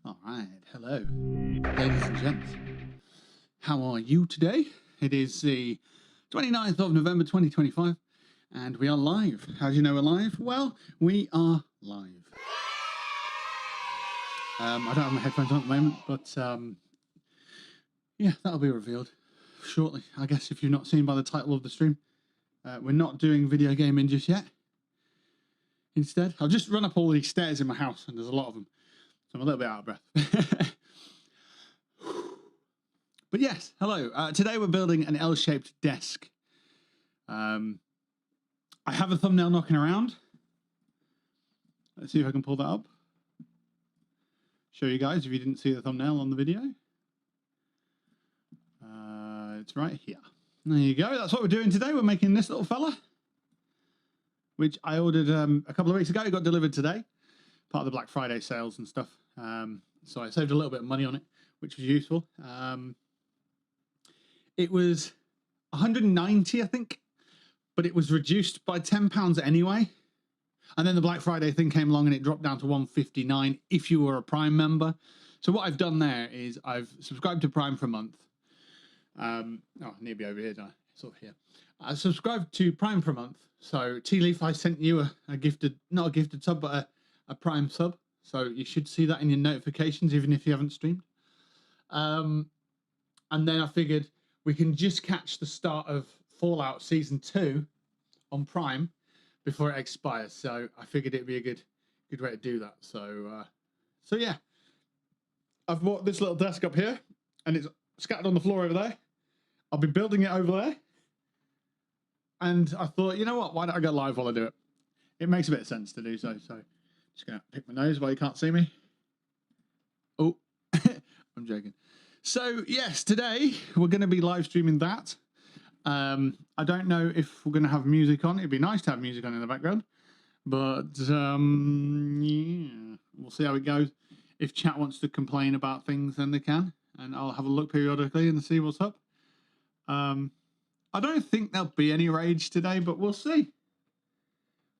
All right, hello, ladies and gents. How are you today? It is the 29th of November 2025, and we are live. How do you know we're live? Well, we are live. I don't have my headphones on at the moment, but yeah, that'll be revealed shortly. I guess if you've not seen by the title of the stream, we're not doing video gaming just yet. Instead, I've just run up all these stairs in my house, and there's a lot of them. So I'm a little bit out of breath. But yes, hello. Today we're building an L-shaped desk. I have a thumbnail knocking around. Let's see if I can pull that up. Show you guys if you didn't see the thumbnail on the video. It's right here. There you go. That's what we're doing today. We're making this little fella, which I ordered a couple of weeks ago. It got delivered today. Part of the Black Friday sales and stuff. So I saved a little bit of money on it, which was useful. It was 190, I think, but it was reduced by £10 anyway. And then the Black Friday thing came along and it dropped down to 159 if you were a Prime member. So what I've done there is I've subscribed to Prime for a month. Oh, nearly over here, don't I? Sort of here. I subscribed to Prime for a month. So Tea Leaf, I sent you a gifted, not a gifted sub, but a Prime sub. So you should see that in your notifications, even if you haven't streamed. And then I figured we can just catch the start of Fallout Season 2 on Prime before it expires. So I figured it'd be a good way to do that. So yeah, I've bought this little desk up here, and it's scattered on the floor over there. I'll be building it over there. And I thought, you know what? Why don't I go live while I do it? It makes a bit of sense to do so. So just going to pick my nose while you can't see me. Oh, I'm joking. So, yes, today we're going to be live streaming that. I don't know if we're going to have music on. It'd be nice to have music on in the background. But, yeah, we'll see how it goes. If chat wants to complain about things, then they can. And I'll have a look periodically and see what's up. I don't think there'll be any rage today, but we'll see.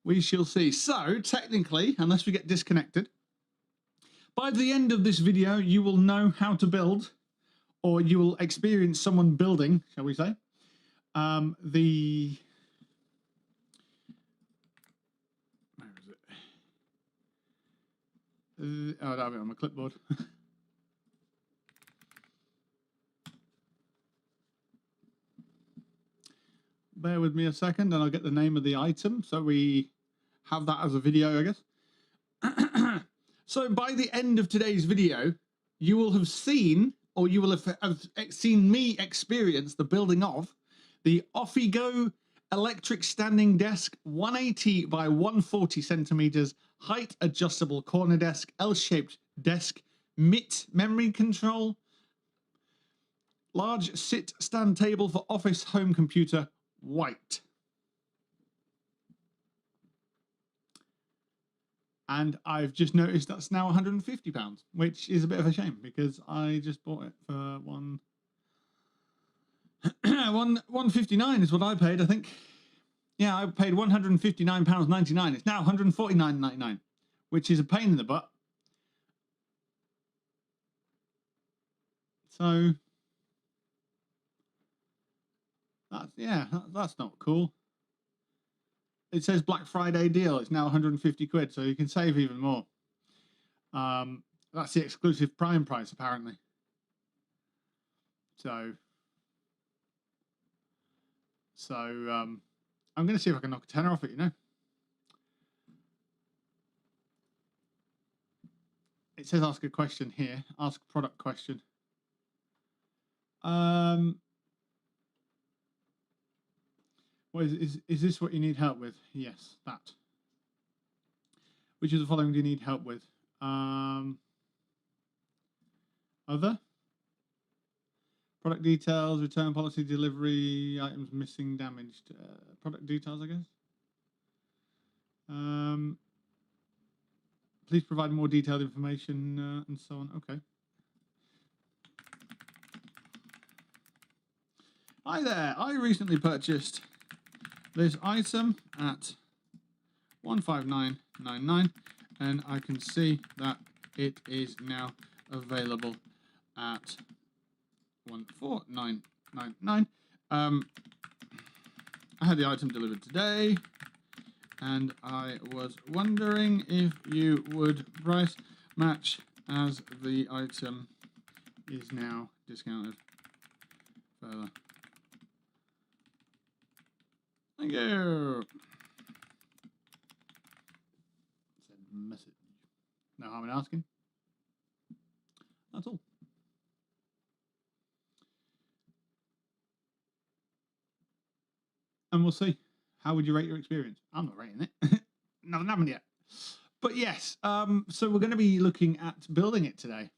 We shall see. So, technically, unless we get disconnected, by the end of this video, you will know how to build, or you will experience someone building, shall we say, where is it? Oh, that'll be on my clipboard. Bear with me a second, and I'll get the name of the item, so we have that as a video, I guess. So by the end of today's video, you will have seen, or you will have seen me experience the building of the Offigo electric standing desk, 180 by 140 centimeters, height adjustable corner desk, L-shaped desk, MIT memory control, large sit stand table for office home computer, white. And I've just noticed that's now £150, which is a bit of a shame because I just bought it for £159 is what I paid, I think. Yeah, I paid £159.99. It's now £149.99, which is a pain in the butt. So that's not cool. It says Black Friday deal. It's now 150 quid, so you can save even more. That's the exclusive Prime price, apparently. So I'm going to see if I can knock a tenner off it, you know. It says ask a question here. Ask product question. What is this what you need help with? Yes, that. Which of the following do you need help with? Other? Product details, return policy, delivery, items missing, damaged. Product details, I guess. Please provide more detailed information and so on. Okay. Hi there. I recently purchased this item at 159.99, and I can see that it is now available at 14999. I had the item delivered today, and I was wondering if you would price match as the item is now discounted further. Thank you. Send message. No harm in asking. That's all. And we'll see. How would you rate your experience? I'm not rating it. Nothing happened yet. But yes, so we're going to be looking at building it today.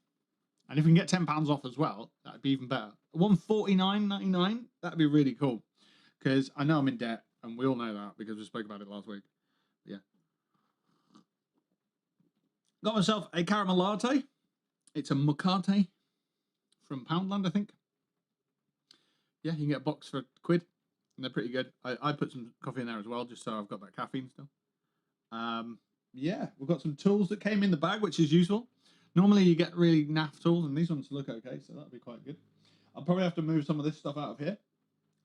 And if we can get £10 off as well, that'd be even better. $149.99, that'd be really cool. Because I know I'm in debt, and we all know that because we spoke about it last week. Yeah. Got myself a caramel latte. It's a Mucate from Poundland, I think. Yeah, you can get a box for £1, and they're pretty good. I put some coffee in there as well, just so I've got that caffeine still. Yeah, we've got some tools that came in the bag, which is useful. Normally you get really naff tools, and these ones look okay, so that'll be quite good. I'll probably have to move some of this stuff out of here.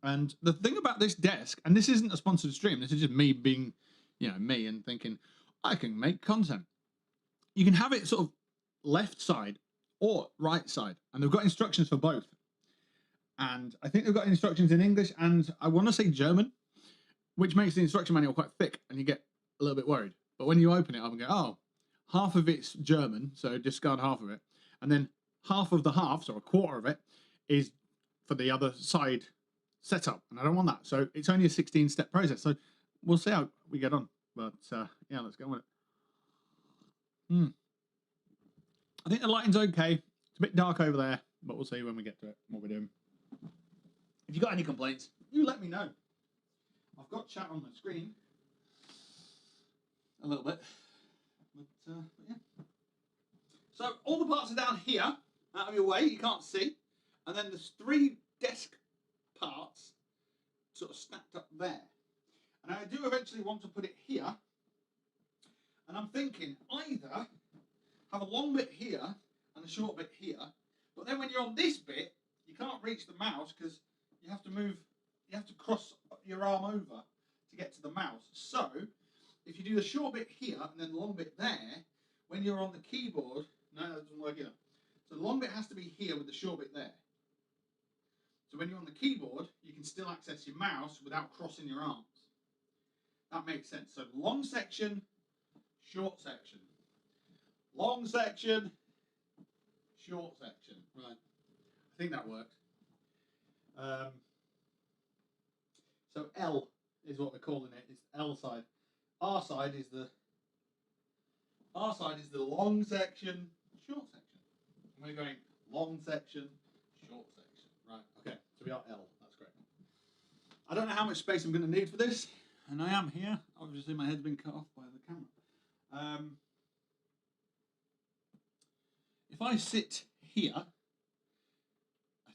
And the thing about this desk, and this isn't a sponsored stream, this is just me being, me and thinking, I can make content. You can have it sort of left side or right side, and they've got instructions for both. And I think they've got instructions in English and I want to say German, which makes the instruction manual quite thick, and you get a little bit worried. But when you open it up and go, oh, half of it's German, so discard half of it, and then half of the half, so a quarter of it, is for the other side setup, and I don't want that. So it's only a 16-step process. So we'll see how we get on. But yeah, let's go with it. I think the lighting's okay. It's a bit dark over there, but we'll see when we get to it, what we're doing. If you've got any complaints, you let me know. I've got chat on the screen a little bit, but yeah. So all the parts are down here, out of your way, you can't see, and then there's 3 desk parts sort of stacked up there. And I do eventually want to put it here, and I'm thinking either have a long bit here and a short bit here, but then when you're on this bit, you can't reach the mouse because you have to cross your arm over to get to the mouse. So if you do the short bit here and then the long bit there, when you're on the keyboard, no, that doesn't work either. So the long bit has to be here with the short bit there. So when you're on the keyboard, you can still access your mouse without crossing your arms. That makes sense. So long section, short section. Long section, short section. Right. I think that worked. So L is what we're calling it. It's the L side. R side is the long section, short section. And we're going long section, short section. Right. Okay. So we are L. That's great. I don't know how much space I'm going to need for this, and I am here. Obviously, my head's been cut off by the camera. If I sit here, I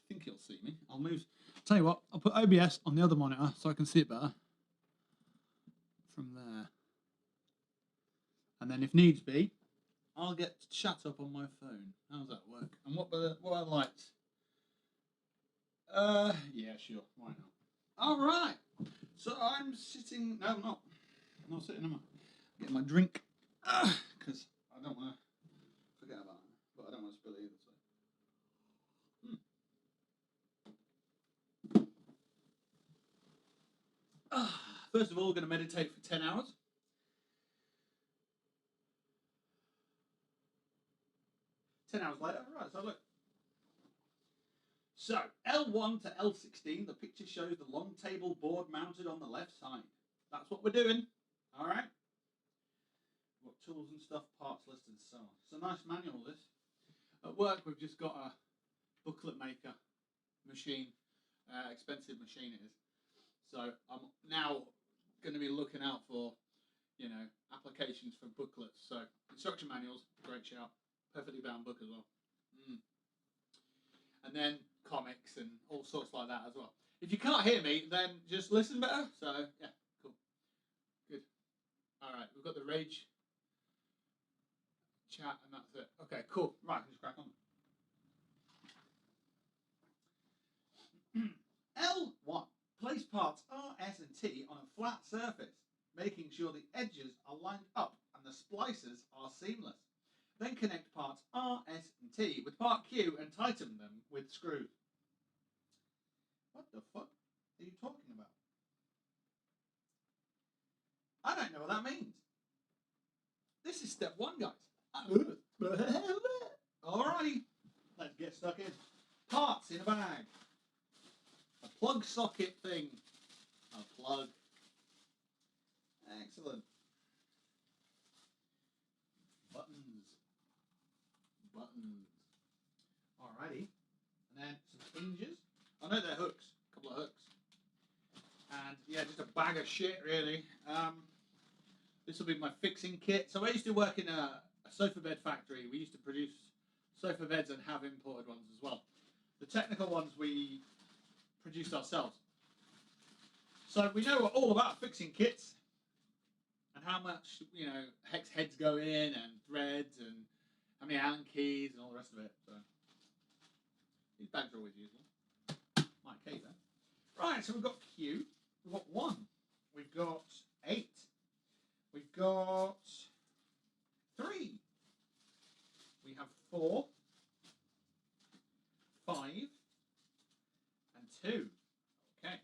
think it'll see me. I'll move. Tell you what, I'll put OBS on the other monitor so I can see it better from there. And then if needs be, I'll get chat up on my phone. How does that work? And what are the lights? Yeah, sure. Why not? All right. So I'm sitting. No, I'm not. I'm not sitting. Am I? Getting my drink because I don't want to forget about it, but I don't want to spill it either. So. First of all, we're going to meditate for 10 hours. Later. Right. So look. So L1 to L16, the picture shows the long table board mounted on the left side. That's what we're doing. All right. Got tools and stuff, parts listed, and so on. It's a nice manual, this. At work, we've just got a booklet maker machine. Expensive machine it is. So I'm now going to be looking out for, applications for booklets. So instruction manuals, great shout. Perfectly bound book as well. And then comics and all sorts like that as well. If you can't hear me, then just listen better. So, yeah, cool. Good. All right, we've got the Rage chat, and that's it. Okay, cool. Right, let's crack on. L1. Place parts R, S, and T on a flat surface, making sure the edges are lined up and the splices are seamless. Then connect parts R, S, and T with part Q and tighten them with screws. What the fuck are you talking about? I don't know what that means. This is step 1, guys. Alrighty, let's get stuck in. Parts in a bag. A plug socket thing. A plug. Excellent. Buttons. Alrighty. And then some hinges. I know they're hooks. A couple of hooks. And yeah, just a bag of shit, really. This will be my fixing kit. So I used to work in a sofa bed factory. We used to produce sofa beds and have imported ones as well. The technical ones we produced ourselves. So we know all about fixing kits and how much, hex heads go in and threads and how many Allen keys and all the rest of it. So these bags are always useful. My case then. Right, so we've got Q, we've got 1, we've got 8, we've got 3, we have 4, 5, and 2. Okay.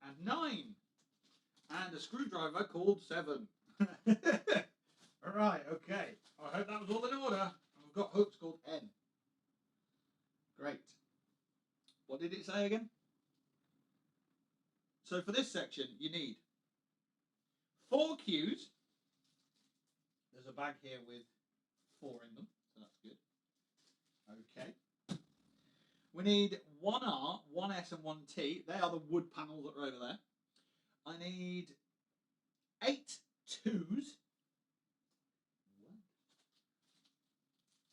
And 9. And a screwdriver called 7. Alright, okay. I hope that was all in order. And we've got hooks called N. Great. What did it say again? So for this section, you need 4 Qs. There's a bag here with 4 in them, so that's good. Okay. We need 1 R, 1 S, and 1 T. They are the wood panels that are over there. I need 8 2s.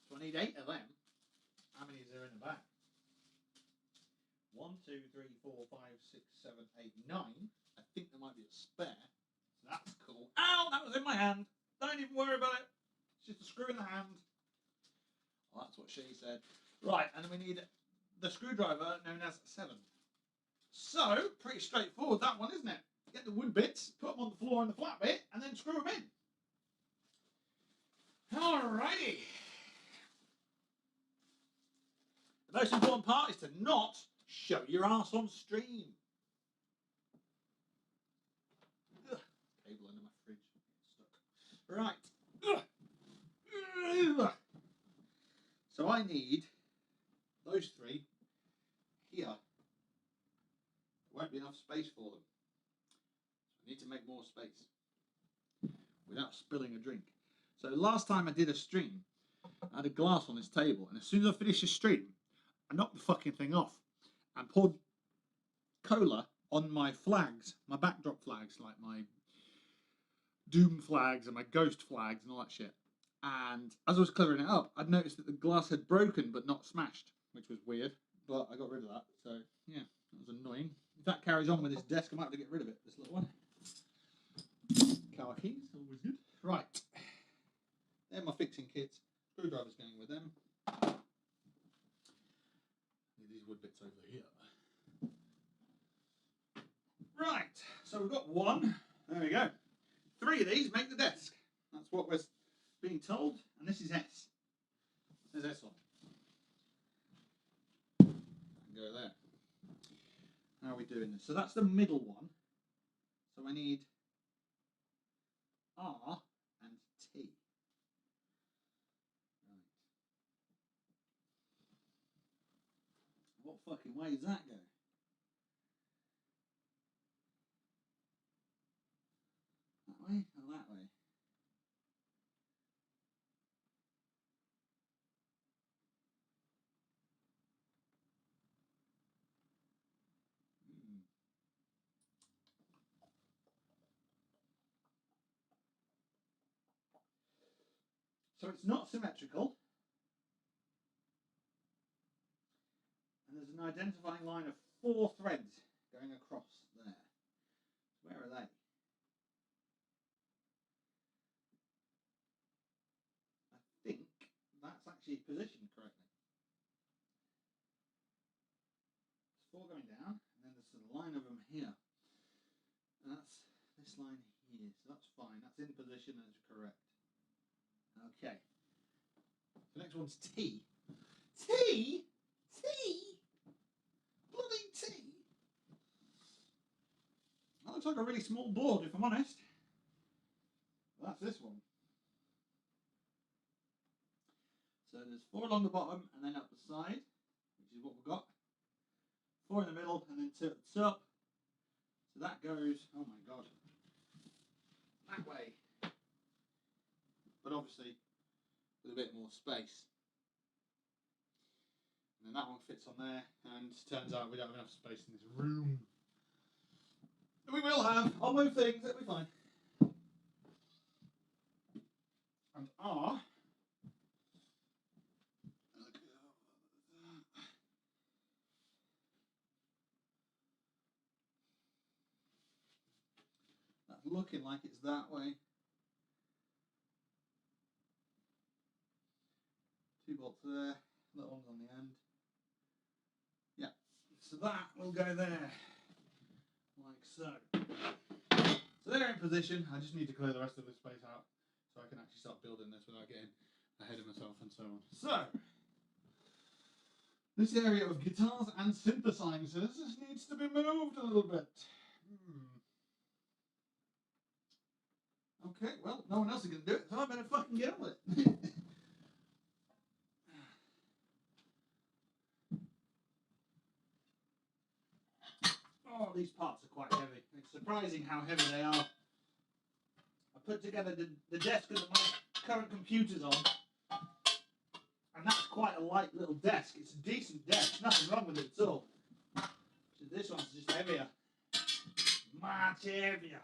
So I need 8 of them. How many is there in the bag? 1, 2, 3, 4, 5, 6, 7, 8, 9. I think there might be a spare. So that's cool. Ow! That was in my hand. Don't even worry about it. It's just a screw in the hand. Well, that's what she said. Right, and then we need the screwdriver known as 7. So, pretty straightforward that one, isn't it? Get the wood bits, put them on the floor in the flat bit, and then screw them in. Alrighty. The most important part is to not show your ass on stream. Ugh. Cable under my fridge. Stuck. Right. Ugh. So I need those 3 here. There won't be enough space for them. So I need to make more space without spilling a drink. So last time I did a stream, I had a glass on this table, and as soon as I finished the stream, I knocked the fucking thing off and poured cola on my flags, my backdrop flags, like my Doom flags and my Ghost flags and all that shit. And as I was covering it up, I'd noticed that the glass had broken but not smashed, which was weird, but I got rid of that. So, yeah, that was annoying. If that carries on with this desk, I might have to get rid of it, this little one. Car keys, always good. Right. They're my fixing kits. Screwdrivers going with them. Need these wood bits over here. Right, so we've got 1. There we go. 3 of these make the desk. That's what we're being told. And this is S. There's S on it. Go there. How are we doing this? So that's the middle one. So I need R and T. Right. What fucking way does that go? That way or that way? So it's not symmetrical. And there's an identifying line of 4 threads going across there. Where are they? I think positioned correctly. There's 4 going down, and then there's a line of them here. And that's this line here, so that's fine. That's in position and it's correct. Okay. The next one's T. T? T? Bloody T? That looks like a really small board, if I'm honest. That's this one. So there's 4 along the bottom and then up the side, which is what we've got. 4 in the middle and then 2 at the top. So that goes, oh my god, that way. But obviously with a bit more space. And then that one fits on there, and turns out we don't have enough space in this room. We will have, I'll move things, it'll be fine. And R, that's looking like it's that way. 2 bolts there, little ones on the end. Yeah, so that will go there, like so. So they're in position. I just need to clear the rest of the space out so I can actually start building this without getting ahead of myself and so on. So, this area of guitars and synthesizers needs to be moved a little bit. Okay, well, no one else is going to do it, so I better fucking get on with it. Oh, these parts are quite heavy. It's surprising how heavy they are. I put together the desk that my current computer's on, and that's quite a light little desk. It's a decent desk, nothing wrong with it at all. So this one's just heavier. Much heavier.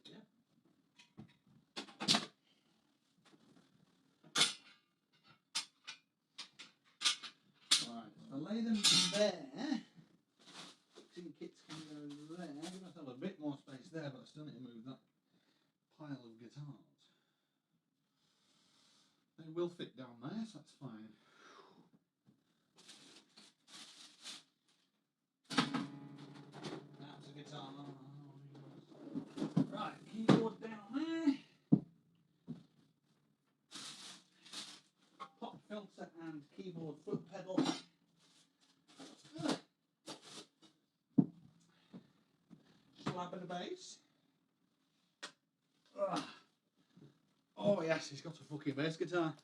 Yeah. Alright, so I lay them there. Kits can go there. Give myself a bit more space there, but I still need to move that pile of guitars. They will fit down there, so that's fine. That's a guitar. Right, keyboard down there. Pop filter and keyboard foot pedal. Slap in the bass. Oh yes, he's got a fucking bass guitar.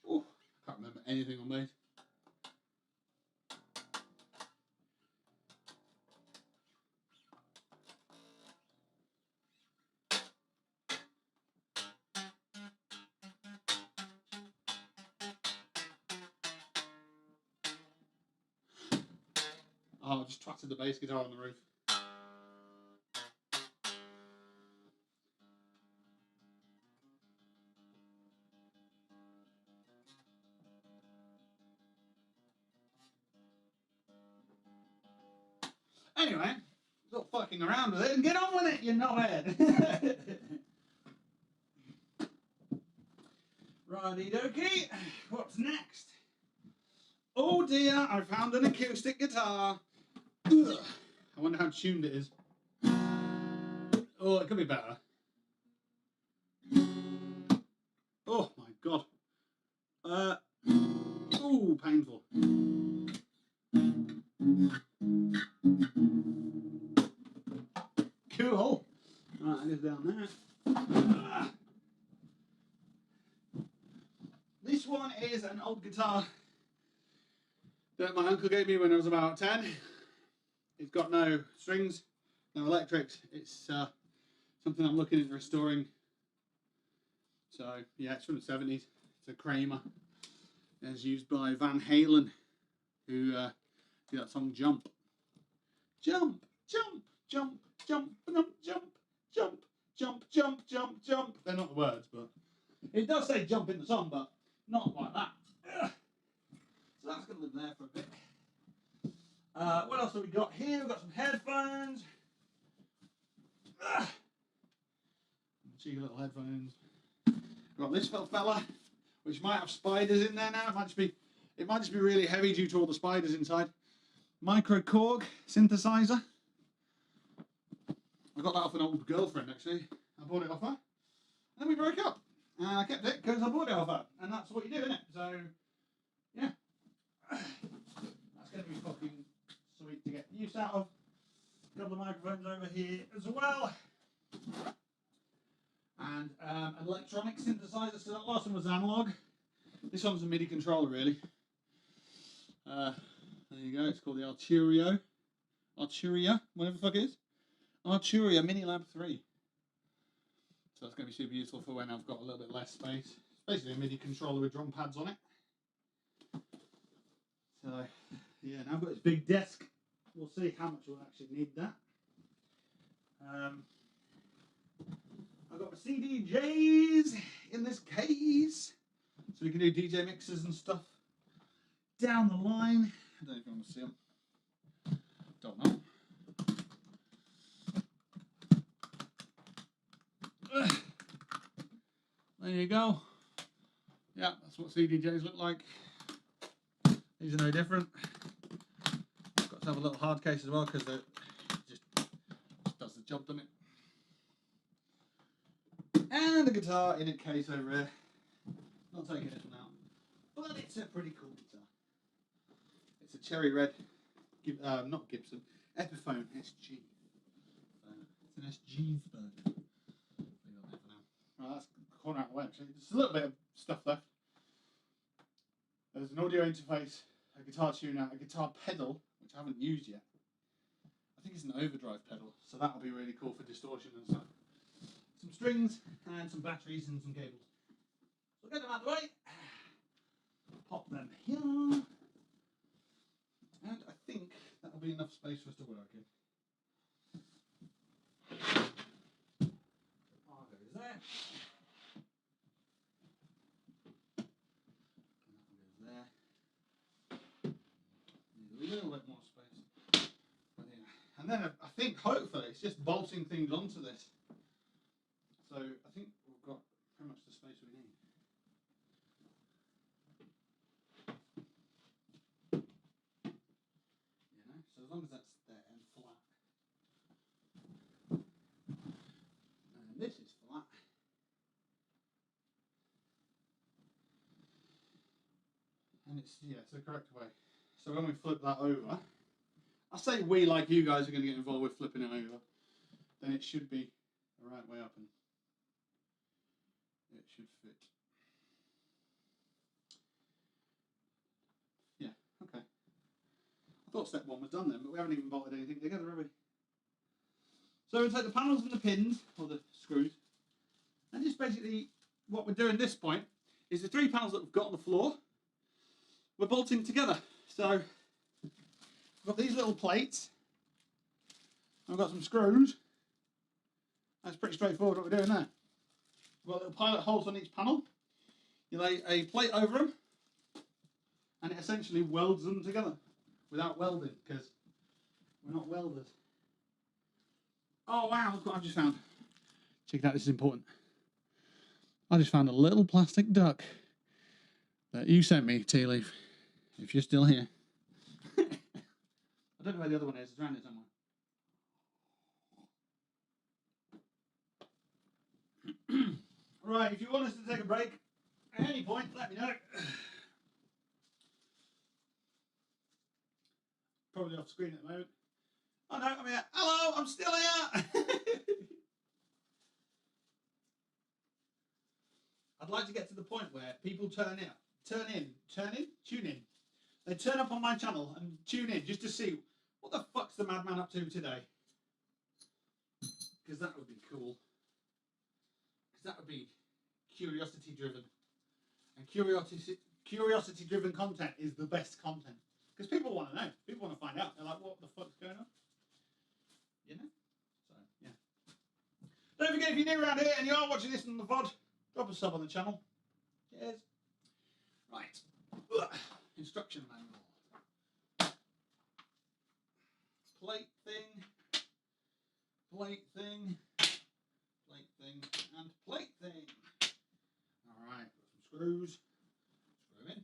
Oh, I can't remember anything on bass. Oh, I just twatted the bass guitar on the roof. Anyway, stop fucking around with it and get on with it, you knobhead. Righty dokie, what's next? Oh dear, I found an acoustic guitar. Ugh. I wonder how tuned it is. Oh, it could be better. Oh my god. Ooh, painful. Cool. Right, it goes down there. This one is an old guitar that my uncle gave me when I was about 10. It's got no strings, no electrics. It's something I'm looking into restoring. So yeah, it's from the 70s. It's a Kramer. It's used by Van Halen, who did that song Jump. Jump, jump, jump, jump, jump, jump, jump, jump, jump, jump, jump. They're not the words, but it does say jump in the song, but not like that. So that's going to live there for a bit. What else have we got here? We've got some headphones. Cheeky little headphones. We've got this little fella, which might have spiders in there now. It might just be really heavy due to all the spiders inside. Micro Korg synthesizer. I got that off an old girlfriend actually. I bought it off her. And then we broke up. And I kept it because I bought it off her. And that's what you do, isn't it? So, yeah. That's going to be fucking sweet to get use out of. A couple of microphones over here as well. And an electronic synthesizer. So that last one was analog. This one's a MIDI controller, really. There you go. It's called the Arturia, whatever the fuck it is. Arturia Minilab 3. So that's going to be super useful for when I've got a little bit less space. It's basically a MIDI controller with drum pads on it. So, yeah, now I've got this big desk. We'll see how much we'll actually need that. I've got my CDJs in this case. So we can do DJ mixes and stuff down the line. I don't know if you want to see them. Don't know. There you go. Yeah, that's what CDJs look like. These are no different. Got to have a little hard case as well because it just does the job, doesn't it? And the guitar in a case over here. Not taking this one out, but it's a pretty cool guitar. It's a cherry red, not Gibson, Epiphone SG. It's an SG phone. Leave that there for now. Right, that's the corner out of the way actually. There's a little bit of stuff left. There's an audio interface, a guitar tuner, a guitar pedal, which I haven't used yet. I think it's an overdrive pedal, so that'll be really cool for distortion and stuff. Some strings and some batteries and some cables. So get them out of the way. Pop them here. And I think that'll be enough space for us to work in. R goes there. And that goes there. Need a little bit more space. But yeah. And then I think hopefully it's just bolting things onto this. So I think we've got pretty much the space we need. You know, so as long as that's there and flat. And this is flat. And it's, yeah, it's the correct way. So when we flip that over, I say we like you guys are going to get involved with flipping it over, then it should be the right way up and it should fit. Yeah, okay. I thought step one was done then, but we haven't even bolted anything together, have we? So we take the panels and the pins, or the screws, and just basically what we're doing at this point is the three panels that we've got on the floor, we're bolting together. So we've got these little plates, I've got some screws. That's pretty straightforward what we're doing there. We've got little pilot holes on each panel. You lay a plate over them, and it essentially welds them together without welding, because we're not welders. Oh wow, look what I've just found. Check it out, this is important. I just found a little plastic duck that you sent me, Tea Leaf, if you're still here. I don't know where the other one is, it's around here somewhere. Right, if you want us to take a break at any point, let me know. Probably off screen at the moment. Oh no, I'm here. Hello, I'm still here. I'd like to get to the point where people tune in. They turn up on my channel and tune in just to see what the fuck's the madman up to today. Because that would be cool. Because that would be curiosity driven. And curiosity driven content is the best content. Because people want to know. People want to find out. They're like, what the fuck's going on? You know? So, yeah. Don't forget, if you're new around here and you are watching this on the VOD, drop a sub on the channel. Cheers. Right. plate thing, plate thing, plate thing, and plate thing. Alright, got some screws. Screw in.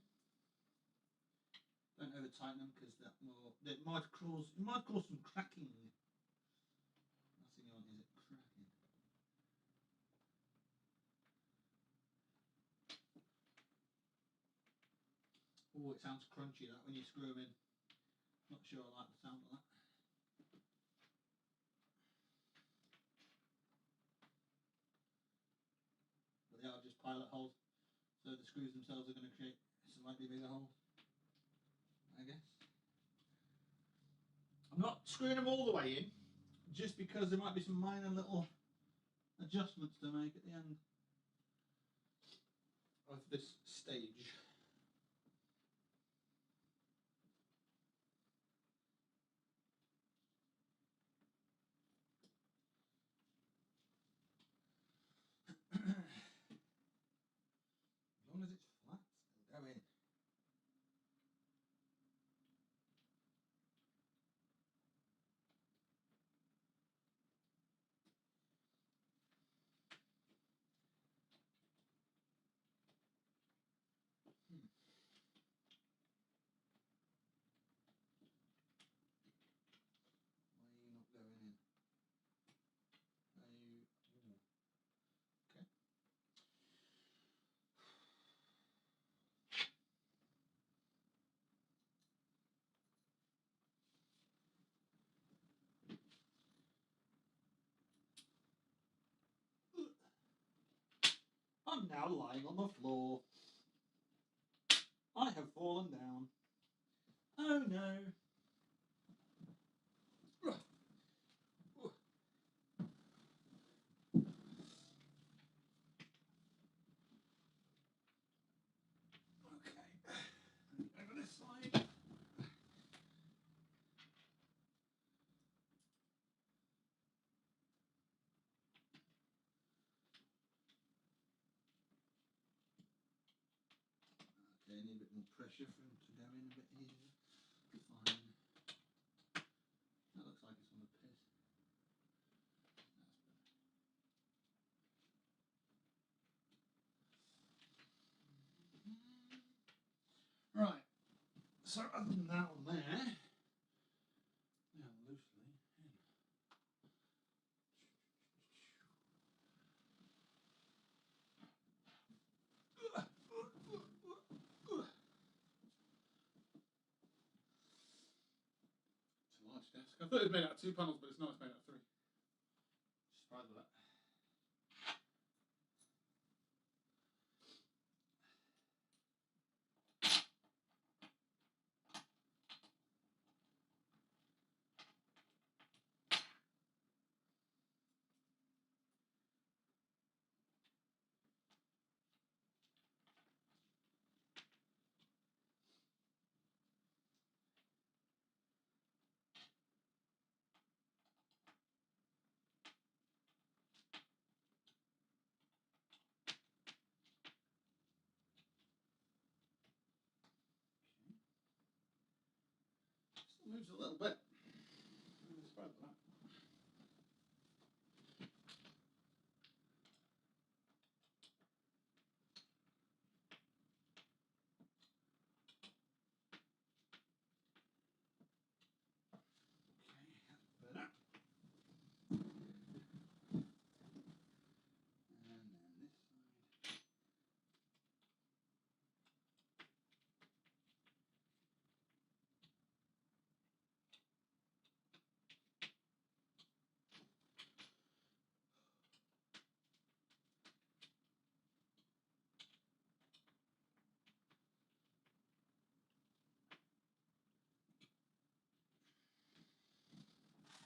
Don't over tighten them because it might cause some cracking. Last thing you want is it cracking. Oh, it sounds crunchy that when you screw them in. Not sure I like the sound of that. But they are just pilot holes, so the screws themselves are going to create a slightly bigger hole, I guess. I'm not screwing them all the way in, just because there might be some minor little adjustments to make at the end of this stage. As long as it's flat, it'll go in. Why are you not going in? Are you... Ooh. Okay. I'm now lying on the floor. I have fallen down. Oh no. Okay. Over this side. Okay, I need a bit more pressure for him to go in a bit easier. Fine. That looks like it's on the piss. Right. So other than that one there, now loosely in. It's a large desk. I thought it was made out of 2 panels, but it's not. It's made out of 3. Surprised with that. Still moves a little bit. I'm surprised with that. Okay,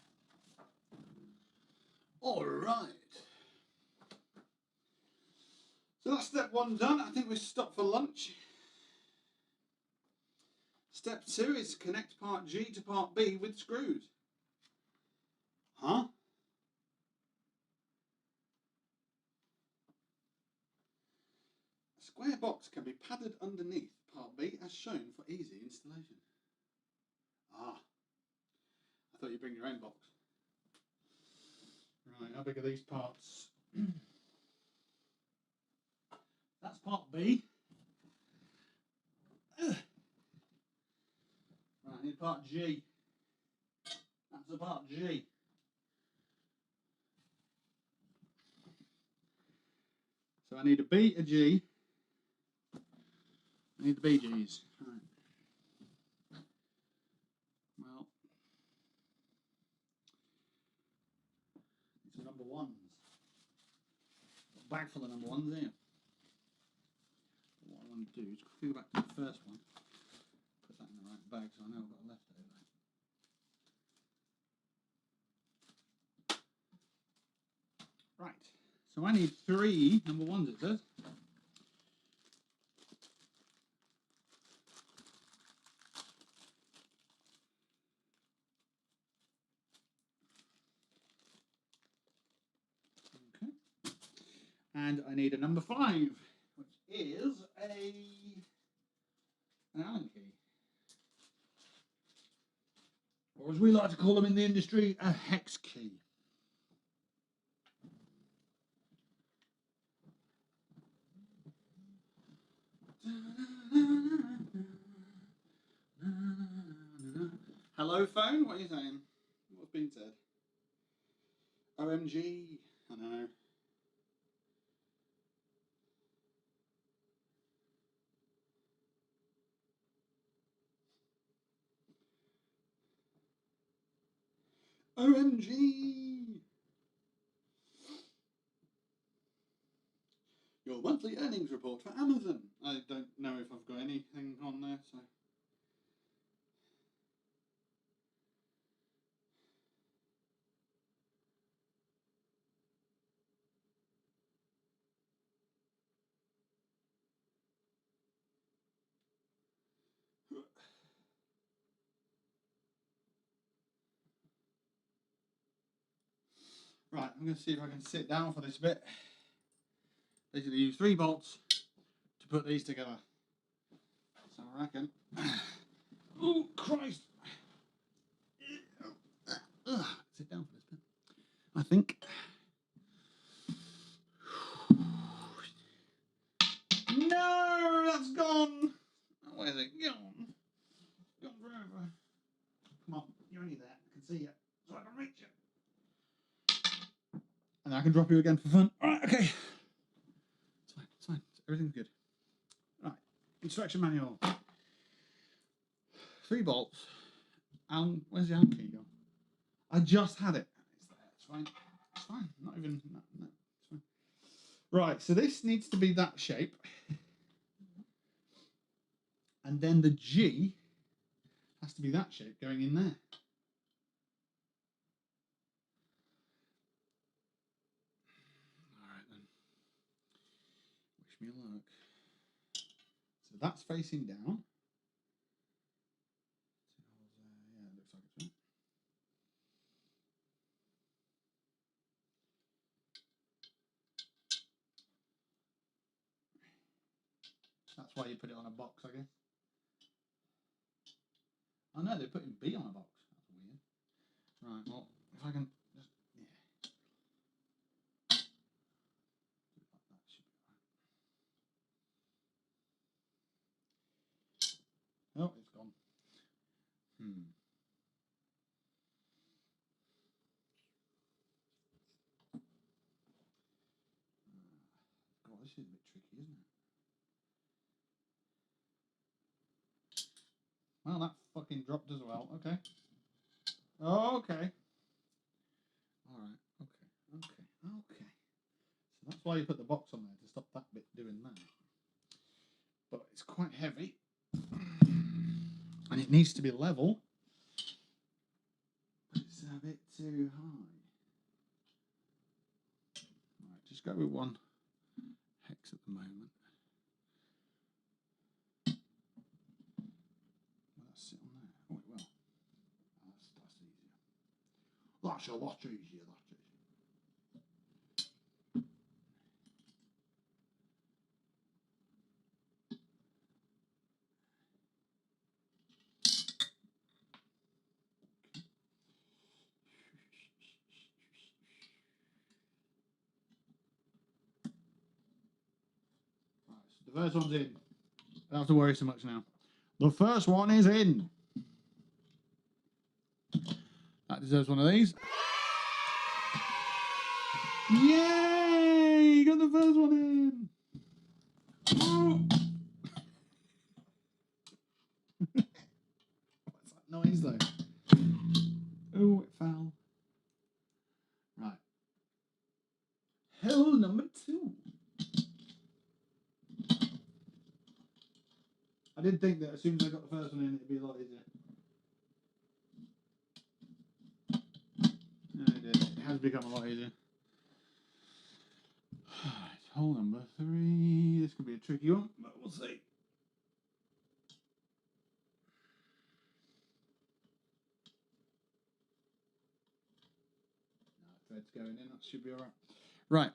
that's better. And then this side. All right. So that's step 1 done. I think we stop for lunch. Step 2 is connect part G to part B with screws. Huh? A square box can be padded underneath part B as shown for easy installation. Ah. I thought you'd bring your own box. Right, how big are these parts? That's part B. Right, I need part G. That's the part G. So I need a B, a G. I need the BGs. Right. Well, these are number ones. A bag full of number ones here. What I want to do is quickly go back to the first one. Put that in the right bag so I know I've got a leftover. Right. So I need 3 number ones, it says. Okay. And I need a number 5, which is an Allen key. Or as we like to call them in the industry, a hex key. Hello phone, what are you saying? What's been said? OMG, I know. OMG! Your monthly earnings report for Amazon. I don't know if I've got anything on there, so. Right, I'm going to see if I can sit down for this bit. Basically use 3 bolts to put these together. So I reckon. Oh, Christ! Sit down for this bit. I think. No, that's gone! Where's it gone? Gone forever. Come on, you're only there. I can see you. So I can reach you. And I can drop you again for fun. Alright, okay. It's fine, it's fine. Everything's good. Right, instruction manual. 3 bolts. Where's the Allen key gone? I just had it. It's there, it's fine. It's fine. Not even, no, it's fine. Right, so this needs to be that shape. And then the G has to be that shape going in there. Alright then. Wish me luck. So that's facing down. Yeah, it looks like it's right. That's why you put it on a box, I guess. Oh no, they're putting B on a box. That's weird. Right, well, if I can just, yeah. That should be right. Oh, it's gone. God, this is a bit tricky, isn't it? Well, that fucking dropped as well. Okay. Okay. Alright, okay. So that's why you put the box on there, to stop that bit doing that. But it's quite heavy. And it needs to be level. But it's a bit too high. Right, just go with 1 hex at the moment. Will that sit on there? Oh, it will. That's easier. That's a lot easier, The first one's in. I don't have to worry so much now. The first one is in. That deserves one of these. Yay! Got the first one in. Oh. What's that noise though? Oh, it fell. Right. Hill number 2. I did think that as soon as I got the first one in, it'd be a lot easier. No, it did. It has become a lot easier. Alright, hole number 3. This could be a tricky one, but we'll see. No, thread's going in. That should be alright. Right.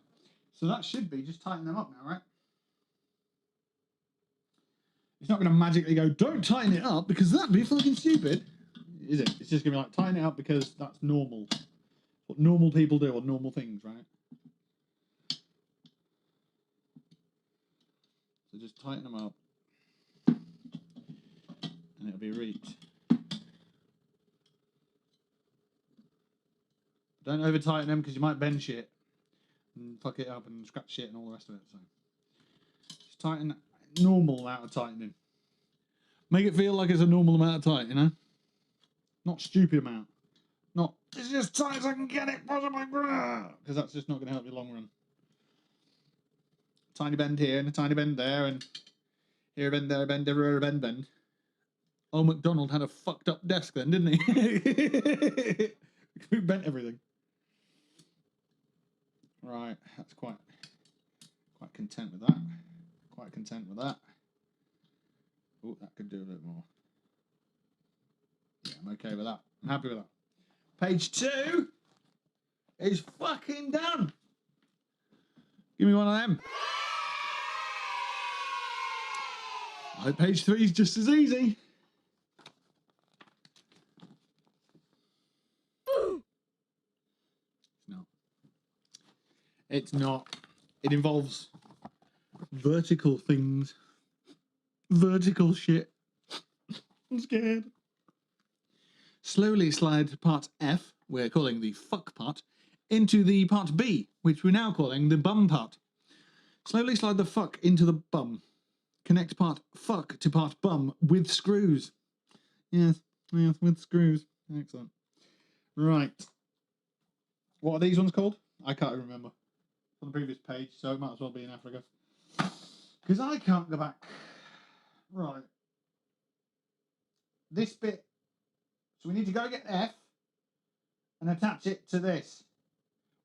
So that should be just tighten them up now, right? It's not going to magically go, don't tighten it up, because that'd be fucking stupid. Is it? It's just going to be like, tighten it up because that's normal. What normal people do, or normal things, right? So just tighten them up. And it'll be reached. Don't over tighten them because you might bend shit. And fuck it up and scratch shit and all the rest of it. So just tighten normal amount of tightening. Make it feel like it's a normal amount of tight, you know? Not stupid amount. Not, it's just tight as I can get it, possibly, because that's just not going to help you long run. Tiny bend here and a tiny bend there, and here a bend, there a bend, everywhere a bend, bend. Old MacDonald had a fucked up desk then, didn't he? We bent everything. Right, that's quite content with that. Quite content with that. Oh, that could do a bit more. Yeah, I'm okay with that. I'm happy with that. Page 2 is fucking done. Give me one of them. I hope page 3 is just as easy. No. It's not. It involves vertical things. Vertical shit. I'm scared. Slowly slide part F, we're calling the fuck part, into the part B, which we're now calling the bum part. Slowly slide the fuck into the bum. Connect part fuck to part bum with screws. Yes, with screws. Excellent. Right. What are these ones called? I can't remember. On the previous page, so it might as well be in Africa. Because I can't go back. Right. This bit. So we need to go get F and attach it to this.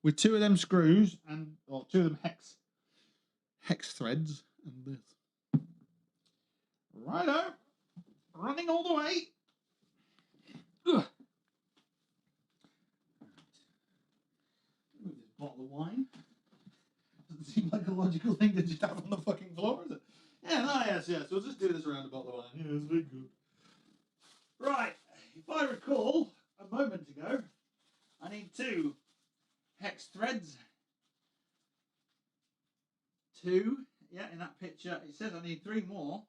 With 2 of them screws and, or 2 of them hex threads and this. Righto. Running all the way. Ugh. Move this bottle of wine. Doesn't seem like a logical thing to just have on the fucking floor, is it? Yeah, yes. We'll just do this around a bottle of wine. Yeah, it's very good. Right. If I recall, a moment ago, I need 2 hex threads. 2. Yeah, in that picture, it says I need 3 more.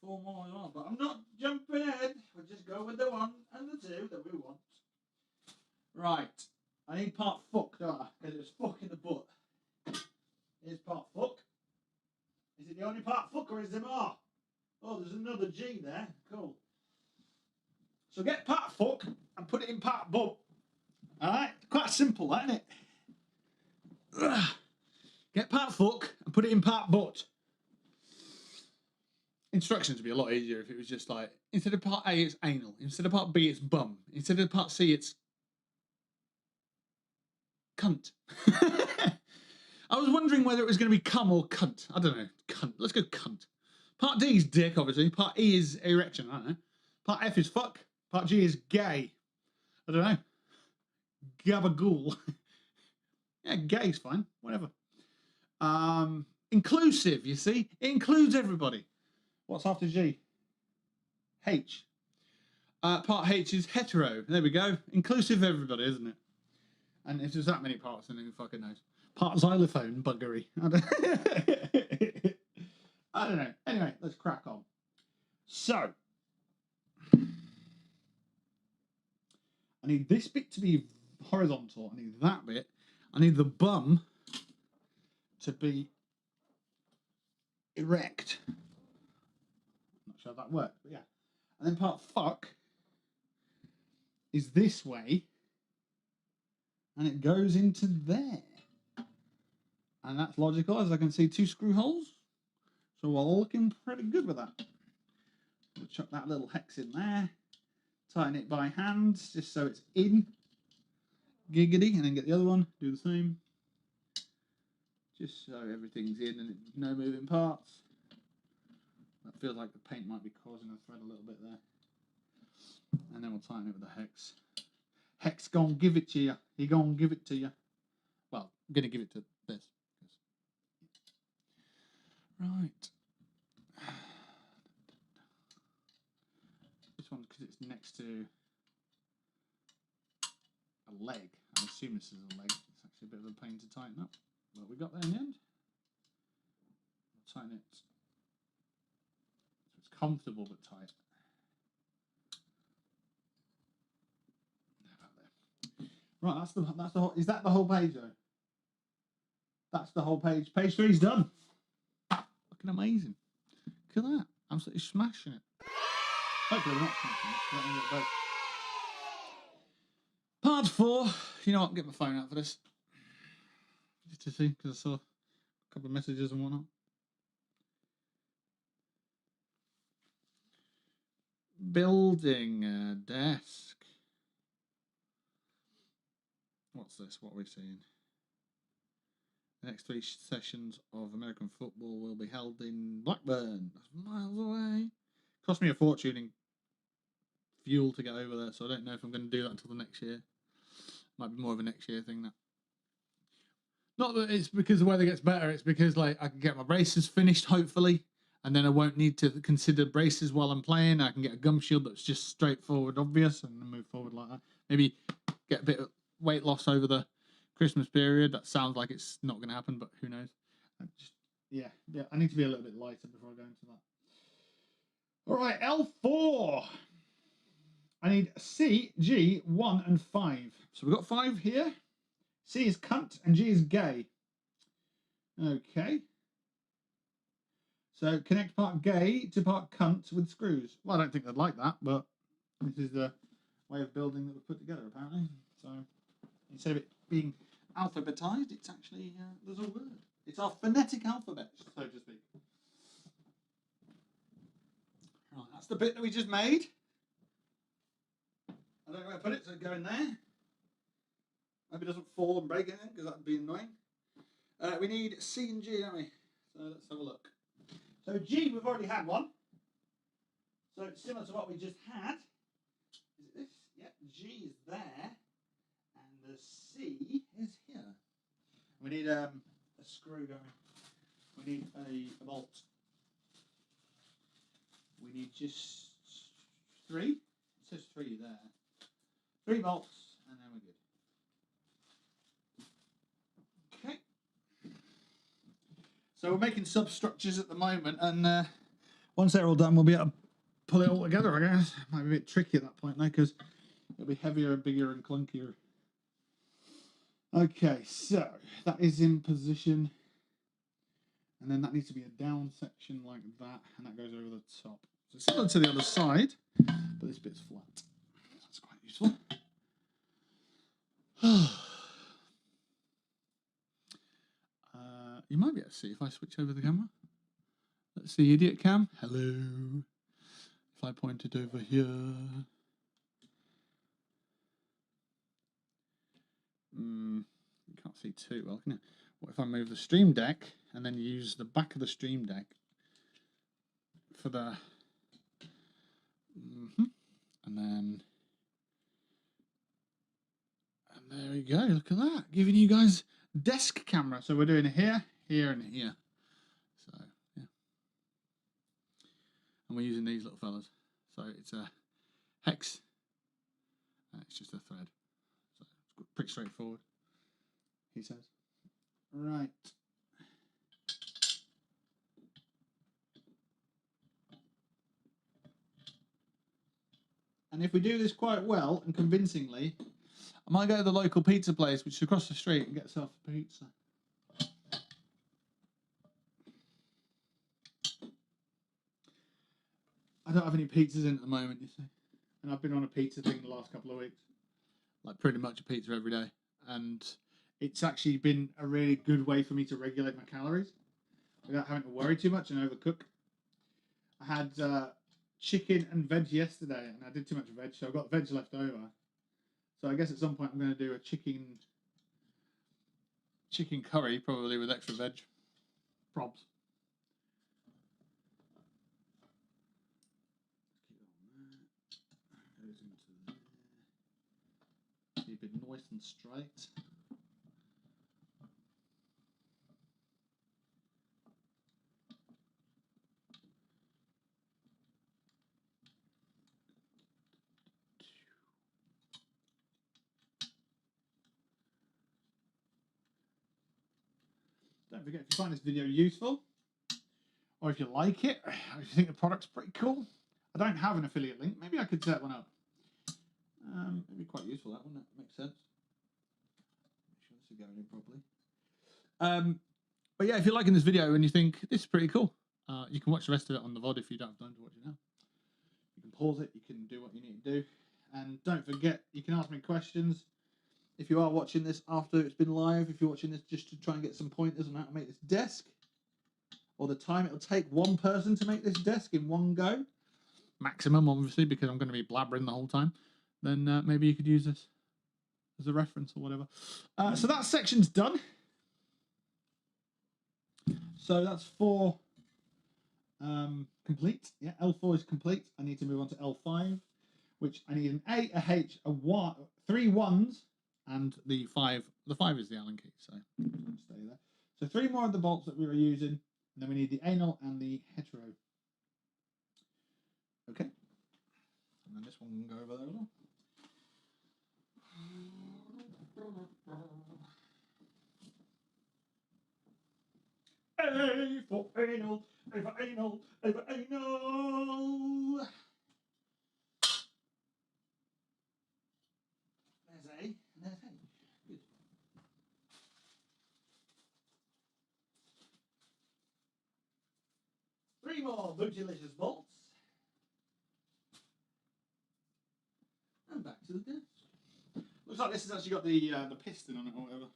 4 more as well, but I'm not jumping ahead. We'll just go with the 1 and the 2 that we want. Right. I need part fuck, don't I? Because it was fuck in the butt. Here's part fuck. Is it the only part fuck or is there more? Oh, there's another G there. Cool. So get part fuck and put it in part butt. Alright? Quite simple, that, isn't it? Ugh. Get part fuck and put it in part butt. Instructions would be a lot easier if it was just like, instead of part A, it's anal. Instead of part B, it's bum. Instead of part C, it's cunt. I was wondering whether it was going to be cum or cunt. I don't know. Cunt. Let's go cunt. Part D is dick, obviously. Part E is erection. I don't know. Part F is fuck. Part G is gay. I don't know. Gabagool. Yeah, gay's fine. Whatever. Inclusive, you see? It includes everybody. What's after G? H. Part H is hetero. There we go. Inclusive of everybody, isn't it? And if there's that many parts, then who fucking knows? Part xylophone buggery. I don't know. Anyway, let's crack on. So, I need this bit to be horizontal. I need that bit. I need the bum to be erect. I'm not sure if that works, but yeah. And then part fuck is this way, and it goes into there. And that's logical, as I can see 2 screw holes. So we're looking pretty good with that. We'll chuck that little hex in there, tighten it by hand, just so it's in. Giggity, and then get the other one, do the same. Just so everything's in and no moving parts. That feels like the paint might be causing a thread a little bit there. And then we'll tighten it with the hex. Hex gonna give it to you. He gonna give it to you. Well, I'm gonna give it to this. Right. This one, because it's next to a leg. I assume this is a leg. It's actually a bit of a pain to tighten up. But we got there in the end. We'll tighten it so it's comfortable but tight. Right, that's the whole, is that the whole page though? That's the whole page. Page 3's done. Looking amazing. Look at that. Absolutely smashing it. Hopefully we're not smashing it. Part 4. You know what? I'll get my phone out for this. Just to see, because I saw a couple of messages and whatnot. Building a desk. What's this? What are we seeing? The next 3 sessions of American football will be held in Blackburn. That's miles away. Cost me a fortune in fuel to get over there, so I don't know if I'm going to do that until the next year. Might be more of a next year thing, that. Not that it's because the weather gets better, it's because like I can get my braces finished, hopefully, and then I won't need to consider braces while I'm playing. I can get a gum shield that's just straightforward, obvious, and then move forward like that. Maybe get a bit of weight loss over the Christmas period. That sounds like it's not going to happen, but who knows? Yeah, I need to be a little bit lighter before I go into that. All right, L4. I need C, G, 1, and 5. So we've got 5 here. C is cunt and G is gay. Okay. So connect part gay to part cunt with screws. Well, I don't think they'd like that, but this is the way of building that we put together, apparently. So instead of it being alphabetized, it's actually, there's a word. It's our phonetic alphabet, so to speak. Right, that's the bit that we just made. I don't know where to put it, so go in there. Hope it doesn't fall and break anything, because that would be annoying. We need C and G, don't we? So let's have a look. So G, we've already had one. So it's similar to what we just had. Is it this? Yep, G is there. And the C is here. We need a screw going. We need a bolt. We need just 3. It says 3 there. 3 bolts, and then we're good. Okay. So we're making substructures at the moment, and once they're all done, we'll be able to pull it all together, I guess. Might be a bit tricky at that point, though, because it'll be heavier and bigger and clunkier. Okay, so that is in position. And then that needs to be a down section like that, and that goes over the top. So similar to the other side, but this bit's flat. That's quite useful. You might be able to see if I switch over the camera. Let's see, idiot cam. Hello. If I point it over here. You can't see too well, can you? What if I move the Stream Deck and then use the back of the Stream Deck for the... And then... And there we go, look at that. Giving you guys desk camera. So we're doing it here, here, and here. So, yeah. And we're using these little fellas. So it's a hex. And it's just a thread. So it's pretty straightforward, he says. Right. And if we do this quite well and convincingly, I might go to the local pizza place, which is across the street, and get myself a pizza. I don't have any pizzas in at the moment, you see. And I've been on a pizza thing the last couple of weeks. Like pretty much a pizza every day. And it's actually been a really good way for me to regulate my calories without having to worry too much and overcook. I had chicken and veg yesterday, and I did too much veg, so I've got veg left over. So I guess at some point I'm going to do a chicken curry, probably with extra veg. Probs. Goes into there. Keep it nice and straight. Don't forget, if you find this video useful, or if you like it, or if you think the product's pretty cool, I don't have an affiliate link. Maybe I could set one up. It'd be quite useful, that wouldn't it? Makes sense. Make sure this is going in properly. But yeah, if you're liking this video and you think this is pretty cool, you can watch the rest of it on the VOD if you don't have time to watch it now. You can pause it, you can do what you need to do. And don't forget, you can ask me questions. If you are watching this after it's been live, if you're watching this just to try and get some pointers on how to make this desk, or the time it'll take one person to make this desk in one go, maximum obviously, because I'm going to be blabbering the whole time, then maybe you could use this as a reference or whatever. So that section's done. So that's 4 complete. Yeah, L4 is complete. I need to move on to L5, which I need an A, a H, a Y, 3 ones, and the 5. The 5 is the Allen key, so stay there. So 3 more of the bolts that we were using, and then we need the anal and the hetero. Okay. And then this one can go over there as well. A for anal, A for anal, A for anal. There's A, and there's A. Good. Three more bootylicious bolts. And back to the desk. Looks like this has actually got the piston on it or whatever.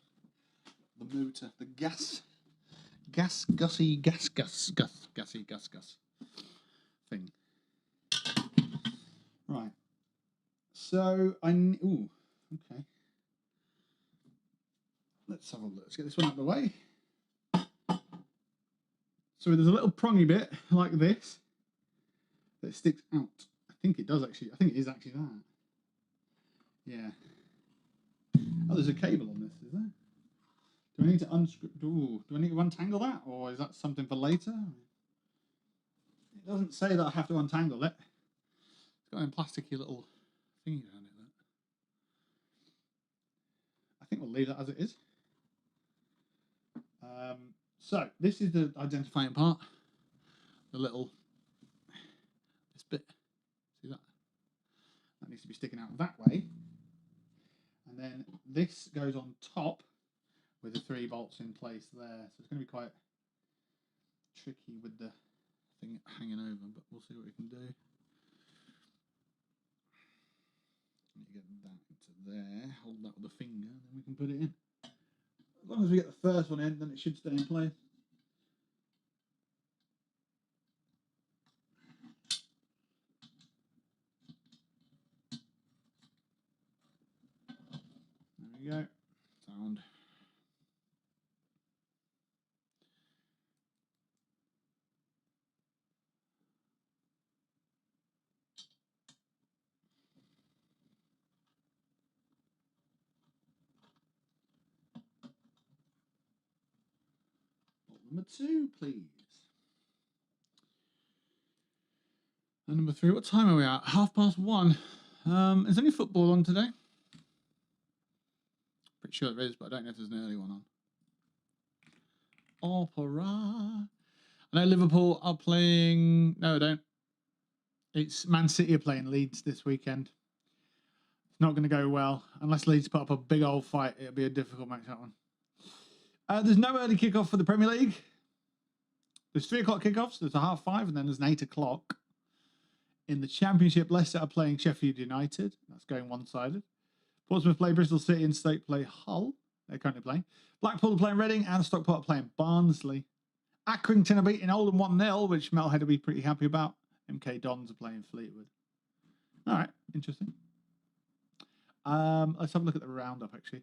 The motor, the gassy gus thing. Right. So ooh, okay. Let's have a look. Let's get this one out of the way. So there's a little prongy bit like this that sticks out. I think it does actually. I think it is actually that. Yeah. Oh, there's a cable on this, is there? Do I need to unscrew? Do I need to untangle that, or is that something for later? It doesn't say that I have to untangle it. It's got a plasticky little thingy around it. I think we'll leave that as it is. So this is the identifying part. The little, this bit. See that? That needs to be sticking out that way. And then this goes on top with the 3 bolts in place there. So it's going to be quite tricky with the thing hanging over, but we'll see what we can do. You get that into there, hold that with a finger, and then we can put it in. As long as we get the first one in, then it should stay in place. There we go. Sound. Bolt number 2, please. And number 3, what time are we at? 1:30. Is any football on today? Pretty sure there is, but I don't know if there's an early one on. Opera. I know Liverpool are playing. No, I don't. It's Man City are playing Leeds this weekend. It's not going to go well. Unless Leeds put up a big old fight, it'll be a difficult match, that one. There's no early kickoff for the Premier League. There's 3 o'clock kickoffs. There's a 5:30, and then there's an 8 o'clock. In the Championship, Leicester are playing Sheffield United. That's going one-sided. Portsmouth play Bristol City and Stoke play Hull. They're currently playing. Blackpool are playing Reading and Stockport are playing Barnsley. Accrington are beating Oldham 1-0, which Melhead will be pretty happy about. MK Dons are playing Fleetwood. All right, interesting. Let's have a look at the roundup, actually.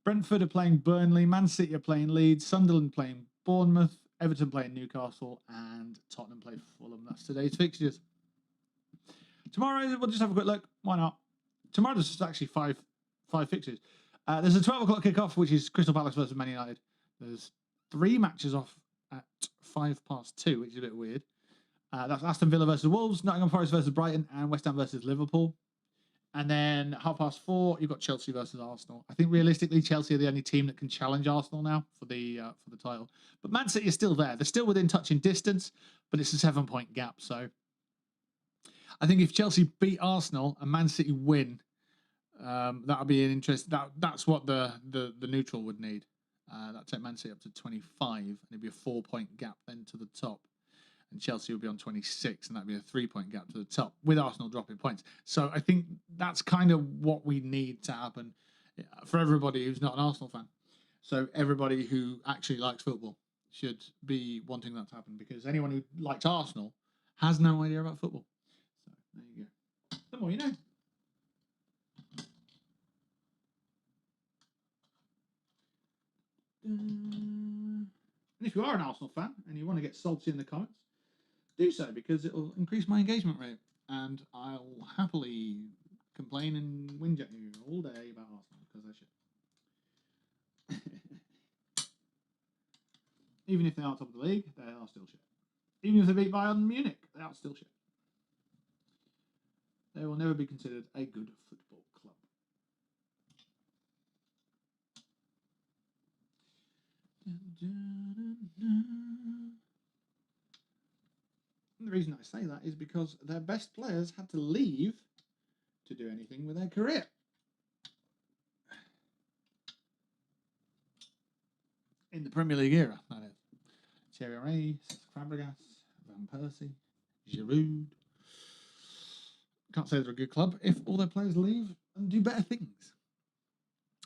Brentford are playing Burnley. Man City are playing Leeds. Sunderland playing Bournemouth. Everton playing Newcastle. And Tottenham play Fulham. That's today's fixtures. Tomorrow, we'll just have a quick look. Why not? Tomorrow, there's actually five fixtures. There's a 12 o'clock kickoff, which is Crystal Palace versus Man United. There's 3 matches off at 2:05, which is a bit weird. That's Aston Villa versus Wolves, Nottingham Forest versus Brighton, and West Ham versus Liverpool. And then 4:30, you've got Chelsea versus Arsenal. I think realistically, Chelsea are the only team that can challenge Arsenal now for the title. But Man City is still there. They're still within touching distance, but it's a 7-point gap. So I think if Chelsea beat Arsenal and Man City win, that'll be an interest. That's what the neutral would need. That'd take Man City up to 25, and it'd be a 4-point gap then to the top. And Chelsea would be on 26, and that'd be a 3-point gap to the top, with Arsenal dropping points. So I think that's kind of what we need to happen for everybody who's not an Arsenal fan. So everybody who actually likes football should be wanting that to happen, because anyone who likes Arsenal has no idea about football. So there you go. The more you know. And if you are an Arsenal fan and you want to get salty in the comments, do so, because it'll increase my engagement rate, and I'll happily complain and whinge at you all day about Arsenal, because I should. Even if they are top of the league, they are still shit. Even if they beat Bayern Munich, they are still shit. They will never be considered a good football club. And the reason I say that is because their best players had to leave to do anything with their career. In the Premier League era, that is. Thierry Henry, Fabregas, Van Persie, Giroud. Can't say they're a good club if all their players leave and do better things.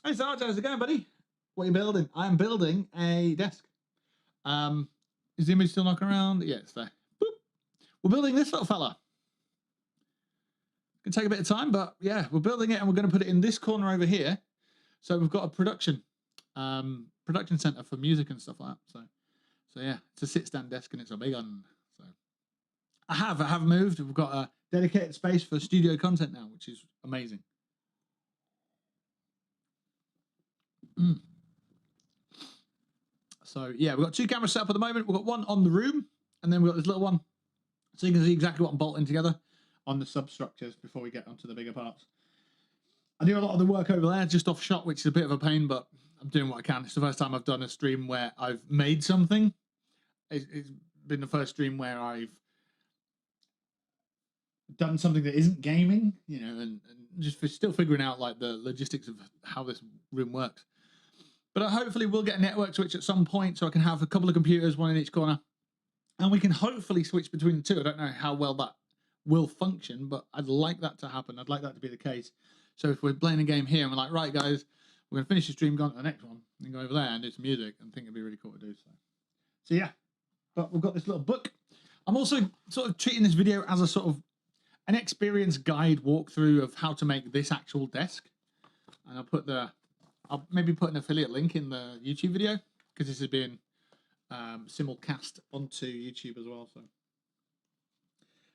Hey, Sarge, how's it going, buddy? What are you building? I am building a desk. Is the image still knocking around? Yeah, it's there. Boop. We're building this little fella. It's going to take a bit of time, but yeah, we're building it, and we're going to put it in this corner over here. So we've got a production center for music and stuff like that. So yeah, it's a sit-stand desk, and it's a big one. So I have moved. We've got a dedicated space for studio content now, which is amazing. So yeah, we've got 2 cameras set up at the moment. We've got one on the room, and then we've got this little one, so you can see exactly what I'm bolting together on the substructures before we get onto the bigger parts. I do a lot of the work over there just off shot, which is a bit of a pain, but I'm doing what I can. It's the first time I've done a stream where I've made something. It's been the first stream where I've done something that isn't gaming, you know, and just still figuring out like the logistics of how this room works. But hopefully we'll get a network switch at some point, so I can have a couple of computers, one in each corner, and we can hopefully switch between the two. I don't know how well that will function, but I'd like that to happen. I'd like that to be the case. So if we're playing a game here and we're like, right, guys, we're going to finish the stream, go on to the next one, and go over there and do some music, and think it'd be really cool to do so. So yeah, but we've got this little book. I'm also sort of treating this video as a sort of an experience guide walkthrough of how to make this actual desk. And I'll maybe put an affiliate link in the YouTube video, because this is being simulcast onto YouTube as well.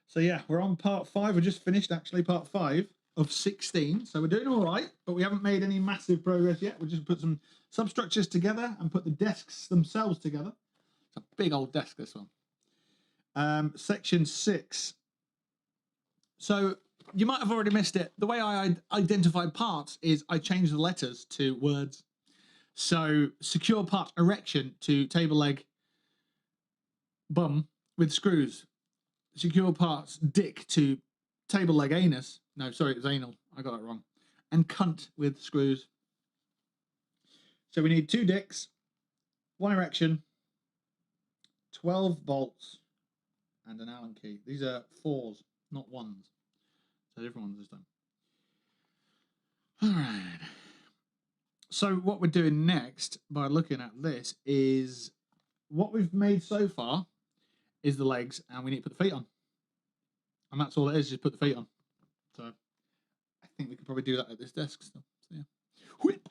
So yeah, we're on part 5. We just finished actually part 5 of 16. So we're doing all right, but we haven't made any massive progress yet. We just put some substructures together and put the desks themselves together. It's a big old desk, this one. Section 6. So you might have already missed it. The way I identified parts is I changed the letters to words. So secure part erection to table leg bum with screws. Secure parts dick to table leg anus. No, sorry, it was anal. I got it wrong. And cunt with screws. So we need 2 dicks, 1 erection, 12 bolts, and an Allen key. These are 4s, not 1s. So different ones this time. All right. So what we're doing next, by looking at this, is what we've made so far is the legs, and we need to put the feet on. And that's all it is, just put the feet on. So I think we could probably do that at this desk still. So yeah. Whip.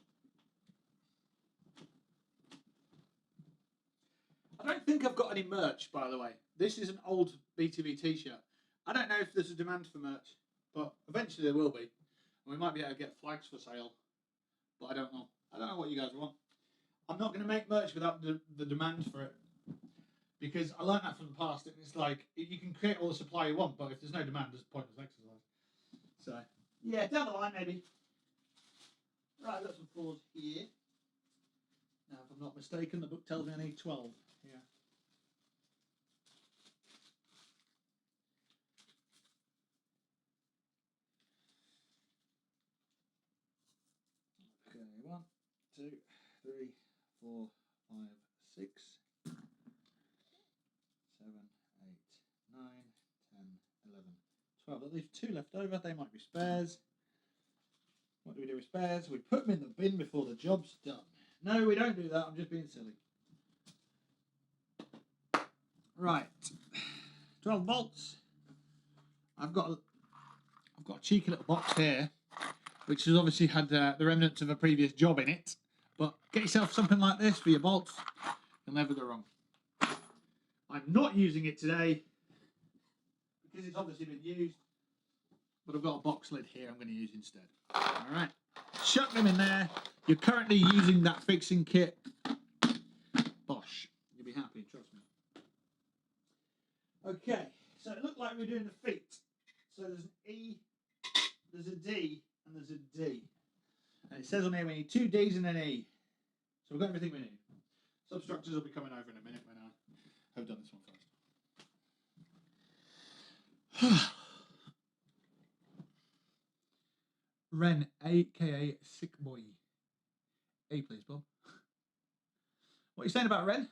I don't think I've got any merch, by the way. This is an old BTV t-shirt. I don't know if there's a demand for merch, but eventually there will be. And we might be able to get flags for sale, but I don't know. I don't know what you guys want. I'm not going to make merch without the demand for it, because I learned that from the past. It's like, you can create all the supply you want, but if there's no demand, there's pointless exercise. So, yeah, down the line maybe. Right, I've got some 4s here. Now, if I'm not mistaken, the book tells me I need 12. Yeah. Okay, 1, 2, 3, 4, 5, 6, 7, 8, 9, 10, 11, 12. That leaves 2 left over. They might be spares. What do we do with spares? We put them in the bin before the job's done. No, we don't do that. I'm just being silly. Right. 12 bolts. I've got a cheeky little box here, which has obviously had the remnants of a previous job in it. But get yourself something like this for your bolts. You'll never go wrong. I'm not using it today because it's obviously been used. But I've got a box lid here I'm going to use instead. All right. Chuck them in there. You're currently using that fixing kit. Bosh. You'll be happy, trust me. Okay. So it looked like we were doing the feet. So there's an E, there's a D, and there's a D. And it says on here we need 2 Ds and an E. So we've got everything we need. Substructures will be coming over in a minute when I have done this one first. Ren, aka Sick Boy. A, please, Bob. What are you saying about Ren?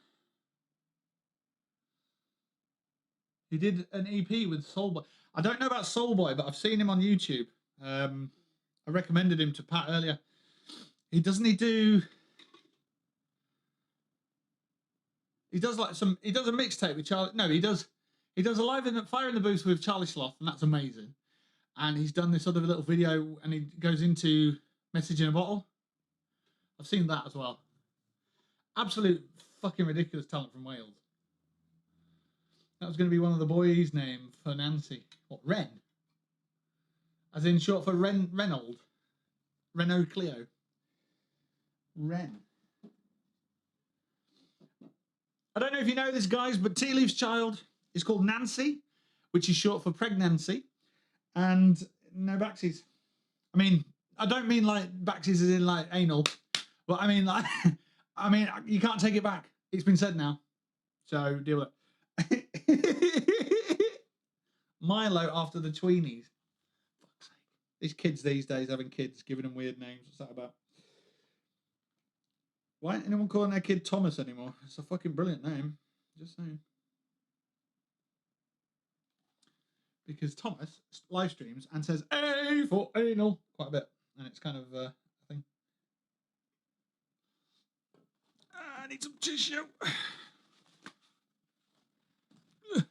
He did an EP with Soulboy. I don't know about Soulboy, but I've seen him on YouTube. I recommended him to Pat earlier. Doesn't he do? He does like some. He does a mixtape with Charlie. No, he does. He does a live in the Fire in the Booth with Charlie Sloth, and that's amazing. And he's done this other little video, and he goes into Message in a Bottle. I've seen that as well. Absolute fucking ridiculous talent from Wales. That was going to be one of the boys' name for Nancy. What, Ren? As in short for Renault Clio. Ren. I don't know if you know this, guys, but Tea Leaf's child is called Nancy, which is short for pregnancy. And no backsies. I mean, I don't mean like backsies as in like anal, but I mean like, I mean, you can't take it back. It's been said now. So deal with it. Milo after the tweenies. Fuck's sake. These kids these days having kids, giving them weird names. What's that about? Why ain't anyone calling their kid Thomas anymore? It's a fucking brilliant name. Just saying. Because Thomas live streams and says A for anal quite a bit. And it's kind of a thing. I need some tissue. I don't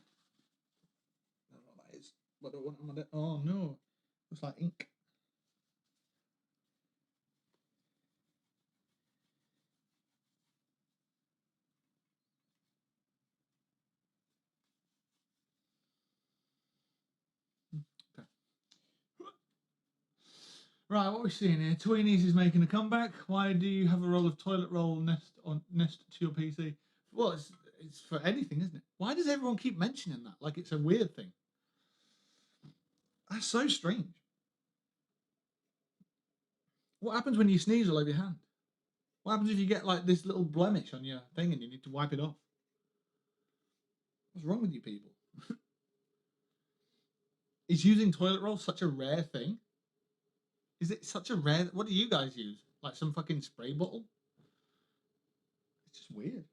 know what that is. What do I want on my Oh no. Looks like ink. Right, what are we seeing here? Tweenies is making a comeback. Why do you have a roll of toilet roll nest to your PC? Well, it's for anything, isn't it? Why does everyone keep mentioning that? Like it's a weird thing. That's so strange. What happens when you sneeze all over your hand? What happens if you get like this little blemish on your thing and you need to wipe it off? What's wrong with you people? Is using toilet roll such a rare thing? Is it such a rare? What do you guys use? Like some fucking spray bottle? It's just weird.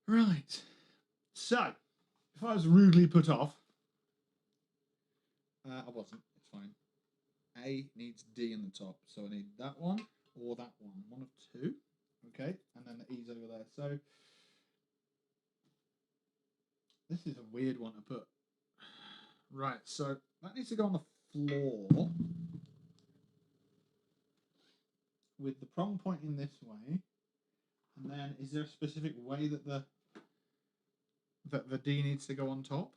Right. So, if I was rudely put off, I wasn't. It's fine. A needs D in the top, so I need that one or that one. One of two. Okay, and then the E's over there. So, this is a weird one to put. Right, so that needs to go on the floor with the prong pointing this way. And then, is there a specific way that the D needs to go on top?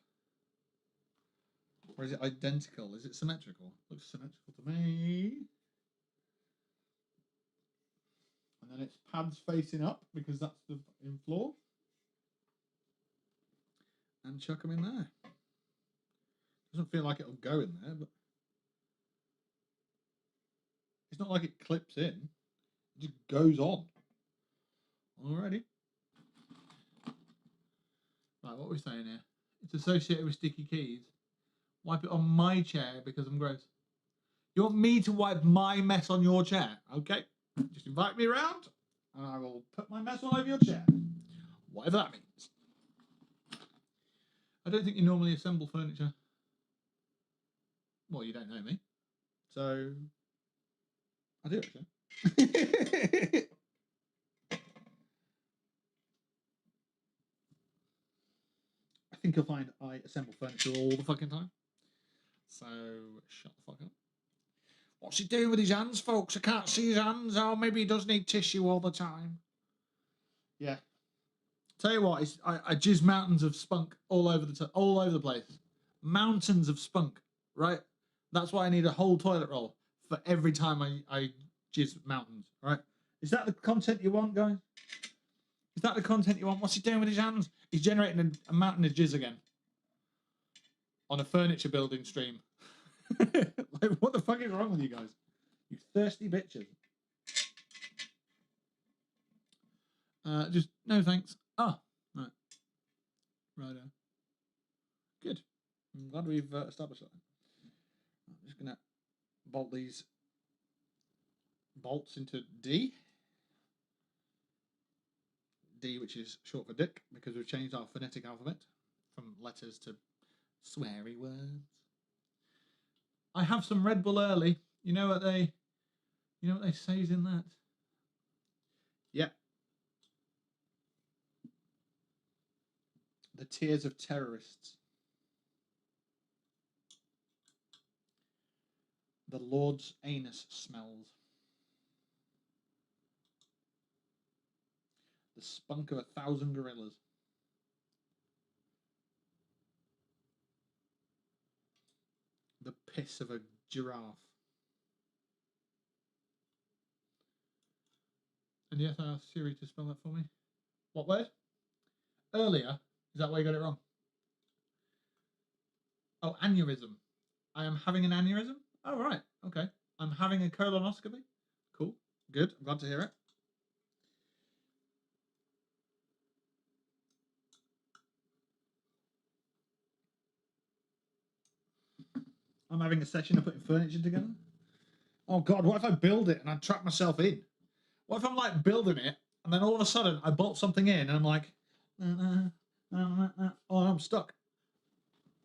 Or is it identical? Is it symmetrical? Looks symmetrical to me. And then it's pads facing up because that's the in floor. And chuck them in there. Doesn't feel like it'll go in there, but it's not like it clips in. It just goes on. Alrighty. Right, what are we saying here? It's associated with sticky keys. Wipe it on my chair because I'm gross. You want me to wipe my mess on your chair? Okay. Just invite me around and I will put my mess all over your chair. Whatever that means. I don't think you normally assemble furniture. Well, you don't know me. So, I do actually. I think you'll find I assemble furniture all the fucking time. So, shut the fuck up. What's he doing with his hands, folks? I can't see his hands. Oh, maybe he does need tissue all the time. Yeah. Tell you what, I jizz mountains of spunk all over the place. Mountains of spunk, right? That's why I need a whole toilet roll for every time I jizz mountains, right? Is that the content you want, guys? Is that the content you want? What's he doing with his hands? He's generating a mountain of jizz again. On a furniture building stream. Like, what the fuck is wrong with you guys? You thirsty bitches. Just, no thanks. Oh, right. Righto. Good. I'm glad we've established that. I'm just going to bolt these bolts into D. D, which is short for dick, because we've changed our phonetic alphabet from letters to sweary words. I have some Red Bull early. You know what they say is in that? Yeah. The tears of terrorists. The Lord's anus smells. The spunk of 1,000 gorillas. The piss of a giraffe. And yes, I asked Siri to spell that for me. What word? Earlier. Is that why you got it wrong? Oh, aneurysm. I am having an aneurysm? Oh, right. Okay. I'm having a colonoscopy. Cool. Good. I'm glad to hear it. I'm having a session of putting furniture together. Oh, God. What if I build it and I trap myself in? What if I'm, like, building it and then all of a sudden I bolt something in and I'm like, oh, I'm stuck.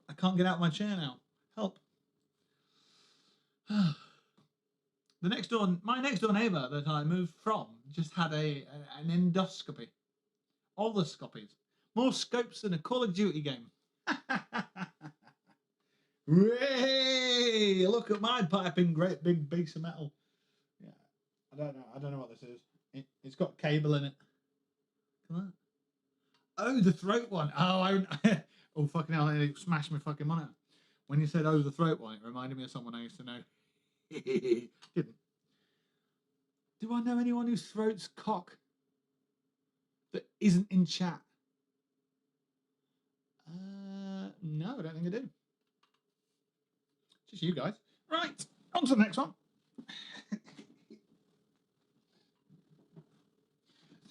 I can't get out of my chair now. Help. My next door neighbour that I moved from just had an endoscopy. All the scopies. More scopes than a Call of Duty game. Hey, look at my piping great big piece of metal. Yeah, I don't know what this is. It's got cable in it. Come on. Oh, the throat one. Oh, oh fucking hell! It smashed my fucking monitor. When you said, "Oh, the throat one," it reminded me of someone I used to know. Didn't. Do I know anyone whose throat's cock that isn't in chat? No, I don't think I do. Just you guys. Right, on to the next one.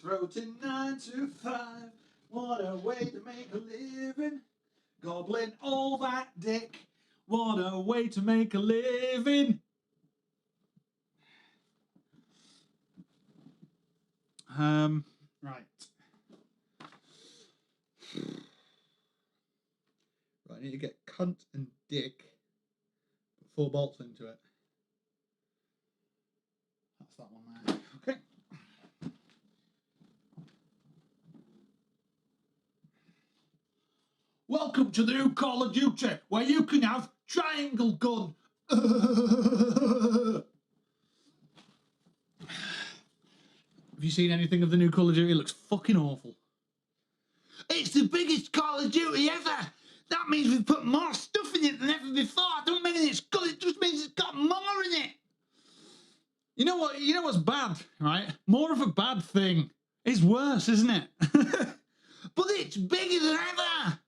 Throating 9 to 5. What a way to make a living. Gobbling all that dick. What a way to make a living. Right. Right, I need to get cunt and dick. Put 4 bolts into it. That's that one there. Okay. Welcome to the new Call of Duty, where you can have triangle gun. Have you seen anything of the new Call of Duty? It looks fucking awful. It's the biggest Call of Duty ever. That means we've put more stuff in it than ever before. I don't mean it's good, it just means it's got more in it. You know what? You know what's bad, right? More of a bad thing is worse, isn't it? But it's bigger than ever.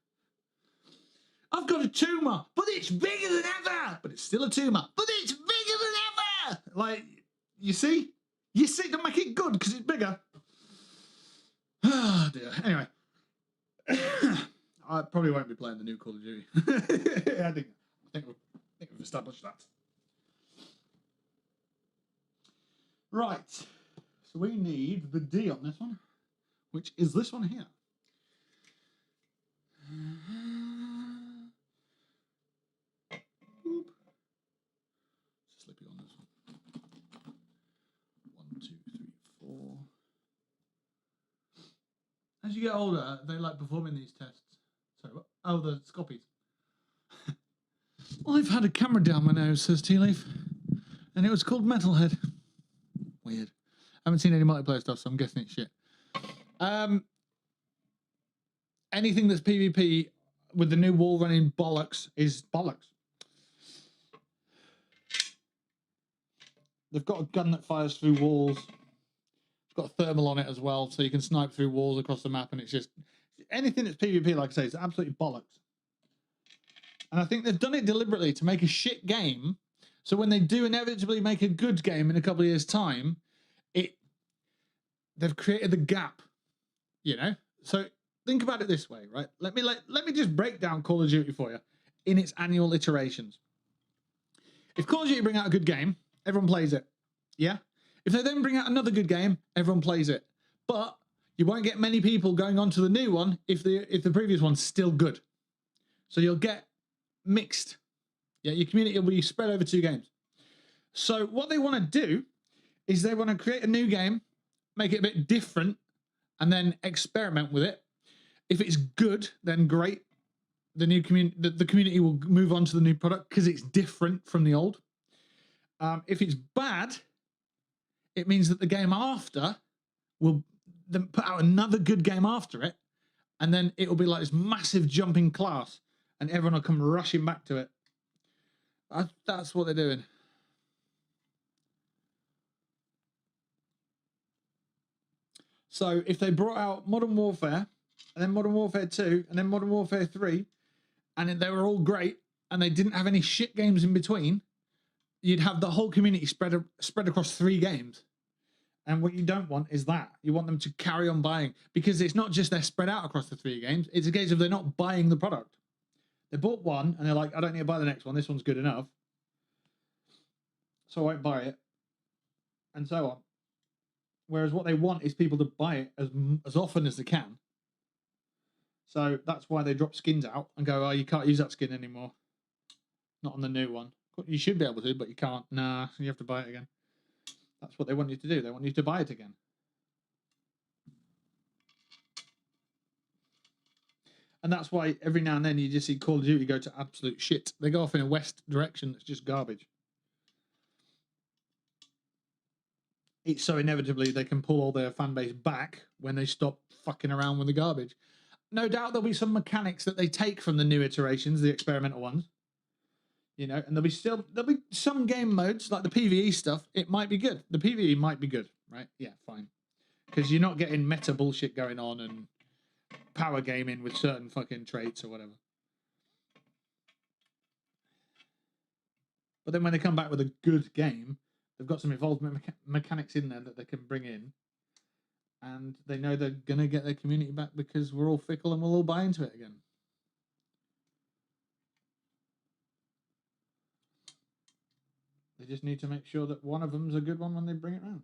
I've got a tumour, but it's bigger than ever. But it's still a tumour, but it's bigger than ever. Like, you see? You see, don't make it good because it's bigger. Oh, dear. Anyway. I probably won't be playing the new Call of Duty. I think we've established that. Right. So we need the D on this one, which is this one here. Boop. Slippy on this one. 1, 2, 3, 4. As you get older, they like performing these tests. Sorry, what? Oh, the Scoppies. I've had a camera down my nose, says Tea Leaf, and it was called Metalhead. Weird. I haven't seen any multiplayer stuff, so I'm guessing it's shit. Anything that's PvP with the new wall running bollocks is bollocks. They've got a gun that fires through walls. It's got a thermal on it as well, so you can snipe through walls across the map, and it's just anything that's PvP, like I say, is absolutely bollocks. And I think they've done it deliberately to make a shit game, so when they do inevitably make a good game in a couple of years' time, they've created the gap, you know? So think about it this way, right? Let me just break down Call of Duty for you in its annual iterations. If Call of Duty bring out a good game, everyone plays it, yeah? If they then bring out another good game, everyone plays it. But you won't get many people going on to the new one if the previous one's still good. So you'll get mixed. Yeah, your community will be spread over 2 games. So what they want to do is they want to create a new game, make it a bit different, and then experiment with it. If it's good, then great. The new the community will move on to the new product because it's different from the old. If it's bad, it means that the game after will then put out another good game after it, and then it will be like this massive jump in class, and everyone will come rushing back to it. That's what they're doing. So if they brought out Modern Warfare, and then Modern Warfare 2, and then Modern Warfare 3, and they were all great, and they didn't have any shit games in between, you'd have the whole community spread across 3 games. And what you don't want is that. You want them to carry on buying, because it's not just they're spread out across the 3 games. It's a case of they're not buying the product. They bought one, and they're like, I don't need to buy the next one. This one's good enough. So I won't buy it. And so on. Whereas what they want is people to buy it as often as they can. So that's why they drop skins out and go, oh, you can't use that skin anymore. Not on the new one. You should be able to, but you can't. Nah, you have to buy it again. That's what they want you to do. They want you to buy it again. And that's why every now and then you just see Call of Duty go to absolute shit. They go off in a west direction that's just garbage. It's so inevitably they can pull all their fan base back when they stop fucking around with the garbage. No doubt there'll be some mechanics that they take from the new iterations, the experimental ones. You know, and there'll be some game modes, like the PvE stuff, it might be good. The PvE might be good, right? Yeah, fine. Because you're not getting meta bullshit going on and power gaming with certain fucking traits or whatever. But then when they come back with a good game, they've got some evolved mechanics in there that they can bring in. And they know they're going to get their community back because we're all fickle and we'll all buy into it again. They just need to make sure that one of them's a good one when they bring it round.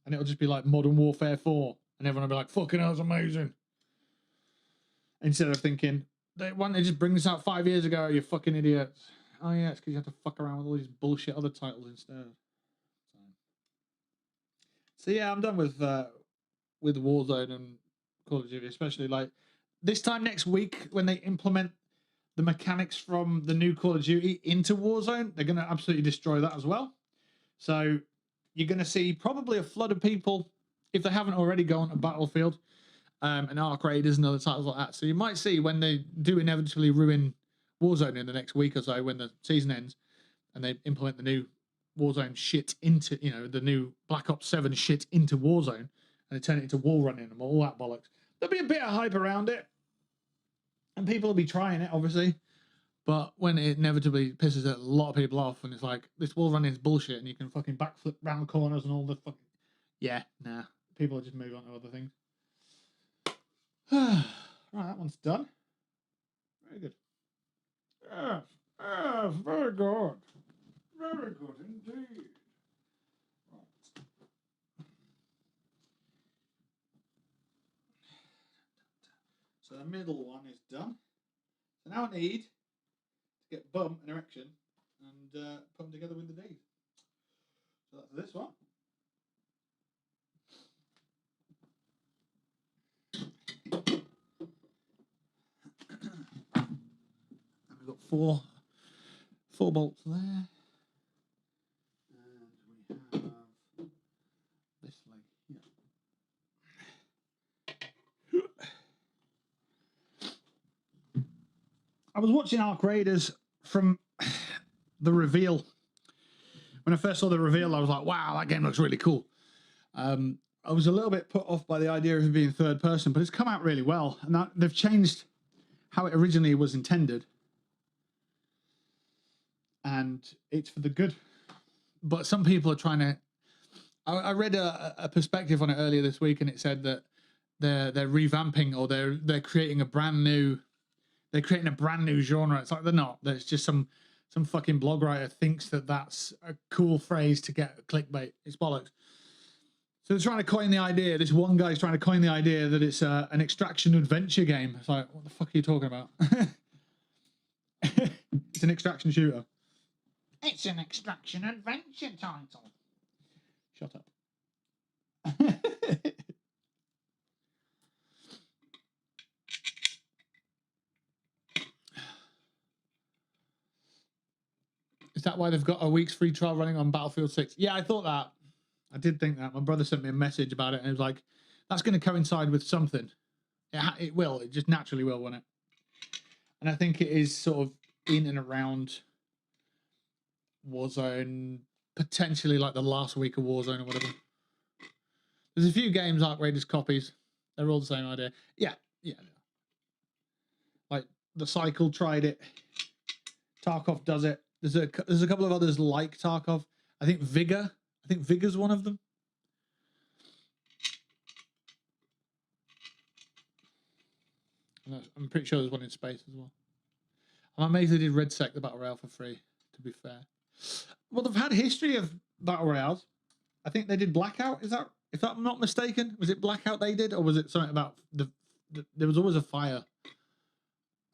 And it'll just be like Modern Warfare 4. And everyone will be like, fucking hell, it's amazing. Instead of thinking, why don't they just bring this out 5 years ago, you fucking idiots. Oh yeah, it's because you have to fuck around with all these bullshit other titles instead. So yeah, I'm done with Warzone and Call of Duty, especially like this time next week when they implement the mechanics from the new Call of Duty into Warzone. They're going to absolutely destroy that as well. So you're going to see probably a flood of people, if they haven't already gone to Battlefield and Arc Raiders and other titles like that. So you might see when they do inevitably ruin Warzone in the next week or so when the season ends and they implement the new Warzone shit into, you know, the new Black Ops 7 shit into Warzone and they turn it into wall running and all that bollocks. There'll be a bit of hype around it. And people will be trying it, obviously. But when it inevitably pisses a lot of people off and it's like, this wall running is bullshit and you can fucking backflip round corners and all the fucking... Yeah, nah. People will just move on to other things. Right, that one's done. Very good. Yes, yes, very good. Very good indeed. Right. So the middle one is done. So now I need to get bum and erection and put them together with the D. So that's this one. And we've got four bolts there. And we have this leg here. I was watching Arc Raiders from the reveal. When I first saw the reveal, I was like, wow, that game looks really cool. I was a little bit put off by the idea of it being third person, but it's come out really well. And that, they've changed how it originally was intended. And it's for the good. But some people are trying to... I read a perspective on it earlier this week, and it said that they're revamping or they're creating a brand new... They're creating a brand new genre. It's like they're not. There's just some fucking blog writer thinks that that's a cool phrase to get clickbait. It's bollocks. So they're trying to coin the idea. This one guy's trying to coin the idea that it's an extraction adventure game. It's like, what the fuck are you talking about? It's an extraction shooter. It's an extraction adventure title. Shut up. Is that why they've got a week's free trial running on Battlefield 6? Yeah, I thought that. I did think that. My brother sent me a message about it, and it was like, that's going to coincide with something. It will. It just naturally will, won't it? And I think it is sort of in and around Warzone, potentially like the last week of Warzone or whatever. There's a few games Arc Raiders copies. They're all the same idea. Yeah. Like The Cycle tried it. Tarkov does it. There's a couple of others like Tarkov. I think Vigor. I think Vigor's one of them. I'm pretty sure there's one in space as well. I'm amazed they did RedSec, the Battle Royale, for free, to be fair. Well, they've had a history of Battle Royales. I think they did Blackout. Is that, if I'm not mistaken, was it Blackout they did? Or was it something about there was always a fire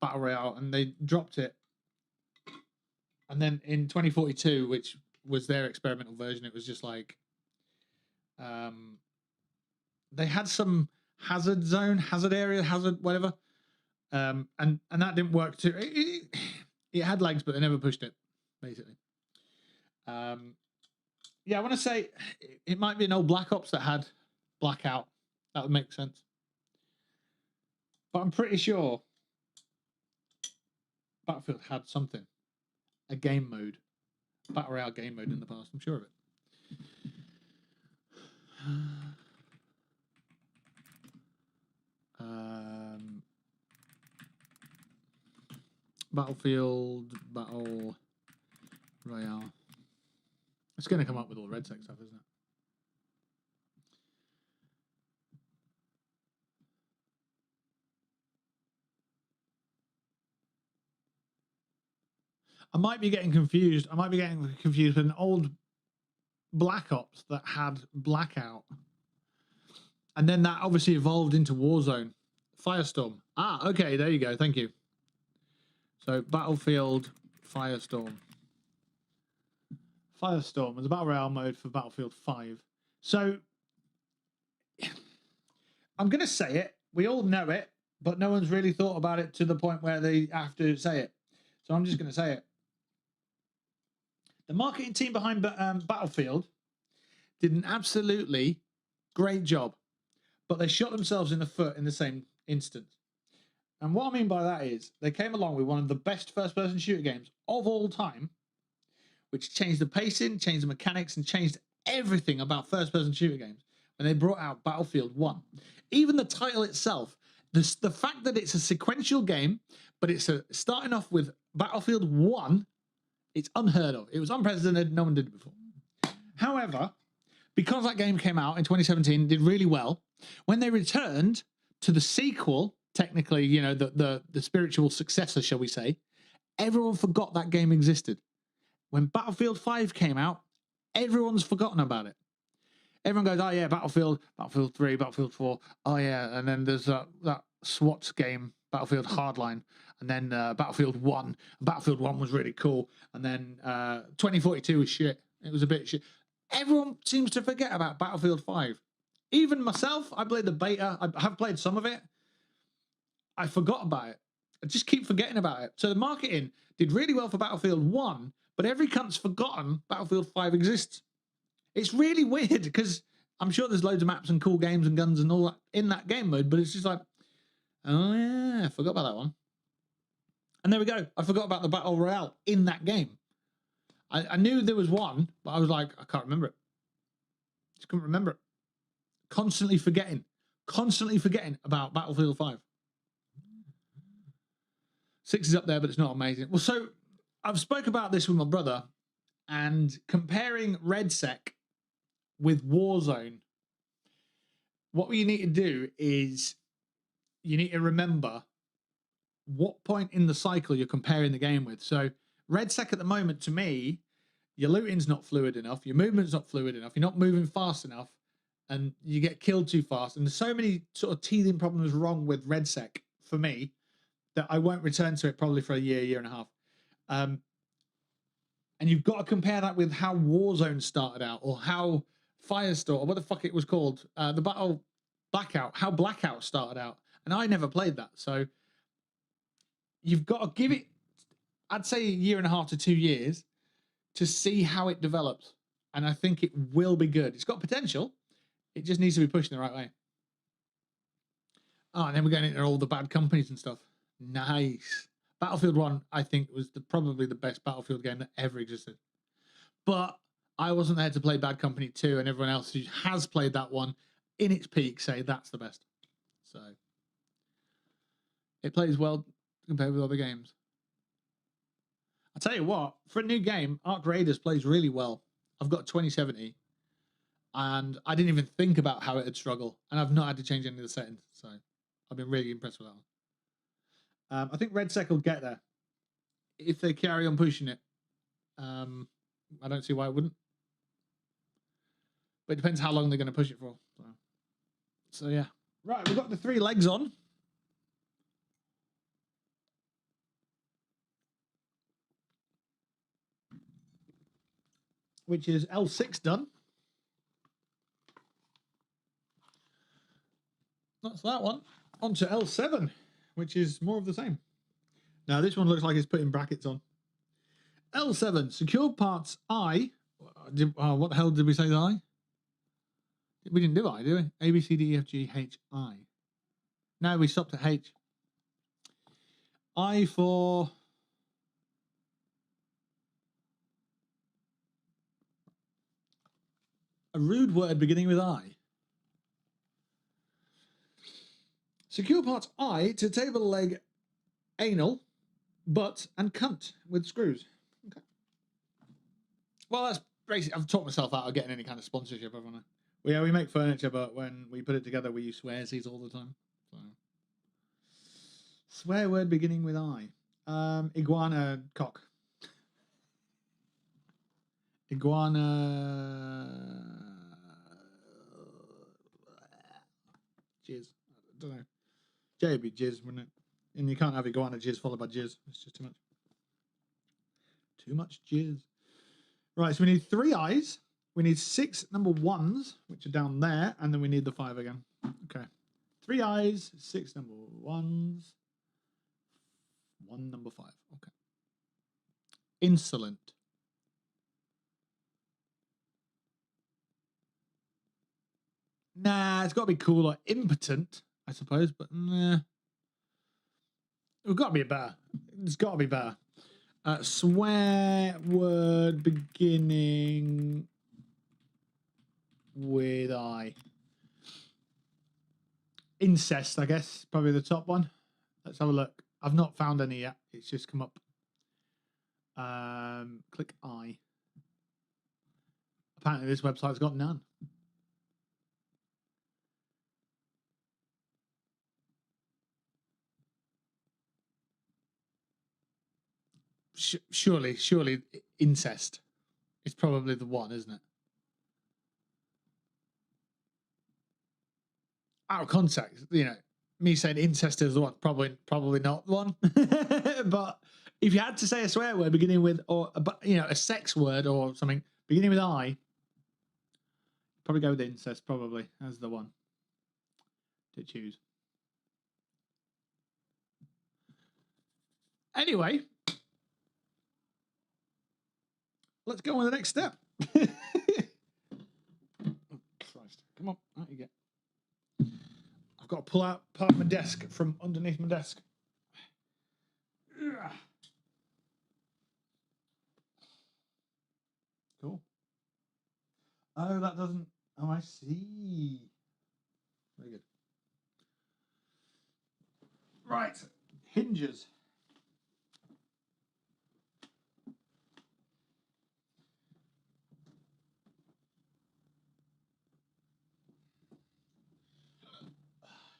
Battle Royale and they dropped it. And then in 2042, which was their experimental version, it was just like they had some hazard zone, hazard area, hazard whatever, and that didn't work too. It had legs, but they never pushed it, basically. Yeah, I want to say it might be an old Black Ops that had Blackout. That would make sense. But I'm pretty sure Battlefield had something, a game mode, Battle Royale game mode in the past. I'm sure of it. Battlefield Battle Royale. It's going to come up with all RedSec stuff, isn't it? I might be getting confused. I might be getting confused with an old Black Ops that had Blackout. And then that obviously evolved into Warzone. Firestorm. Ah, okay, there you go. Thank you. So Battlefield Firestorm. Firestorm was a Battle Royale mode for Battlefield 5. So I'm going to say it. We all know it, but no one's really thought about it to the point where they have to say it. So I'm just going to say it. The marketing team behind Battlefield did an absolutely great job, but they shot themselves in the foot in the same instance. And what I mean by that is they came along with one of the best first-person shooter games of all time, which changed the pacing, changed the mechanics, and changed everything about first-person shooter games. And they brought out Battlefield 1. Even the title itself, the fact that it's a sequential game, but it's starting off with Battlefield 1, it's unheard of. It was unprecedented. No one did it before. However, because that game came out in 2017, did really well, when they returned to the sequel, technically, you know, the spiritual successor, shall we say, everyone forgot that game existed. When Battlefield 5 came out, everyone's forgotten about it. Everyone goes, oh yeah, Battlefield 3, Battlefield 4, oh yeah, and then there's that SWAT game, Battlefield Hardline, and then Battlefield 1. Battlefield 1 was really cool, and then 2042 was shit. It was a bit shit. Everyone seems to forget about Battlefield 5. Even myself, I played the beta. I have played some of it. I forgot about it. I just keep forgetting about it. So the marketing did really well for Battlefield 1, but every cunt's forgotten Battlefield 5 exists. It's really weird because I'm sure there's loads of maps and cool games and guns and all that in that game mode, but it's just like, oh yeah, I forgot about that one. And there we go. I forgot about the Battle Royale in that game. I knew there was one, but I was like, I can't remember it. Just couldn't remember it. Constantly forgetting about Battlefield 5. 6 is up there, but it's not amazing. Well, so I've spoke about this with my brother, and comparing RedSec with Warzone, what you need to do is you need to remember what point in the cycle you're comparing the game with. So RedSec at the moment, to me, your looting's not fluid enough, your movement's not fluid enough, you're not moving fast enough, and you get killed too fast. And there's so many sort of teething problems wrong with RedSec for me that I won't return to it probably for a year and a half. And you've got to compare that with how Warzone started out, or how Firestorm, or what the fuck it was called, the Battle Blackout, how Blackout started out. And I never played that. So you've got to give it, I'd say, a year and a half to 2 years to see how it develops. And I think it will be good. It's got potential. It just needs to be pushed in the right way. Oh, and then we're going into all the bad companies and stuff. Nice. Battlefield 1, I think, was probably the best Battlefield game that ever existed. But I wasn't there to play Bad Company 2, and everyone else who has played that one in its peak say that's the best. So it plays well compared with other games. I'll tell you what, for a new game, Ark Raiders plays really well. I've got 2070, and I didn't even think about how it would struggle, and I've not had to change any of the settings. So I've been really impressed with that one. I think RedSec will get there if they carry on pushing it. I don't see why it wouldn't. But it depends how long they're going to push it for. So yeah. Right, we've got the 3 legs on. Which is L6 done. That's that one. On to L7, which is more of the same. Now, this one looks like it's putting brackets on. L7, Secure Parts I. What the hell did we say I? We didn't do I, did we? A, B, C, D, E, F, G, H, I. No, we stopped at H. I for... a rude word beginning with I. Secure Parts I to table leg anal, butt, and cunt with screws. Okay. Well, that's basically... I've talked myself out of getting any kind of sponsorship, haven't I? Yeah, we make furniture, but when we put it together, we use swearsies all the time. So. Swear word beginning with I. Iguana cock. Iguana. Jizz. I don't know. J would be jizz, wouldn't it? And you can't have iguana jizz followed by jizz. It's just too much. Too much jizz. Right, so we need 3 eyes. We need 6 number 1s, which are down there, and then we need the 5 again. Okay. 3 eyes, 6 number 1s, 1 number 5. Okay. Insolent. Nah, it's got to be cooler. Impotent, I suppose, but nah. It's got to be better. It's got to be better. Swear word beginning with I. Incest, I guess, probably the top one. Let's have a look. I've not found any yet. It's just come up. Click I. Apparently this website's got none. Surely incest is probably the one, isn't it? Out of context, you know, me saying incest is the one, probably not the one. But if you had to say a swear word beginning with, or a sex word or something beginning with I, probably go with incest probably as the one to choose. Anyway, let's go on to the next step. Oh, Christ. Come on, out you get. I've got to pull out part of my desk from underneath my desk. Cool. Oh, that doesn't. Oh, I see. Very good. Right. Hinges.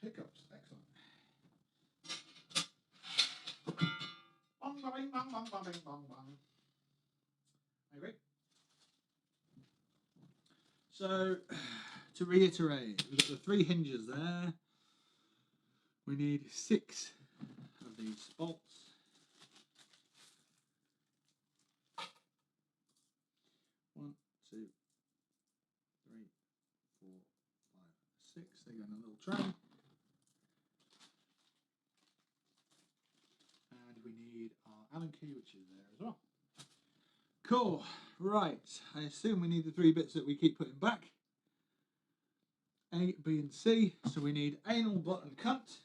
Hiccups. Excellent. Bong, bong, bong, bong, bong, bong, bong. Anyway. So, to reiterate, we've got the 3 hinges there. We need 6 of these bolts. 1, 2, 3, 4, 5, 6. They go in a little tray. And we need our Allen key, which is there as well. Cool. Right. I assume we need the 3 bits that we keep putting back. A, B, and C. So we need anal, butt, and cunt.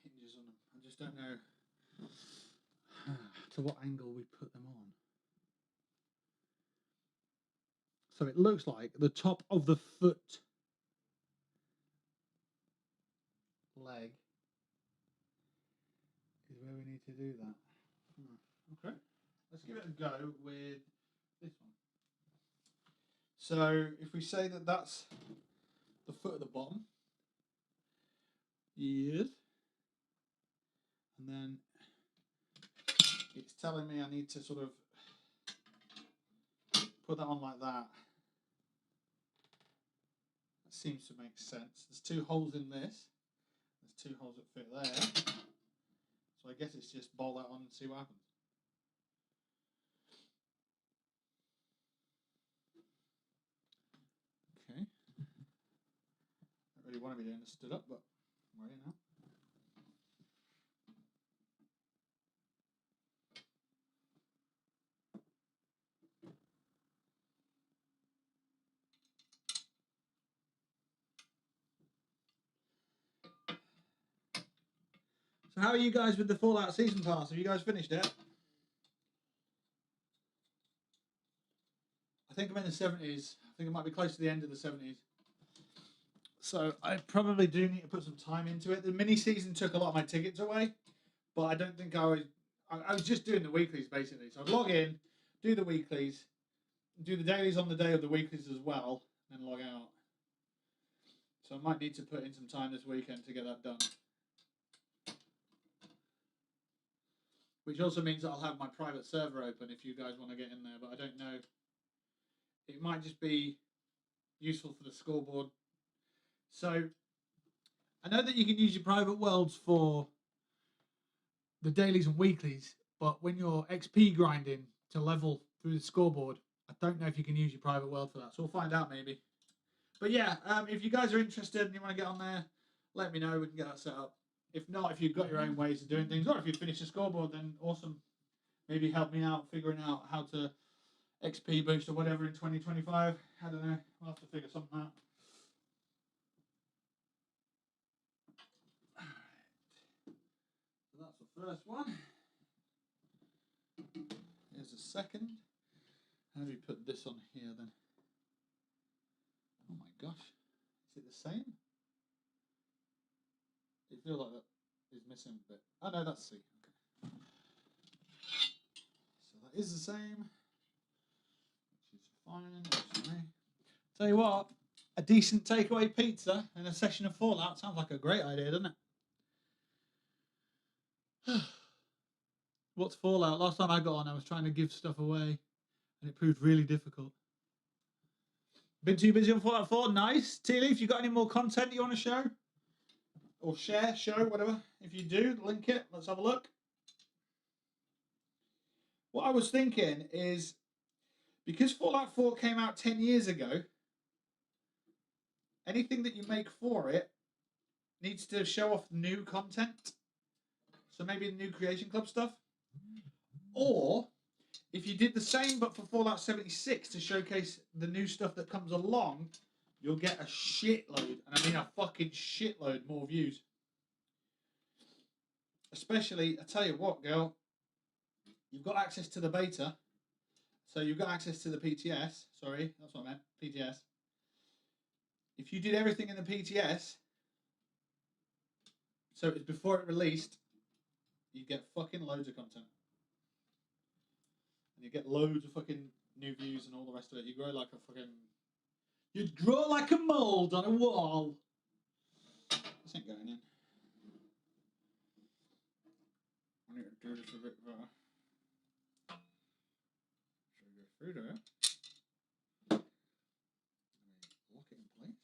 Hinges on them. I just don't know to what angle we put them on. So it looks like the top of the foot leg is where we need to do that. Okay, let's give it a go with this one. So if we say that that's the foot at the bottom, yes, and then it's telling me I need to sort of put that on like that. That seems to make sense. There's 2 holes in this. There's 2 holes that fit there. So I guess it's just bolt that on and see what happens. Okay. Don't really want to be doing this stood up, but I'm ready now. So how are you guys with the Fallout Season Pass? Have you guys finished it? I think I'm in the 70s. I think I might be close to the end of the 70s. So I probably do need to put some time into it. The mini season took a lot of my tickets away, but I don't think I was just doing the weeklies basically. So I'd log in, do the weeklies, do the dailies on the day of the weeklies as well, and log out. So I might need to put in some time this weekend to get that done. Which also means that I'll have my private server open if you guys want to get in there, but I don't know. It might just be useful for the scoreboard. So I know that you can use your private worlds for the dailies and weeklies, but when you're XP grinding to level through the scoreboard, I don't know if you can use your private world for that. So we'll find out maybe. But yeah, if you guys are interested and you want to get on there, let me know. We can get that set up. If not, if you've got your own ways of doing things, or if you finish the scoreboard, then awesome. Maybe help me out figuring out how to XP boost or whatever in 2025. I don't know. We'll have to figure something out. So that's the first one. Here's the second. How do we put this on here then? Oh my gosh. Is it the same? It feels like that is missing a bit. Oh no, that's C. Okay. So that is the same. Which is fine. Actually. Tell you what, a decent takeaway pizza and a session of Fallout sounds like a great idea, doesn't it? What's Fallout? Last time I got on, I was trying to give stuff away, and it proved really difficult. Been too busy on Fallout 4? Nice. T-Leaf, you got any more content you want to show? Or share, show, whatever. If you do, link it. Let's have a look. What I was thinking is, because Fallout 4 came out 10 years ago, anything that you make for it needs to show off new content. So maybe the new Creation Club stuff. Or if you did the same but for Fallout 76 to showcase the new stuff that comes along, you'll get a shitload, and I mean a fucking shitload more views. Especially, I tell you what, girl, you've got access to the beta. So you've got access to the PTS. Sorry, that's what I meant, PTS. If you did everything in the PTS, so it's before it released, you get fucking loads of content. And you get loads of fucking new views and all the rest of it. You grow like a fucking... You'd grow like a mold on a wall. This ain't going in. I need to do this a bit better. Should we go through there? Lock it in place.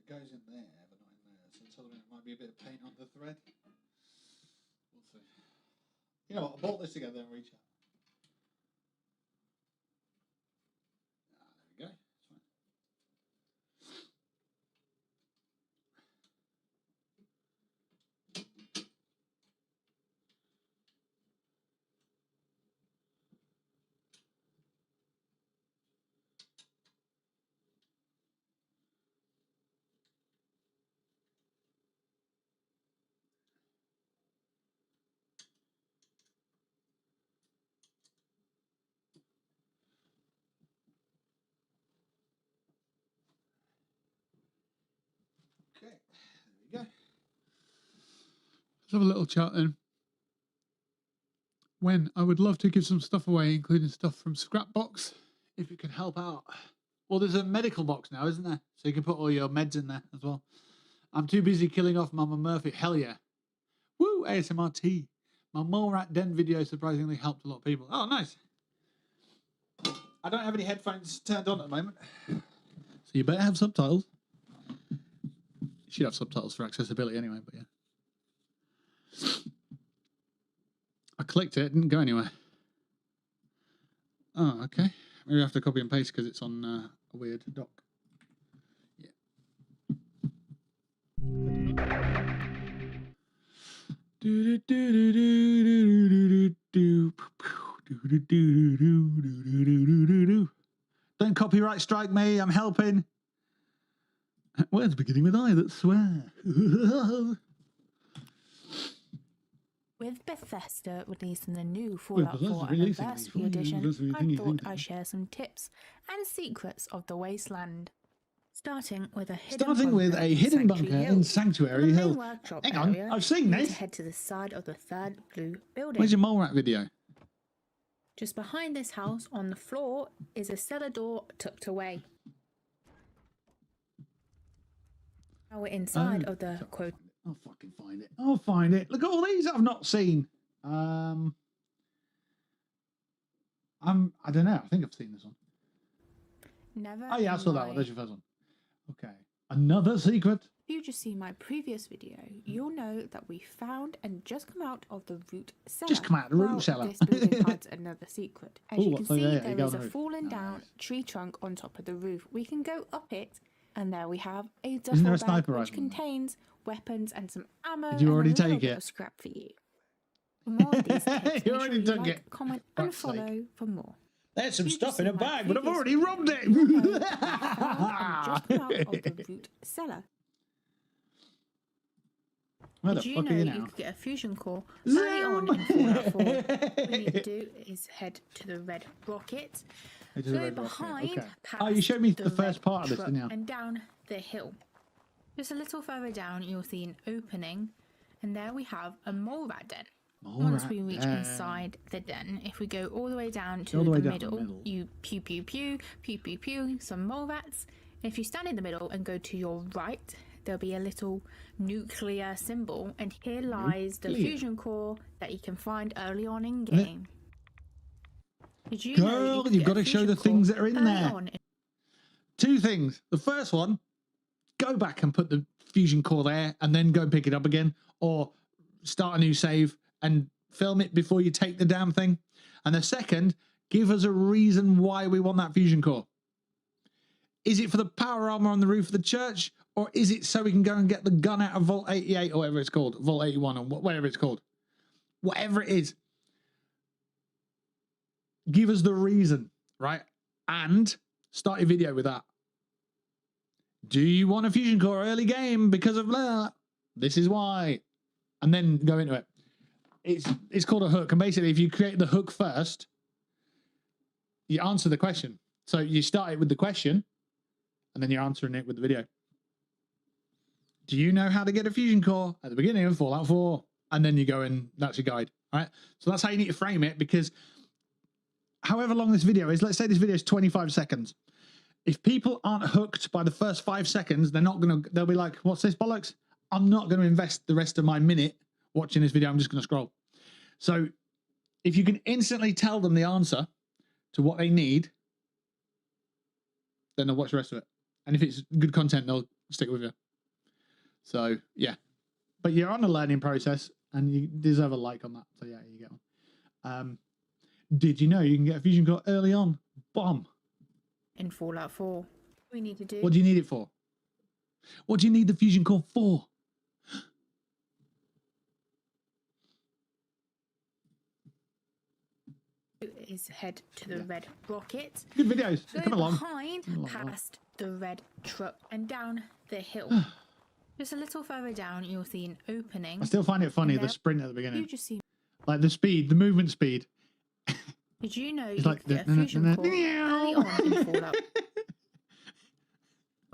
Goes in there, but not in there. So it tells me it might be a bit of paint on the thread. We'll see. You know what? I'll bolt this together and reach out. There we go. That's fine. Okay, there we go. Let's have a little chat then. When I would love to give some stuff away, including stuff from Scrapbox, if it can help out. Well, there's a medical box now, isn't there? So you can put all your meds in there as well. I'm too busy killing off Mama Murphy. Hell yeah. Woo, ASMRT. My Mallrat Den video surprisingly helped a lot of people. Oh, nice. I don't have any headphones turned on at the moment. So you better have subtitles. You should have subtitles for accessibility anyway, but yeah. I clicked it, it didn't go anywhere. Oh, okay. Maybe I have to copy and paste because it's on a weird dock. Yeah. Don't copyright strike me, I'm helping. Words beginning with I that swear. With Bethesda releasing the new Fallout 4 releasing Anniversary the Edition, Anniversary I thingy, thought thingy. I'd share some tips and secrets of the Wasteland. Starting with a hidden bunker in Sanctuary From the Hill. main workshop Hang on, area, I've seen you need to this. head to the side of the third blue building. Where's your mole rat video? Just behind this house on the floor is a cellar door tucked away. Now we're inside of the quote. I'll fucking find it. I'll find it. Look at all these I've not seen. I don't know. I think I've seen this one. Never. Oh yeah, I saw that one. There's your first one. Okay. Another secret. If you just see my previous video, you'll know that we found and just come out of the root cellar. Just come out of the root cellar. This building hides another secret. As you can see, there there you go is on a the roof. fallen down tree trunk on top of the roof. We can go up it, and there we have a Isn't there duffel a bag sniper which rifle in there? contains weapons and some ammo. Did you already and a little take bit it? of scrap for you. For more of these tips, You make sure already you took like, it. comment, For and fuck's sake. follow for more. There's some You stuff just in a see my bag, but I've previous already video. robbed it. You'll know that we found and just come out of the root cellar. Where the Did you fuck know are you you now? could get a fusion core early on in Fallout 4? What you need to do is head to the red rocket, It is a go red rocket, behind, okay. past Oh, you showed me the red first part of this, truck didn't you? and down the hill. Just a little further down, you'll see an opening, and there we have a mole rat den. Once we reach inside the den, if we go all the way down to the middle, you pew pew pew, pew pew pew, some mole rats. And if you stand in the middle and go to your right, there'll be a little nuclear symbol, and here lies the fusion core that you can find early on in game. Did you know Girl, could you've get got a to show fusion the things that core are in early there. on in- Two things. The first one, go back and put the fusion core there and then go and pick it up again, or start a new save and film it before you take the damn thing. And the second, give us a reason why we want that fusion core. Is it for the power armor on the roof of the church, or is it so we can go and get the gun out of Vault 88 or whatever it's called, Vault 81 or whatever it's called? Whatever it is, give us the reason, right? And start your video with that. Do you want a fusion core early game because of blah? This is why. And then go into it. It's called a hook. And basically, if you create the hook first, you answer the question. So you start it with the question, and then you're answering it with the video. Do you know how to get a fusion core at the beginning of Fallout 4? And then you go and that's your guide. All right. So that's how you need to frame it, because however long this video is, let's say this video is 25 seconds. If people aren't hooked by the first 5 seconds, they'll be like, what's this bollocks? I'm not going to invest the rest of my minute watching this video. I'm just going to scroll. So if you can instantly tell them the answer to what they need, then they'll watch the rest of it. And if it's good content, they'll stick with you. So yeah, but you're on a learning process and you deserve a like on that. So yeah, you get one. Did you know you can get a fusion core early on? Bomb. in Fallout 4. We need to do What do you need it for? What do you need the fusion core for? is head to the red rocket, Good videos. They're go coming along. behind, past the red truck and down the hill. Just a little further down, you'll see an opening. I still find it funny, And the there- sprint at the You beginning. just see. Like the speed, the movement speed. Did you know you It's like could get a fusion core meow. early on in Fallout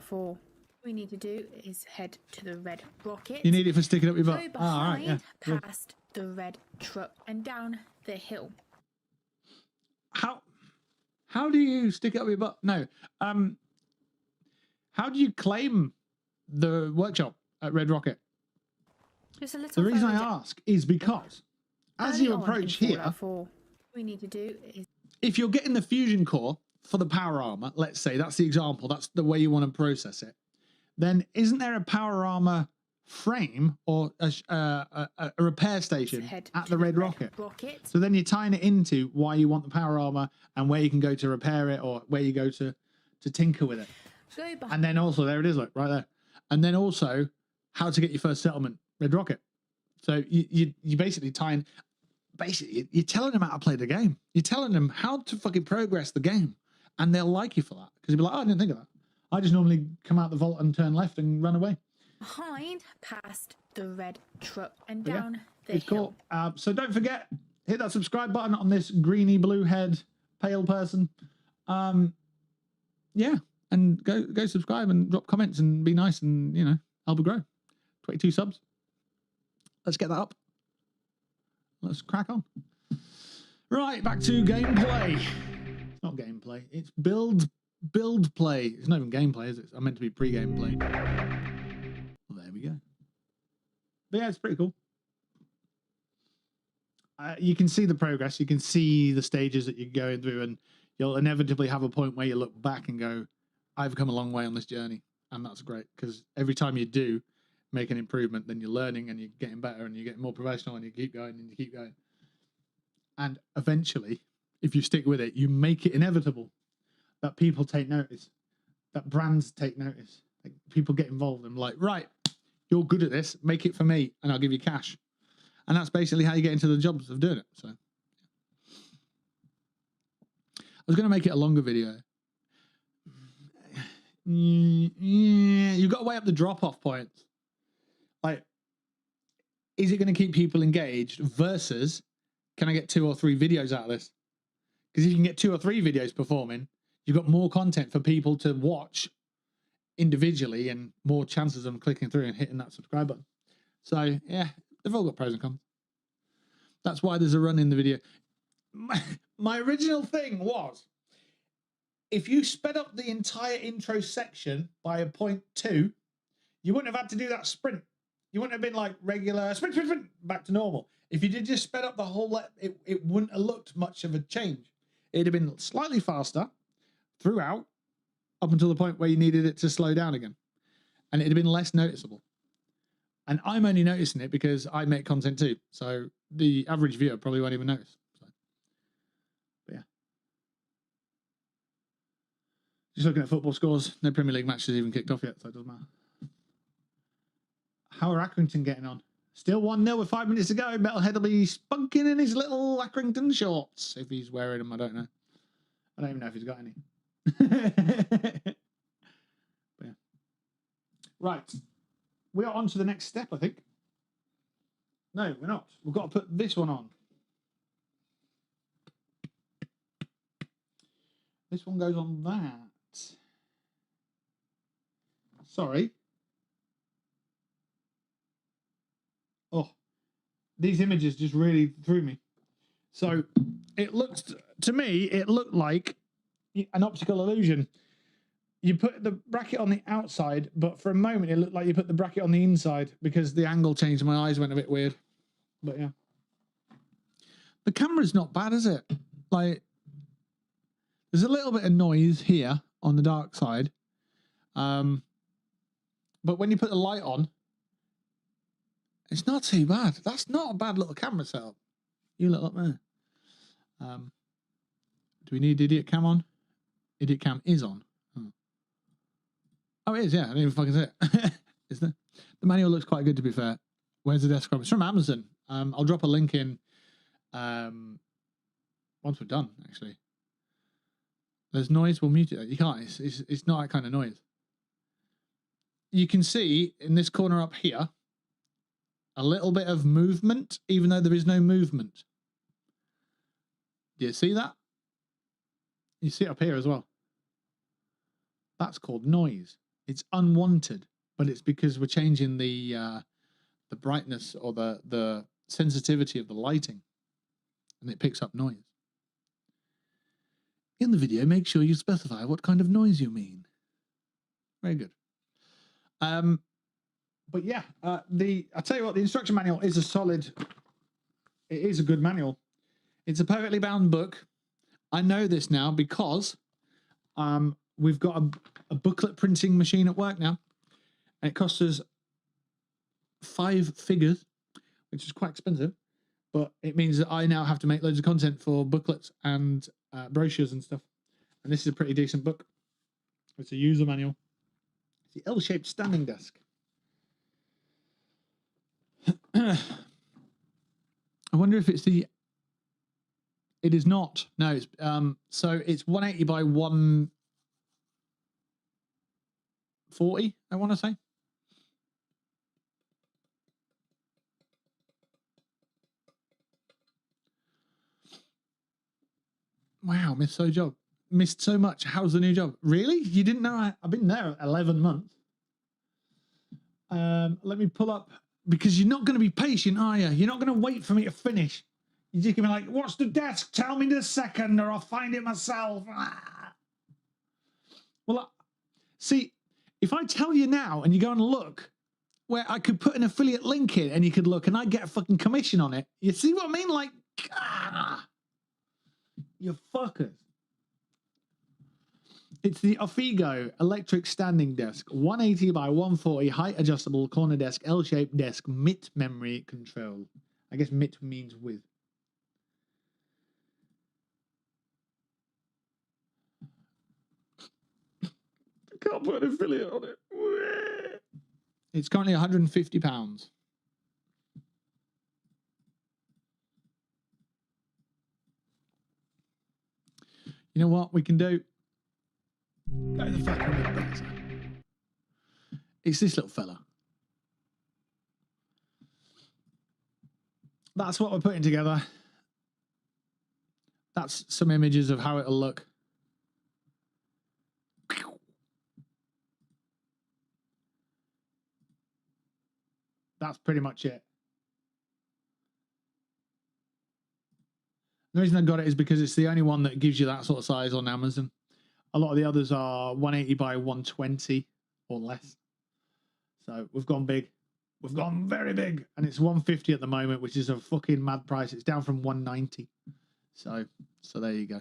4? What we need to do is head to the red rocket. You need it for sticking up your go butt. behind, All right, yeah. Cool. past the red truck and down the hill. How do you stick it up your butt? No. How do you claim the workshop at Red Rocket? Just a little The reason I further down. ask is because as Early you on in approach Fallout here, 4, what we need to do is if you're getting the fusion core for the power armor, let's say that's the example, that's the way you want to process it, then isn't there a power armor frame or a repair station head at to the Red Rocket? rocket. So then you're tying it into why you want the power armor and where you can go to repair it or where you go to tinker with it. Go behind. And then also, there it is, look, right there. And then also, how to get your first settlement, Red Rocket. So you basically tying, you're telling them how to play the game. You're telling them how to fucking progress the game. And they'll like you for that. Because you'll be like, oh, I didn't think of that. I just normally come out the vault and turn left and run away. Behind, past the red truck and down the it's hill. Cool. So don't forget, hit that subscribe button on this greeny blue head pale person. Yeah, and go subscribe and drop comments and be nice and, you know, help it grow. 22 subs. Let's get that up. Let's crack on. Right, back to gameplay. It's not gameplay. It's build play. It's not even gameplay, is it? I meant to be pre-gameplay. Well, there we go. But yeah, it's pretty cool. You can see the progress. You can see the stages that you're going through, and you'll inevitably have a point where you look back and go, I've come a long way on this journey. And that's great, because every time you do make an improvement, then you're learning and you're getting better and you're getting more professional and you keep going and you keep going. And eventually, if you stick with it, you make it inevitable that people take notice, that brands take notice, like people get involved and like, right, you're good at this, make it for me and I'll give you cash. And that's basically how you get into the jobs of doing it. So I was going to make it a longer video. You've got to weigh up the drop-off points. Like, is it going to keep people engaged versus can I get 2 or 3 videos out of this? Because if you can get 2 or 3 videos performing, you've got more content for people to watch individually and more chances of them clicking through and hitting that subscribe button. So, yeah, they've all got pros and cons. That's why there's a run in the video. My original thing was, if you sped up the entire intro section by a 0.2, you wouldn't have had to do that sprint. You wouldn't have been like regular sprint, sprint, sprint, back to normal. If you did just sped up the whole, it wouldn't have looked much of a change. It'd have been slightly faster throughout up until the point where you needed it to slow down again. And it'd have been less noticeable. And I'm only noticing it because I make content too. So the average viewer probably won't even notice. So, but yeah. Just looking at football scores. No Premier League matches even kicked off yet, so it doesn't matter. How are Accrington getting on? Still 1-0 with 5 minutes to go. Metalhead will be spunking in his little Accrington shorts. If he's wearing them, I don't know. I don't even know if he's got any. But yeah. Right. We are on to the next step, I think. No, we're not. We've got to put this one on. This one goes on that. Sorry. Oh, these images just really threw me. So it looks, to me, it looked like an optical illusion. You put the bracket on the outside, but for a moment it looked like you put the bracket on the inside because the angle changed. My eyes went a bit weird. But yeah. The camera's not bad, is it? Like, there's a little bit of noise here on the dark side. But when you put the light on, it's not too bad. That's not a bad little camera setup. You look up there. Do we need Idiot Cam on? Idiot Cam is on. Oh, it is, yeah. I didn't even fucking say it. Is there? The manual looks quite good, to be fair. Where's the desktop? It's from Amazon. I'll drop a link in once we're done, actually. There's noise. We'll mute it. You can't. It's not that kind of noise. You can see in this corner up here a little bit of movement, even though there is no movement. Do you see that? You see it up here as well. That's called noise. It's unwanted, but it's because we're changing the brightness or the sensitivity of the lighting, and it picks up noise. In the video, make sure you specify what kind of noise you mean. Very good. But yeah, I tell you what, the instruction manual is a solid. It is a good manual. It's a perfectly bound book. I know this now because we've got a booklet printing machine at work now, and it costs us 5 figures, which is quite expensive. But it means that I now have to make loads of content for booklets and brochures and stuff. And this is a pretty decent book. It's a user manual. It's the L-shaped standing desk. I wonder if it's the... It is not. No, it's so it's 180 by 140, I want to say. Wow, missed job. Missed so much. How's the new job? Really? You didn't know I've been there 11 months. Let me pull up, because you're not going to be patient, are you? You're not going to wait for me to finish. You're just going to be like, what's the desk? Tell me the second or I'll find it myself. Ah. Well, see, if I tell you now and you go and look, where I could put an affiliate link in and you could look and I get a fucking commission on it. You see what I mean? Like, you fuckers. It's the Ofigo electric standing desk, 180 by 140, height adjustable, corner desk, L-shaped desk, MIT memory control. I guess MIT means with. I can't put an affiliate on it. It's currently £150. You know what we can do? Go to the fucking website. It's this little fella. That's what we're putting together. That's some images of how it'll look. That's pretty much it. The reason I got it is because it's the only one that gives you that sort of size on Amazon. A lot of the others are 180 by 120 or less. So we've gone big. We've gone very big. And it's 150 at the moment, which is a fucking mad price. It's down from 190. So there you go.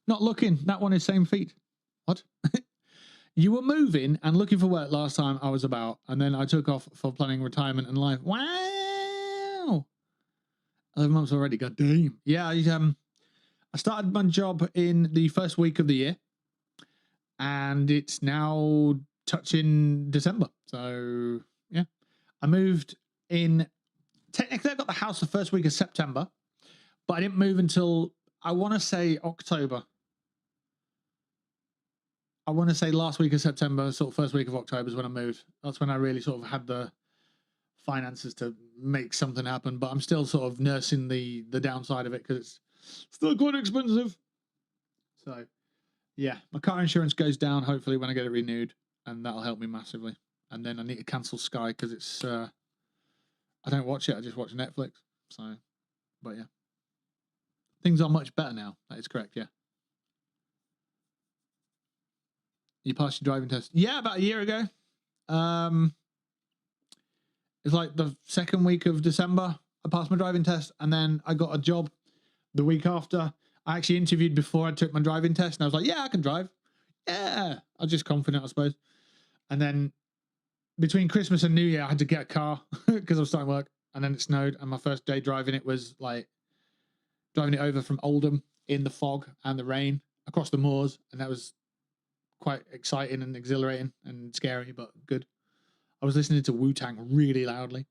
Not looking. That one is same feet. What? You were moving and looking for work last time I was about, and then I took off for planning retirement and life. Wow. 11 months already. God damn. Yeah, I started my job in the first week of the year, and it's now touching December. So, yeah. I moved in. Technically, I got the house the first week of September, but I didn't move until, I want to say, October. I want to say last week of September, sort of first week of October is when I moved. That's when I really sort of had the finances to make something happen. But I'm still sort of nursing the downside of it because it's still quite expensive. So, yeah, my car insurance goes down hopefully when I get it renewed, and that'll help me massively. And then I need to cancel Sky because it's I don't watch it. I just watch Netflix. So, but yeah, things are much better now. That is correct. Yeah. You passed your driving test? Yeah, about a year ago. It's like the second week of December. I passed my driving test, and then I got a job the week after. I actually interviewed before I took my driving test, and I was like, yeah, I can drive. Yeah. I was just confident, I suppose. And then between Christmas and New Year, I had to get a car because I was starting work, and then it snowed, and my first day driving it was like driving it over from Oldham in the fog and the rain across the moors, and that was quite exciting and exhilarating and scary, but good. I was listening to Wu-Tang really loudly.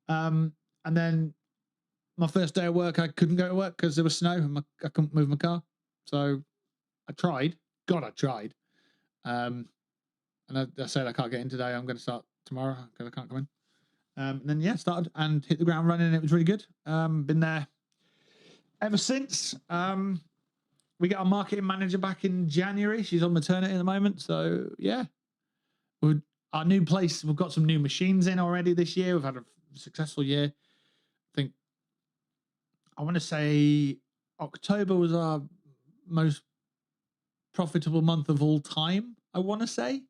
And then my first day of work, I couldn't go to work because there was snow and I couldn't move my car. So I tried. God, I tried. And I said I can't get in today. I'm going to start tomorrow because I can't come in. And then, yeah, started and hit the ground running. And it was really good. Been there ever since. We got our marketing manager back in January. She's on maternity at the moment. So, yeah. Our new place, we've got some new machines in already this year. We've had a successful year. I think, I want to say October was our most profitable month of all time, I want to say.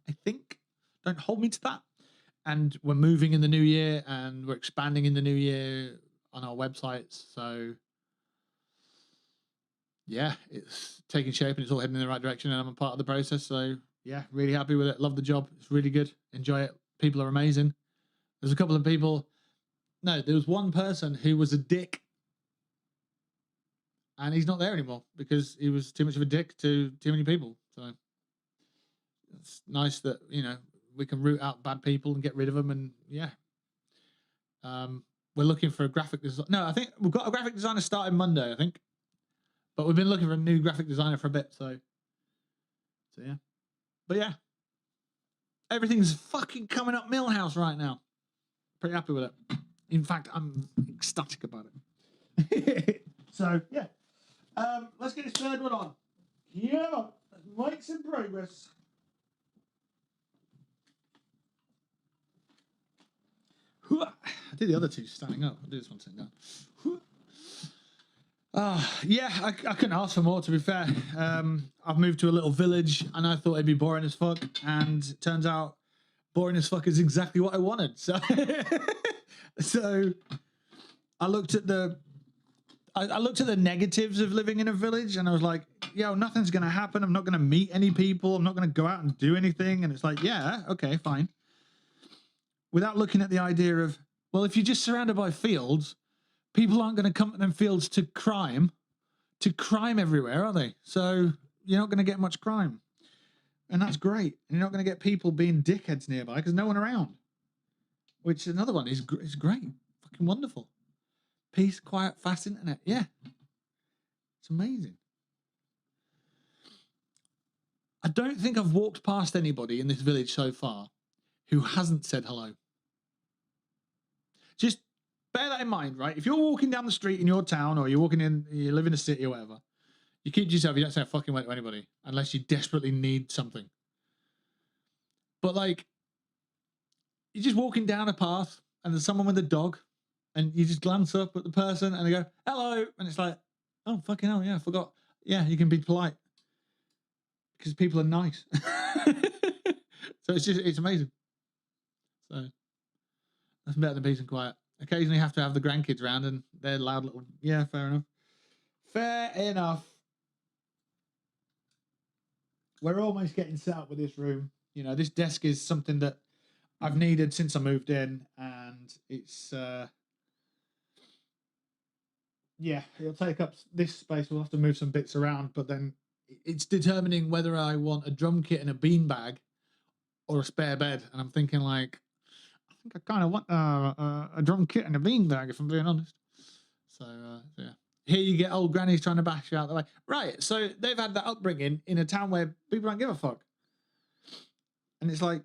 I think. Don't hold me to that. And we're moving in the new year, and we're expanding in the new year on our websites. So, yeah, it's taking shape and it's all heading in the right direction, and I'm a part of the process. So, yeah, really happy with it. Love the job. It's really good. Enjoy it. People are amazing. There's a couple of people. No, there was one person who was a dick, and he's not there anymore because he was too much of a dick to too many people. So it's nice that, you know, we can root out bad people and get rid of them. And yeah, we're looking for a graphic designer. No, I think we've got a graphic designer starting Monday, I think. But we've been looking for a new graphic designer for a bit. So yeah. But yeah, Everything's fucking coming up Millhouse right now. Pretty happy with it. In fact, I'm ecstatic about it. So, yeah. Let's get this third one on. Yeah, let's make some progress. I did the other two standing up. I'll do this one sitting down. Yeah, I couldn't ask for more, to be fair. I've moved to a little village and I thought it'd be boring as fuck, and it turns out boring as fuck is exactly what I wanted. So so I looked at the negatives of living in a village, and I was like, yo, nothing's gonna happen. I'm not gonna meet any people. I'm not gonna go out and do anything. And it's like, yeah, okay, fine. Without looking at the idea of, well, if you're just surrounded by fields, people aren't going to come to them fields to crime everywhere, are they? So you're not going to get much crime. And that's great. And you're not going to get people being dickheads nearby because no one around. Which another one is great. Fucking wonderful. Peace, quiet, fast internet. Yeah. It's amazing. I don't think I've walked past anybody in this village so far who hasn't said hello. Just bear that in mind, right? If you're walking down the street in your town, or you live in a city or whatever, you keep to yourself, you don't say a fucking word to anybody unless you desperately need something. But like, you're just walking down a path and there's someone with a dog, and you just glance up at the person and they go, hello. And it's like, oh, fucking hell, yeah, I forgot. Yeah, you can be polite because people are nice. So it's amazing. So that's better than peace and quiet. Occasionally have to have the grandkids around and they're loud little, yeah, fair enough. Fair enough. We're almost getting set up with this room. You know, this desk is something that I've needed since I moved in, and it's, yeah, it'll take up this space. We'll have to move some bits around, but then it's determining whether I want a drum kit and a beanbag or a spare bed. And I'm thinking, like, I think I kind of want a drum kit and a beanbag, if I'm being honest. So, yeah. Here you get old grannies trying to bash you out the way. Right, so they've had that upbringing in a town where people don't give a fuck. And it's like,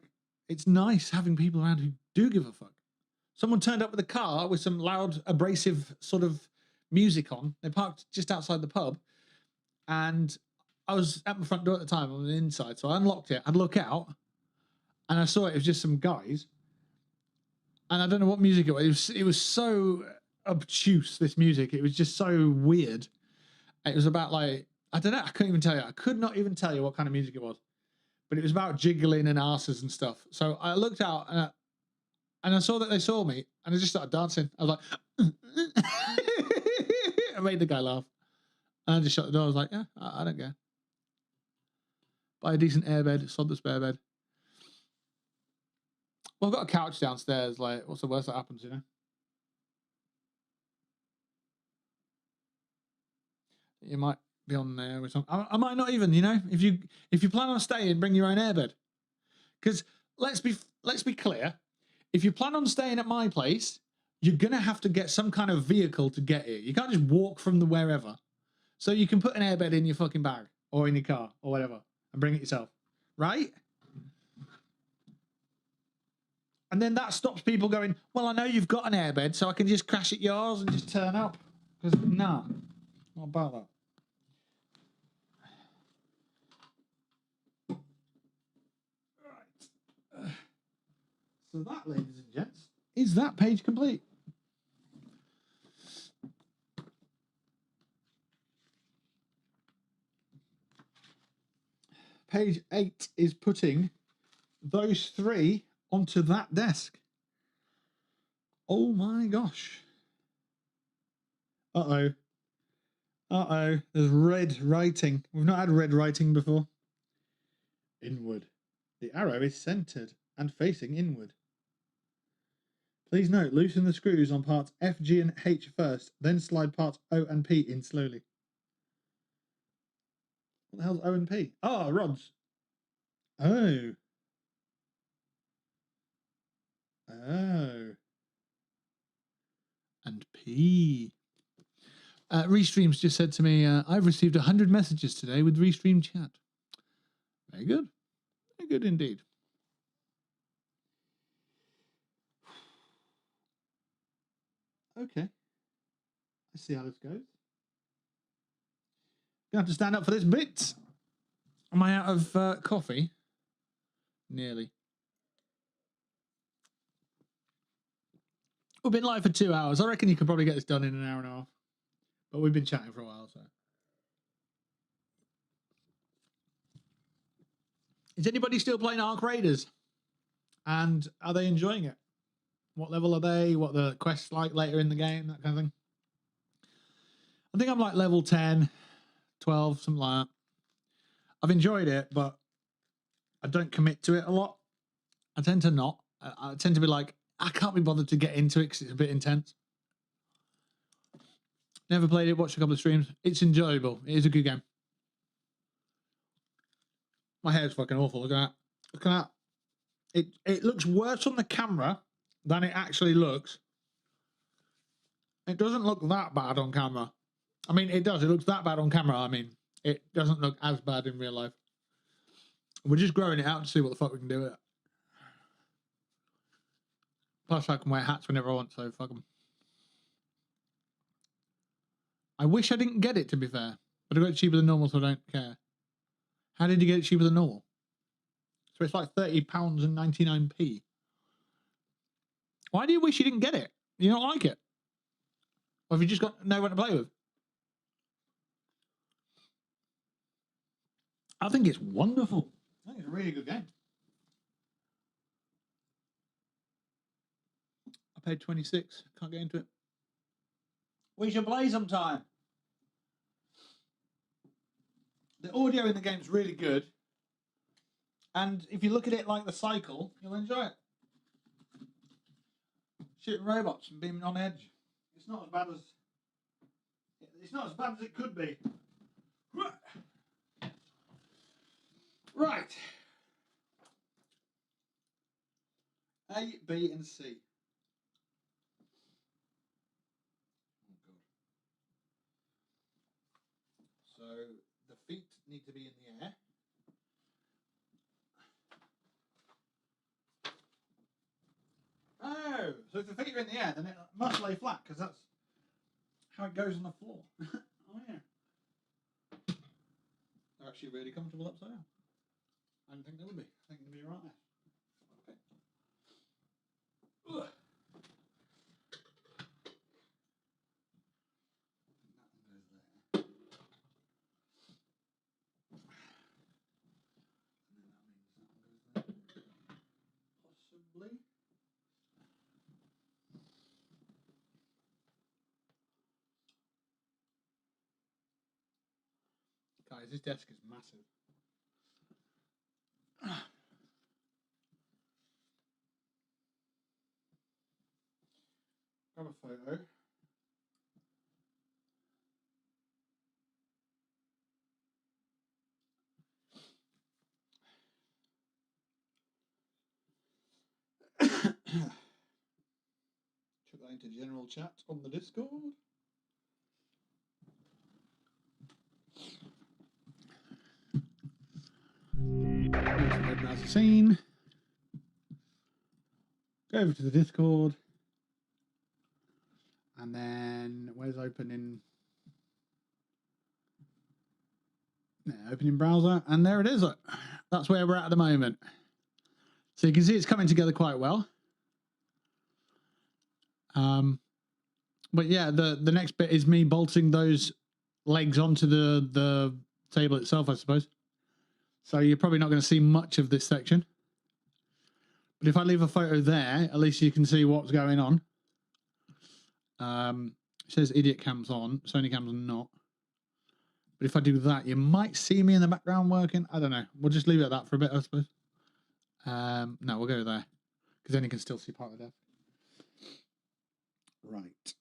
it's nice having people around who do give a fuck. Someone turned up with a car with some loud, abrasive sort of music on. They parked just outside the pub. And I was at my front door at the time. I was inside. So I unlocked it. I'd look out. And I saw it was just some guys. And I don't know what music it was. It was so obtuse, this music. It was just so weird. It was about, like, I don't know. I couldn't even tell you. I could not even tell you what kind of music it was. But it was about jiggling and asses and stuff. So I looked out and I saw that they saw me. And I just started dancing. I was like, I made the guy laugh. And I just shut the door. I was like, yeah, I don't care. Buy a decent airbed, sod the spare bed. Well, I've got a couch downstairs. Like, what's the worst that happens, you know? You might be on there with something. I might not even, you know? If you plan on staying, bring your own airbed. Because let's be clear. If you plan on staying at my place, you're gonna have to get some kind of vehicle to get here. You can't just walk from the wherever. So you can put an airbed in your fucking bag or in your car or whatever and bring it yourself, right? And then that stops people going, well, I know you've got an airbed, so I can just crash at yours and just turn up. Because, nah, not about that. Right. So that, ladies and gents, is that page complete. Page 8 is putting those three onto that desk. Oh my gosh. Uh-oh. Uh-oh. There's red writing. We've not had red writing before. Inward. The arrow is centered and facing inward. Please note, loosen the screws on parts F, G, and H first, then slide parts O and P in slowly. What the hell's O and P? Oh, rods. Oh. Oh. And P. Restreams just said to me, I've received 100 messages today with Restream chat. Very good. Very good indeed. okay. Let's see how this goes. Gonna have to stand up for this bit. Am I out of coffee? Nearly. We've been live for 2 hours. I reckon you could probably get this done in an hour and a half. But we've been chatting for a while, so. Is anybody still playing Ark Raiders? And are they enjoying it? What level are they? What are the quests like later in the game? That kind of thing. I think I'm like level 10, 12, something like that. I've enjoyed it, but I don't commit to it a lot. I tend to not. I tend to be like, I can't be bothered to get into it because it's a bit intense. Never played it, watched a couple of streams. It's enjoyable. It is a good game. My hair's fucking awful. Look at that. Look at that. It looks worse on the camera than it actually looks. It doesn't look that bad on camera. I mean, it does. It looks that bad on camera. I mean, it doesn't look as bad in real life. We're just growing it out to see what the fuck we can do with it. Plus, I can wear hats whenever I want, so fuck them. I wish I didn't get it, to be fair. But I got it cheaper than normal, so I don't care. How did you get it cheaper than normal? So it's like £30 and 99p. Why do you wish you didn't get it? You don't like it? Or have you just got no one to play with? I think it's wonderful. I think it's a really good game. I paid 26. Can't get into it. We should play sometime. The audio in the game's really good. And if you look at it like the cycle, you'll enjoy it. Shooting robots and being on edge. It's not as bad as it could be. Right. A, B, and C. Oh god. So the feet need to be in the air. Oh, so if the feet are in the air, then it must lay flat, because that's how it goes on the floor. Oh yeah. They're actually really comfortable upside down. I didn't think they would be. I think they'd be right there. Okay. Ugh. That one goes there. And then that means that one goes there. Possibly. Guys, this desk is massive. Grab a photo. Chuck that into general chat on the Discord. As a scene. Go over to the Discord. And then where's opening? Yeah, opening browser. And there it is. That's where we're at the moment. So you can see it's coming together quite well. But yeah, the next bit is me bolting those legs onto the table itself, I suppose. So you're probably not going to see much of this section. But if I leave a photo there, at least you can see what's going on. It says idiot cam's on, Sony cam's not. But if I do that, you might see me in the background working. I don't know. We'll just leave it at that for a bit, I suppose. No, we'll go there. Because then you can still see part of the desk. Right.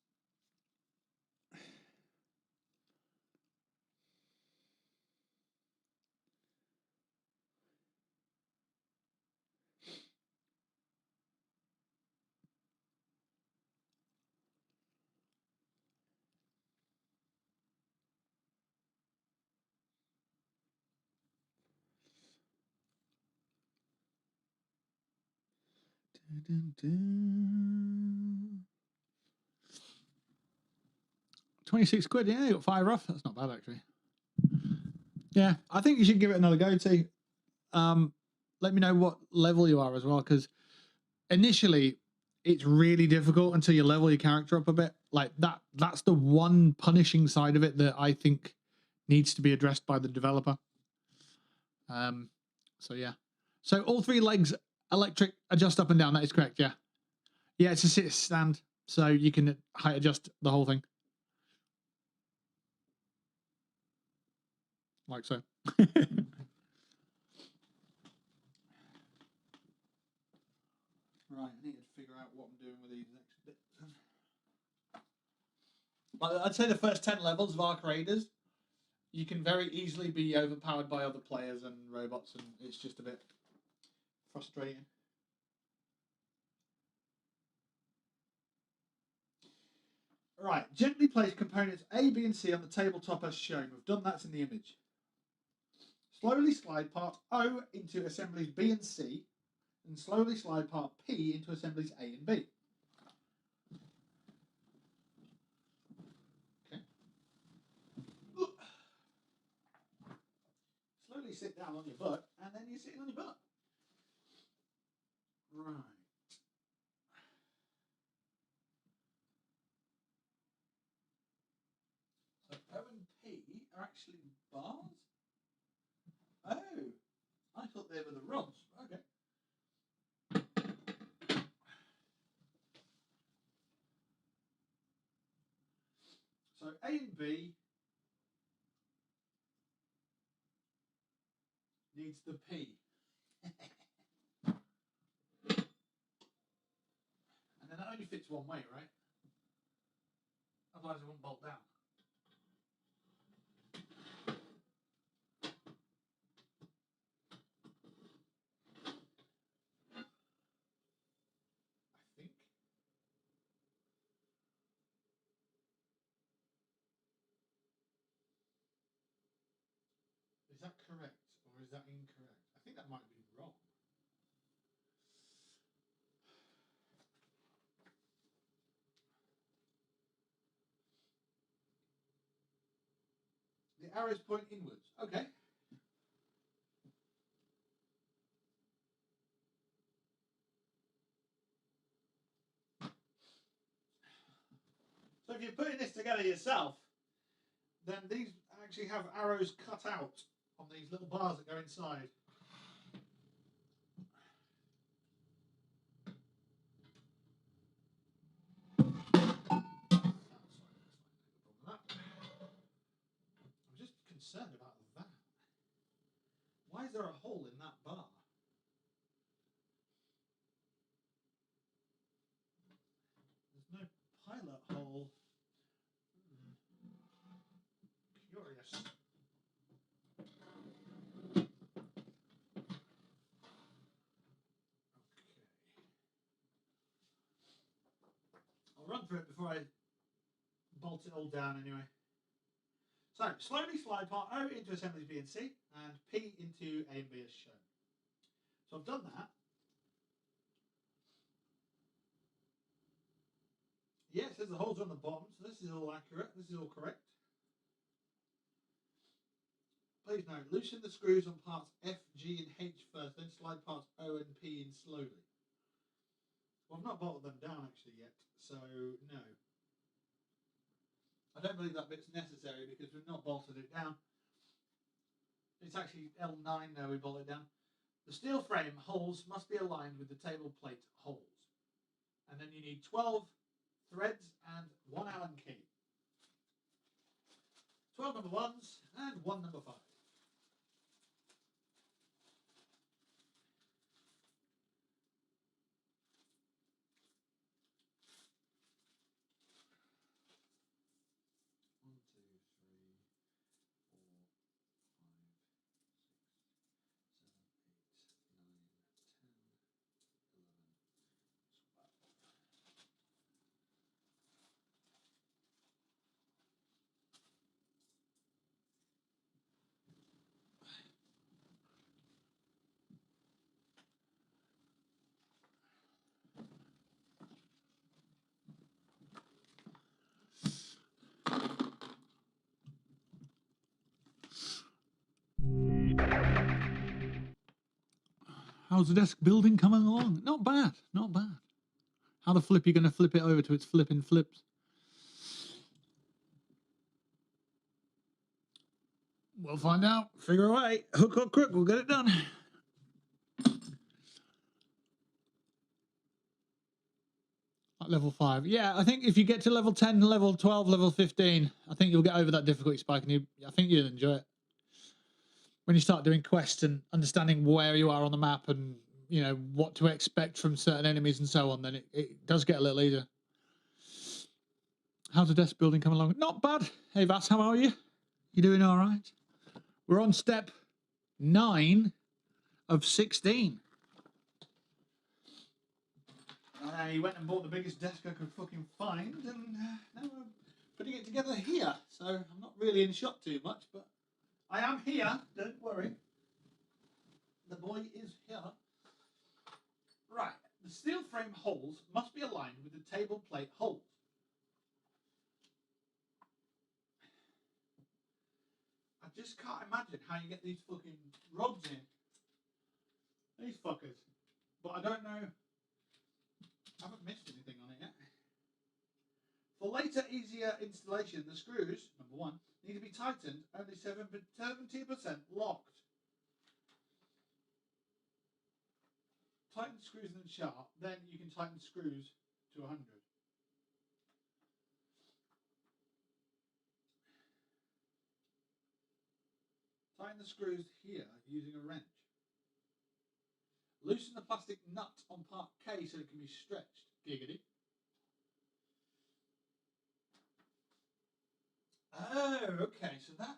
Dun, dun, dun. 26 quid. Yeah, you got 5 off. That's not bad, actually. Yeah, I think you should give it another go, T. Let me know what level you are as well, because initially it's really difficult until you level your character up a bit. Like that's the one punishing side of it that I think needs to be addressed by the developer. So yeah. So all 3 legs electric, adjust up and down. That is correct. Yeah. Yeah, it's a sit stand, so you can height adjust the whole thing. Like so. Right, I need to figure out what I'm doing with these next bits. I'd say the first 10 levels of Ark Raiders, you can very easily be overpowered by other players and robots, and it's just a bit frustrating. Right, gently place components A, B, and C on the tabletop as shown. We've done that in the image. Slowly slide part O into assemblies B and C, and slowly slide part P into assemblies A and B. Okay. Slowly sit down on your butt, and then you're sitting on your butt. Right. So O and P are actually bars? Oh, I thought they were the rods. Okay. So A and B needs the P. And then it only fits one way, right? Otherwise it won't bolt down. I think. Is that correct or is that incorrect? I think that might be wrong. The arrows point inwards. Okay. So if you're putting this together yourself, then these actually have arrows cut out on these little bars that go inside. I'm just concerned about that. Why is there a hole in that bar? There's no pilot hole. Curious. Okay. I'll run through it before I bolt it all down anyway. So, slowly slide part O into assemblies B and C, and P into A and B as shown. So I've done that. Yeah, it says the holes are on the bottom, so this is all accurate. This is all correct. Please note, loosen the screws on parts F, G, and H first, then slide parts O and P in slowly. Well, I've not bolted them down actually yet, so no. I don't believe that bit's necessary because we've not bolted it down. It's actually L9 now we bolt it down. The steel frame holes must be aligned with the table plate holes. And then you need 12 threads and 1 Allen key. 12 number 1s and 1 number 5. How's the desk building coming along? Not bad, not bad. How the flip are you going to flip it over to its flipping flips? We'll find out. Figure away. Hook or crook, we'll get it done. At level 5. Yeah, I think if you get to level 10, level 12, level 15, I think you'll get over that difficulty spike, and I think you'll enjoy it. When you start doing quests and understanding where you are on the map and, you know, what to expect from certain enemies and so on, then it does get a little easier. How's the desk building coming along? Not bad. Hey, Vass, how are you? You doing all right? We're on step 9 of 16. I went and bought the biggest desk I could fucking find, and now I'm putting it together here. So I'm not really in shot too much, but I am here. Don't worry. The boy is here. Right. The steel frame holes must be aligned with the table plate holes. I just can't imagine how you get these fucking rods in. These fuckers. But I don't know. I haven't missed anything on it yet. For later, easier installation, the screws, number 1, need to be tightened, only 70% locked. Tighten screws in the sharp, then you can tighten screws to 100. Tighten the screws here using a wrench. Loosen the plastic nut on part K so it can be stretched. Giggity. Oh, okay, so that...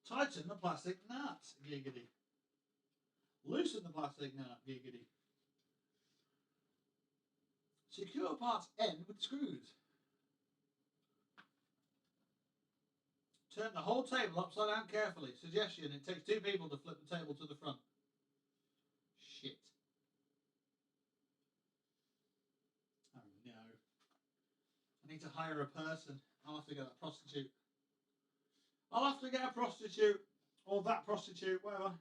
Tighten the plastic nut. Giggity. Loosen the plastic nut. Giggity. Secure parts N with screws. Turn the whole table upside down carefully. Suggestion, it takes 2 people to flip the table to the front. Shit. Oh no. I need to hire a person. I'll have to get a prostitute. I'll have to get a prostitute. Or that prostitute, whatever.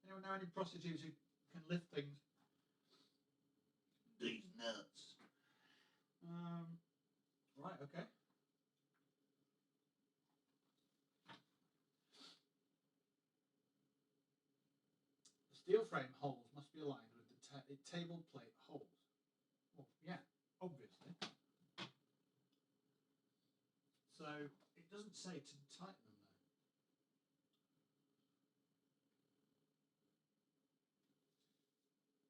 Anyone know any prostitutes who can lift things? These nuts. Right, okay. Steel frame holes must be aligned with the table plate holes. Well, yeah, obviously. So it doesn't say to tighten them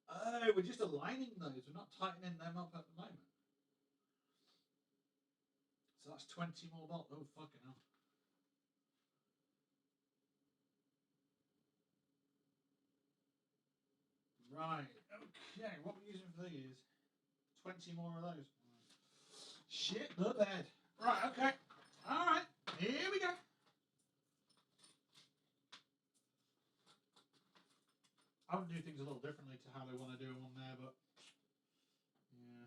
though. Oh, we're just aligning those. We're not tightening them up at the moment. So that's 20 more bolts. Oh, fucking hell. Right, okay, what we're using for these, 20 more of those. Shit, the bed. Right, okay, alright, here we go. I would do things a little differently to how they want to do them on there, but yeah.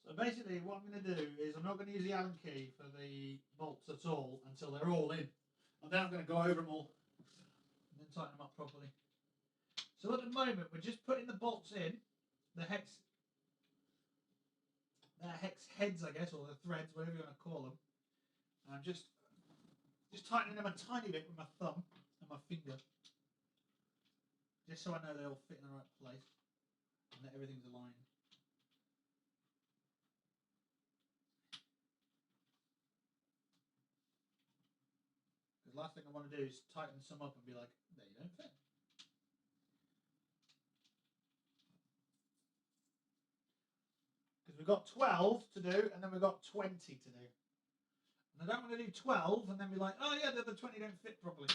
So basically what I'm going to do is I'm not going to use the Allen key for the bolts at all until they're all in. And then I'm going to go over them all. Tighten them up properly. So at the moment we're just putting the bolts in, the hex heads, I guess, or the threads, whatever you want to call them. And I'm just tightening them a tiny bit with my thumb and my finger, just so I know they all fit in the right place and that everything's aligned. Because the last thing I want to do is tighten some up and be like, they don't fit. Because we've got 12 to do, and then we've got 20 to do. And I don't want to do 12 and then be like, oh yeah, the other 20 don't fit properly.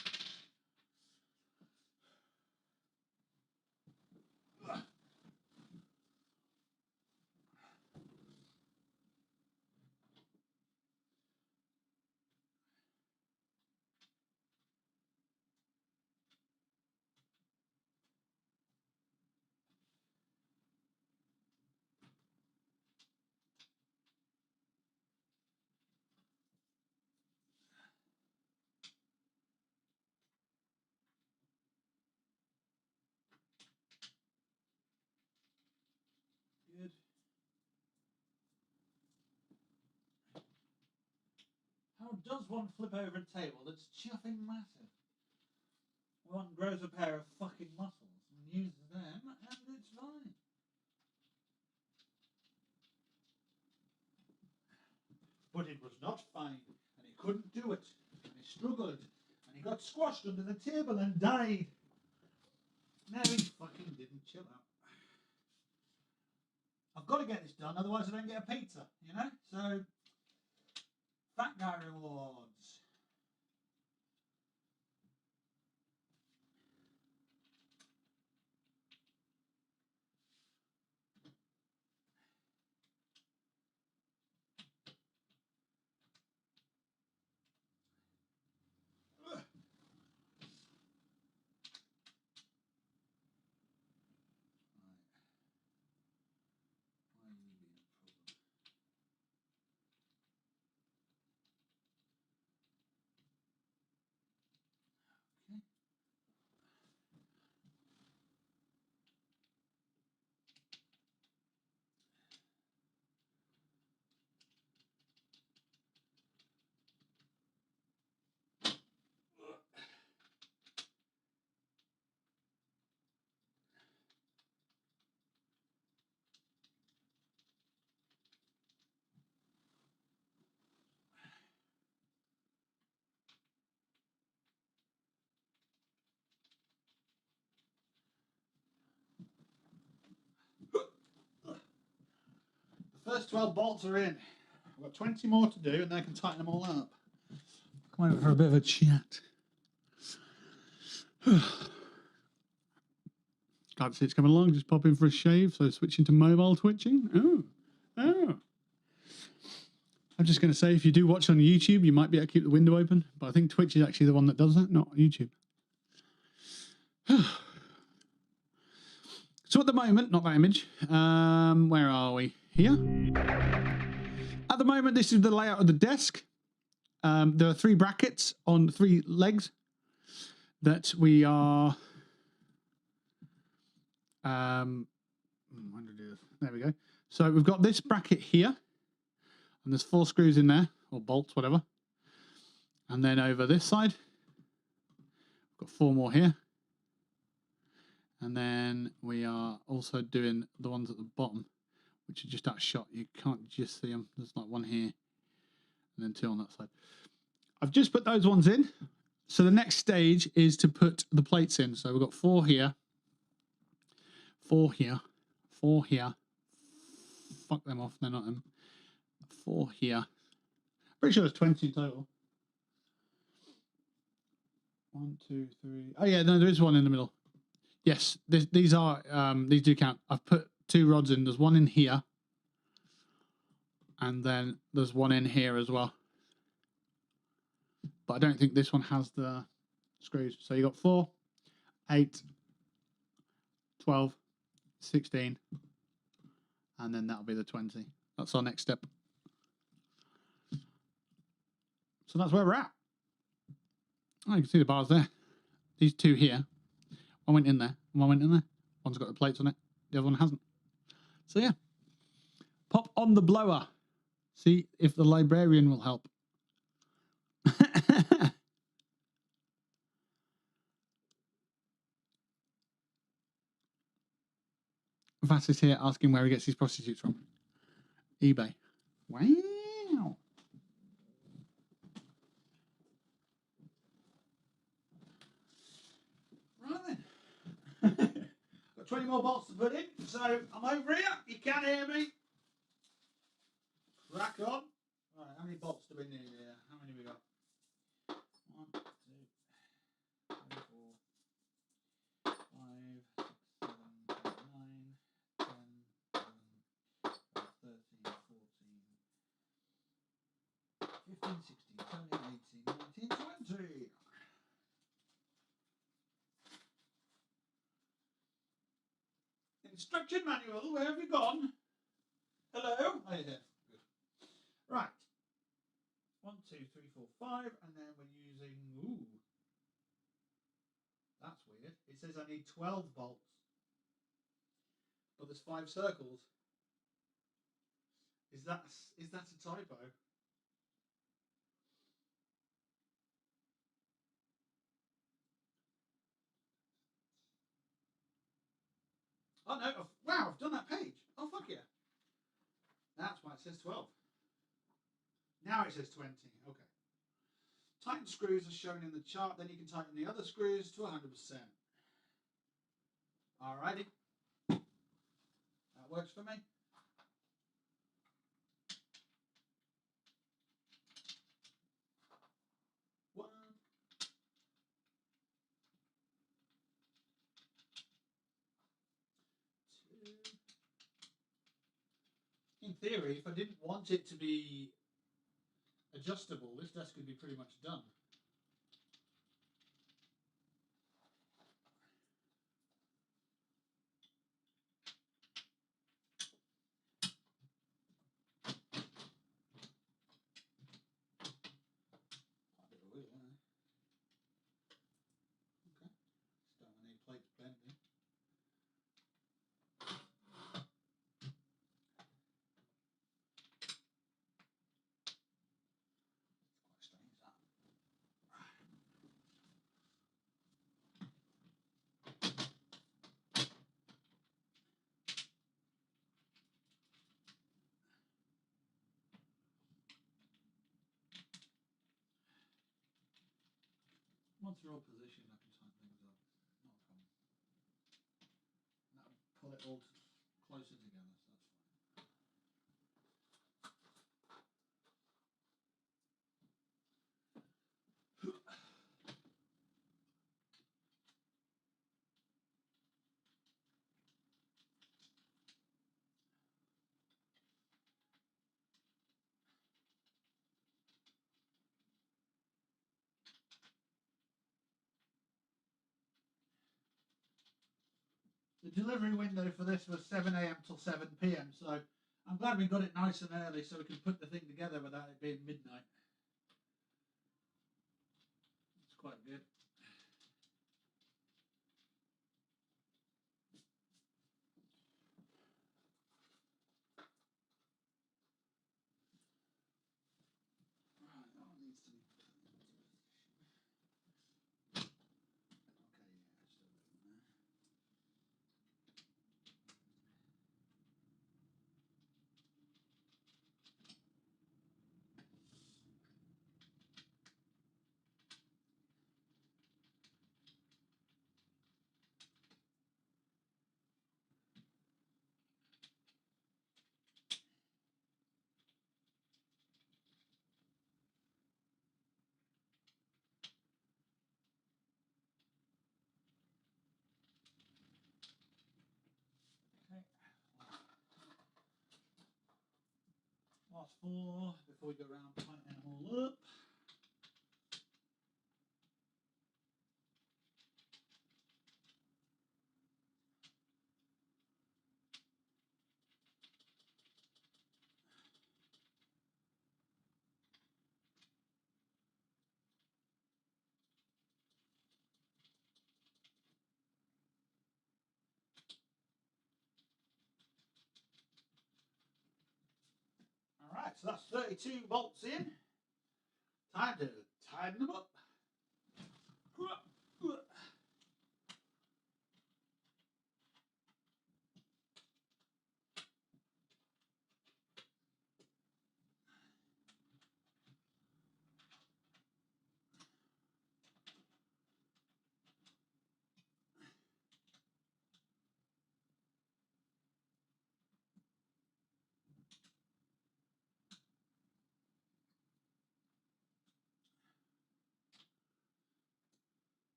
does one flip over a table that's chuffing massive? One grows a pair of fucking muscles and uses them, and it's fine. But it was not fine, and he couldn't do it, and he struggled, and he got squashed under the table and died. No, he fucking didn't. Chill out. I've got to get this done, otherwise I don't get a pizza, you know? So, Fat Guy Rewards. The first 12 bolts are in. I've got 20 more to do, and then I can tighten them all up. Come over for a bit of a chat. Can't see it's coming along. Just pop in for a shave. So switching to mobile twitching. Oh. I'm just going to say, if you do watch on YouTube, you might be able to keep the window open. But I think Twitch is actually the one that does that, not YouTube. So at the moment, not that image. Where are we? Here. At the moment, this is the layout of the desk. There are 3 brackets on 3 legs that we are... there we go. So we've got this bracket here. And there's 4 screws in there, or bolts, whatever. And then over this side, we've got 4 more here. And then we are also doing the ones at the bottom, which are just out of shot. You can't just see them. There's like 1 here, and then 2 on that side. I've just put those ones in. So the next stage is to put the plates in. So we've got 4 here, 4 here, 4 here. Fuck them off, they're not them. 4 here. Pretty sure there's 20 in total. 1, 2, 3. Oh yeah, no, there is 1 in the middle. Yes, these do count. I've put 2 rods in. There's 1 in here, and then there's 1 in here as well. But I don't think this one has the screws. So you got 4, 8, 12, 16, and then that'll be the 20. That's our next step. So that's where we're at. Oh, you can see the bars there. These 2 here. 1 went in there, 1 went in there. One's got the plates on it, the other one hasn't. So yeah. Pop on the blower. See if the librarian will help. Vass is here asking where he gets his prostitutes from. eBay. Wow. Right then. Got 20 more bolts to put in, so I'm over here. You can hear me. Crack on. Right, how many bolts do we need here? How many we got? 1, 2, 3, 4, 5, 6, 7, 8, 9, 10, 11, 12, 13, 14, 15, 16, 17, 18, 19, 20. Instruction manual, where have you gone? Hello? Oh, yeah. Good. Right. 1, 2, 3, 4, 5, and then we're using... Ooh. That's weird. It says I need 12 bolts. But there's 5 circles. Is that a typo? Oh no! Wow, I've done that page. Oh fuck yeah! That's why it says 12. Now it says 20. Okay. Tighten screws as shown in the chart. Then you can tighten the other screws to 100%. Alrighty. That works for me. One. Two. In theory, if I didn't want it to be adjustable, this desk could be pretty much done. Okay. Just don't want any plates bending. Quite strange that. Once they're all positioned, I can tighten things up. Not a problem. That'll pull it all closer together, so that's fine. The delivery window for this was 7 a.m. till 7 p.m. So I'm glad we got it nice and early so we can put the thing together without it being midnight. It's quite good. Right, that one needs to be put into position. Okay, yeah, still in there. Okay. Last 4 before we go around tightening them all up. Alright, so that's 32 bolts in. Time to tighten them up.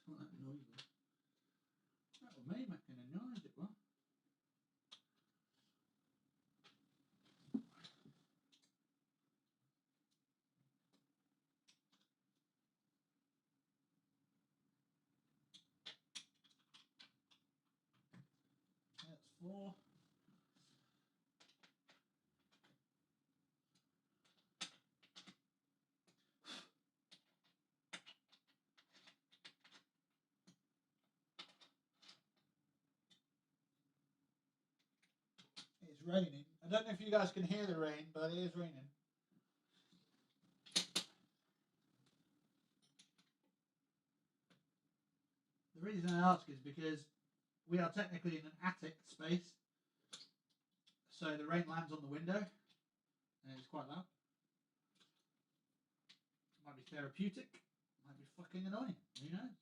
What that noise was. That was me making a noise, it was. That's 4. raining. I don't know if you guys can hear the rain, but it is raining. The reason I ask is because we are technically in an attic space, so the rain lands on the window, and it's quite loud. Might be therapeutic, might be fucking annoying, who knows?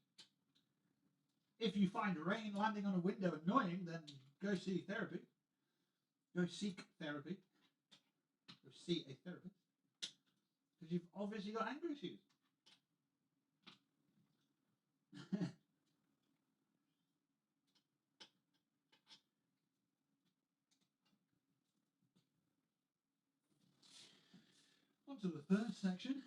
If you find rain landing on a window annoying, then go see therapy. Go seek therapy. Go see a therapist. Because you've obviously got anger issues. On to the third section.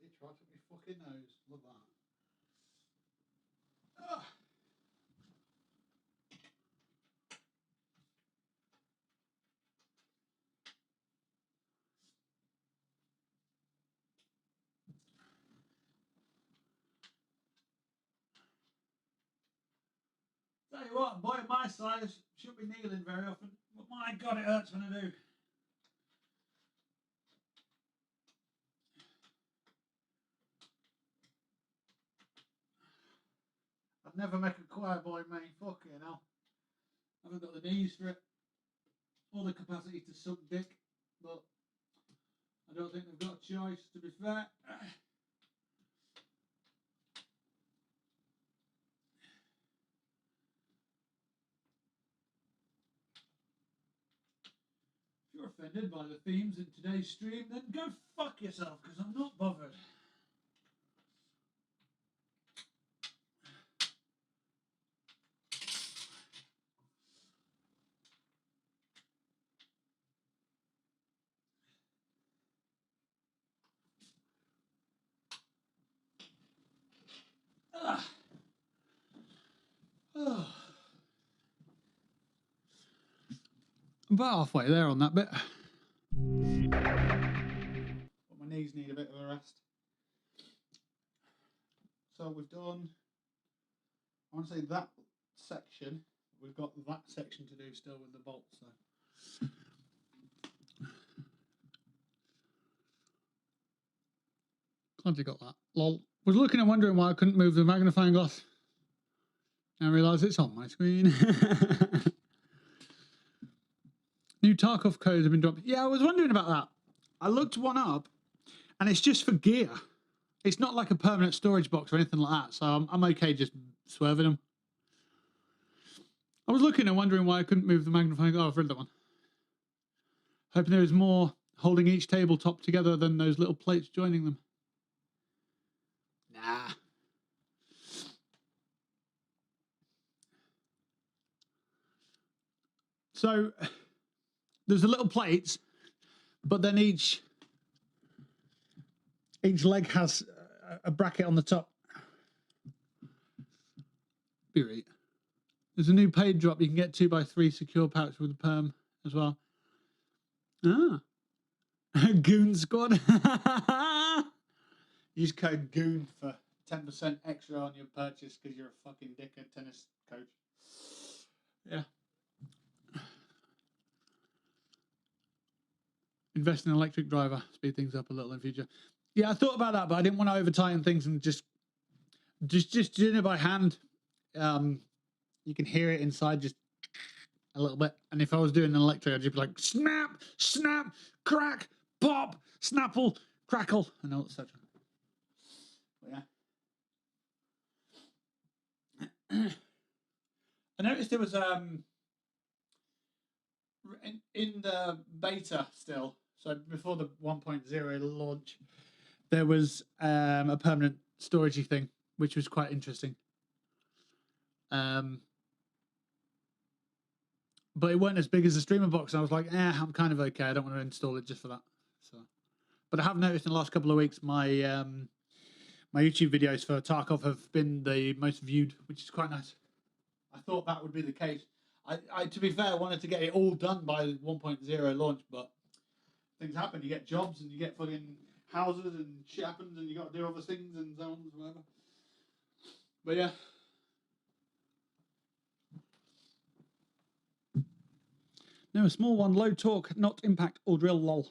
Itch right up my fucking nose. Look at that. Ugh. Tell you what, a boy of my size shouldn't be kneeling very often, but my God, it hurts when I do. I'd never make a choir boy, mate. Fucking hell. I haven't got the knees for it, or the capacity to suck dick, but I don't think they've got a choice, to be fair. If you're offended by the themes in today's stream, then go fuck yourself, because I'm not bothered. I'm about halfway there on that bit. But my knees need a bit of a rest. So we've done, I want to say that section. We've got that section to do still with the bolts. So. Glad you got that. Lol. Was looking and wondering why I couldn't move the magnifying glass. I realise it's on my screen. New Tarkov codes have been dropped. Yeah, I was wondering about that. I looked one up, and it's just for gear. It's not like a permanent storage box or anything like that, so I'm okay just swerving them. I was looking and wondering why I couldn't move the magnifying glass. Oh, I've read that one. Hoping there is more holding each tabletop together than those little plates joining them. Nah. So there's the little plates, but then each leg has a bracket on the top. Be right. There's a new paid drop. You can get 2x3 secure pouch with a perm as well. Ah. Goon Squad. Use code GOON for 10% extra on your purchase because you're a fucking dickhead tennis coach. Yeah. Invest in an electric driver, speed things up a little in future. Yeah, I thought about that, but I didn't want to over tighten things and just doing it by hand. You can hear it inside just a little bit. And if I was doing an electric, I'd just be like snap, snap, crack, pop, snapple, crackle, and all etc. Yeah. I noticed there was in the beta still, so before the 1.0 launch, there was a permanent storagey thing, which was quite interesting. But it weren't as big as the streamer box. I was like, I'm kind of okay. I don't want to install it just for that. So, but I have noticed in the last couple of weeks, my my YouTube videos for Tarkov have been the most viewed, which is quite nice. I thought that would be the case. I to be fair, wanted to get it all done by 1.0 launch, but things happen. You get jobs and you get fucking houses and shit happens and you got to do other things and so on and whatever. But yeah. No, a small one, low torque, not impact or drill, lol.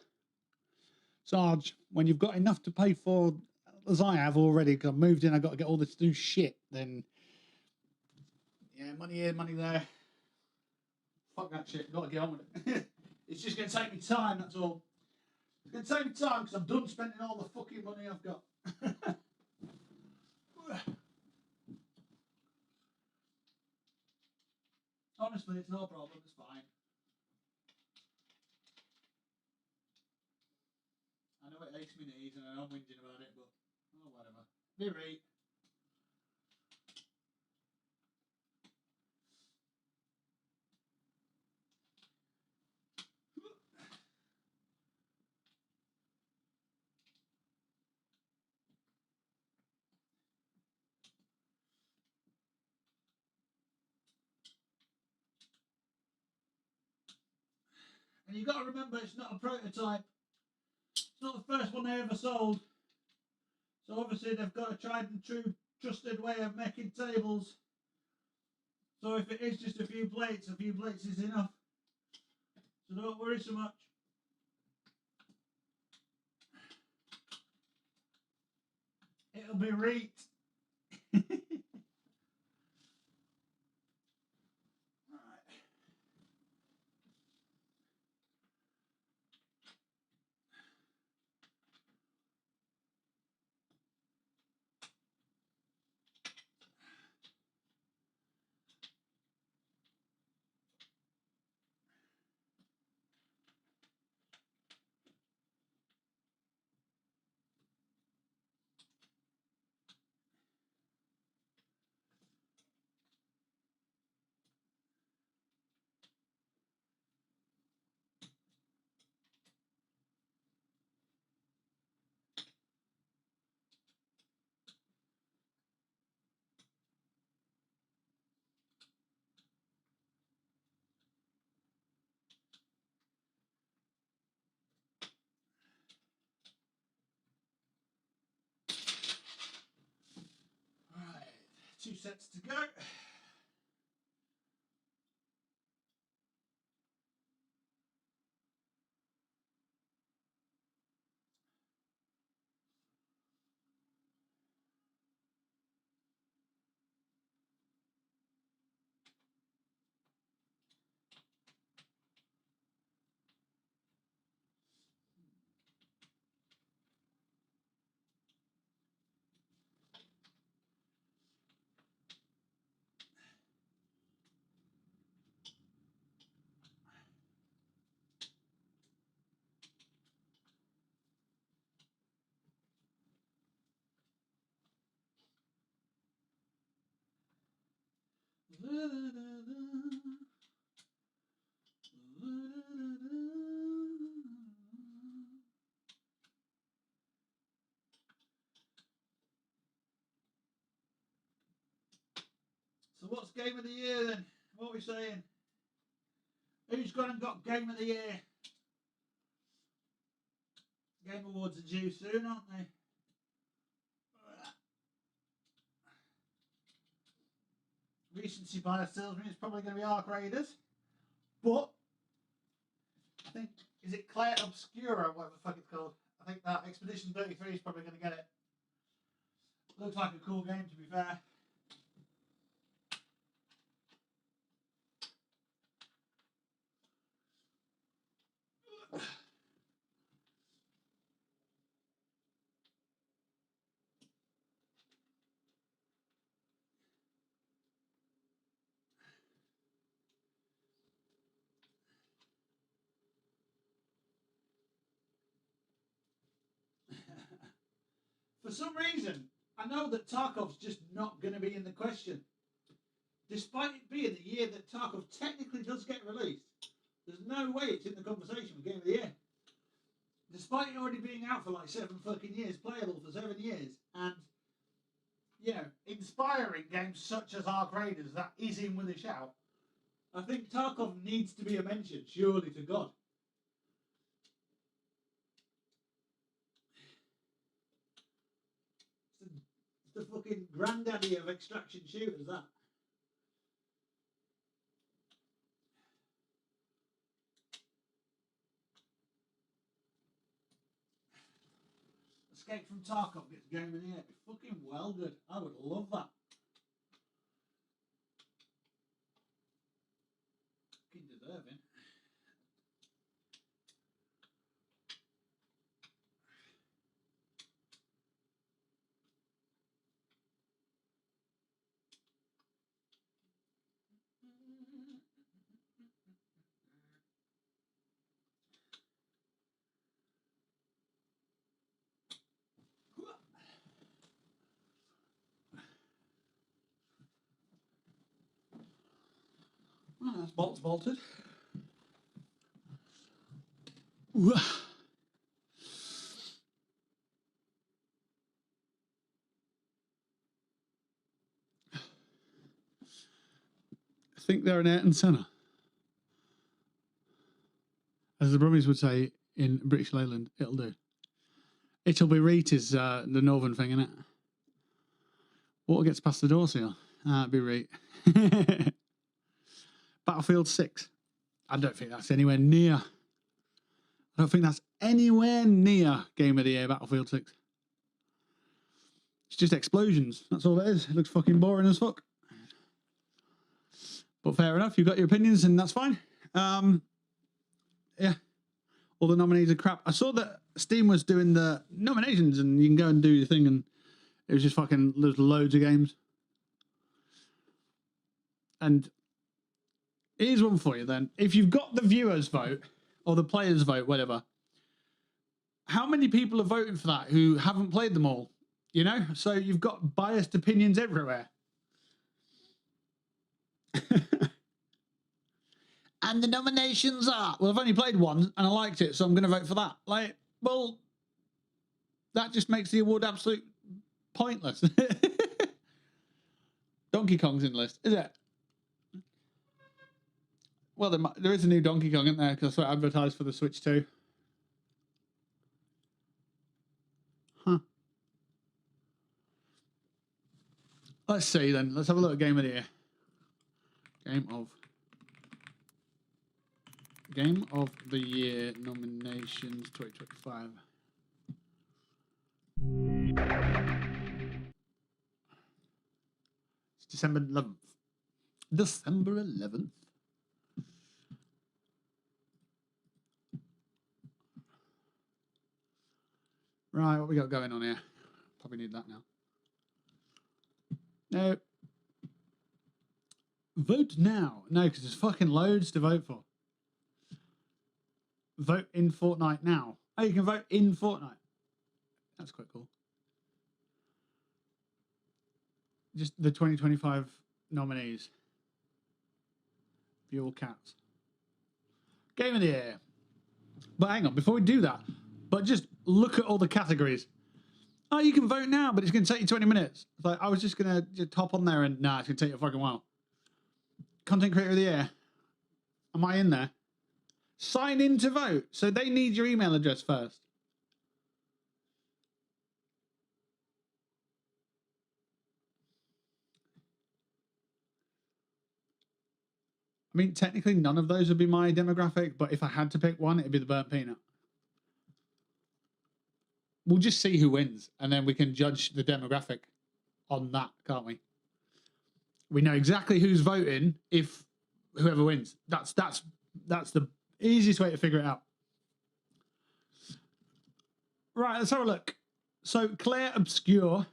Sarge, when you've got enough to pay for, as I have already, because I've moved in, I've got to get all this new shit, then, yeah, money here, money there. Fuck that shit, got to get on with it. It's just going to take me time, that's all. It's going to take me time, because I'm done spending all the fucking money I've got. Honestly, it's no problem, it's fine. I know it aches my knees and I'm whinging about it, but oh, whatever. Be right. And you've got to remember, it's not a prototype. It's not the first one they ever sold. So obviously they've got a tried and true, trusted way of making tables. So if it is just a few plates is enough. So don't worry so much. It'll be right. Right, 2 sets to go. So what's game of the year then? What are we saying? Who's gone and got game of the year? Game Awards are due soon, aren't they? recency bias tells me it's probably going to be Ark Raiders. But I think, is it Claire Obscura, whatever the fuck it's called? I think that Expedition 33 is probably going to get it. Looks like a cool game, to be fair. For some reason, I know that Tarkov's just not going to be in the question. Despite it being the year that Tarkov technically does get released, there's no way it's in the conversation for Game of the Year. Despite it already being out for like 7 fucking years, playable for 7 years, and, you know, inspiring games such as Ark Raiders, that is in with a shout. I think Tarkov needs to be a mention, surely to God. It's the fucking granddaddy of extraction shooters, that. Escape from Tarkov gets Game of the Year. Fucking well good. I would love that. Fucking deserving. Oh, that's bolts bolted. I think they're an Ayrton Senna. As the Brummies would say in British Leyland, it'll do. It'll be reet is the northern thing, innit? Water gets past the door seal. That'd be reet. Battlefield 6. I don't think that's anywhere near. I don't think that's anywhere near Game of the Year, Battlefield 6. It's just explosions. That's all it is. It looks fucking boring as fuck. But fair enough. You've got your opinions and that's fine. Yeah. All the nominees are crap. I saw that Steam was doing the nominations and you can go and do your thing and it was just fucking, there's loads of games. And here's one for you then. If you've got the viewers vote or the players vote, whatever, how many people are voting for that who haven't played them all? You know? So you've got biased opinions everywhere. And the nominations are, well, I've only played one and I liked it, so I'm going to vote for that. Like, well, that just makes the award absolute pointless. Donkey Kong's in the list, is it? Well, there is a new Donkey Kong, isn't there? Because I saw it advertised for the Switch too. Huh. Let's see then. Let's have a look at Game of the Year. Game of the Year nominations 2025. It's December 11th. December 11th. Right, what we got going on here? Probably need that now. No. Vote now. No, because there's fucking loads to vote for. Vote in Fortnite now. Oh, you can vote in Fortnite. That's quite cool. Just the 2025 nominees. View all cats. Game of the Year. But hang on, before we do that, but just look at all the categories. Oh, you can vote now, but it's going to take you 20 minutes. It's like, I was just going to just hop on there and, nah, it's going to take you a fucking while. Content Creator of the Year. Am I in there? Sign in to vote. So they need your email address first. mean, technically none of those would be my demographic, but if I had to pick one, it'd be the burnt peanut. We'll just see who wins, and then we can judge the demographic on that, can't we? We know exactly who's voting if whoever wins. That's the easiest way to figure it out. Right, let's have a look. So Claire Obscure,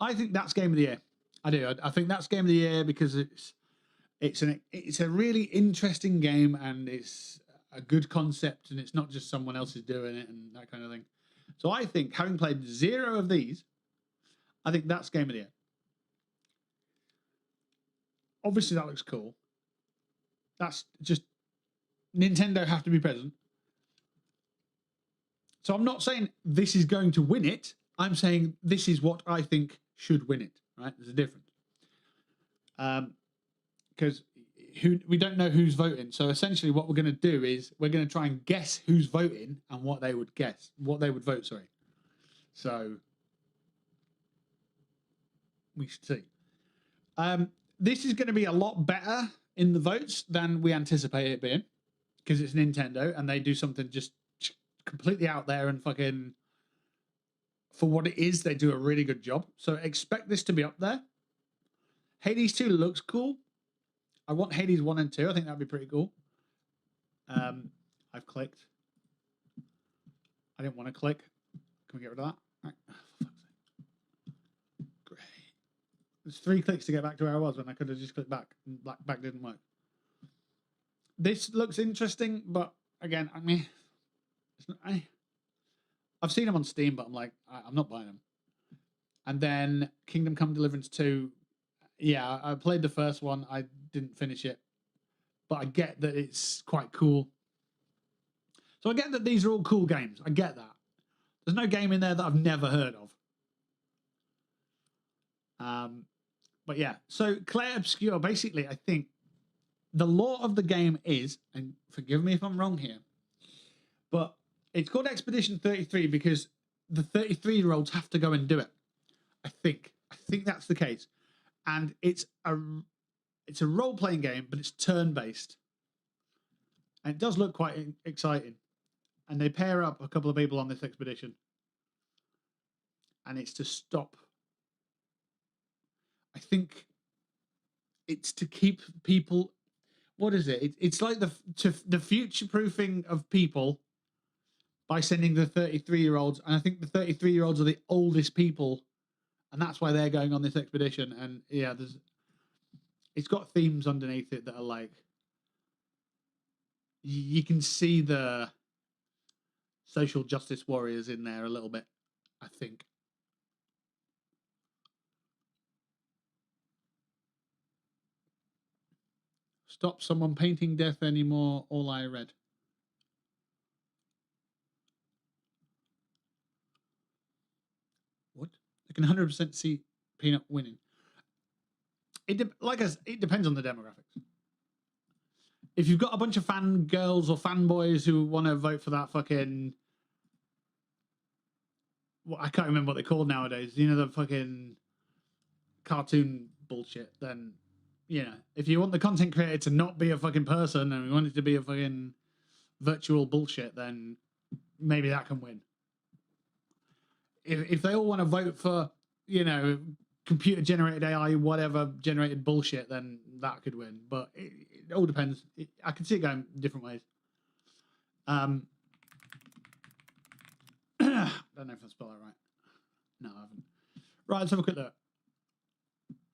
I think that's game of the year. I do. I think that's game of the year because it's a really interesting game and it's a good concept and it's not just someone else is doing it and that kind of thing. So I think, having played 0 of these, I think that's game of the year. Obviously, that looks cool. That's just Nintendo have to be present. So I'm not saying this is going to win it. I'm saying this is what I think should win it. Right? There's a difference. Because we don't know who's voting. So essentially, what we're going to do is we're going to try and guess who's voting and what they would vote. Sorry. So we should see. This is going to be a lot better in the votes than we anticipate it being, because it's Nintendo and they do something just completely out there and fucking, for what it is, they do a really good job. So expect this to be up there. Hades 2 looks cool. I want Hades 1 and 2. I think that'd be pretty cool. I've clicked. I didn't want to click. Can we get rid of that? Right. Oh, for fuck's sake. Great. There's 3 clicks to get back to where I was when I could have just clicked back. Back didn't work. This looks interesting, but again, I mean, it's not, I've seen them on Steam, but I'm like, I'm not buying them. And then Kingdom Come Deliverance 2. Yeah, I played the first one. I didn't finish it. But I get that it's quite cool. So I get that these are all cool games. I get that. There's no game in there that I've never heard of. But yeah, so Claire Obscure, basically, I think the law of the game is, and forgive me if I'm wrong here, but it's called Expedition 33 because the 33-year-olds have to go and do it. I think that's the case. And it's a role-playing game, but it's turn-based. And it does look quite exciting. And they pair up a couple of people on this expedition. And it's to stop. I think it's to keep people. What is it? It's like the future-proofing of people by sending the 33-year-olds. And I think the 33-year-olds are the oldest people. And that's why they're going on this expedition. And yeah, it's got themes underneath it that are like, you can see the social justice warriors in there a little bit, I think. Stop someone painting death anymore, all I read. What? I can 100% see Peanut winning. It depends on the demographics. If you've got a bunch of fangirls or fanboys who want to vote for that fucking... Well, I can't remember what they're called nowadays. You know, the fucking cartoon bullshit. Then, you know, if you want the content creator to not be a fucking person and you want it to be a fucking virtual bullshit, then maybe that can win. If they all want to vote for, you know, computer-generated AI, whatever generated bullshit, then that could win. But it all depends. I can see it going different ways. I don't know if I spelled that right. No, I haven't. Right, let's have a quick look.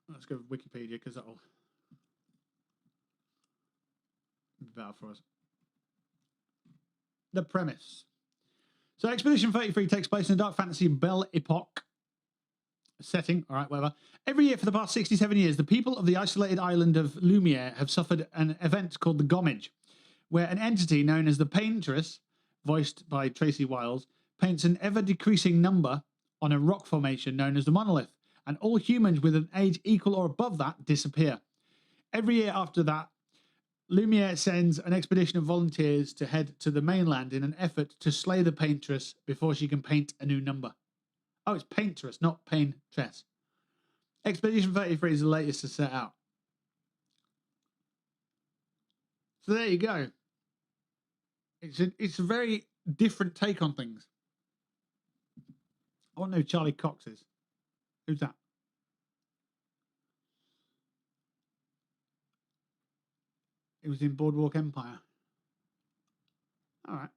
Let's go with Wikipedia because that'll be better for us. The premise. So Expedition 33 takes place in the dark fantasy Belle Epoque setting, all right, whatever. Every year for the past 67 years, the people of the isolated island of Lumiere have suffered an event called the Gommage, where an entity known as the Paintress, voiced by Tracy Wiles, paints an ever-decreasing number on a rock formation known as the Monolith, and all humans with an age equal or above that disappear. Every year after that, Lumiere sends an expedition of volunteers to head to the mainland in an effort to slay the Paintress before she can paint a new number. Oh, it's Paintress, not Paintress. Expedition 33 is the latest to set out. So there you go. It's a very different take on things. I want to know who Charlie Cox is. Who's that? It was in Boardwalk Empire. All right.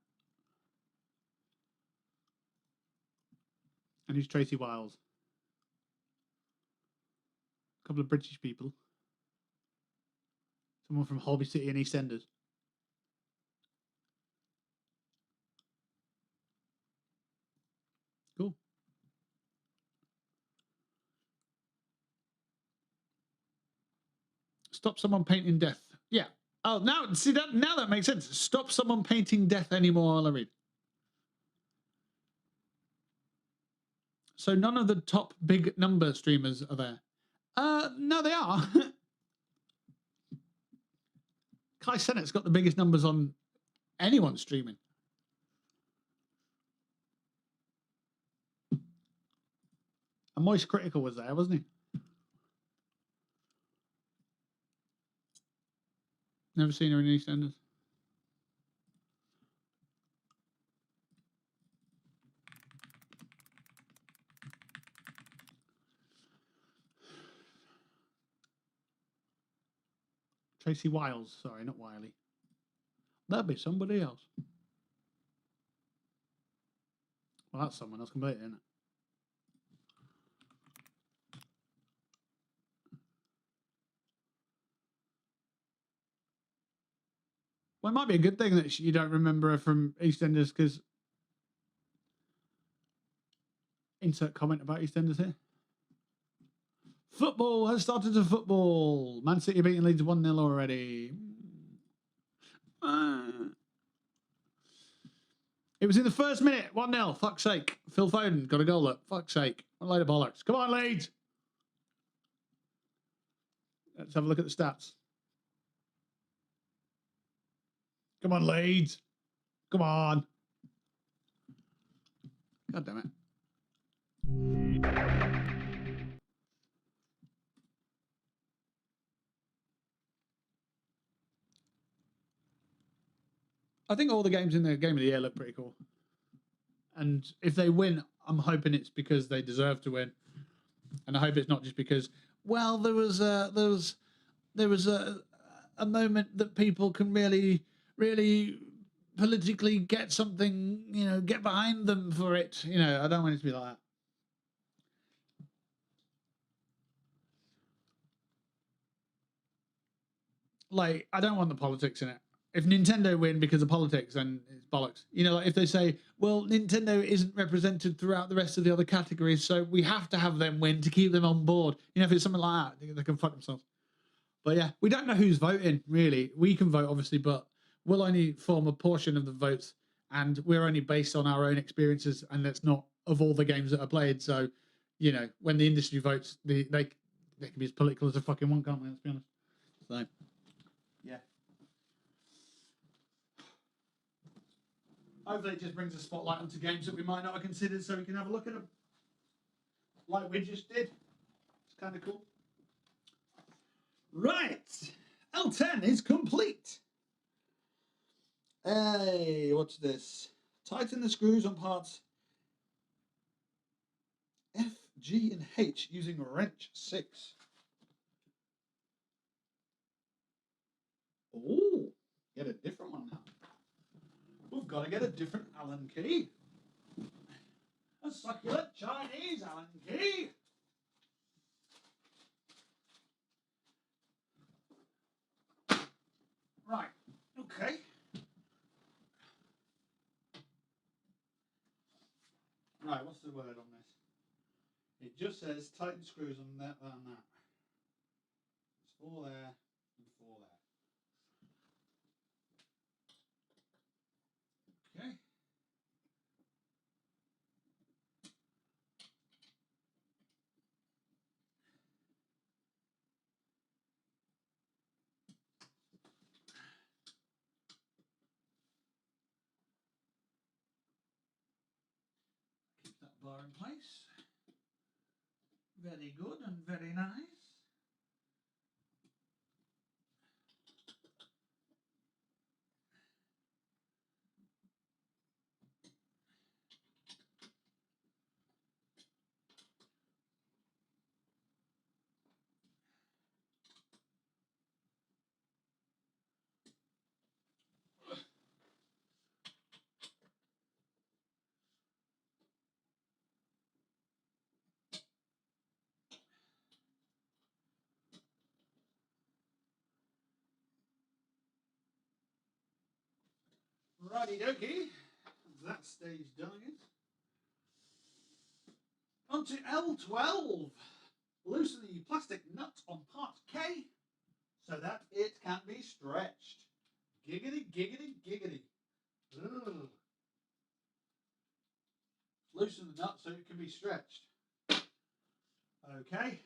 And who's Tracy Wiles? A couple of British people. Someone from Holby City and EastEnders. Cool. Stop someone painting death. Yeah. Oh, now see that. Now that makes sense. Stop someone painting death anymore. I'll read. So none of the top big number streamers are there. No, they are. Kai Sennett's got the biggest numbers on anyone streaming. And Moist Critical was there, wasn't he? Never seen her in EastEnders. Tracy Wiles, sorry, not Wiley. That'd be somebody else. Well, that's someone else completely, isn't it? Well, it might be a good thing that you don't remember her from EastEnders, because insert comment about EastEnders here. Football has started to football. Man City beating Leeds 1-0 already. It was in the first minute. 1-0. Fuck's sake. Phil Foden got a goal up. Fuck's sake. What a load of bollocks. Come on, Leeds. Let's have a look at the stats. Come on, Leeds. Come on. God damn it. I think all the games in the Game of the Year look pretty cool. And if they win, I'm hoping it's because they deserve to win. And I hope it's not just because, well, there was a moment that people can really politically get something, get behind them for it. I don't want it to be like that. Like, I don't want the politics in it. If Nintendo win because of politics, then it's bollocks. Like if they say, well, Nintendo isn't represented throughout the rest of the other categories, so we have to have them win to keep them on board. If it's something like that, they can fuck themselves. But yeah, we don't know who's voting, really. We can vote, obviously, but we'll only form a portion of the votes, and we're only based on our own experiences, and that's not of all the games that are played. So, when the industry votes, they can be as political as they fucking want, can't they? Let's be honest. So, yeah. Hopefully it just brings a spotlight onto games that we might not have considered so we can have a look at them. Like we just did. It's kind of cool. Right. L10 is complete. Hey, what's this? Tighten the screws on parts F, G, and H using wrench 6. Oh, get a different one now. We've got to get a different Allen key. A succulent Chinese Allen key. Right, okay. Right, what's the word on this? It just says tighten screws on that and that. It's 4 there and 4 there. Okay. Keep that bar in place. Very good and very nice. Righty dokie. That stage done. On to L12. Loosen the plastic nut on part K so that it can be stretched. Giggity, giggity, giggity. Ugh. Loosen the nut so it can be stretched. Okay.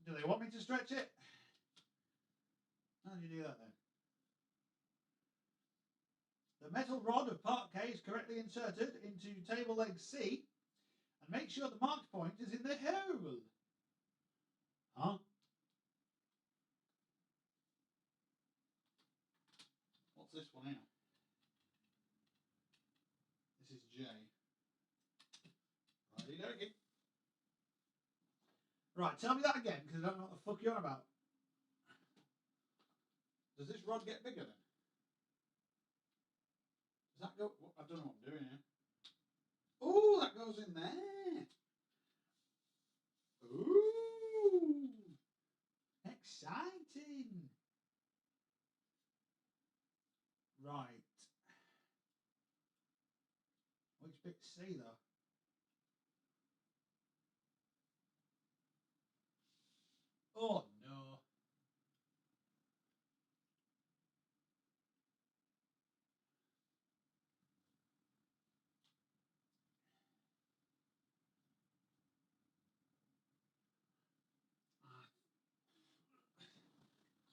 Do they want me to stretch it? How do you do that then? The metal rod of part K is correctly inserted into table leg C and make sure the marked point is in the hole. Huh? What's this one here? This is J. Righty-dokie. Right, tell me that again, because I don't know what the fuck you're on about. Does this rod get bigger then? Does that go... I don't know what I'm doing here. Oh, that goes in there. Ooh. Exciting. Right. Which bit C though? Oh no.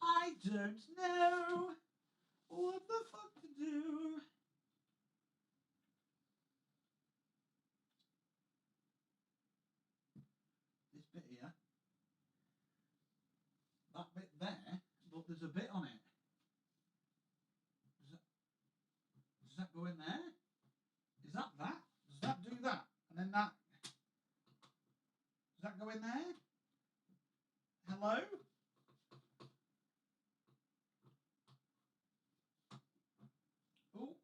I don't know what the fuck to do. This bit here. That bit there, but there's a bit on it. Does that go in there? Is that that? Does that do that? And then that? Does that go in there? Hello? Oh.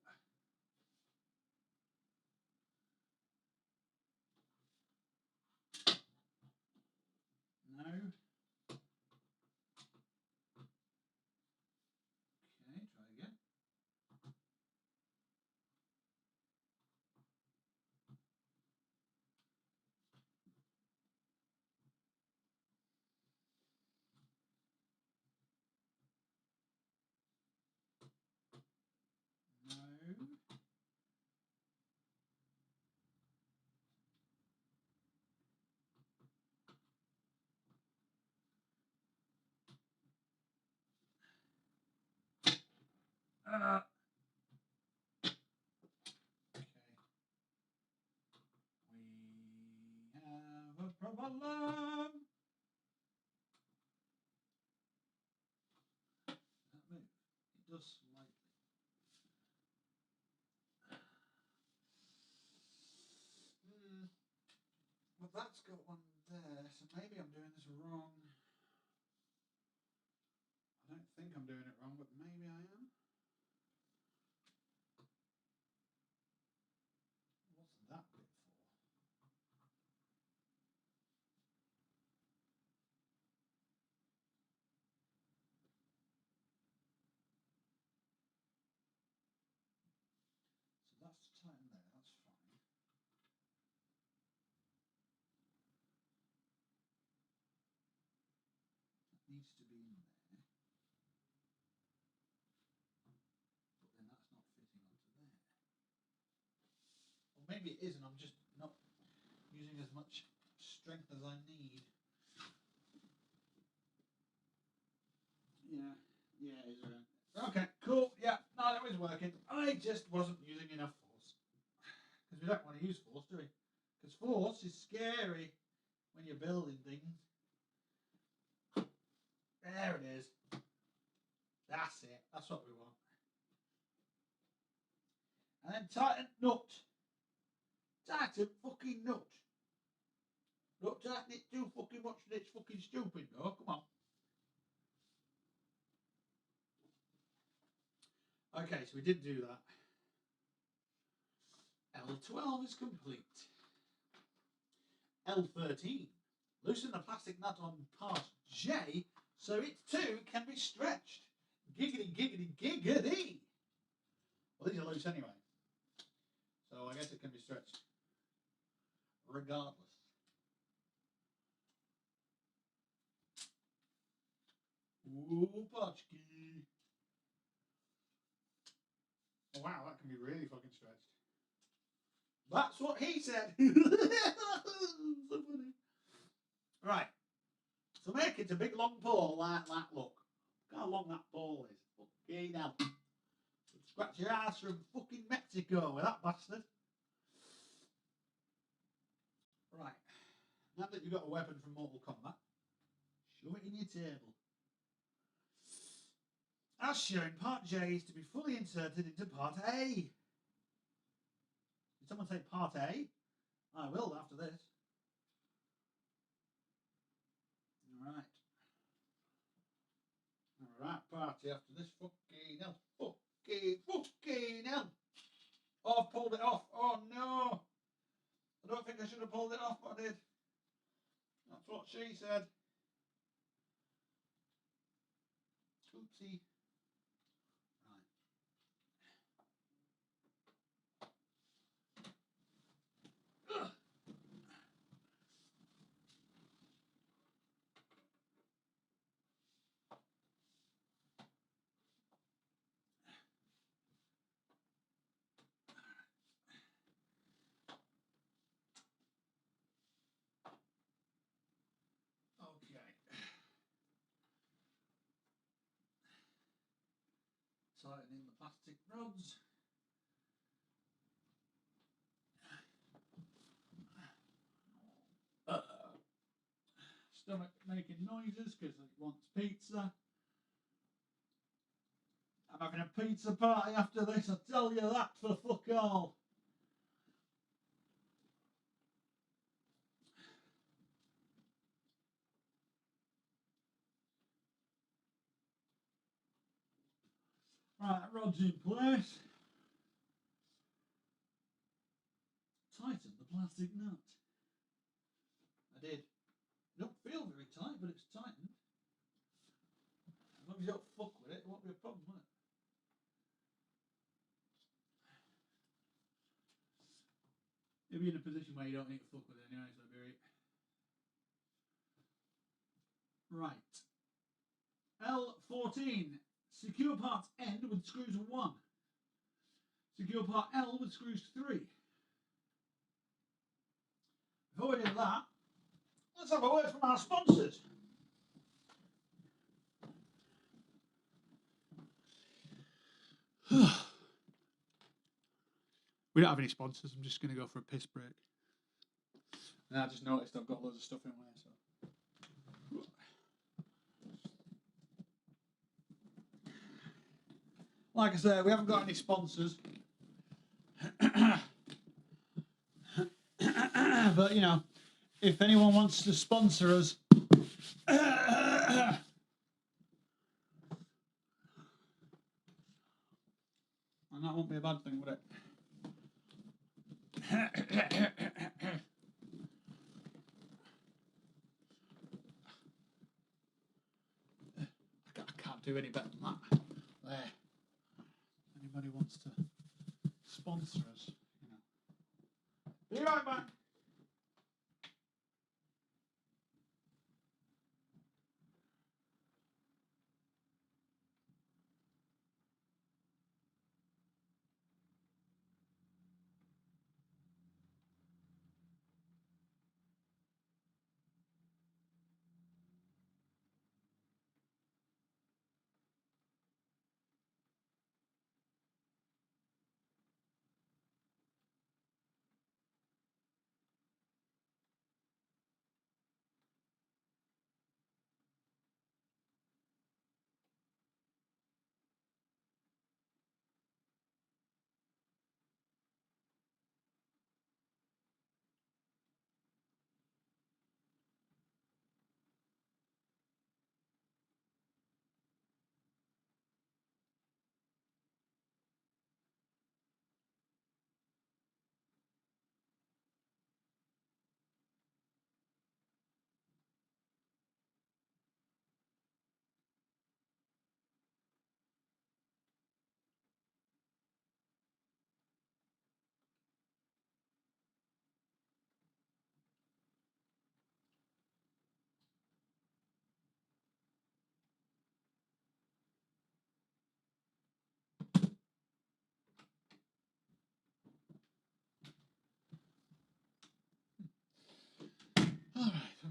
No. Okay, try again. No. Okay. We have a problem. Does that move? It does slightly. Well, that's got one there, so maybe I'm doing this wrong. I don't think I'm doing it wrong, but maybe I am. What's that bit for? So that's to tighten there, that's fine. That needs to be in there. But then that's not fitting onto there. Or maybe it is and I'm just not using as much strength as I need. Yeah, it is right. Okay, cool. Yeah, no, that was working. I just wasn't using enough force. Because we don't want to use force, do we? Because force is scary when you're building things. There it is. That's it. That's what we want. And then tighten nut. Tighten fucking nut. Don't tighten it too fucking much and it's fucking stupid, no? Come on. Okay, so we did do that. L12 is complete. L13. Loosen the plastic nut on part J so it too can be stretched. Giggity, giggity, giggity. Well, these are loose anyway. So I guess it can be stretched regardless. Ooh, Potchki. Oh, wow, that can be really fucking stretched. That's what he said. So funny. Right. So make it a big long pole like that, look. Look how long that pole is. Fucking hell. Scratch your ass from fucking Mexico with that bastard. Right. Now that you've got a weapon from Mortal Kombat, show it in your table. As shown, part J is to be fully inserted into part A. Did someone say part A? I will after this. Alright. Alright, party after this. Fucking hell. Fucking hell. Oh, I've pulled it off. Oh no. I don't think I should have pulled it off, but I did. That's what she said. Oopsie. Right. Tighten in the plastic rods. Stomach making noises because it wants pizza. I'm having a pizza party after this, I tell you that for fuck all. Right, rod's in place. Tighten the plastic nut. I did. It don't feel very tight, but it's tightened. As long as you don't fuck with it, it won't be a problem, will it? You'll be in a position where you don't need to fuck with it anyway, so it'll be right. L14. Secure part N with screws 1. Secure part L with screws 3. Before we do that, let's have a word from our sponsors. We don't have any sponsors. I'm just going to go for a piss break. And I just noticed I've got loads of stuff in there. So. Like I said, we haven't got any sponsors. But, you know, if anyone wants to sponsor us, and that won't be a bad thing, would it? I can't do any better than that. There. Anybody wants to sponsor us, you know. Be right back.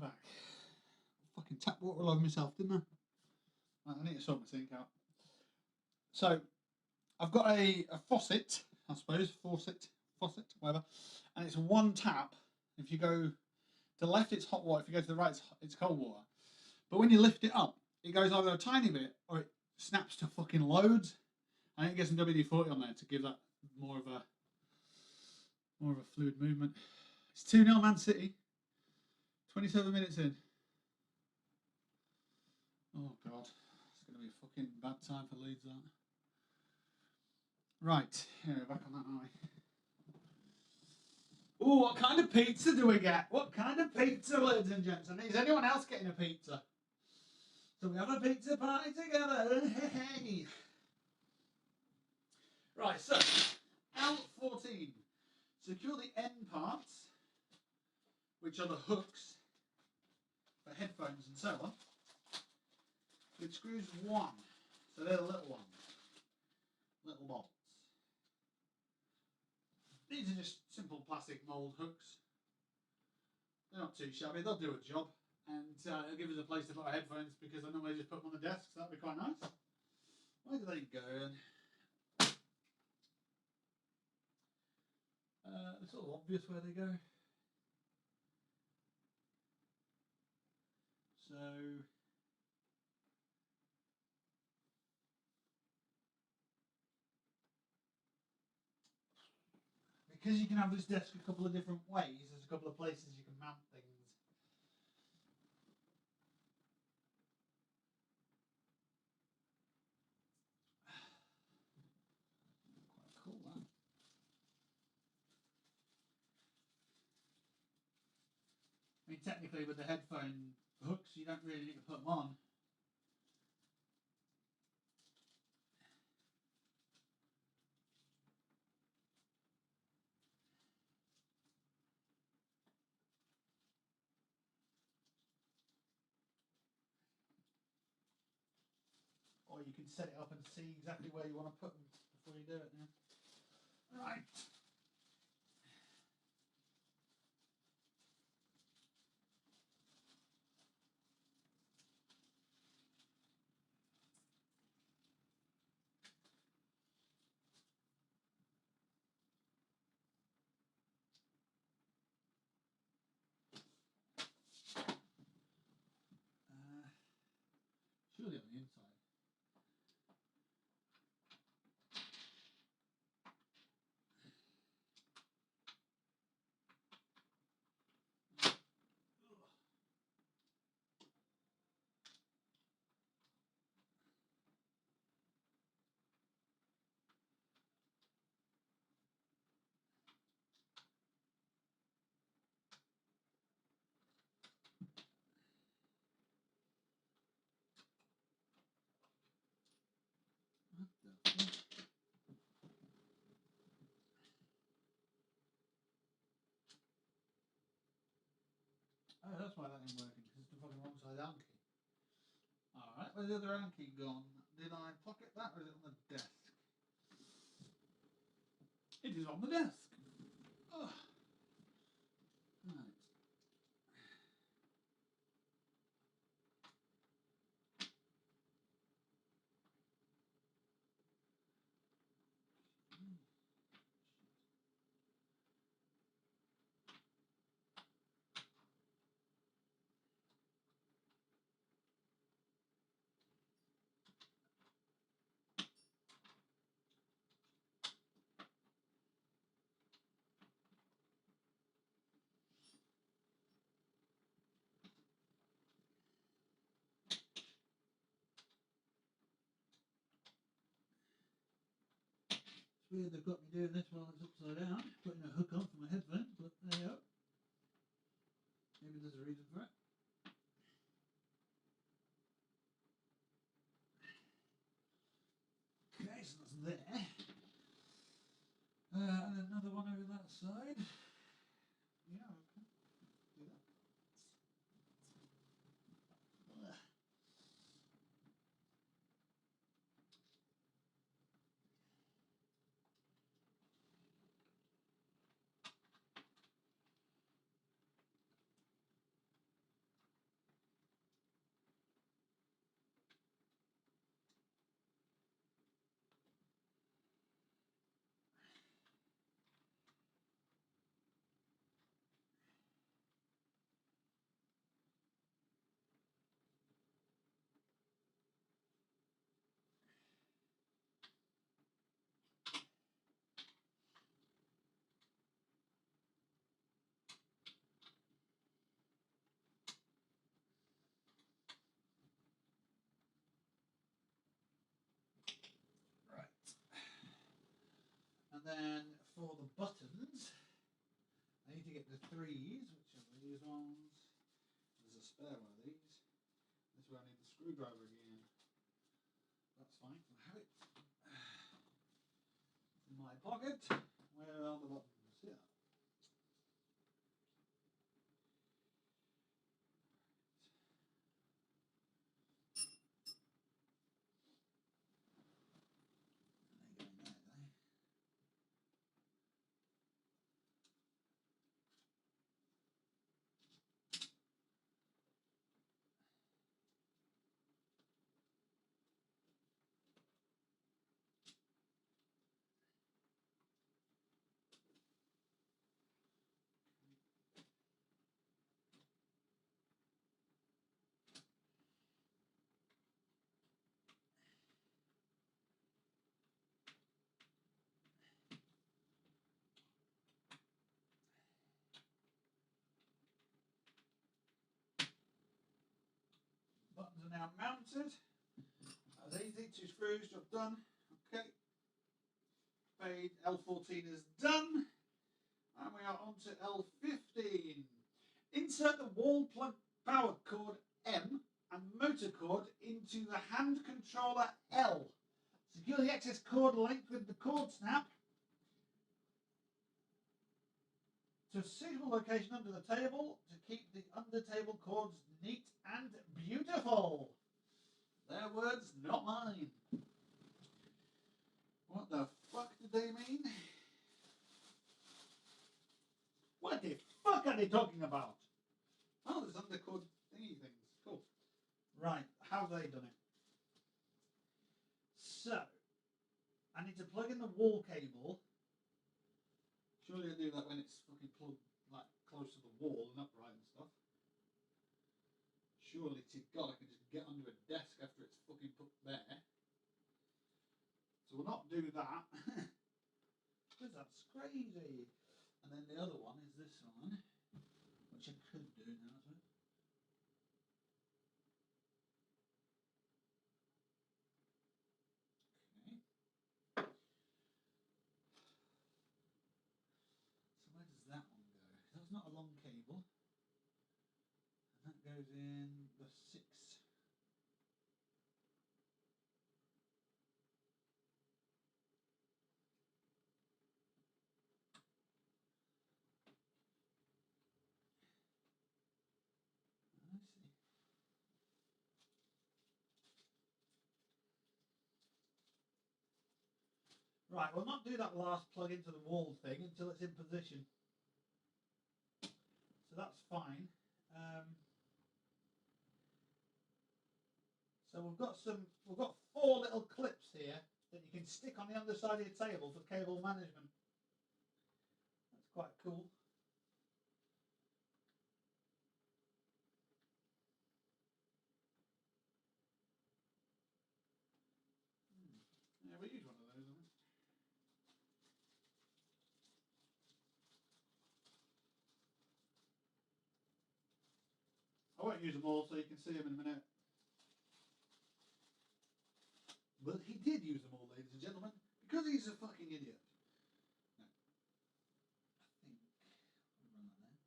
back. Fucking tap water all over myself, didn't I? Right, I need to sort my sink out. So, I've got a faucet, I suppose, faucet, whatever, and it's one tap. If you go to the left, it's hot water. If you go to the right, it's cold water. But when you lift it up, it goes either a tiny bit or it snaps to fucking loads. I think it gets some WD-40 on there to give that more of a fluid movement. It's 2-0 Man City. 27 minutes in. Oh God, it's going to be a fucking bad time for Leeds, that. Right, here we're back on that, aren't we? Ooh, what kind of pizza do we get? What kind of pizza, ladies and gents? And is anyone else getting a pizza? So we have a pizza party together. Hey. Right, so L14. Secure the end parts, which are the hooks for headphones and so on, with screws 1. So they're the little ones. Little bolts. These are just simple plastic mould hooks. They're not too shabby, they'll do a job. And it'll give us a place to put our headphones because I normally just put them on the desk, so that'd be quite nice. Where do they go? It's sort of obvious where they go. So because you can have this desk a couple of different ways, there's a couple of places you can mount things. Quite cool, that. I mean, technically with the headphone hooks, you don't really need to put them on. Or you can set it up and see exactly where you want to put them before you do it now. Right. Surely on the inside. What the fuck? Oh, that's why that ain't working, because it's the fucking wrong side down key. Alright, where's the other hand key gone? Did I pocket that or is it on the desk? It is on the desk. Ugh. Right. It's weird they've got me doing this while it's upside down, putting a hook on for my headphones, but there you go. Maybe there's a reason for it. Okay, so that's there. And another one over that side. Yeah, okay. Do that. Ugh. then for the buttons, I need to get the 3s, which are these ones. There's a spare one of these. This is where I need the screwdriver again. That's fine. I have it in my pocket. Where are the buttons? Here. Buttons are now mounted. As easy, 2 screws, job done. Okay. Fade L14 is done. And we are on to L15. Insert the wall plug power cord M and motor cord into the hand controller L. Secure the excess cord length with the cord snap to a suitable location under the table to keep the under table cords neat and beautiful. Their words, not mine. What the fuck did they mean? What the fuck are they talking about? Oh, there's undercord thingy things. Cool. Right, how have they done it? So, I need to plug in the wall cable. Surely I do that when it's fucking plugged like close to the wall and upright and stuff. Surely to God I can just get under a desk after it's fucking put there. So we'll not do that. Because that's crazy. And then the other one is this one, which I could do now as well. Okay. So where does that one go? That's not a long cable. And that goes in the 6. I see. Right, we'll not do that last plug into the wall thing until it's in position. So that's fine. So we've got 4 little clips here that you can stick on the underside of your table for cable management. That's quite cool. Yeah, we use one of those, don't we? I won't use them all so you can see them in a minute. But he did use them all, ladies and gentlemen, because he's a fucking idiot. No. I think I'll run that there.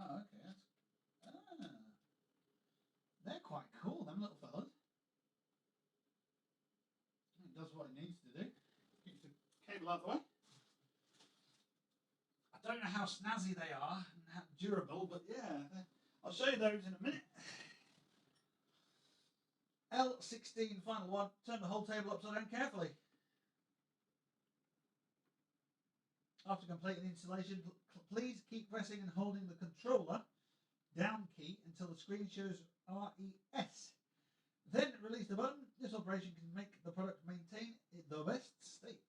Oh, okay. They're quite cool, them little fellas. It does what it needs to do. Keeps the cable out of the way. I don't know how snazzy they are and how durable, but yeah, I'll show you those in a minute. L16, final one. Turn the whole table upside down carefully. After completing the installation, please keep pressing and holding the controller down key until the screen shows RES. Then release the button. This operation can make the product maintain the best state.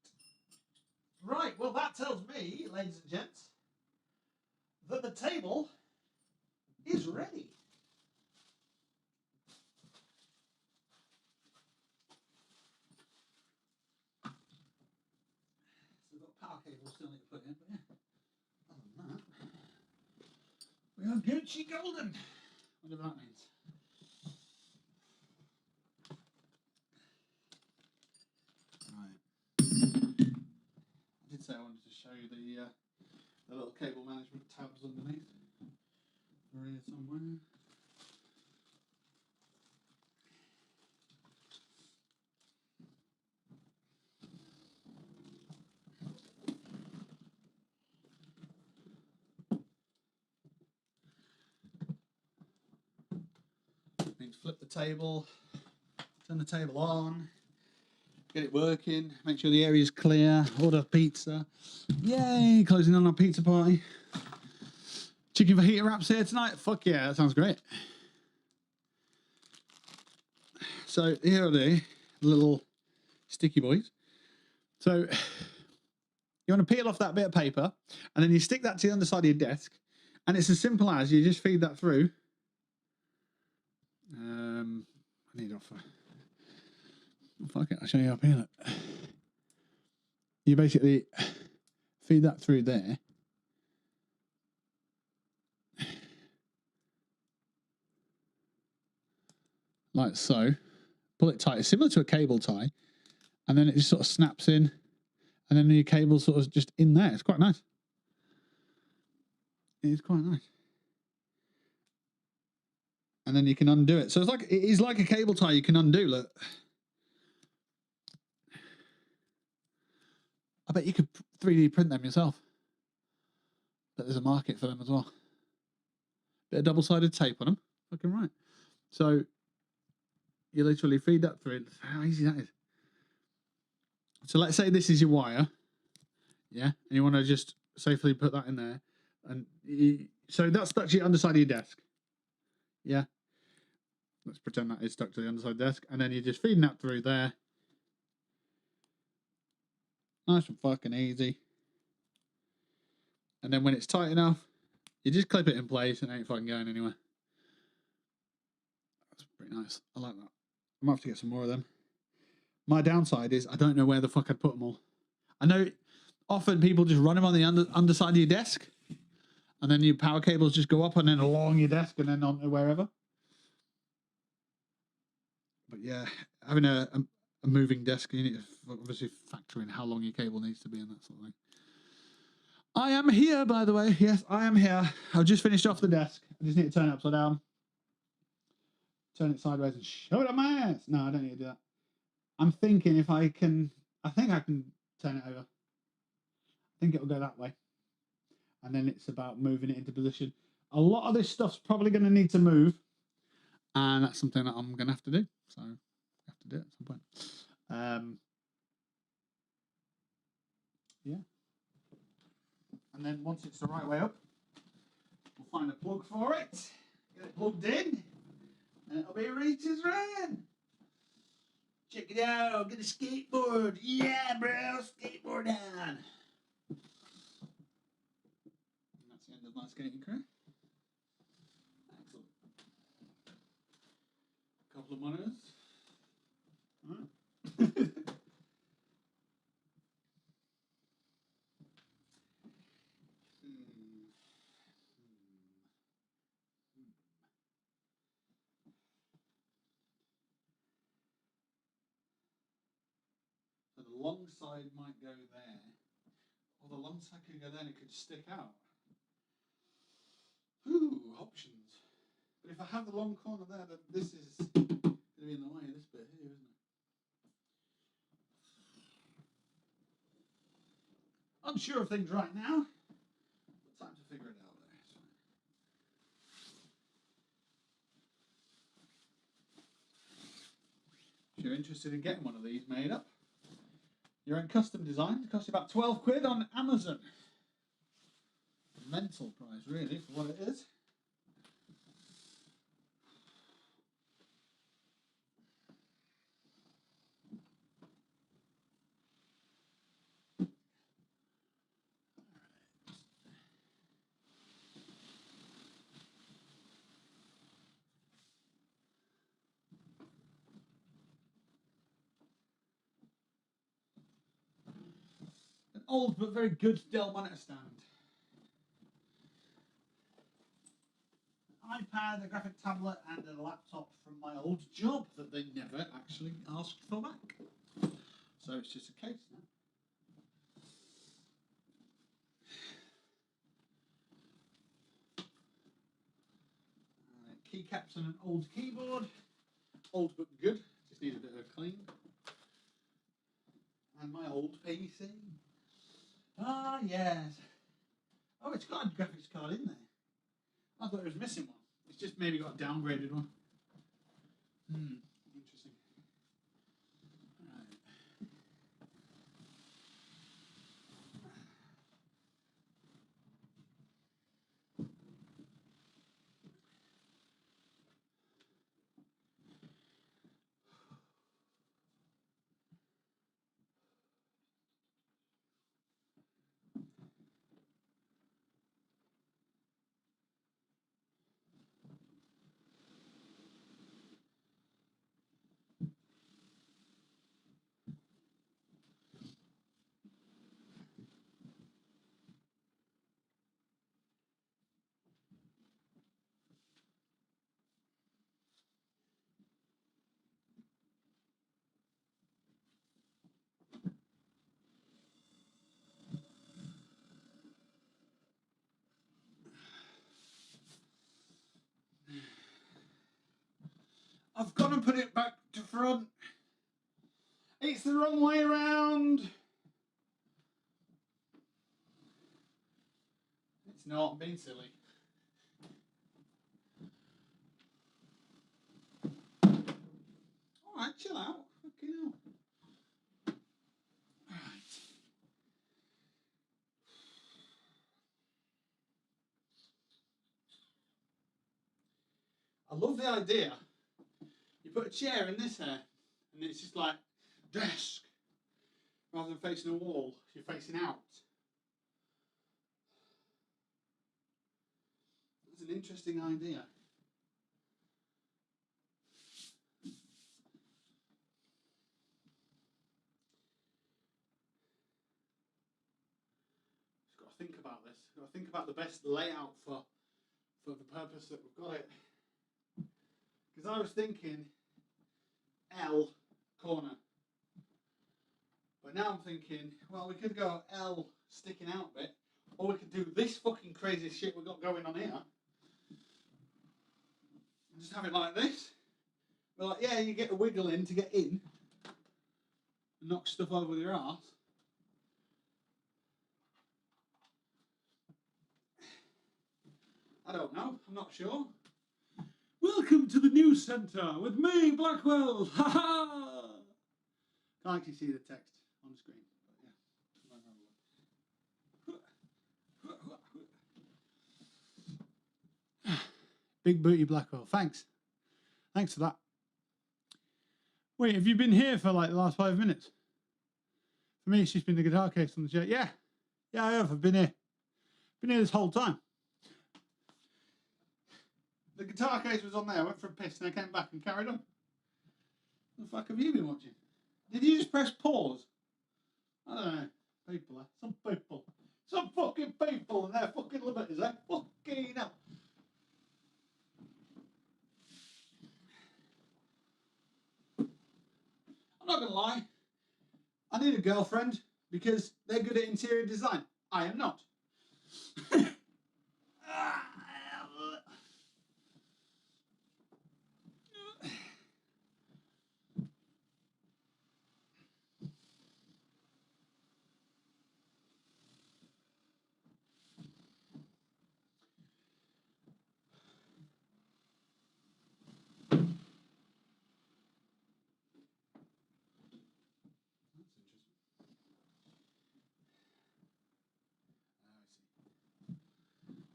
Right, well, that tells me, ladies and gents, that the table is ready. So we've got power cable still need to put in, but yeah. Other than that, we are Gucci golden. Whatever that means. Right. I did say I wanted to show you the little cable management tabs underneath. They're here somewhere. Means flip the table, turn the table on, get it working, make sure the area's clear, order pizza. Yay, closing on our pizza party. Chicken fajita wraps here tonight. Fuck yeah, that sounds great. So here are the little sticky boys. So you want to peel off that bit of paper and then you stick that to the underside of your desk, and it's as simple as you just feed that through. I need off. Fuck it, I'll show you how to peel it. You basically feed that through there. Like so. Pull it tight. It's similar to a cable tie. And then it just sort of snaps in. And then your cable's sort of just in there. It's quite nice. It is quite nice. And then you can undo it. So it is like a cable tie you can undo, look. I bet you could 3D print them yourself. But there's a market for them as well. Bit of double-sided tape on them. Fucking right. So you literally feed that through. How easy that is. So let's say this is your wire. Yeah. And you want to just safely put that in there. And so that's stuck to your underside of your desk. Yeah. Let's pretend that is stuck to the underside desk. And then you're just feeding that through there. Nice and fucking easy. And then when it's tight enough, you just clip it in place and it ain't fucking going anywhere. That's pretty nice. I like that. I might have to get some more of them. My downside is I don't know where the fuck I'd put them all. I know often people just run them on the underside of your desk, and then your power cables just go up and then along your desk and then onto wherever. But yeah, having a moving desk, you need to obviously factor in how long your cable needs to be and that sort of thing. I am here, by the way. Yes, I am here. I've just finished off the desk. I just need to turn it upside down. Turn it sideways and shove it up my ass. No, I don't need to do that. I'm thinking if I can... I think I can turn it over. I think it'll go that way. And then it's about moving it into position. A lot of this stuff's probably going to need to move. And that's something that I'm going to have to do. So, I have to do it at some point. Yeah. And then once it's the right way up, we'll find a plug for it. Get it plugged in. And it'll be Rita's Run. Check it out. Get a skateboard. Yeah, bro. Skateboard on. And that's the end of my skating career. Excellent. A couple of monitors. All right. So the long side might go there. Or the long side could go there and it could stick out. Ooh, options. But if I have the long corner there, then this is going to be in the way of this bit here, isn't it? Unsure of things right now. But time to figure it out there. If you're interested in getting one of these made up, your own custom design, it costs you about 12 quid on Amazon. Mental price, really, for what it is. old but very good Dell monitor stand. iPad, a graphic tablet, and a laptop from my old job that they never actually asked for back. So it's just a case now. Keycaps and an old keyboard. Old but good, just need a bit of a clean. And my old PC. Ah, yes. Oh, it's got a graphics card in there. I thought it was missing one. It's just maybe got a downgraded one. Interesting. Right. I've got to put it back to front. It's the wrong way around. It's not, I'm being silly. Alright, chill out. Fucking hell. Alright. I love the idea. You put a chair in this here, and it's just like desk. Rather than facing a wall, you're facing out. That's an interesting idea. Just got to think about this. Got to think about the best layout for the purpose that we've got it. Because I was thinking L corner. But now I'm thinking, well, we could go L sticking out a bit, or we could do this fucking crazy shit we've got going on here. And just have it like this. But like, yeah, you get a wiggle in to get in. And knock stuff over with your arse. I don't know, I'm not sure. Welcome to the news centre with me, Blackwell. Ha ha! Can't actually see the text on the screen, but yeah. Big booty Blackwell. Thanks for that. Wait, have you been here for like the last 5 minutes? For me, it's just been the guitar case on the chair. Yeah, I have. I've been here. Been here this whole time. The guitar case was on there. I went for a piss and I came back and carried on. What the fuck have you been watching? Did you just press pause? I don't know. People, some people. Some fucking people and their fucking liberties, eh? Fucking hell. I'm not gonna lie. I need a girlfriend because they're good at interior design. I am not.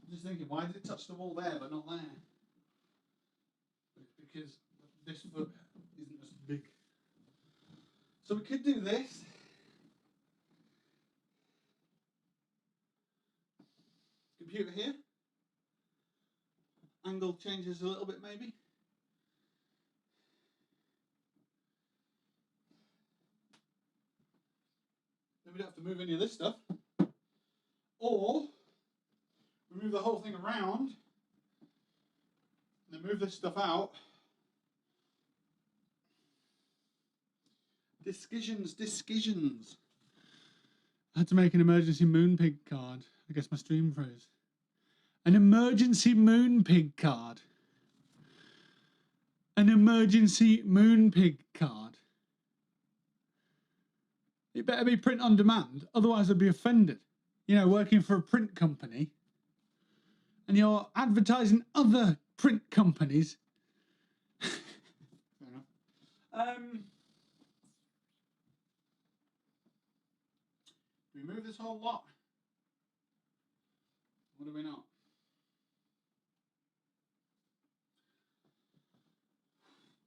Just thinking, why did it touch the wall there but not there? It's because this foot isn't as big. So we could do this. Computer here. Angle changes a little bit maybe. Then we don't have to move any of this stuff. Or we move the whole thing around and then move this stuff out. Discussions. I had to make an emergency Moonpig card. I guess my stream froze. An emergency Moonpig card. An emergency Moonpig card. It better be print on demand, otherwise I'd be offended. You know, working for a print company and you're advertising other print companies. Fair enough. Do we move this whole lot? Or do we not?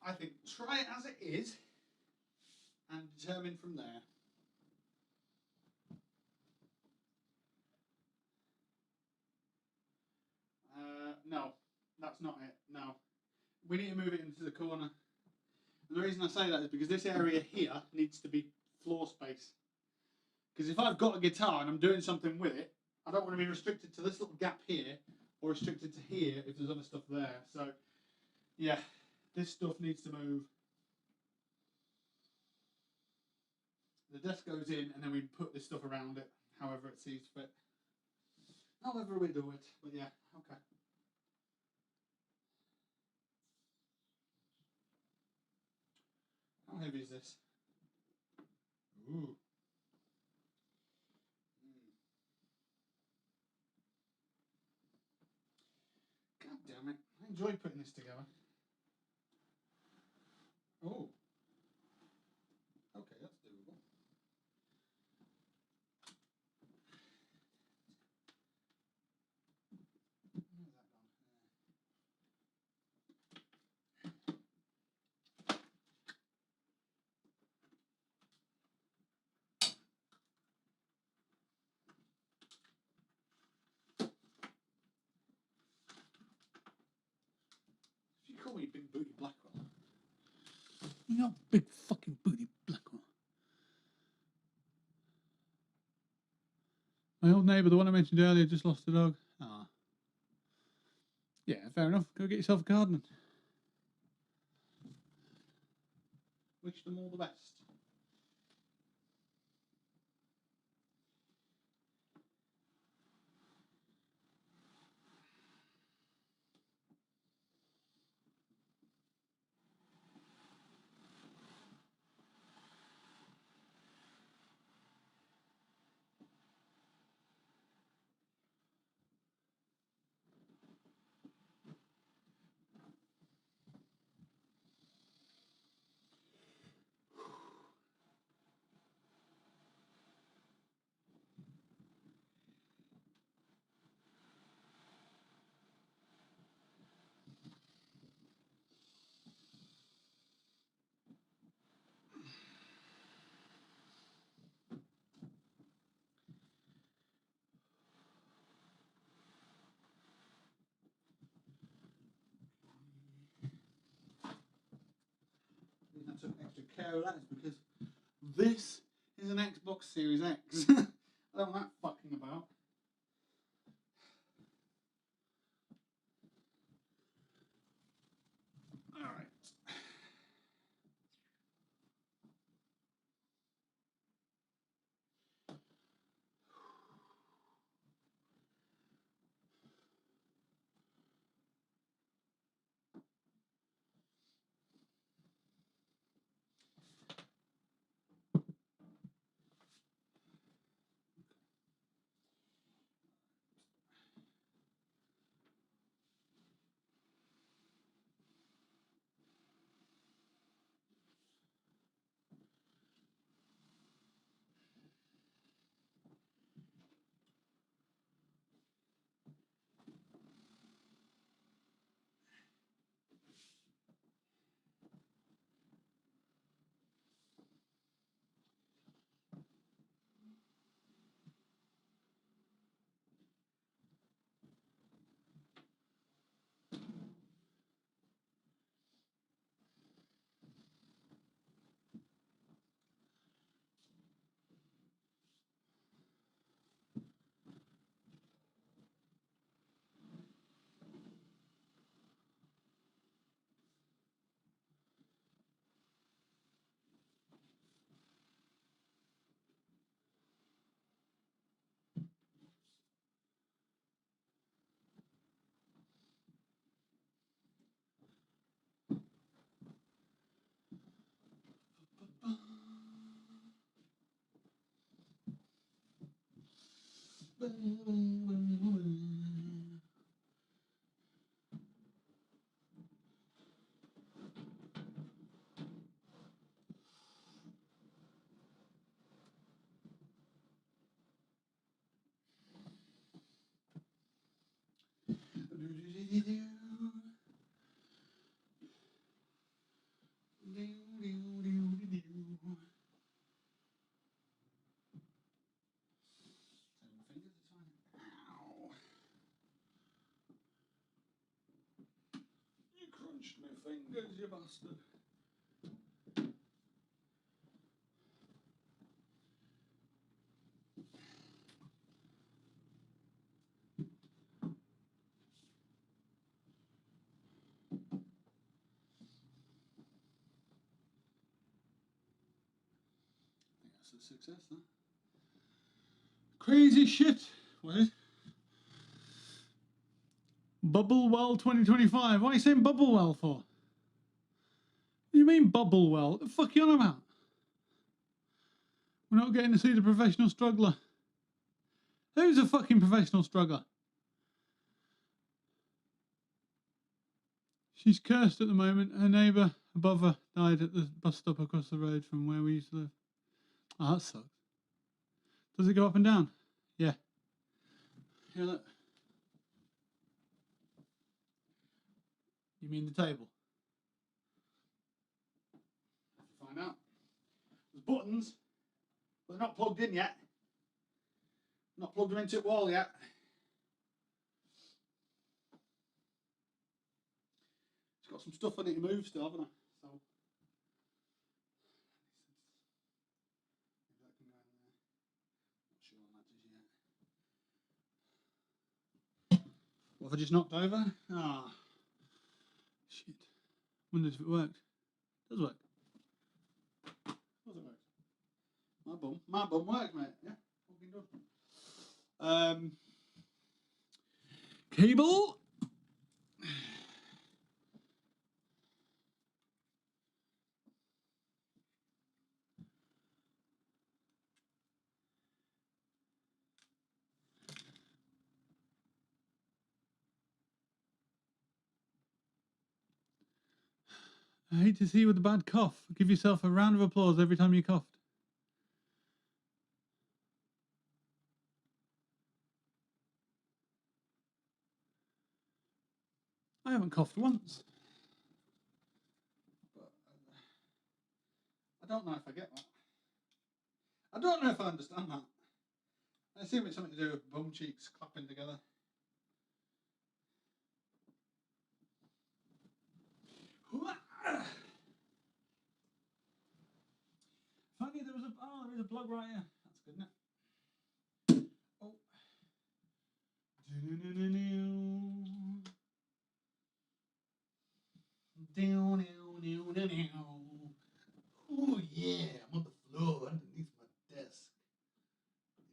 I think try it as it is and determine from there. No, that's not it. No. We need to move it into the corner. And the reason I say that is because this area here needs to be floor space. Because if I've got a guitar and I'm doing something with it, I don't want to be restricted to this little gap here or restricted to here if there's other stuff there. So, yeah, this stuff needs to move. The desk goes in and then we put this stuff around it, however it sees fit. However we do it, but yeah, okay. How heavy is this? Ooh. God damn it. I enjoy putting this together. Oh. Okay, that's doable. Where's that gone? You call me Big Booty Blackwell. You're not Big fucking Booty Blackwell. My old neighbour, the one I mentioned earlier, just lost a dog. Ah. Yeah, fair enough. Go get yourself a gardener. Wish them all the best. I took extra care of that is because this is an Xbox Series X. I don't like fucking about. Alright. You crunched my fingers, you bastard. That's a success, huh? Crazy shit. What is? Bubblewell 2025. What are you saying Bubblewell for? What do you mean Bubblewell? What the fuck are you on about? We're not getting to see the professional struggler. Who's a fucking professional struggler? She's cursed at the moment. Her neighbour above her died at the bus stop across the road from where we used to live. Oh, that sucks. Does it go up and down? Yeah. Here, look. You mean the table? Find out. There's buttons, but they're not plugged in yet. Not plugged them into the wall yet. It's got some stuff on it to move still, haven't I? So maybe that can go in there. Not sure on that just yet. What have I just knocked over? Ah, shit. Wondered if it worked. It does work. Does it work? My bum works, mate. Yeah, fucking does. Cable. I hate to see you with a bad cough. Give yourself a round of applause every time you coughed. I haven't coughed once. But I don't know if I get that. I don't know if I understand that. I assume it's something to do with bum cheeks clapping together. Funny, there is a plug right here. That's good, isn't it? Oh. Oh yeah, I'm on the floor underneath my desk.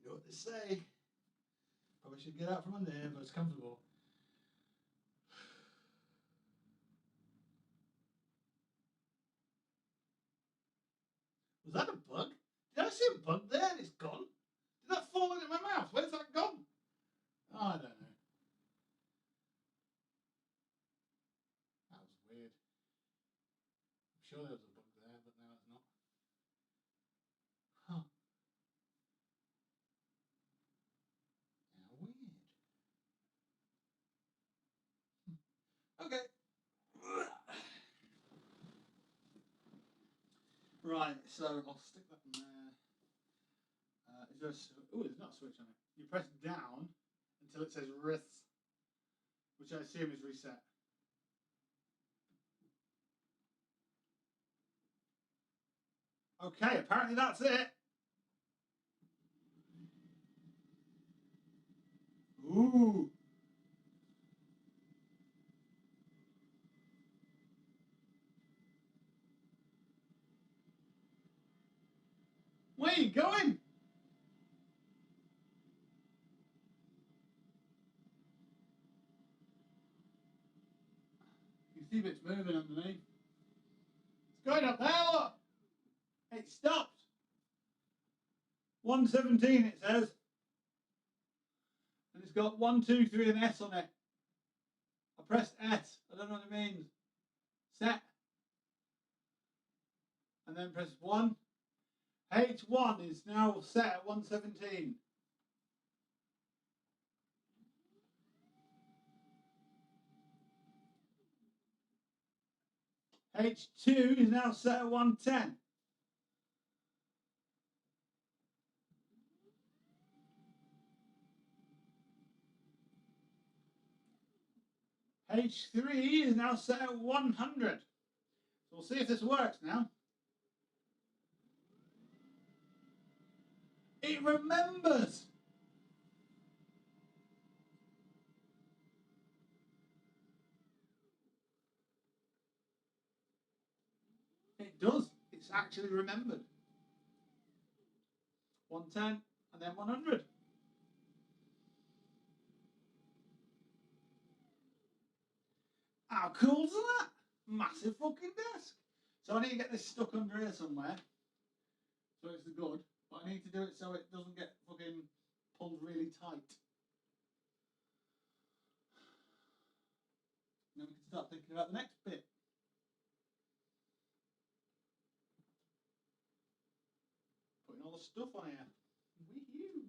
You know what they say? Probably should get out from under here, but it's comfortable. Was that a bug? Did I see a bug there and it's gone? Did that fall into my mouth? Where's that gone? Oh, I don't know. That was weird. I'm sure there was a bug there, but no, it's not. Huh. How weird. Okay. Right, so I'll stick that in there. Is there a... Oh, there's not a switch on it. You press down until it says RIS, which I assume is reset. Okay, apparently that's it. Ooh. Where are you going? You see bits moving underneath. It's going up there, look. It stopped. 117 it says. got 1, 2, 3 and S on it. I pressed S. I don't know what it means. Set. And then press 1. H1 is now set at 117. H2 is now set at 110. H3 is now set at 100. So we'll see if this works now. It remembers. It does. It's actually remembered. 110 and then 100. How cool's that? Massive fucking desk. So I need to get this stuck under here somewhere. So it's good. But I need to do it so it doesn't get fucking pulled really tight. And then we can start thinking about the next bit. Putting all the stuff on here. Wee-hoo.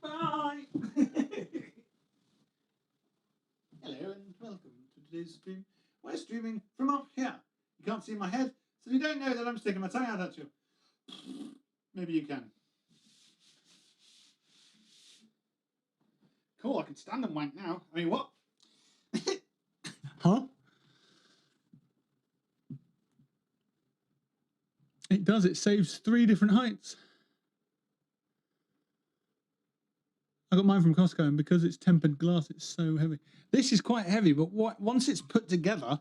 Bye! Hello and welcome to today's stream. We're streaming from up here. You can't see my head, so you don't know that I'm sticking my tongue out at you. Maybe you can. Cool, I can stand and wank now. I mean, what? Huh? It does. It saves 3 different heights. I got mine from Costco, and because it's tempered glass, it's so heavy. This is quite heavy, but once it's put together,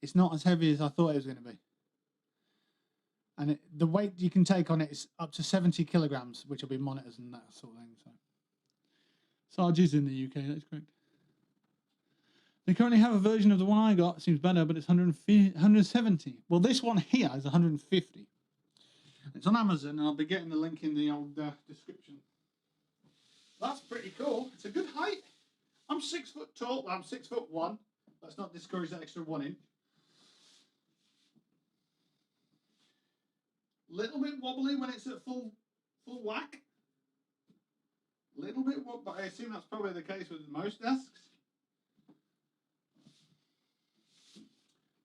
it's not as heavy as I thought it was going to be. And the weight you can take on it is up to 70 kilograms, which will be monitors and that sort of thing. So, Sarge in the UK, that's correct. They currently have a version of the one I got, seems better, but it's 170. Well, this one here is 150. It's on Amazon, and I'll be getting the link in the old description. That's pretty cool. It's a good height. I'm 6 foot tall. Well, I'm 6'1". Let's not discourage that extra 1 inch. Little bit wobbly when it's at full whack. Little bit wobbly, but I assume that's probably the case with most desks.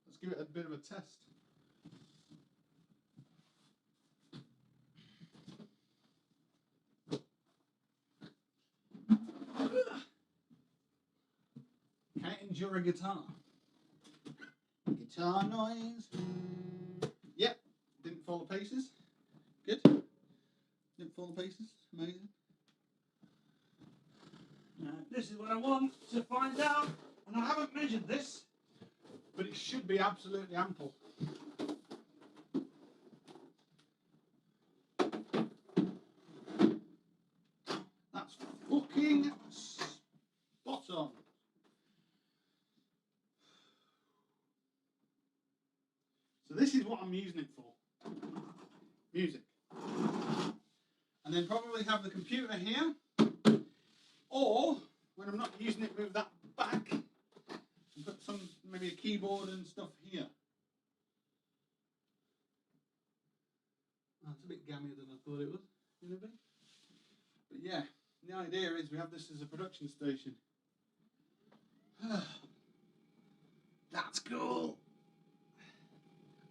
Let's give it a bit of a test. Can it endure a guitar? Guitar noise. Yep, didn't fall to pieces. Good. Didn't fall to pieces. Amazing. This is what I want to find out, and I haven't measured this, but it should be absolutely ample. That's fucking spot on. So this is what I'm using it for. Music. And then probably have the computer here. Or, when I'm not using it, move that back and put maybe a keyboard and stuff here. Oh, it's a bit gammier than I thought it was going to be. But yeah, the idea is we have this as a production station. That's cool.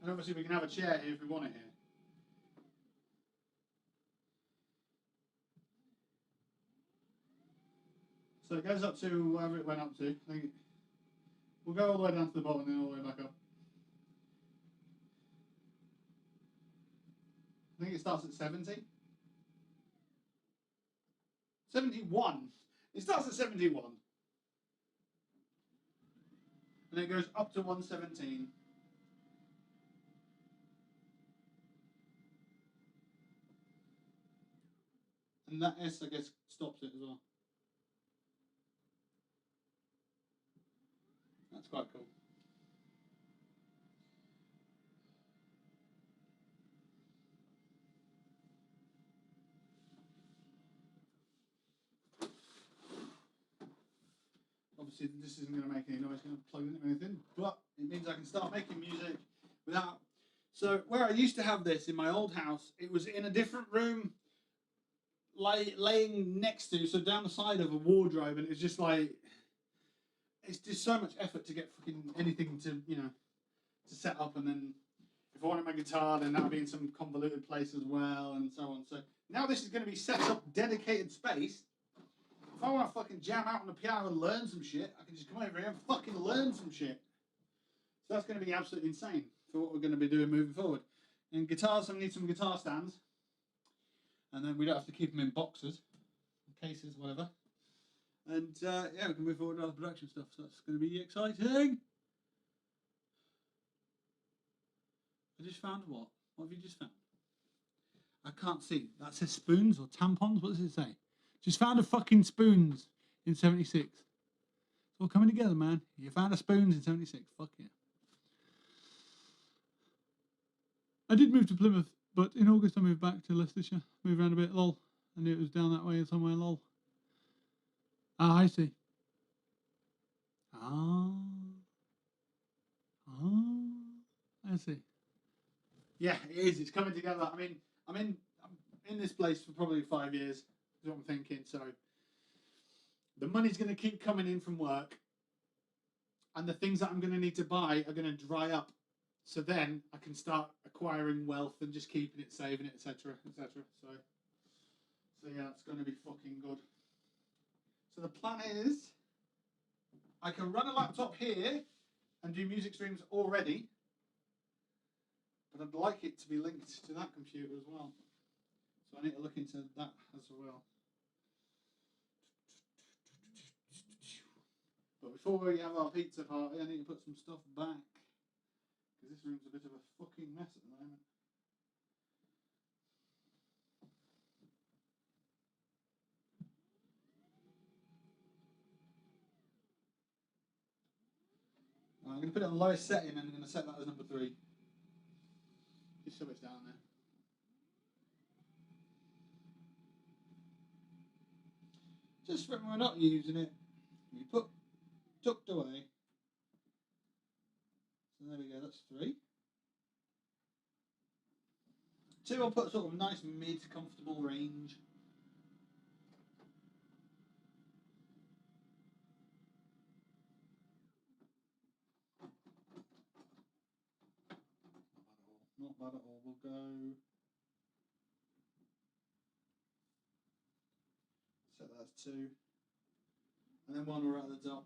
And obviously we can have a chair here if we want it here. So it goes up to wherever it went up to. I think we'll go all the way down to the bottom and then all the way back up. I think it starts at 70. 71. It starts at 71. And it goes up to 117. And that S, I guess, stops it as well. That's quite cool. Obviously, this isn't going to make any noise, going to plug into anything, but it means I can start making music without. So, where I used to have this in my old house, it was in a different room, laying next to, so down the side of a wardrobe, and it was just like, it's just so much effort to get fucking anything to, you know, to set up, and then if I wanted my guitar, then that would be in some convoluted place as well, and so on. So now this is going to be set up, dedicated space. If I want to fucking jam out on the piano and learn some shit, I can just come over here and fucking learn some shit. So that's going to be absolutely insane for what we're going to be doing moving forward. And guitars, I need some guitar stands. And then we don't have to keep them in boxes, cases, whatever. And yeah, we can move forward with other production stuff. So that's going to be exciting. I just found what? What have you just found? I can't see. That says spoons or tampons? What does it say? Just found a fucking spoons in 76. It's all coming together, man. You found a spoons in 76. Fuck yeah. I did move to Plymouth, but in August I moved back to Leicestershire. Moved around a bit, lol. I knew it was down that way somewhere, lol. Ah, I see. Ah. I see. Yeah, it is. It's coming together. I mean, I'm in this place for probably 5 years, is what I'm thinking. So the money's going to keep coming in from work, and the things that I'm going to need to buy are going to dry up. So then I can start acquiring wealth and just keeping it, saving it, etc., etc. So yeah, it's going to be fucking good. So the plan is, I can run a laptop here and do music streams already. But I'd like it to be linked to that computer as well. So I need to look into that as well. But before we have our pizza party, I need to put some stuff back. Because this room's a bit of a fucking mess at the moment. I'm going to put it on the lowest setting and I'm going to set that as number 3. Just so it's down there. Just when we're not using it, we put tucked away. So there we go, that's 3. 2 I'll put sort of nice mid comfortable range. Not bad at all. We'll go. Set that as 2. And then one right at the top.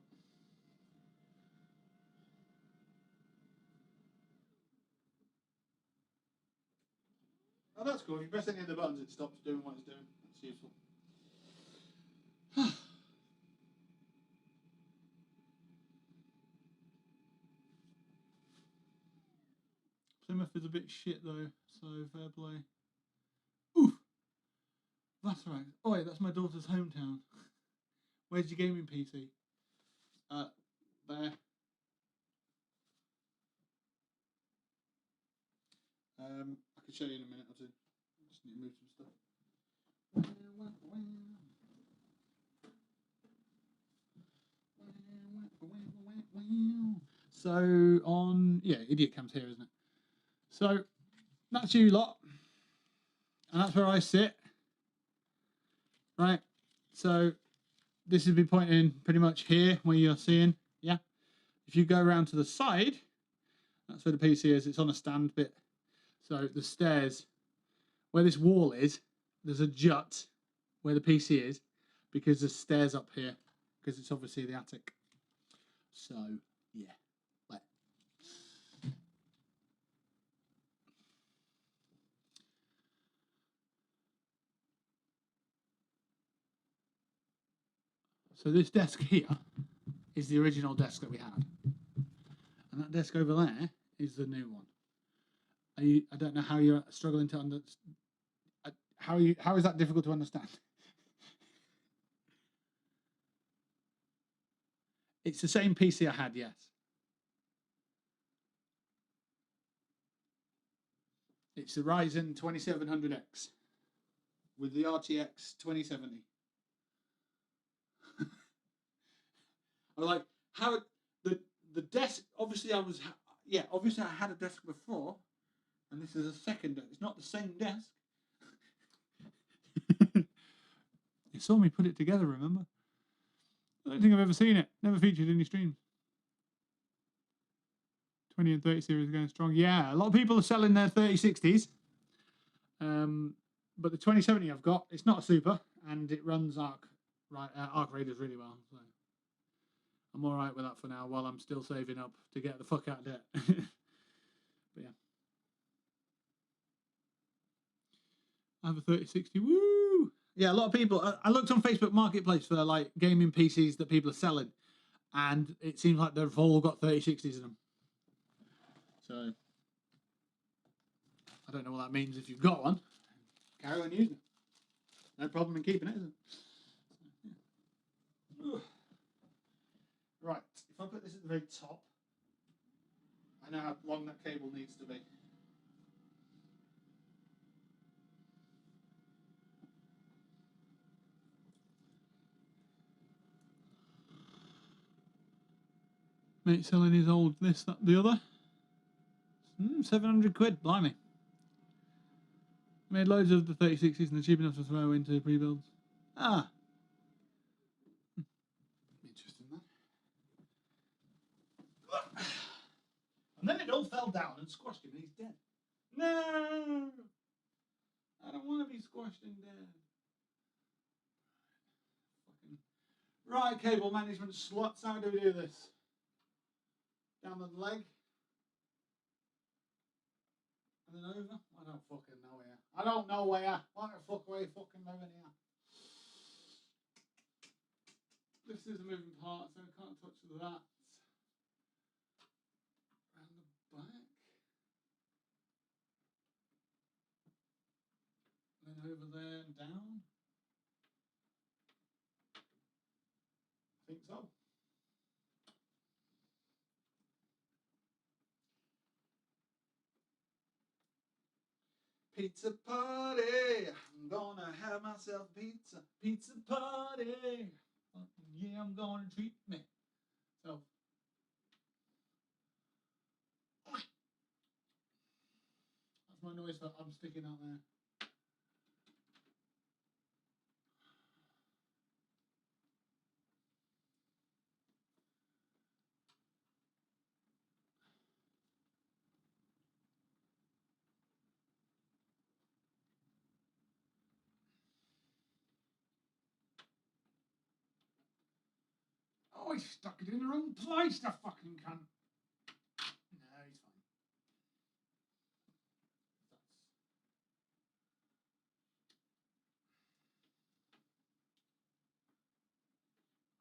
Oh, that's cool. If you press any of the buttons, it stops doing what it's doing. That's useful. Plymouth is a bit shit though, so fair play. Oof! That's right. Oh wait, that's my daughter's hometown. Where's your gaming PC? There. I can show you in a minute or two. I just need to move some stuff. So on, yeah, Idiot Cam's here, isn't it? So that's you lot, and that's where I sit, right? So this would be pointing pretty much here where you're seeing, yeah? If you go around to the side, that's where the PC is. It's on a stand bit. So the stairs, where this wall is, there's a jut where the PC is, because there's stairs up here, because it's obviously the attic. So, yeah. So this desk here is the original desk that we had. And that desk over there is the new one. I don't know how you're struggling to understand. How is that difficult to understand? It's the same PC I had, yes. It's the Ryzen 2700X with the RTX 2070. I like how the desk. Obviously, obviously I had a desk before, and this is a second desk. It's not the same desk. You saw me put it together, remember? I don't think I've ever seen it. Never featured in your streams. 20 and 30 series going strong. Yeah, a lot of people are selling their 3060s. But the 2070 I've got, it's not a super, and it runs Arc Raiders really well. So I'm all right with that for now, while I'm still saving up to get the fuck out of debt. But yeah, I have a 3060. Woo! Yeah, a lot of people. I looked on Facebook Marketplace for like gaming PCs that people are selling, and it seems like they've all got 3060s in them. So I don't know what that means. If you've got one, carry on using it. No problem in keeping it, is it? Yeah. Right. If I put this at the very top, I know how long that cable needs to be. Mate selling his old this, that, the other. 700 quid, blimey. Made loads of the 3060s and they're cheap enough to throw into pre-builds. Ah. Interesting, that. And then it all fell down and squashed him and he's dead. No! I don't want to be squashed and dead. Right, cable management slots. How do we do this? Down the leg. And then over. I don't fucking know where. I don't know where. What the fuck are you fucking living here? This is a moving part, so I can't touch that. Around the back. And then over there and down. I think so. Pizza party. I'm gonna have myself pizza. Pizza party. Yeah, I'm gonna treat me. So. That's my noise that I'm sticking out there. Oh, he stuck it in the wrong place, the fucking cunt. No, he's fine.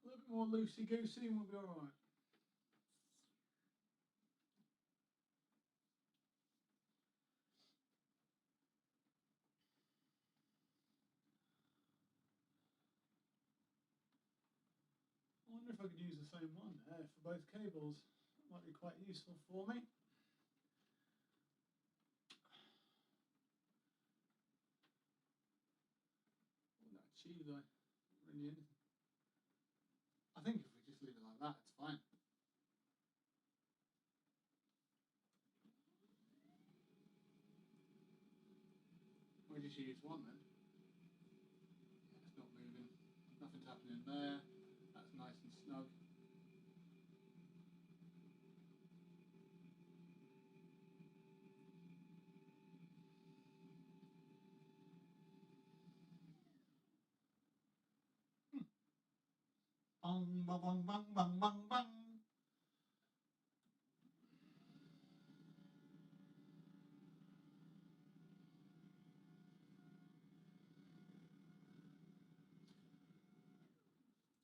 A little bit more loosey-goosey and we'll be alright. I wonder if I could use the same one there for both cables. That might be quite useful for me. Wouldn't that achieve though? Really anything. I think if we just leave it like that, it's fine. We just use one then. Yeah, it's not moving. Nothing's happening there. That's nice and snug. Bang, bang, bang, bang, bang, bang, bang.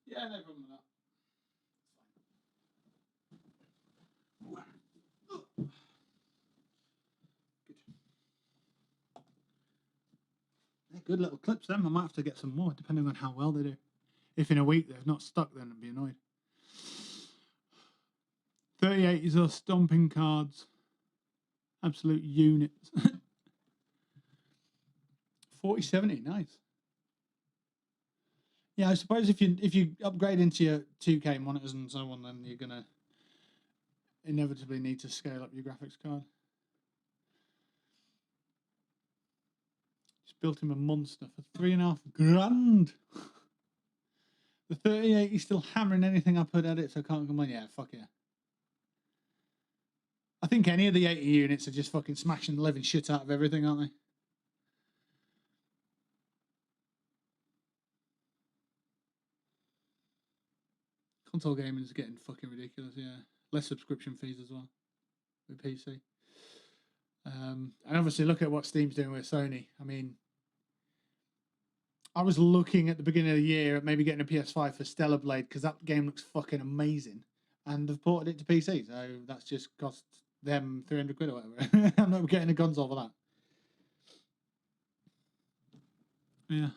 Yeah, no problem with that. Good. They're good little clips, them. I might have to get some more, depending on how well they do. If in a week they're not stuck, then I'd be annoyed. 3080s are stomping cards. Absolute units. 4070, nice. Yeah, I suppose if you upgrade into your 2K monitors and so on, then you're gonna inevitably need to scale up your graphics card. Just built him a monster for $3.5 grand. The 3080 still hammering anything I put at it, so I can't complain. Yeah, fuck yeah. I think any of the 80 units are just fucking smashing the living shit out of everything, aren't they? Console gaming is getting fucking ridiculous, yeah. Less subscription fees as well with PC. And obviously look at what Steam's doing with Sony. I mean, I was looking at the beginning of the year at maybe getting a PS5 for Stellar Blade because that game looks fucking amazing. And they've ported it to PC, so that's just cost them 300 quid or whatever. I'm not getting a console for that. Yeah.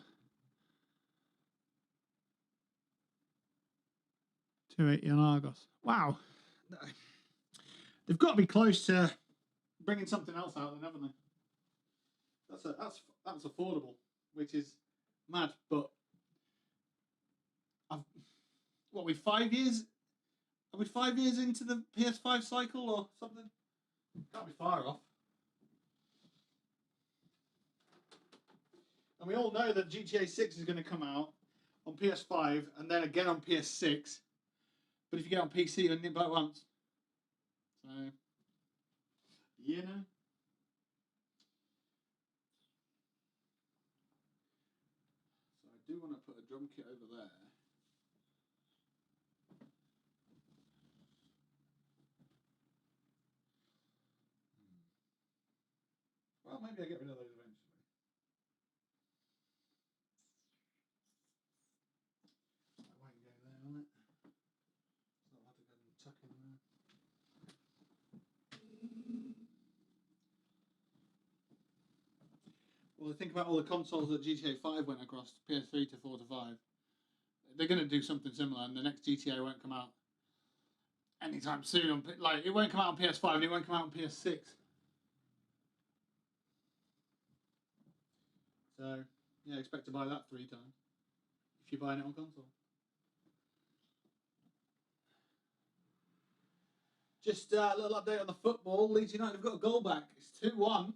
280 on Argos. Wow. They've got to be close to bringing something else out then, haven't they? That's affordable, which is mad. But are we 5 years? Are we 5 years into the PS5 cycle or something? Can't be far off. And we all know that GTA 6 is going to come out on PS5 and then again on PS6. But if you get on PC, you only buy it once. So, you know. So I do want to put a drum kit over there. Well, maybe I get rid of those eventually. That won't go there, will it? So I'll have to go and tuck in there. Well, think about all the consoles that GTA 5 went across, PS3 to 4 to 5. They're going to do something similar, and the next GTA won't come out anytime soon. Like, it won't come out on PS5 and it won't come out on PS6. So, yeah, expect to buy that 3 times if you're buying it on console. Just a little update on the football. Leeds United have got a goal back. It's 2-1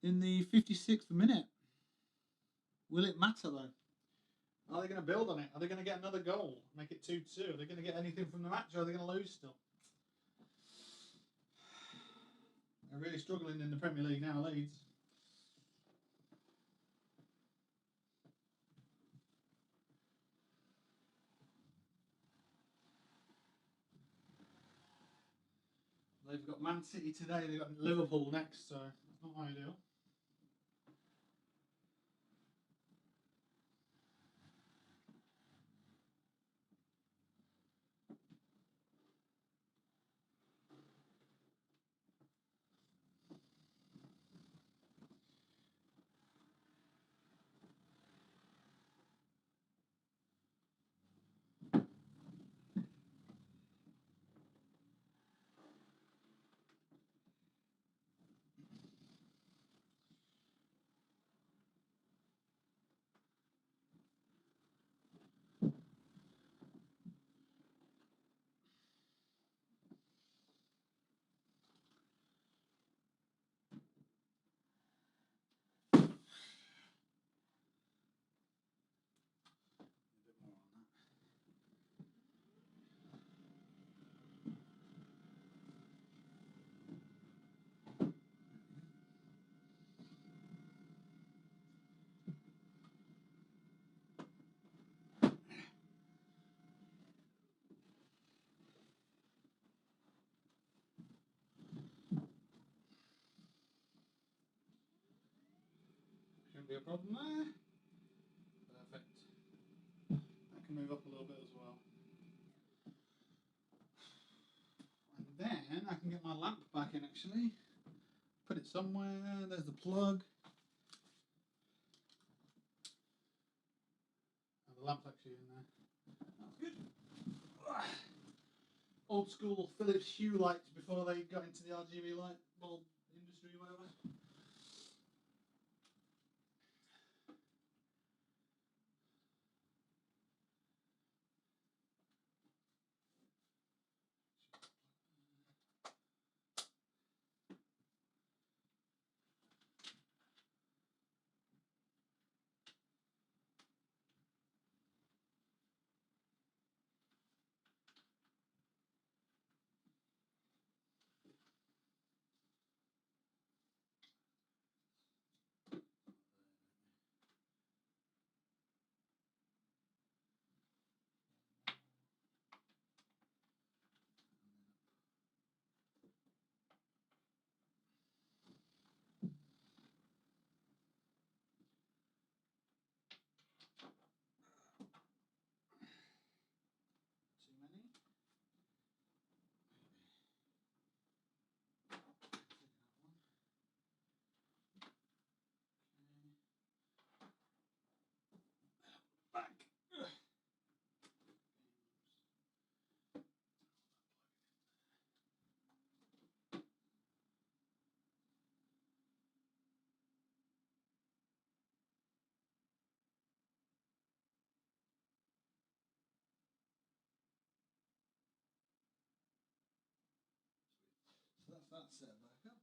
in the 56th minute. Will it matter, though? Are they going to build on it? Are they going to get another goal? Make it 2-2? Are they going to get anything from the match, or are they going to lose still? They're really struggling in the Premier League now, Leeds. They've got Man City today, they've got Liverpool next, so it's not ideal. Shouldn't be a problem there. Perfect. I can move up a little bit as well. And then I can get my lamp back in actually. Put it somewhere. There's the plug. And the lamp's actually in there. That's good. old school Philips Hue lights before they got into the RGB light bulb industry or whatever. Too many? Back. So that's that set back up.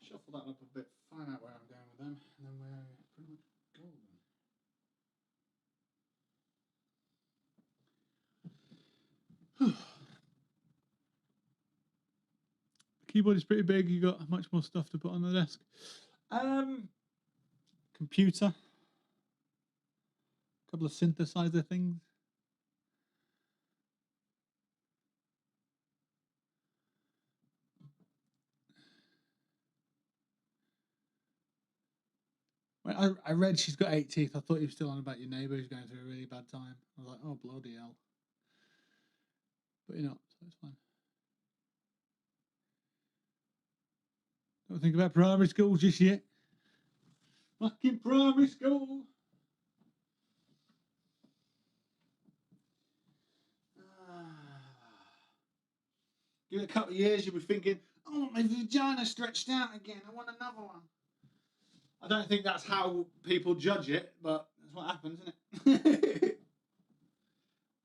Shuffle that up a bit, find out where I'm going with them, and then we're pretty much golden. The keyboard is pretty big. You got much more stuff to put on the desk. Computer, a couple of synthesizer things. When I read she's got 8 teeth, I thought you were still on about your neighbour who's going through a really bad time. I was like, oh bloody hell. But you're not, so it's fine. Don't think about primary school just yet. Fucking primary school. Give it a couple of years, you'll be thinking, I want my vagina stretched out again. I want another one. I don't think that's how people judge it, but that's what happens, isn't it?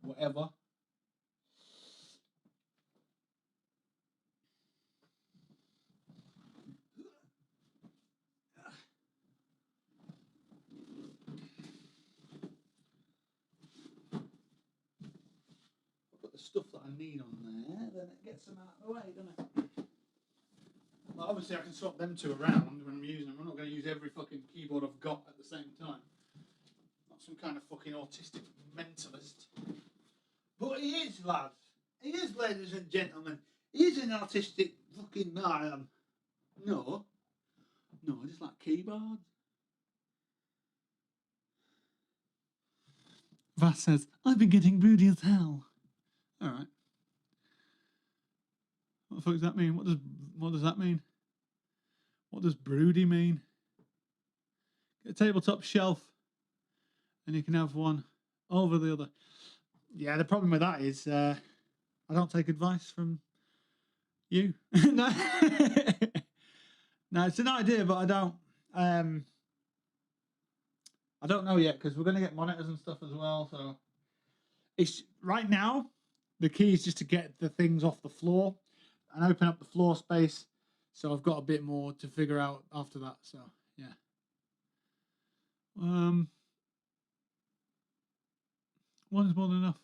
Whatever. Put the stuff that I need on there, then it gets them out of the way, doesn't it? Well, obviously, I can swap them two around when I'm using them. I'm not going to use every fucking keyboard I've got at the same time. Not some kind of fucking autistic mentalist. But he is, lads. He is, ladies and gentlemen. He is an autistic fucking man. No. No, I just like keyboards. Vass says, I've been getting broody as hell. Alright. What the fuck does that mean? What does that mean? What does broody mean? Get a tabletop shelf and you can have one over the other. Yeah, the problem with that is I don't take advice from you. No. No, it's an idea, but I don't know yet because we're going to get monitors and stuff as well. So it's right now the key is just to get the things off the floor and open up the floor space. So I've got a bit more to figure out after that. So yeah. One is more than enough.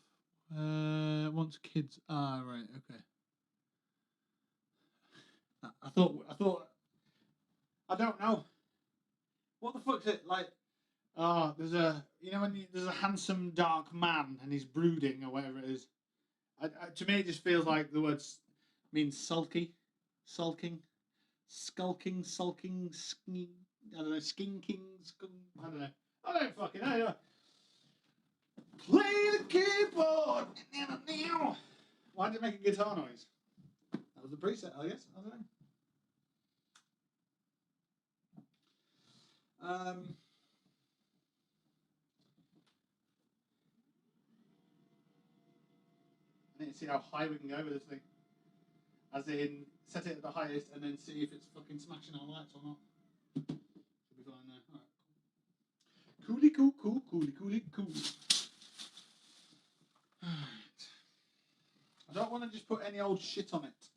Once kids. Ah, right. Okay. I thought. I don't know. What the fuck's it like? Oh, there's a there's a handsome dark man and he's brooding or whatever it is. To me, it just feels like the words means sulking, skulking, sulking, skinking. I don't know, skinking, I don't know. I don't fucking know. Play the keyboard. Why did it make a guitar noise? That was the preset, I guess. I don't know. it and see how high we can go with this thing. As in, set it at the highest and then see if it's fucking smashing our lights or not. Should be fine there. Alright. Coolie cool, cool, coolie coolie cool. Alright. I don't want to just put any old shit on it.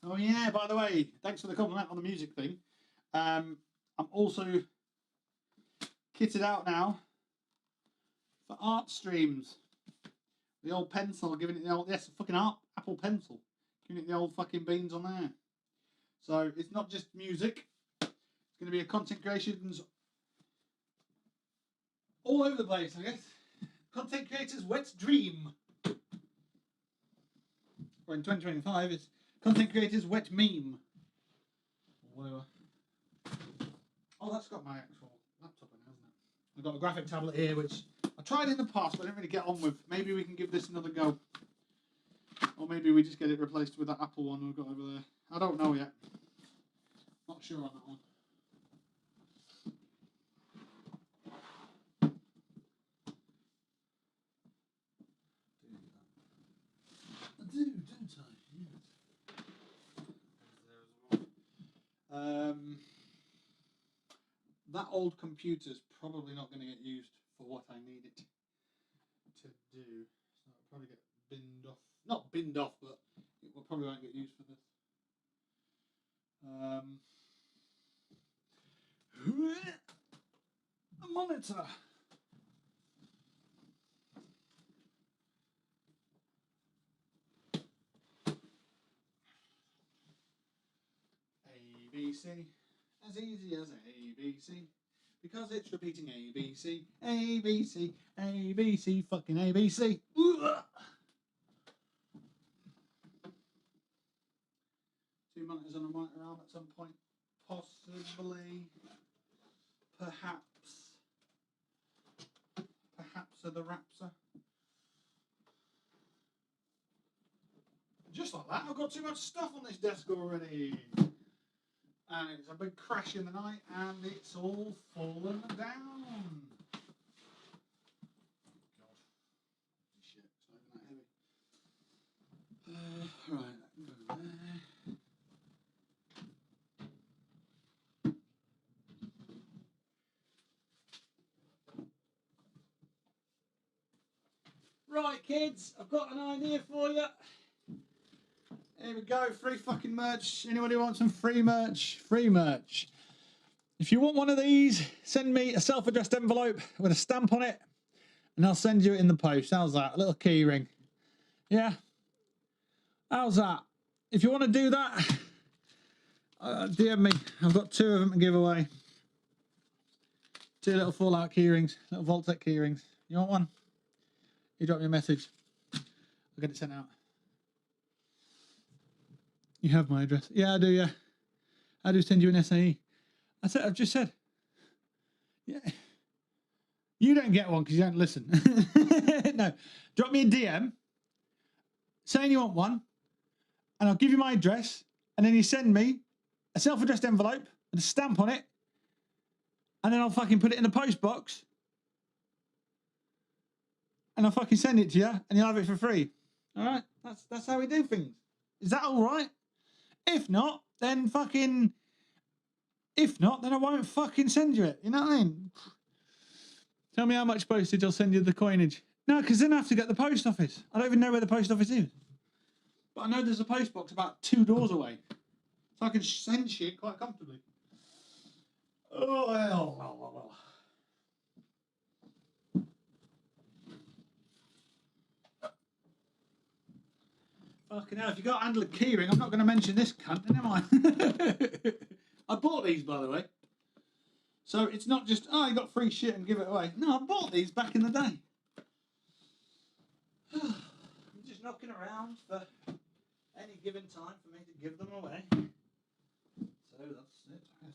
Oh yeah, by the way, thanks for the compliment on the music thing. I'm also kitted out now for art streams. The old pencil, giving it the old, yes, fucking Apple Pencil. Giving it the old fucking beans on there. So it's not just music. It's going to be a content creations all over the place, I guess. Content creators' wet dream. Or in 2025, it's content creators' wet meme. Or whatever. Oh, that's got my actual laptop in it, hasn't it? I've got a graphic tablet here, which I tried in the past, but I didn't really get on with. Maybe we can give this another go. Or maybe we just get it replaced with that Apple one we've got over there. I don't know yet. Not sure on that one. I do, don't I? Yes. That old computer's probably not going to get used for what I need it to do. So it'll probably get binned off. Not binned off, but it will probably won't get used for this. A monitor. ABC. As easy as ABC. Because it's repeating ABC, ABC, ABC, fucking ABC. Ugh. 2 monitors on a monitor arm at some point. Possibly. Perhaps. Perhaps the rapser. Just like that, I've got too much stuff on this desk already. And it's a big crash in the night, and it's all fallen down. God. Shit, it's not even that heavy. Right, that can go there. Right, kids, I've got an idea for you. Here we go, free fucking merch. Anybody want some free merch? Free merch. If you want one of these, send me a self-addressed envelope with a stamp on it, and I'll send you it in the post. How's that? A little key ring. Yeah? How's that? If you want to do that, DM me. I've got 2 of them to give away. 2 little Fallout key rings, little Vault-Tec key rings. You want one? You drop me a message. I'll get it sent out. You have my address. Yeah, I do, yeah. I do send you an SAE. That's it, I've just said. Yeah. You don't get one because you don't listen. No. Drop me a DM saying you want one, and I'll give you my address, and then you send me a self-addressed envelope with a stamp on it, and then I'll fucking put it in the post box, and I'll fucking send it to you, and you'll have it for free. All right? That's how we do things. Is that all right? If not, then I won't fucking send you it. You know what I mean? Tell me how much postage, I'll send you the coinage. No, because then I have to get the post office. I don't even know where the post office is. But I know there's a post box about 2 doors away. So I can send shit quite comfortably. Oh, well. Fucking hell, if you got to handle a keyring, I'm not going to mention this cunt, am I? I bought these, by the way. So it's not just, oh, you got free shit and give it away. No, I bought these back in the day. I'm just knocking around for any given time for me to give them away. So that's it, I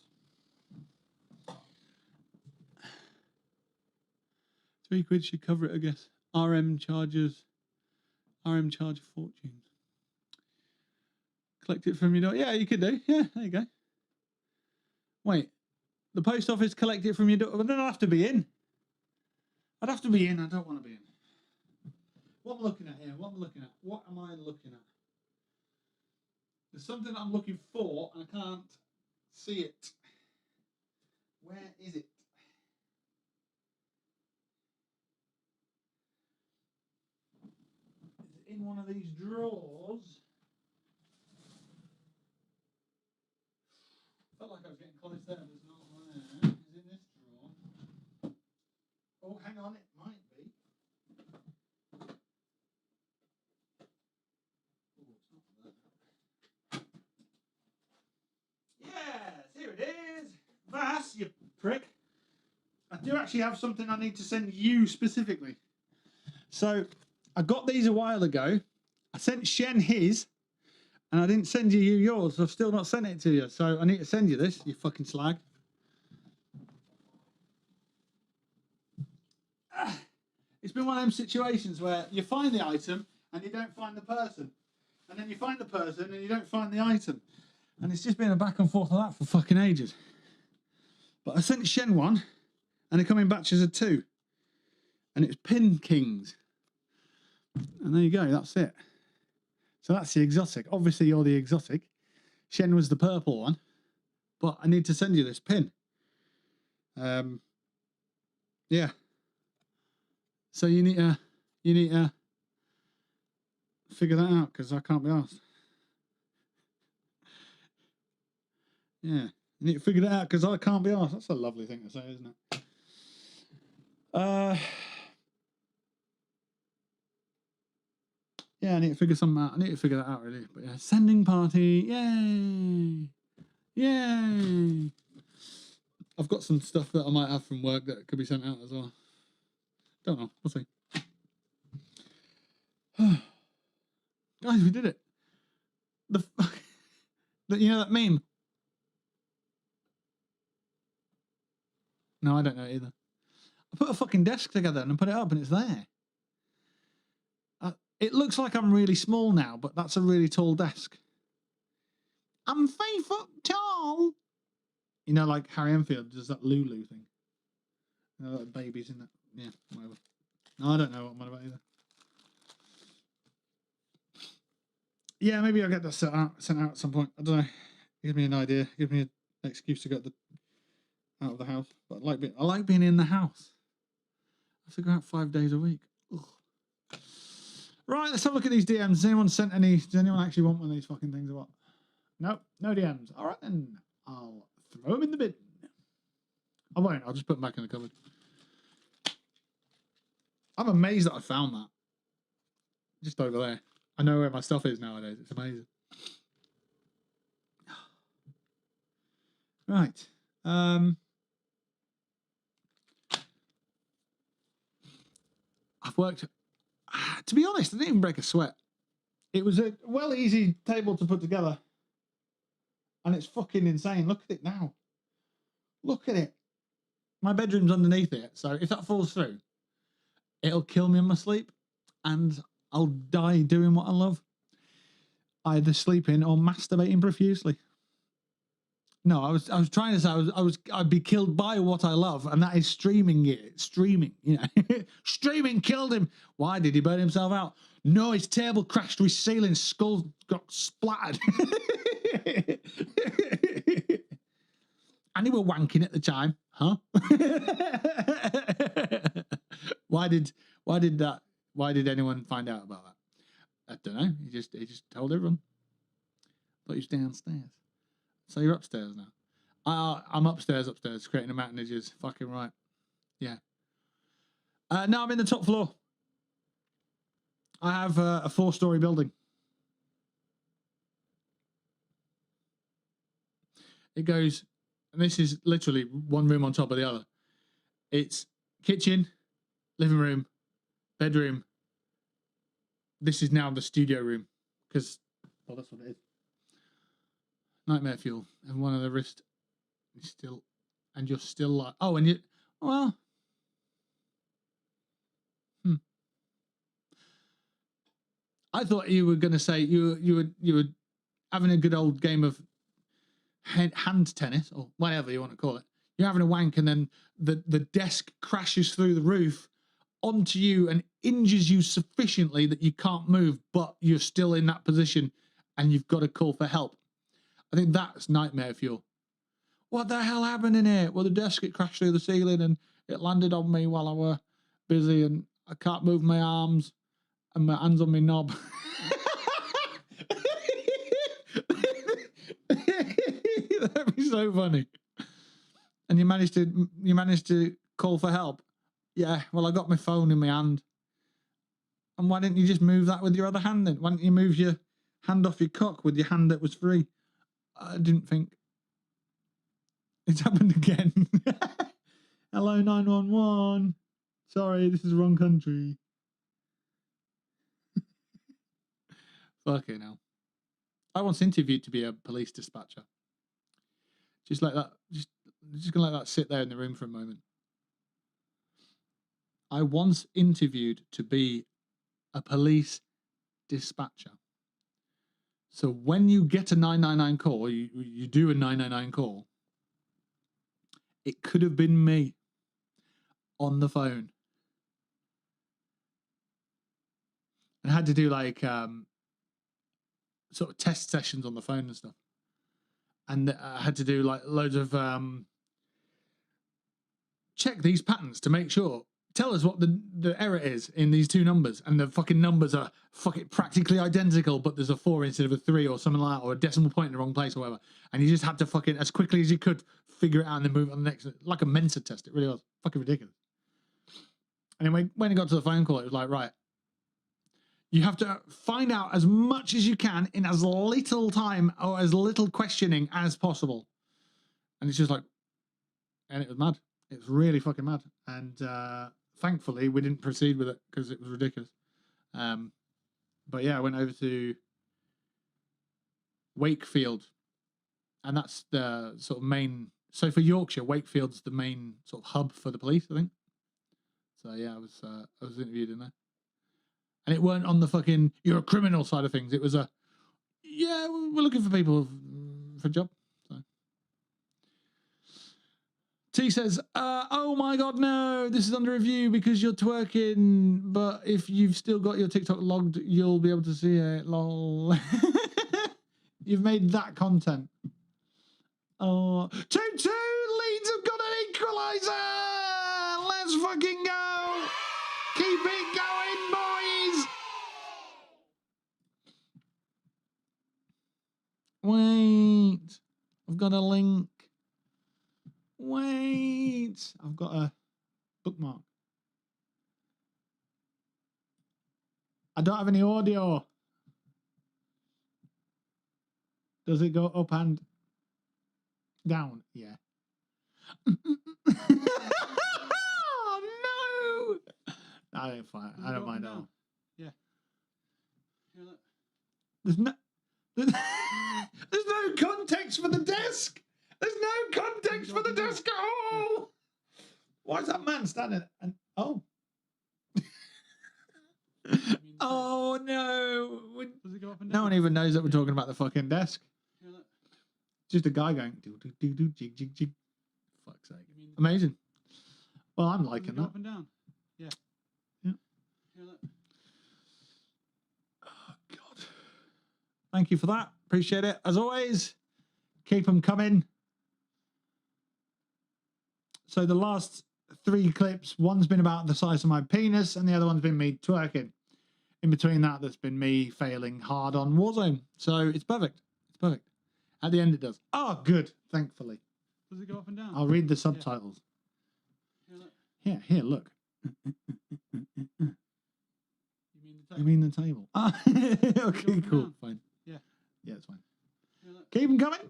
guess. £3 should cover it, I guess. RM charge fortunes. Collect it from your door. Yeah, you could do. Yeah, there you go. Wait, the post office collect it from your door. I don't have to be in. I'd have to be in. I don't want to be in. What am I looking at here? What am I looking at? What am I looking at? There's something that I'm looking for and I can't see it. Where is it? Is it in one of these drawers? Felt like I was getting close there, but it's not there. Is it in this drawer? Oh, hang on, it might be. Oh, it's not there. Yes, here it is. Vass, you prick. I do actually have something I need to send you specifically. So, I got these a while ago. I sent Shen his, and I didn't send you yours. So I've still not sent it to you. So, I need to send you this, you fucking slag. It's been one of them situations where you find the item and you don't find the person. And then you find the person and you don't find the item. And it's just been a back and forth of that for fucking ages. But I sent Shen one, and they come in batches of 2. And it's Pin Kings. And there you go, that's it. So that's the exotic. Obviously, you're the exotic. Shen was the purple one. But I need to send you this pin. Yeah. So you need to figure that out, because I can't be asked. Yeah. You need to figure that out, because I can't be asked. That's a lovely thing to say, isn't it? Yeah, I need to figure something out. I need to figure that out, really. But yeah, sending party. Yay. Yay. I've got some stuff that I might have from work that could be sent out as well. Don't know. We'll see. Guys, we did it. You know that meme? No, I don't know either. I put a fucking desk together and I put it up and it's there. It looks like I'm really small now, but that's a really tall desk. I'm 5 foot tall. You know, like Harry Enfield does that Lulu thing. You know, like babies in that. Yeah, whatever. No, I don't know what I'm on about either. Yeah, maybe I'll get that sent out at some point. I don't know. Give me an idea. Give me an excuse to get out of the house. But I like being in the house. I have to go out 5 days a week. Ugh. Right, let's have a look at these DMs. Has anyone sent any? Does anyone actually want one of these fucking things or what? Nope, no DMs. All right then, I'll throw them in the bin. I won't. I'll just put them back in the cupboard. I'm amazed that I found that. Just over there. I know where my stuff is nowadays. It's amazing. Right. I've worked... To be honest, I didn't even break a sweat. It was a easy table to put together. And it's fucking insane. Look at it now. Look at it. My bedroom's underneath it. So if that falls through, it'll kill me in my sleep. And I'll die doing what I love. Either sleeping or masturbating profusely. No, I was trying to say I'd be killed by what I love, and that is streaming it. Streaming, you know. Streaming killed him. Why did he burn himself out? No, his table crashed to his ceiling, skull got splattered. And he were wanking at the time, huh? Why did anyone find out about that? I don't know. He just told everyone. Thought he was downstairs. So you're upstairs now. I'm upstairs, creating a mountain edges. Fucking right. Yeah. Now I'm in the top floor. I have a 4-story building. It goes, and this is literally one room on top of the other. It's kitchen, living room, bedroom. This is now the studio room because, well, that's what it is. Nightmare fuel, and one of the wrist is still, and you're still like, oh, and you, well, I thought you were going to say you were having a good old game of hand tennis or whatever you want to call it. You're having a wank, and then the desk crashes through the roof onto you and injures you sufficiently that you can't move, but you're still in that position and you've got to call for help. I think that's nightmare fuel. What the hell happened in here? Well, the desk, it crashed through the ceiling and it landed on me while I were busy and I can't move my arms and my hands on my knob. That'd be so funny. And you managed to call for help. Yeah, well, I got my phone in my hand. And why didn't you just move that with your other hand then? Why didn't you move your hand off your cock with your hand that was free? I didn't think. It's happened again. Hello, 911. Sorry, this is the wrong country. Fucking hell. I once interviewed to be a police dispatcher. Just like that. Just gonna let that sit there in the room for a moment. I once interviewed to be a police dispatcher. So when you get a 999 call, you do a 999 call, it could have been me on the phone. And I had to do like sort of test sessions on the phone and stuff. And I had to do like loads of check these patterns to make sure. Tell us what the error is in these two numbers. And the fucking numbers are practically identical, but there's a 4 instead of a 3 or something like that, or a decimal point in the wrong place or whatever. And you just had to fucking, as quickly as you could, figure it out and then move on the next, like a Mensa test. It really was fucking ridiculous. Anyway, when it got to the phone call, it was like, right, you have to find out as much as you can in as little time or as little questioning as possible. And it's just like, and it was mad. It was really fucking mad. And thankfully, we didn't proceed with it because it was ridiculous. But yeah, I went over to Wakefield. And that's the sort of main... So for Yorkshire, Wakefield's the main sort of hub for the police, I think. So yeah, I was interviewed in there. And it weren't on the fucking, you're a criminal side of things. It was yeah, we're looking for people for a job. So. T says, oh my God, no, this is under review because you're twerking. But if you've still got your TikTok logged, you'll be able to see it. Lol. You've made that content. Oh, 2-2, Leeds have got an equaliser. Let's fucking go. Keep it going, boys. Wait, I've got a link. Wait, I've got a bookmark. I don't have any audio. Does it go up and down? Yeah. Oh, no. I don't mind at all. Yeah. There's no context for the desk. There's no context for the desk at all. Why is that man standing? And oh. Oh no. Does it go up and down? No one even knows that we're talking about the fucking desk. Just a guy going do do do do jig jig jig. Fuck's sake. Amazing. Well, I'm liking that. Up and down. Yeah. Yeah. Oh God. Thank you for that. Appreciate it. As always, keep them coming. So the last 3 clips, one's been about the size of my penis and the other one's been me twerking. In between that, there's been me failing hard on Warzone. So it's perfect. It's perfect. At the end, it does. Oh, good. Thankfully. Does it go up and down? I'll read the subtitles. Yeah, here, look. You mean the table? Ah, okay, cool. Fine. Yeah. Yeah, it's fine. Keep them coming.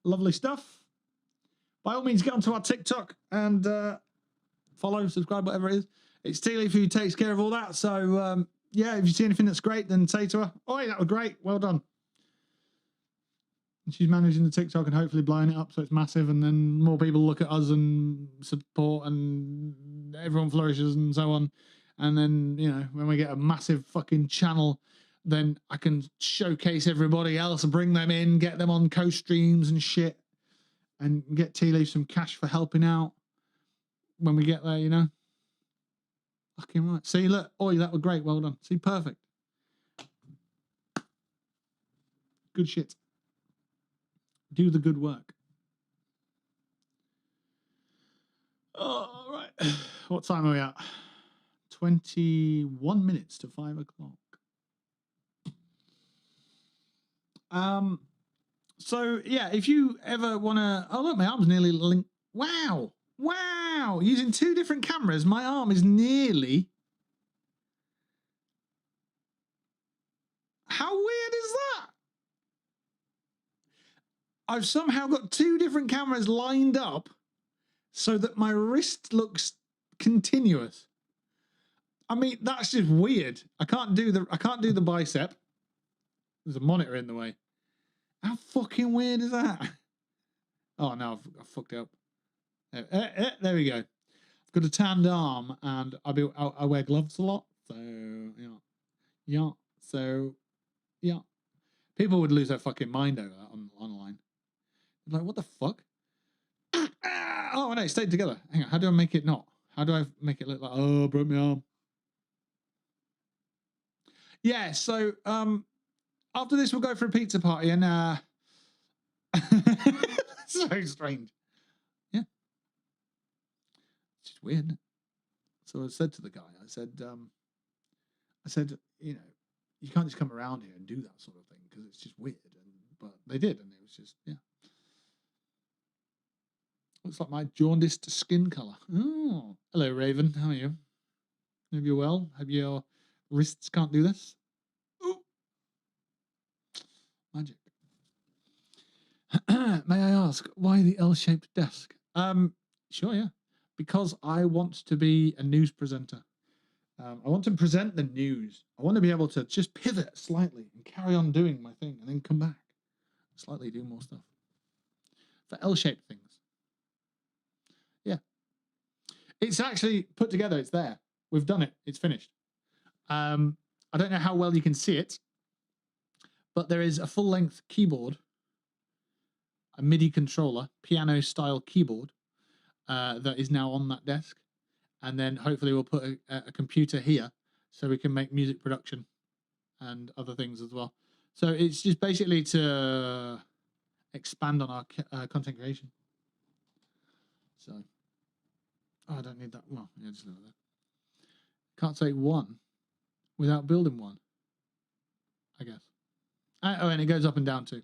Lovely stuff. By all means, get onto our TikTok and follow, subscribe, whatever it is. It's T-Leaf who takes care of all that. So, yeah, if you see anything that's great, then say to her, oi, that was great. Well done. And she's managing the TikTok and hopefully blowing it up so it's massive. And then more people look at us and support and everyone flourishes and so on. And then, you know, when we get a massive fucking channel, then I can showcase everybody else and bring them in, get them on co-streams and shit. And get T-Leaf some cash for helping out when we get there, you know. Fucking right. See, look. Oh, that was great. Well done. See, perfect. Good shit. Do the good work. Oh, all right. What time are we at? 21 minutes to 5 o'clock. So yeah, if you ever want to, oh look, my arm's nearly linked. Wow, wow! Using 2 different cameras, my arm is nearly. How weird is that? I've somehow got 2 different cameras lined up so that my wrist looks continuous. I mean, that's just weird. I can't do the bicep. There's a monitor in the way. How fucking weird is that? Oh no, I've fucked up. There we go. I've got a tanned arm, and I wear gloves a lot, so yeah. So yeah, people would lose their fucking mind over that online. Like, what the fuck? Oh no, it stayed together. Hang on, how do I make it not? How do I make it look like? Oh, I broke my arm. Yeah. So after this, we'll go for a pizza party, and so strange. Yeah, it's just weird. Isn't it? So I said to the guy, I said, you know, you can't just come around here and do that sort of thing because it's just weird. But they did, and it was just, yeah. Looks like my jaundiced skin colour. Oh, hello, Raven. How are you? Hope you're well. Hope your wrists can't do this. Ooh. Magic. May I ask why the L-shaped desk? Sure, yeah. Because I want to be a news presenter. I want to present the news. I want to be able to just pivot slightly and carry on doing my thing and then come back. Slightly do more stuff. For L-shaped things. Yeah. It's actually put together. It's there. We've done it. It's finished. I don't know how well you can see it, but there is a full-length keyboard, a MIDI controller, piano-style keyboard that is now on that desk. And then hopefully we'll put a computer here so we can make music production and other things as well. So it's just basically to expand on our content creation. So, oh, I don't need that. Well, yeah, just leave it there. Can't say one without building one, I guess. Oh, and it goes up and down too.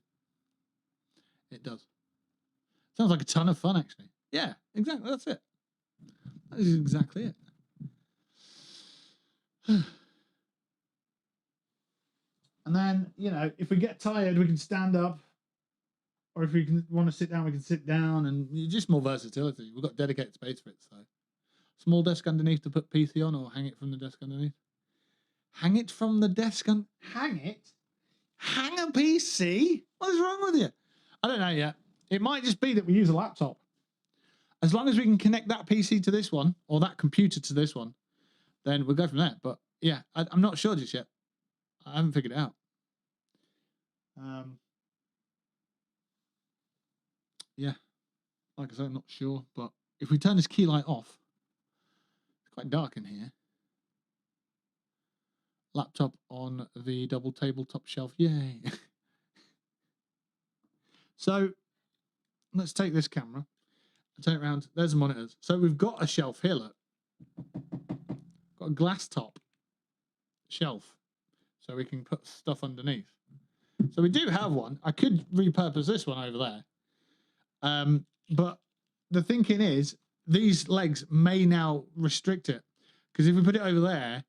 It does. Sounds like a ton of fun, actually. Yeah, exactly. That's it. That is exactly it. And then, you know, if we get tired, we can stand up. Or if we want to sit down, we can sit down. And just more versatility. We've got dedicated space for it. So, small desk underneath to put PC on, or hang it from the desk underneath. Hang it from the desk and hang it? Hang a PC? What is wrong with you? I don't know yet. It might just be that we use a laptop. As long as we can connect that PC to this one, or that computer to this one, then we'll go from there. But yeah, I'm not sure just yet. I haven't figured it out. Yeah, like I said, I'm not sure. But if we turn this key light off, it's quite dark in here. Laptop on the double tabletop shelf. Yay. So let's take this camera. Turn it around. There's the monitors. So we've got a shelf here, look. Got a glass top shelf. So we can put stuff underneath. So we do have one. I could repurpose this one over there. But the thinking is, these legs may now restrict it. Because if we put it over there,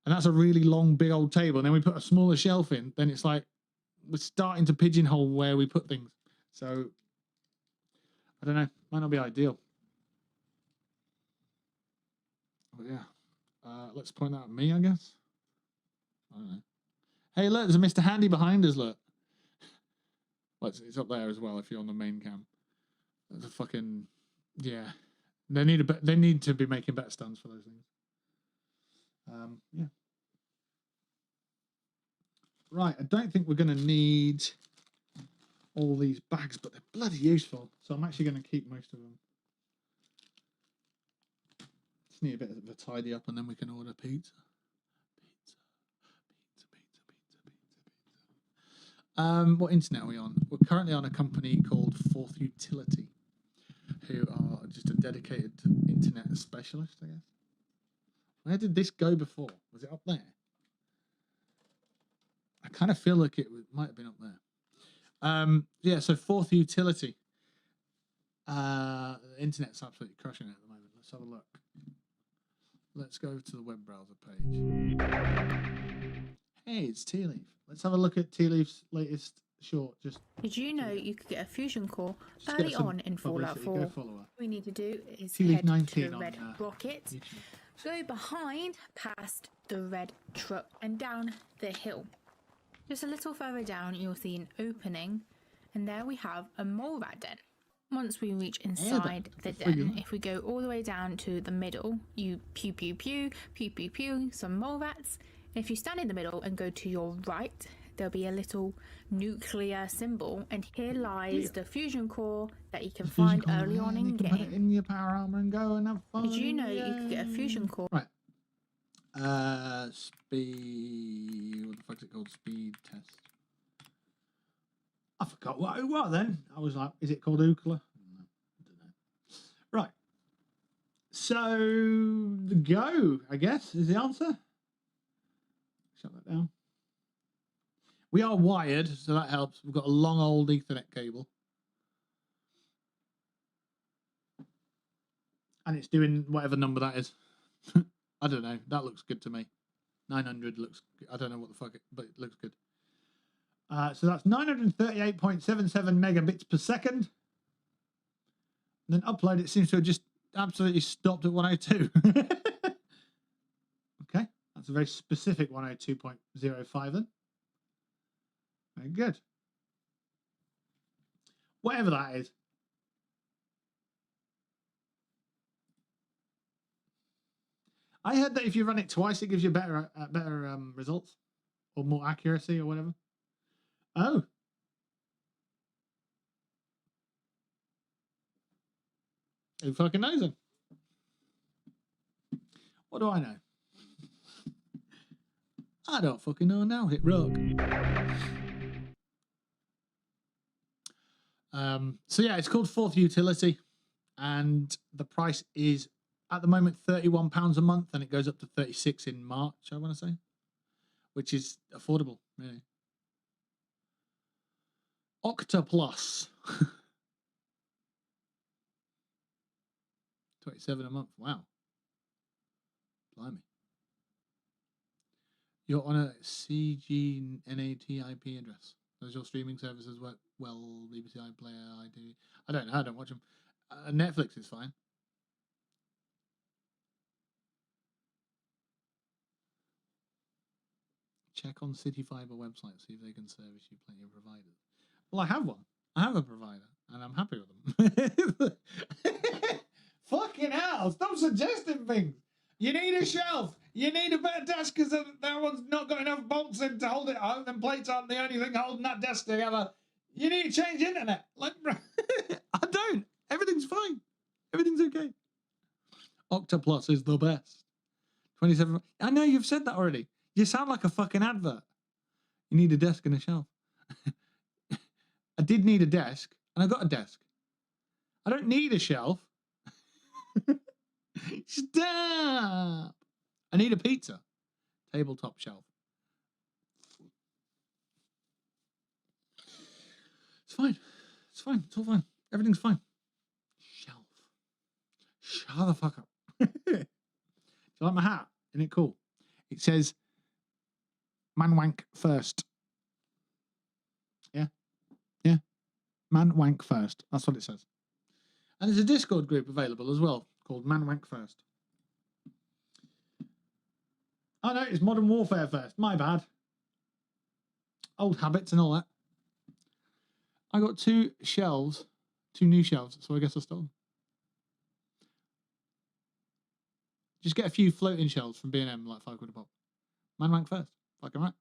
and that's a really long, big old table, and then we put a smaller shelf in, then it's like we're starting to pigeonhole where we put things. So I don't know. Might not be ideal. But yeah. Let's point out me, I guess. I don't know. Hey, look, there's a Mr. Handy behind us, look. Well, it's up there as well if you're on the main cam. There's a fucking... Yeah. They need to be making better stands for those things. Yeah. Right, I don't think we're going to need all these bags, but they're bloody useful. So I'm actually going to keep most of them. just need a bit of a tidy up and then we can order pizza. What internet are we on? We're currently on a company called Fourth Utility, who are just a dedicated internet specialist, I guess. Where did this go before? Was it up there? I kind of feel like it might have been up there. Yeah, so Fourth Utility. The internet's absolutely crushing it at the moment. Let's have a look. Let's go to the web browser page. Hey, it's Tea Leaf. Let's have a look at Tea Leaf's latest short. Did you know you could get a fusion core early on in Fallout 4? All we need to do is head to the red rocket, go behind past the red truck and down the hill. Just a little further down, you'll see an opening, and there we have a mole rat den. Once we reach inside the den, if we go all the way down to the middle, you pew pew pew, pew pew pew, some mole rats. And if you stand in the middle and go to your right, there'll be a little nuclear symbol, and here lies the fusion core that you can find early on in game. Put it in your power armor and go and have fun. Did you know you could get a fusion core? Right. Speed. What the fuck's it called? Speed test. I forgot what then. I was like, is it called Ookla? No, I don't know. Right. So the go, I guess, is the answer. Shut that down. We are wired, so that helps. We've got a long old Ethernet cable. And it's doing whatever number that is. I don't know. That looks good to me. 900 looks good. I don't know what the fuck but it looks good. So that's 938.77 megabits per second. And then upload, it seems to have just absolutely stopped at 102. Okay. That's a very specific 102.05 then. Very good. Whatever that is. I heard that if you run it twice, it gives you better results or more accuracy or whatever. Oh. Who fucking knows them? What do I know? I don't fucking know now. Hit rock. So yeah, it's called Fourth Utility, and the price is at the moment £31 a month, and it goes up to 36 in March, I want to say, which is affordable, really. Octa Plus. 27 a month. Wow. Blimey. You're on a CGNAT IP address. Does your streaming services work well? BBC iPlayer, iTV. I don't know. I don't watch them. Netflix is fine. Check on City Fibre website, see if they can service you plenty of providers. Well, I have one. I have a provider, and I'm happy with them. Fucking hell! Stop suggesting things. You need a shelf. You need a better desk because that one's not got enough bolts in to hold it home, and plates aren't the only thing holding that desk together. You need to change internet. Like, I don't. Everything's fine. Everything's okay. Octa Plus is the best. 27. I know you've said that already. You sound like a fucking advert. You need a desk and a shelf. I did need a desk, and I got a desk. I don't need a shelf. Stop. I need a pizza. Tabletop shelf. It's fine. It's fine. It's all fine. Everything's fine. Shelf. Shut the fuck up. Do you like my hat? Isn't it cool? It says, man wank first. Yeah? Yeah. Man wank first. That's what it says. And there's a Discord group available as well called Man Wank First. Oh no, it's Modern Warfare First. My bad. Old habits and all that. I got two new shelves, so I guess I stole them. Just get a few floating shelves from B&M, like £5 a pop. Man Wank First. Fucking right.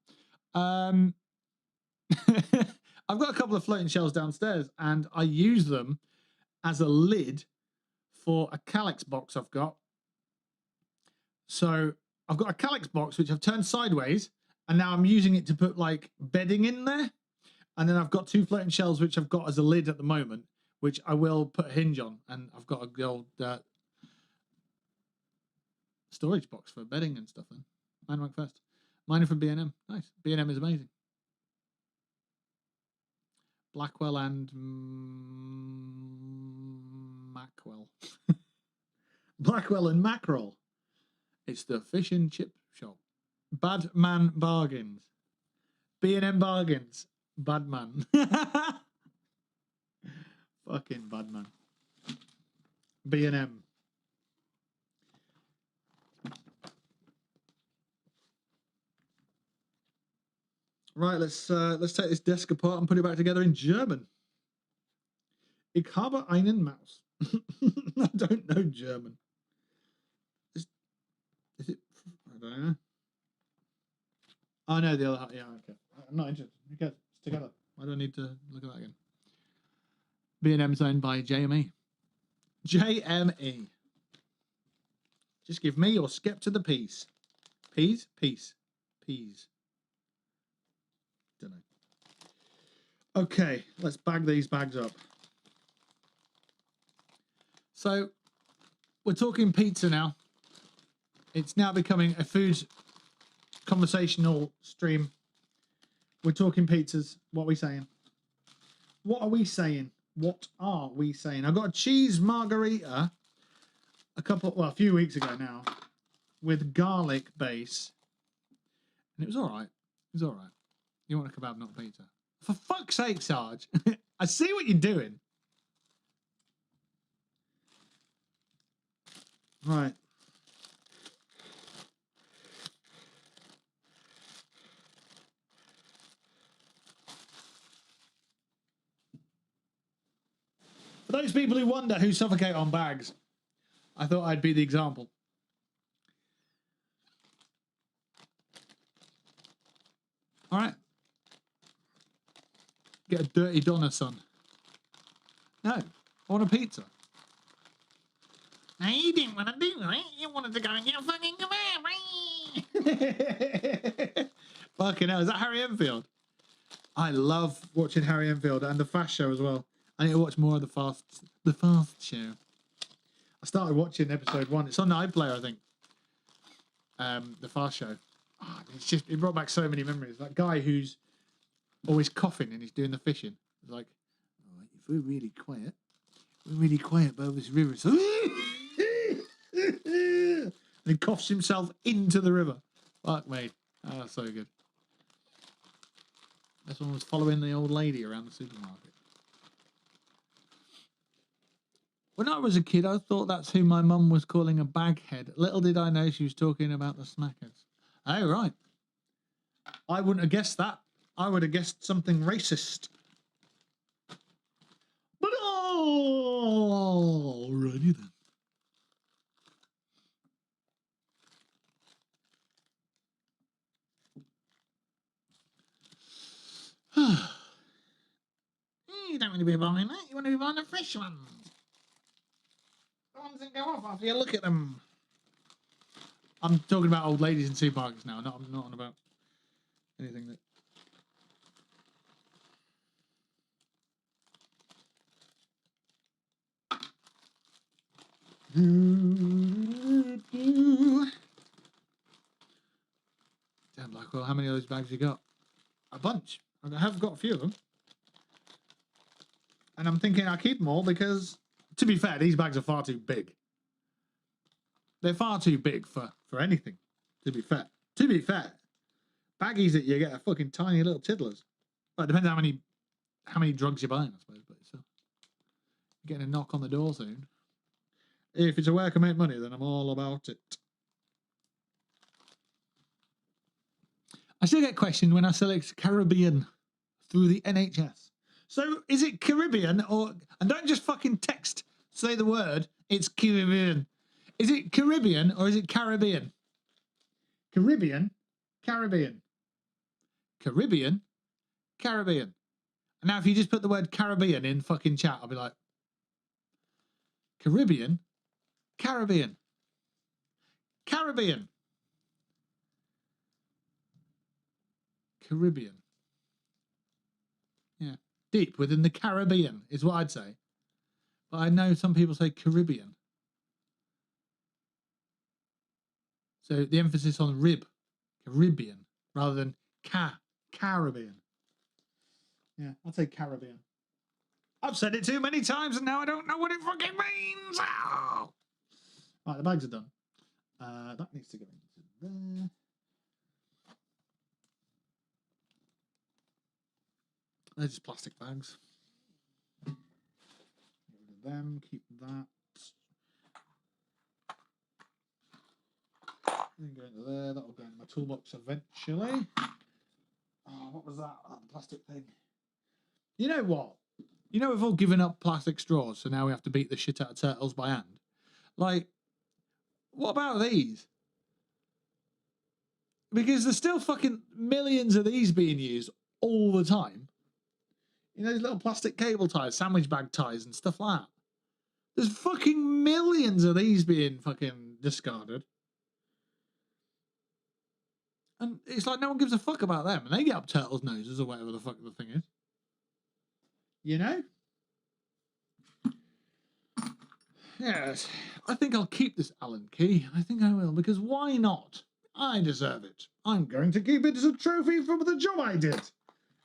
I've got a couple of floating shelves downstairs, and I use them as a lid for a Calyx box I've got So I've got a Calyx box, which I've turned sideways, and now I'm using it to put like bedding in there. And then I've got 2 floating shelves, which I've got as a lid at the moment, which I will put a hinge on. And I've got a gold storage box for bedding and stuff. Then mine went first. Mine are from B&M. Nice. B&M is amazing. Blackwell and Mackwell. Blackwell and Mackerel. It's the fish and chip shop. Bad Man Bargains. B&M Bargains. Bad man. Fucking bad man. B&M. Right, let's take this desk apart and put it back together in German. Ich habe einen Maus. I don't know German. Is it? I don't know. Oh no, the other. Yeah, okay. I'm not interested. Okay, it's together. I don't need to look at that again. B&M is owned by JME. JME. Just give me or skip to the peas. Peas? Peas. Peas. Don't know. Okay, let's bag these bags up. So, we're talking pizza now. It's now becoming a food conversational stream. We're talking pizzas. What are we saying? What are we saying? What are we saying? I got a cheese margarita a few weeks ago now with garlic base. And it was all right. It was all right. You want a kebab, not pizza. For fuck's sake, Sarge. I see what you're doing. Right. For those people who wonder who suffocate on bags, I thought I'd be the example. All right. Get a dirty doner, son. No, I want a pizza. No, you didn't want to do it. You wanted to go and get a fucking kebab, right? Fucking hell, is that Harry Enfield? I love watching Harry Enfield and the Fast Show as well. I need to watch more of the Fast Show. I started watching episode 1. It's on the iPlayer, I think. The Fast Show. Oh, it brought back so many memories. That guy who's always coughing and he's doing the fishing. It's like, all right, if we're really quiet by this river. So and he coughs himself into the river. Fuck me. Oh, that's so good. This one was following the old lady around the supermarket. When I was a kid, I thought that's who my mum was calling a baghead. Little did I know she was talking about the Smackers. Oh, right. I wouldn't have guessed that. I would have guessed something racist. But alrighty then. You don't want to be buying that. You want to be buying the fresh ones. The ones that go off after you look at them. I'm talking about old ladies in supermarkets now. I'm not on about anything that... Damn, Blackwell, how many of those bags you got? A bunch. I have got a few of them. And I'm thinking I keep them all because, to be fair, these bags are far too big. They're far too big for anything, to be fair. To be fair, baggies that you get are fucking tiny little tiddlers. Well, it depends how many drugs you're buying, I suppose. But you're getting a knock on the door soon. If it's a way I can make money, then I'm all about it. I still get questioned when I select Caribbean through the NHS. So is it Caribbean or... And don't just fucking say the word. It's Caribbean. Is it Caribbean or is it Caribbean? Caribbean? Caribbean. Caribbean? Caribbean. And now if you just put the word Caribbean in fucking chat, I'll be like... Caribbean? Caribbean. Caribbean. Caribbean. Yeah. Deep within the Caribbean is what I'd say. But I know some people say Caribbean. So the emphasis on rib. Caribbean. Rather than Caribbean. Yeah, I'd say Caribbean. I've said it too many times and now I don't know what it fucking means. Oh. Right, the bags are done. That needs to go into there. They're just plastic bags. Get rid of them, keep that. Then go into there, that'll go in my toolbox eventually. Oh, what was that? Oh, the plastic thing. You know what? You know we've all given up plastic straws, so now we have to beat the shit out of turtles by hand. Like, what about these? Because there's still fucking millions of these being used all the time. You know, those little plastic cable ties, sandwich bag ties and stuff like that. There's fucking millions of these being fucking discarded. And it's like no one gives a fuck about them. And they get up turtles' noses or whatever the fuck the thing is. You know? Yes. I think I'll keep this Allen key. I think I will, because why not? I deserve it. I'm going to keep it as a trophy for the job I did.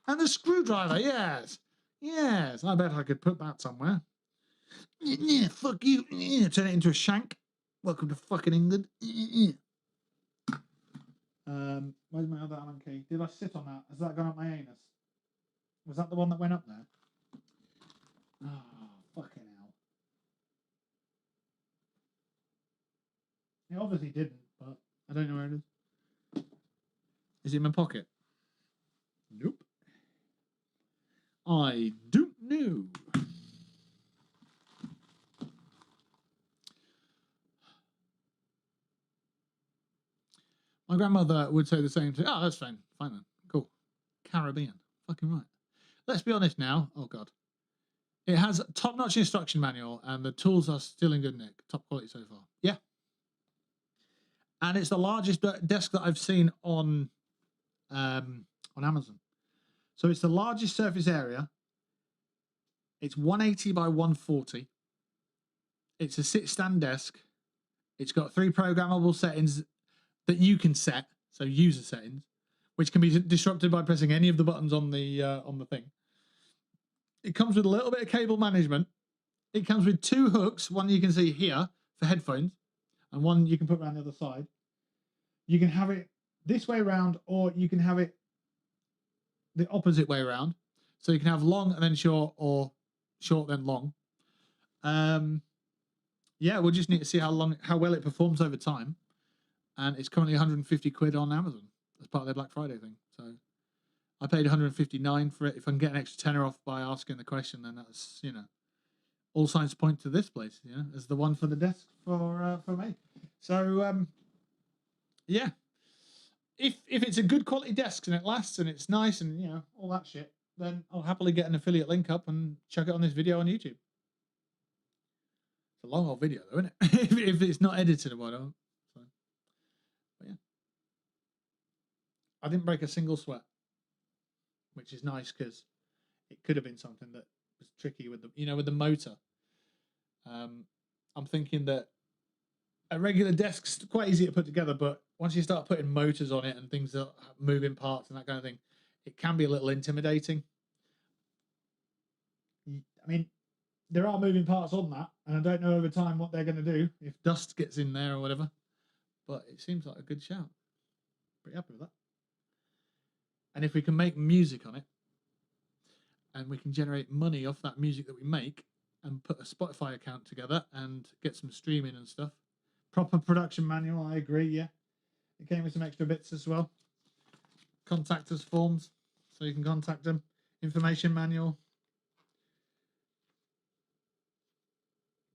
And the screwdriver, yes. Yes, I bet I could put that somewhere. Yeah, fuck you. Yeah, turn it into a shank. Welcome to fucking England. Where's my other Allen key? Did I sit on that? Has that gone up my anus? Was that the one that went up there? Oh, fucking hell. It obviously didn't, but I don't know where it is. Is it in my pocket? Nope. I don't know. My grandmother would say the same thing. Oh, that's fine. Fine then. Cool. Caribbean. Fucking right. Let's be honest now. Oh, God. It has a top-notch instruction manual, and the tools are still in good nick. Top quality so far. Yeah. And it's the largest desk that I've seen on Amazon. So it's the largest surface area. It's 180 by 140. It's a sit-stand desk. It's got 3 programmable settings that you can set, so user settings, which can be disrupted by pressing any of the buttons on the thing. It comes with a little bit of cable management. It comes with 2 hooks, one you can see here for headphones, and one you can put around the other side. You can have it this way around, or you can have it the opposite way around. So you can have long and then short, or short then long. Yeah, we'll just need to see how well it performs over time. And it's currently 150 quid on Amazon as part of their Black Friday thing. So I paid 159 for it. If I can get an extra tenner off by asking the question, then that's, you know, all signs point to this place, you know, as the one for the desk for me. So yeah, if it's a good quality desk and it lasts and it's nice and, you know, all that shit, then I'll happily get an affiliate link up and chuck it on this video on YouTube. It's a long old video though, isn't it? if it's not edited or whatever. So, but yeah, I didn't break a single sweat, which is nice because it could have been something that was tricky with the, you know, with the motor. I'm thinking that a regular desk's quite easy to put together, but once you start putting motors on it and things that have moving parts and that kind of thing, it can be a little intimidating. I mean, there are moving parts on that, and I don't know over time what they're going to do if dust gets in there or whatever, but it seems like a good shout. Pretty happy with that. And if we can make music on it, and we can generate money off that music that we make, and put a Spotify account together and get some streaming and stuff. Proper production manual, I agree, yeah. It came with some extra bits as well. Contact us forms, so you can contact them. Information manual.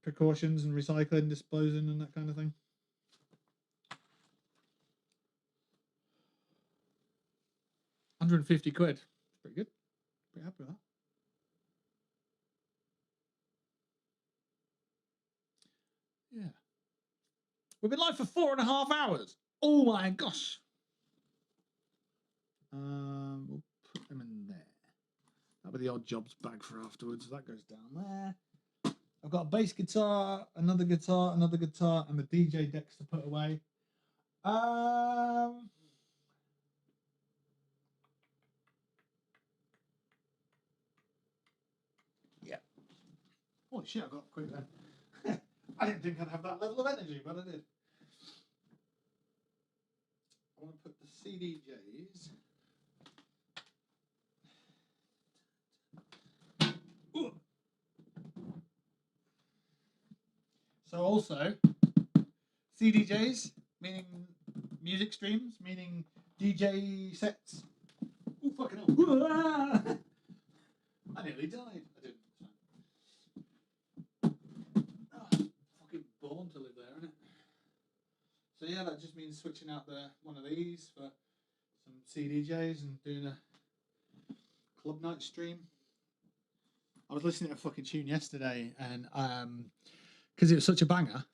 Precautions and recycling, disposing and that kind of thing. £150. Pretty good. Pretty happy with that. Yeah. We've been live for 4.5 hours. Oh my gosh. We'll put them in there. That'll be the odd jobs bag for afterwards. That goes down there. I've got a bass guitar, another guitar, and the DJ decks to put away. Yeah. Holy shit, I got quick then. I didn't think I'd have that level of energy, but I did. I want to put the CDJs. Ooh. So also, CDJs, meaning music streams, meaning DJ sets. Oh, fucking hell. I nearly died. I didn't. Fucking born to live there, isn't it? So yeah, that just means switching out one of these for some CDJs and doing a club night stream. I was listening to a fucking tune yesterday, and because it was such a banger,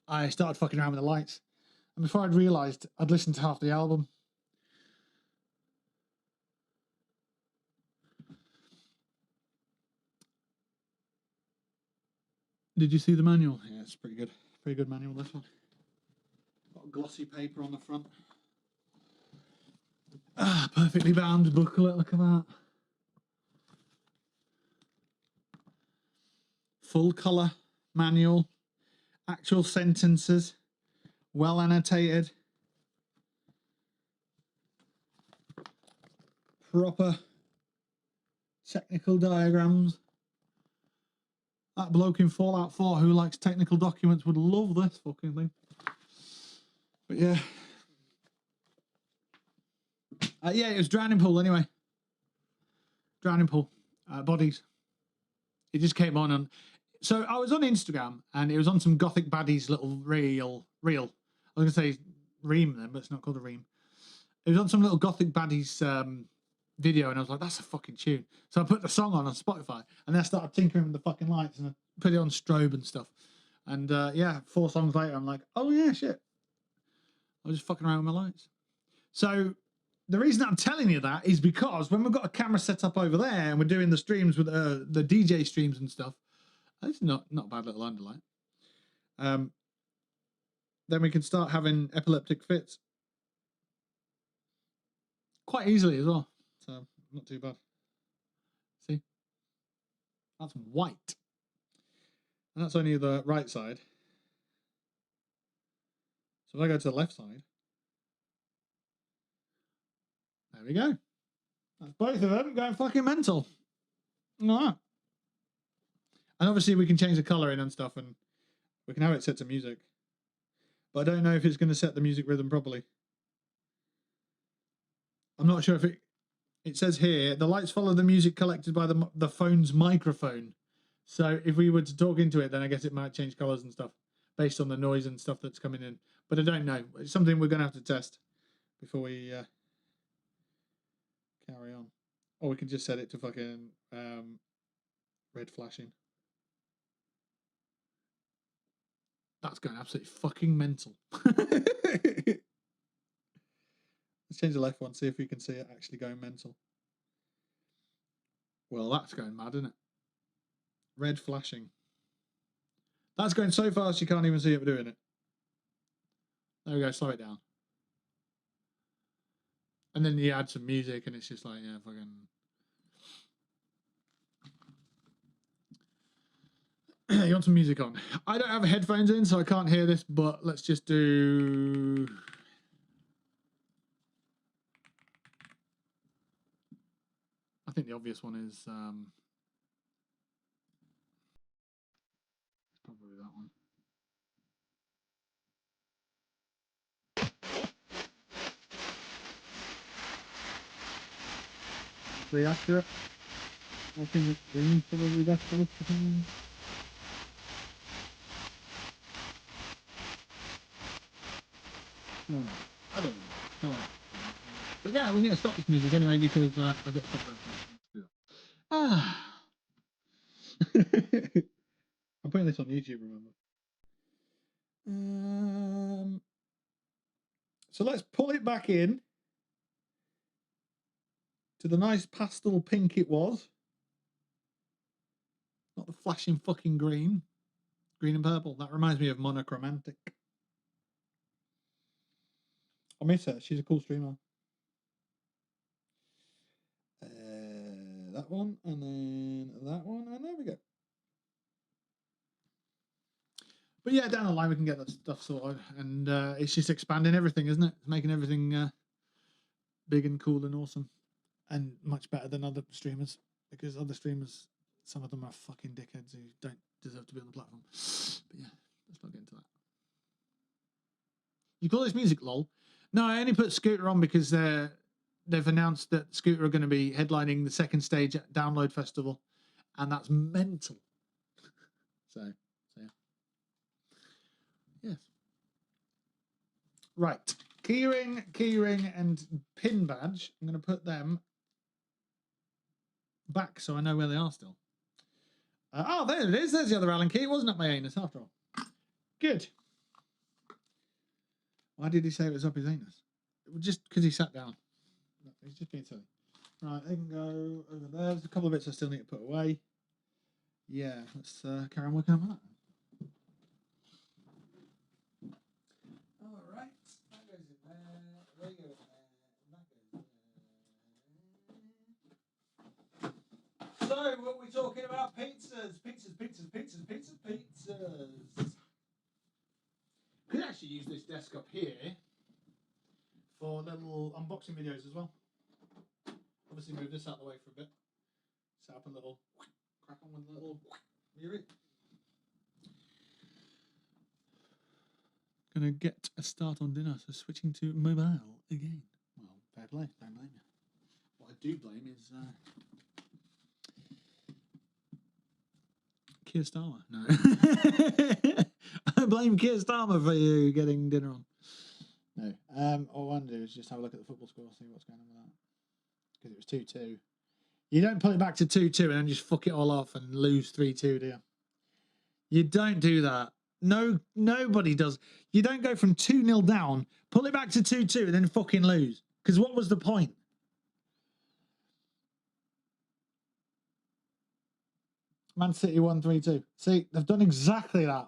I started fucking around with the lights. And before I'd realised, I'd listened to half the album. Did you see the manual? Yeah, it's pretty good. Pretty good manual, this one. Got a glossy paper on the front. Ah, perfectly bound booklet, look at that. Full colour manual. Actual sentences. Well annotated. Proper technical diagrams. That bloke in Fallout 4 who likes technical documents would love this fucking thing. But yeah. Yeah, it was Drowning Pool anyway. Drowning Pool. Bodies. It just came on and... So I was on Instagram and it was on some Gothic Baddies little reel. I was going to say ream then, but it's not called a ream. It was on some little Gothic Baddies video and I was like, that's a fucking tune. So I put the song on Spotify and then I started tinkering with the fucking lights and I put it on strobe and stuff. And yeah, 4 songs later, I'm like, oh yeah, shit. I was just fucking around with my lights. So the reason I'm telling you that is because when we've got a camera set up over there and we're doing the streams with the DJ streams and stuff, it's not a bad little underlight. Then we can start having epileptic fits quite easily as well. So not too bad. See? That's white. And that's only the right side. So if I go to the left side, there we go. That's both of them going fucking mental. All right. And obviously we can change the colouring and stuff and we can have it set to music. But I don't know if it's going to set the music rhythm properly. I'm not sure if it says here, the lights follow the music collected by the phone's microphone. So if we were to talk into it, then I guess it might change colours and stuff based on the noise and stuff that's coming in. But I don't know. It's something we're going to have to test before we carry on. Or we can just set it to fucking red flashing. That's going absolutely fucking mental. Let's change the left one, see if we can see it actually going mental. Well, that's going mad, isn't it? Red flashing. That's going so fast you can't even see it doing it. There we go, slow it down. And then you add some music and it's just like, yeah, fucking... You want some music on? I don't have headphones in, so I can't hear this, but let's just do... I think the obvious one is probably that one. Pretty accurate. I think it's green, probably that's the no, I don't know. No. But yeah, we're going to stop this music anyway because I've got to stop that. Ah. I'm putting this on YouTube, remember? So let's pull it back in to the nice pastel pink it was. Not the flashing fucking green. Green and purple. That reminds me of Monochromantic. I miss her. She's a cool streamer. That one, and then that one, and there we go. But yeah, down the line we can get that stuff sorted, and it's just expanding everything, isn't it? It's making everything big and cool and awesome, and much better than other streamers, because other streamers, some of them are fucking dickheads who don't deserve to be on the platform. But yeah, let's not get into that. You call this music, lol? No, I only put Scooter on because they've announced that Scooter are going to be headlining the second stage at Download Festival, and that's mental. So yeah. Yes. Right. Keyring, and pin badge. I'm going to put them back so I know where they are still. Oh, there it is. There's the other Allen key. It wasn't up my anus after all. Good. Why did he say it was up his anus? Just because he sat down. No, he's just being silly. Right, they can go over there. There's a couple of bits I still need to put away. Yeah, let's carry on working on that. All right, that goes in there. There you go. That goes there. So, what are we talking about? Pizzas. Could actually use this desk up here for little unboxing videos as well. Obviously, move this out of the way for a bit. Set up a little crack on with a little mirror. Gonna get a start on dinner, so switching to mobile again. Well, fair play, don't blame you. What I do blame is Keir Starmer. No. I blame Keir Starmer for you getting dinner on. No. All I want to do is just have a look at the football score, see what's going on with that. Because it was 2-2. You don't pull it back to 2-2 and then just fuck it all off and lose 3-2, do you? You don't do that. No, nobody does. You don't go from 2-0 down, pull it back to 2-2 and then fucking lose. Because what was the point? Man City won 3-2. See, they've done exactly that.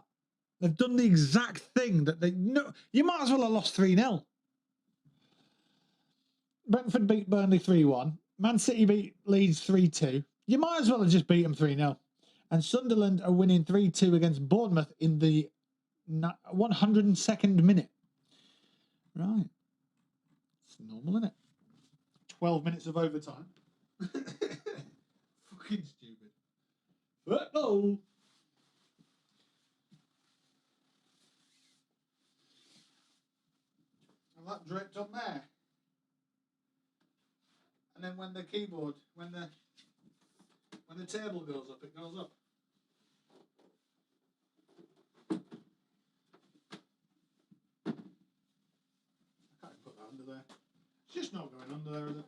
They've done the exact thing that they... No, you might as well have lost 3-0. Brentford beat Burnley 3-1. Man City beat Leeds 3-2. You might as well have just beat them 3-0. And Sunderland are winning 3-2 against Bournemouth in the 102nd minute. Right. It's normal, isn't it? 12 minutes of overtime. Fucking stupid. Uh-oh. And that dripped on there. And then when the keyboard, when the table goes up, it goes up. I can't put that under there. It's just not going under there, is it?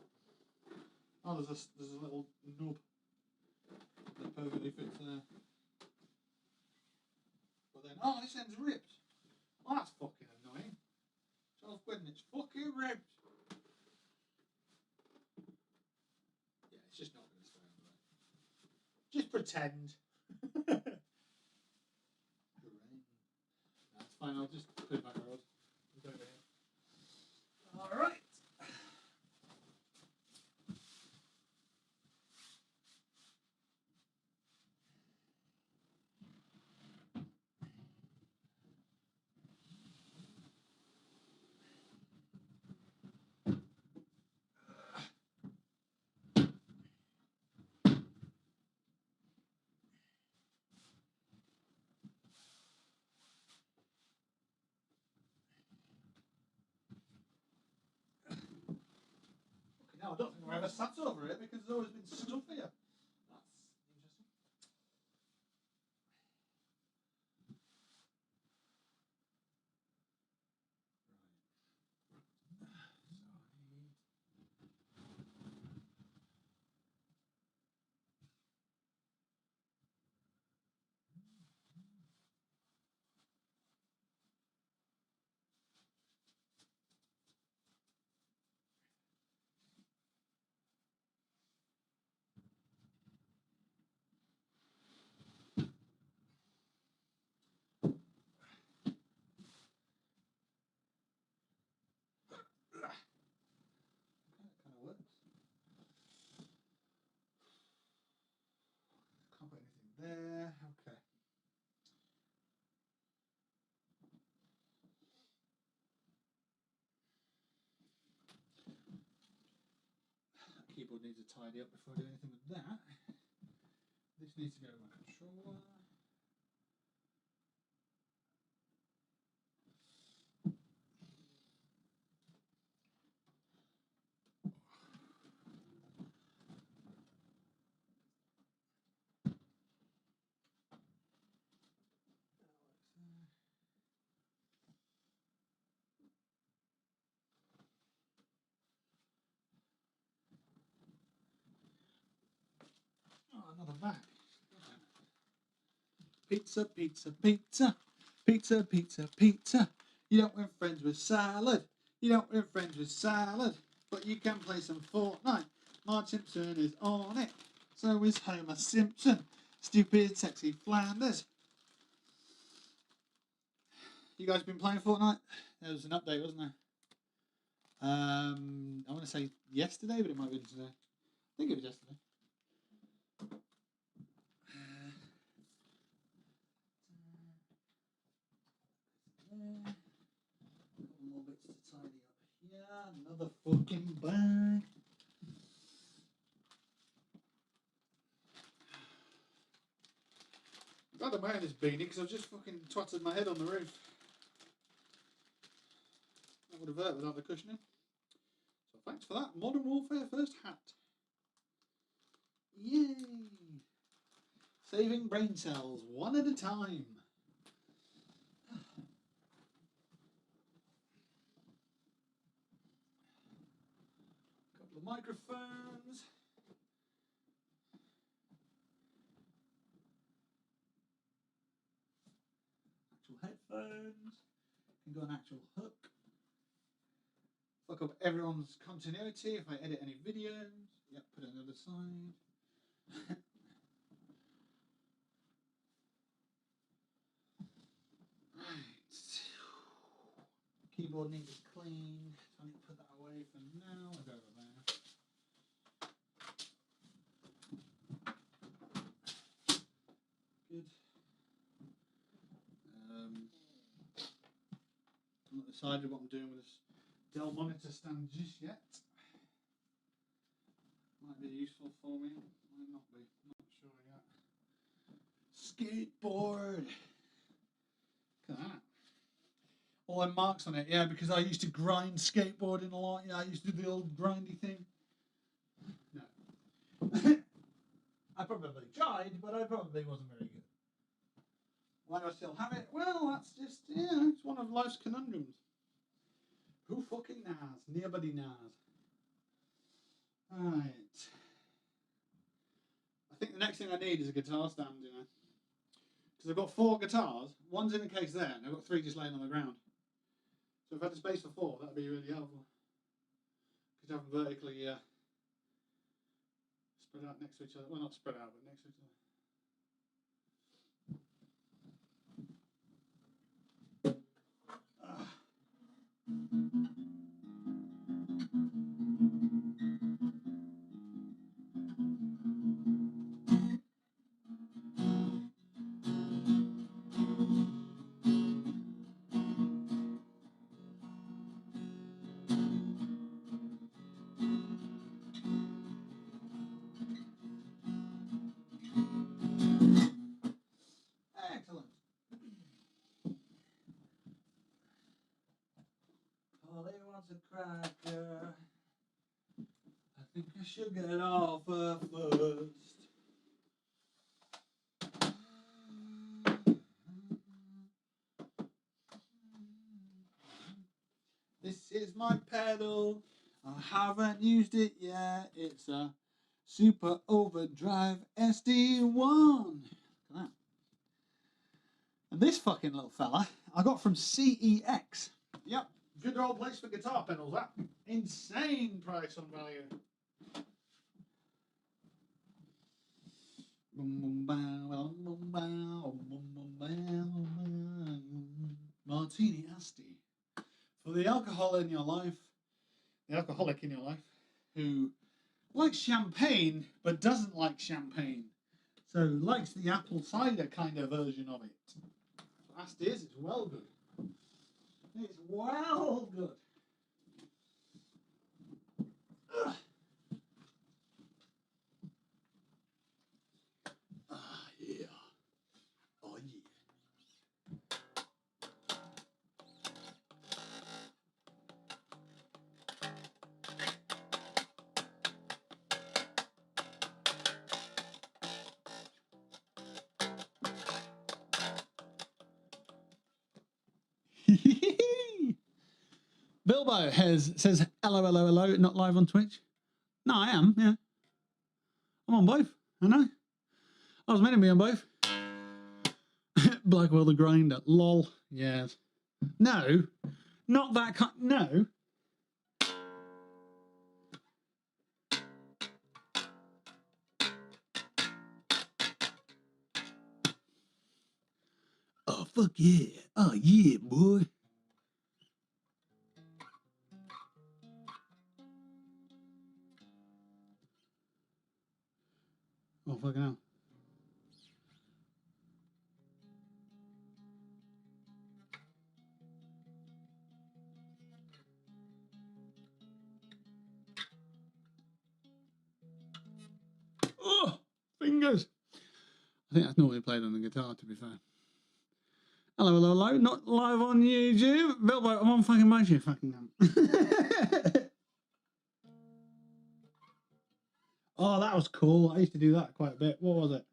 Oh, there's a little nub that perfectly fits there. But then, oh, this end's ripped. Oh, that's fucking annoying. 12 quid and it's fucking ripped. Yeah, it's just not going to stay under there. Just pretend. That's fine, I'll just put it back on. All right. No, I don't think I've ever sat over it because there's always been stuff here. That's interesting. keyboard needs to tidy up before I do anything with that. This needs to go with my controller. Oh, another bag. Pizza, pizza, pizza. Pizza, pizza, pizza. You don't win friends with salad. You don't win friends with salad. But you can play some Fortnite. Marge Simpson is on it. So is Homer Simpson. Stupid, sexy Flanders. You guys been playing Fortnite? There was an update, wasn't there? I want to say yesterday, but it might be today. I think it was yesterday. Couple more bits to tidy up here. Another fucking bag. I'm glad I'm wearing this beanie because I've just fucking twatted my head on the roof. That would have hurt without the cushioning. So thanks for that. Modern Warfare first hat. Yay! Saving brain cells one at a time. Couple of microphones. Actual headphones. Can go an actual hook. Fuck up everyone's continuity if I edit any videos. Yep, put it on the other side. Right. Keyboard needs clean, so I need to put that away for now. I'll go over there. Good. I'm not decided what I'm doing with this Dell monitor stand just yet. Might be useful for me, might not be. Not sure yet. Skateboard. Look at that. All them marks on it, yeah, because I used to grind skateboarding a lot. Yeah, I used to do the old grindy thing. No. I probably tried, but I probably wasn't very good. Why do I still have it? Well, that's just, yeah, it's one of life's conundrums. Who fucking knows? Nobody knows. Right. I think the next thing I need is a guitar stand, you know. Because I've got 4 guitars. One's in a case there, and I've got 3 just laying on the ground. So if I had a space for 4, that'd be really helpful. Because have them vertically spread out next to each other. Well, not spread out, but next to each other. Excellent. Polly wants a cracker. I think I should get off her first. This is my pedal. I haven't used it yet. It's a Super Overdrive SD1. Look at that. And this fucking little fella I got from CEX. Yep, good old place for guitar pedals. That insane price on value. Martini Asti. For the alcohol in your life, the alcoholic in your life, who likes champagne but doesn't like champagne, so likes the apple cider kind of version of it. Asti is, it's well good. It's well good. Ugh. Bilbo says hello, hello, hello. Not live on Twitch. No, I am. Yeah, I'm on both. I know. I was meant to be on both. Blackwell the Grinder. Lol. Yes. No, not that kind. No. Oh, fuck yeah. Oh, yeah, boy. Oh, fucking hell. Oh, fingers. I think that's normally played on the guitar, to be fair. Hello, hello, hello. Not live on YouTube. Bilbo, I'm on fucking motion, fucking Oh, that was cool. I used to do that quite a bit. What was it?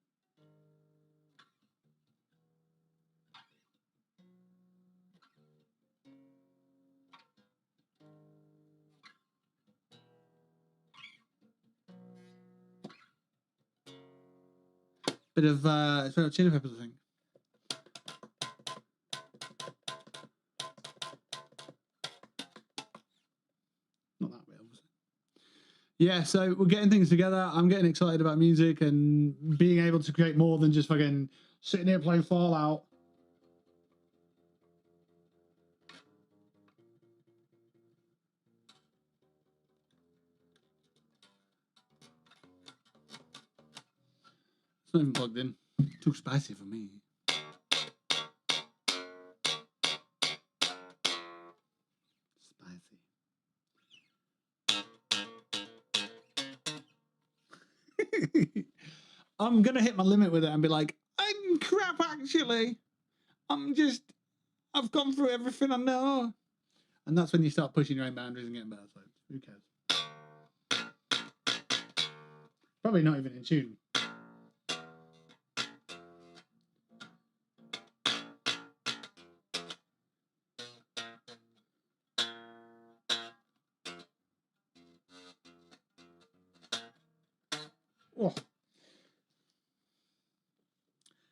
Bit of Chili Peppers, I think. Not that bit, obviously. Yeah, so we're getting things together. I'm getting excited about music and being able to create more than just fucking sitting here playing Fallout. It's not even plugged in. Too spicy for me. Spicy. I'm gonna hit my limit with it and be like, I'm crap actually. I've gone through everything I know. And that's when you start pushing your own boundaries and getting better, so who cares? Probably not even in tune. Oh.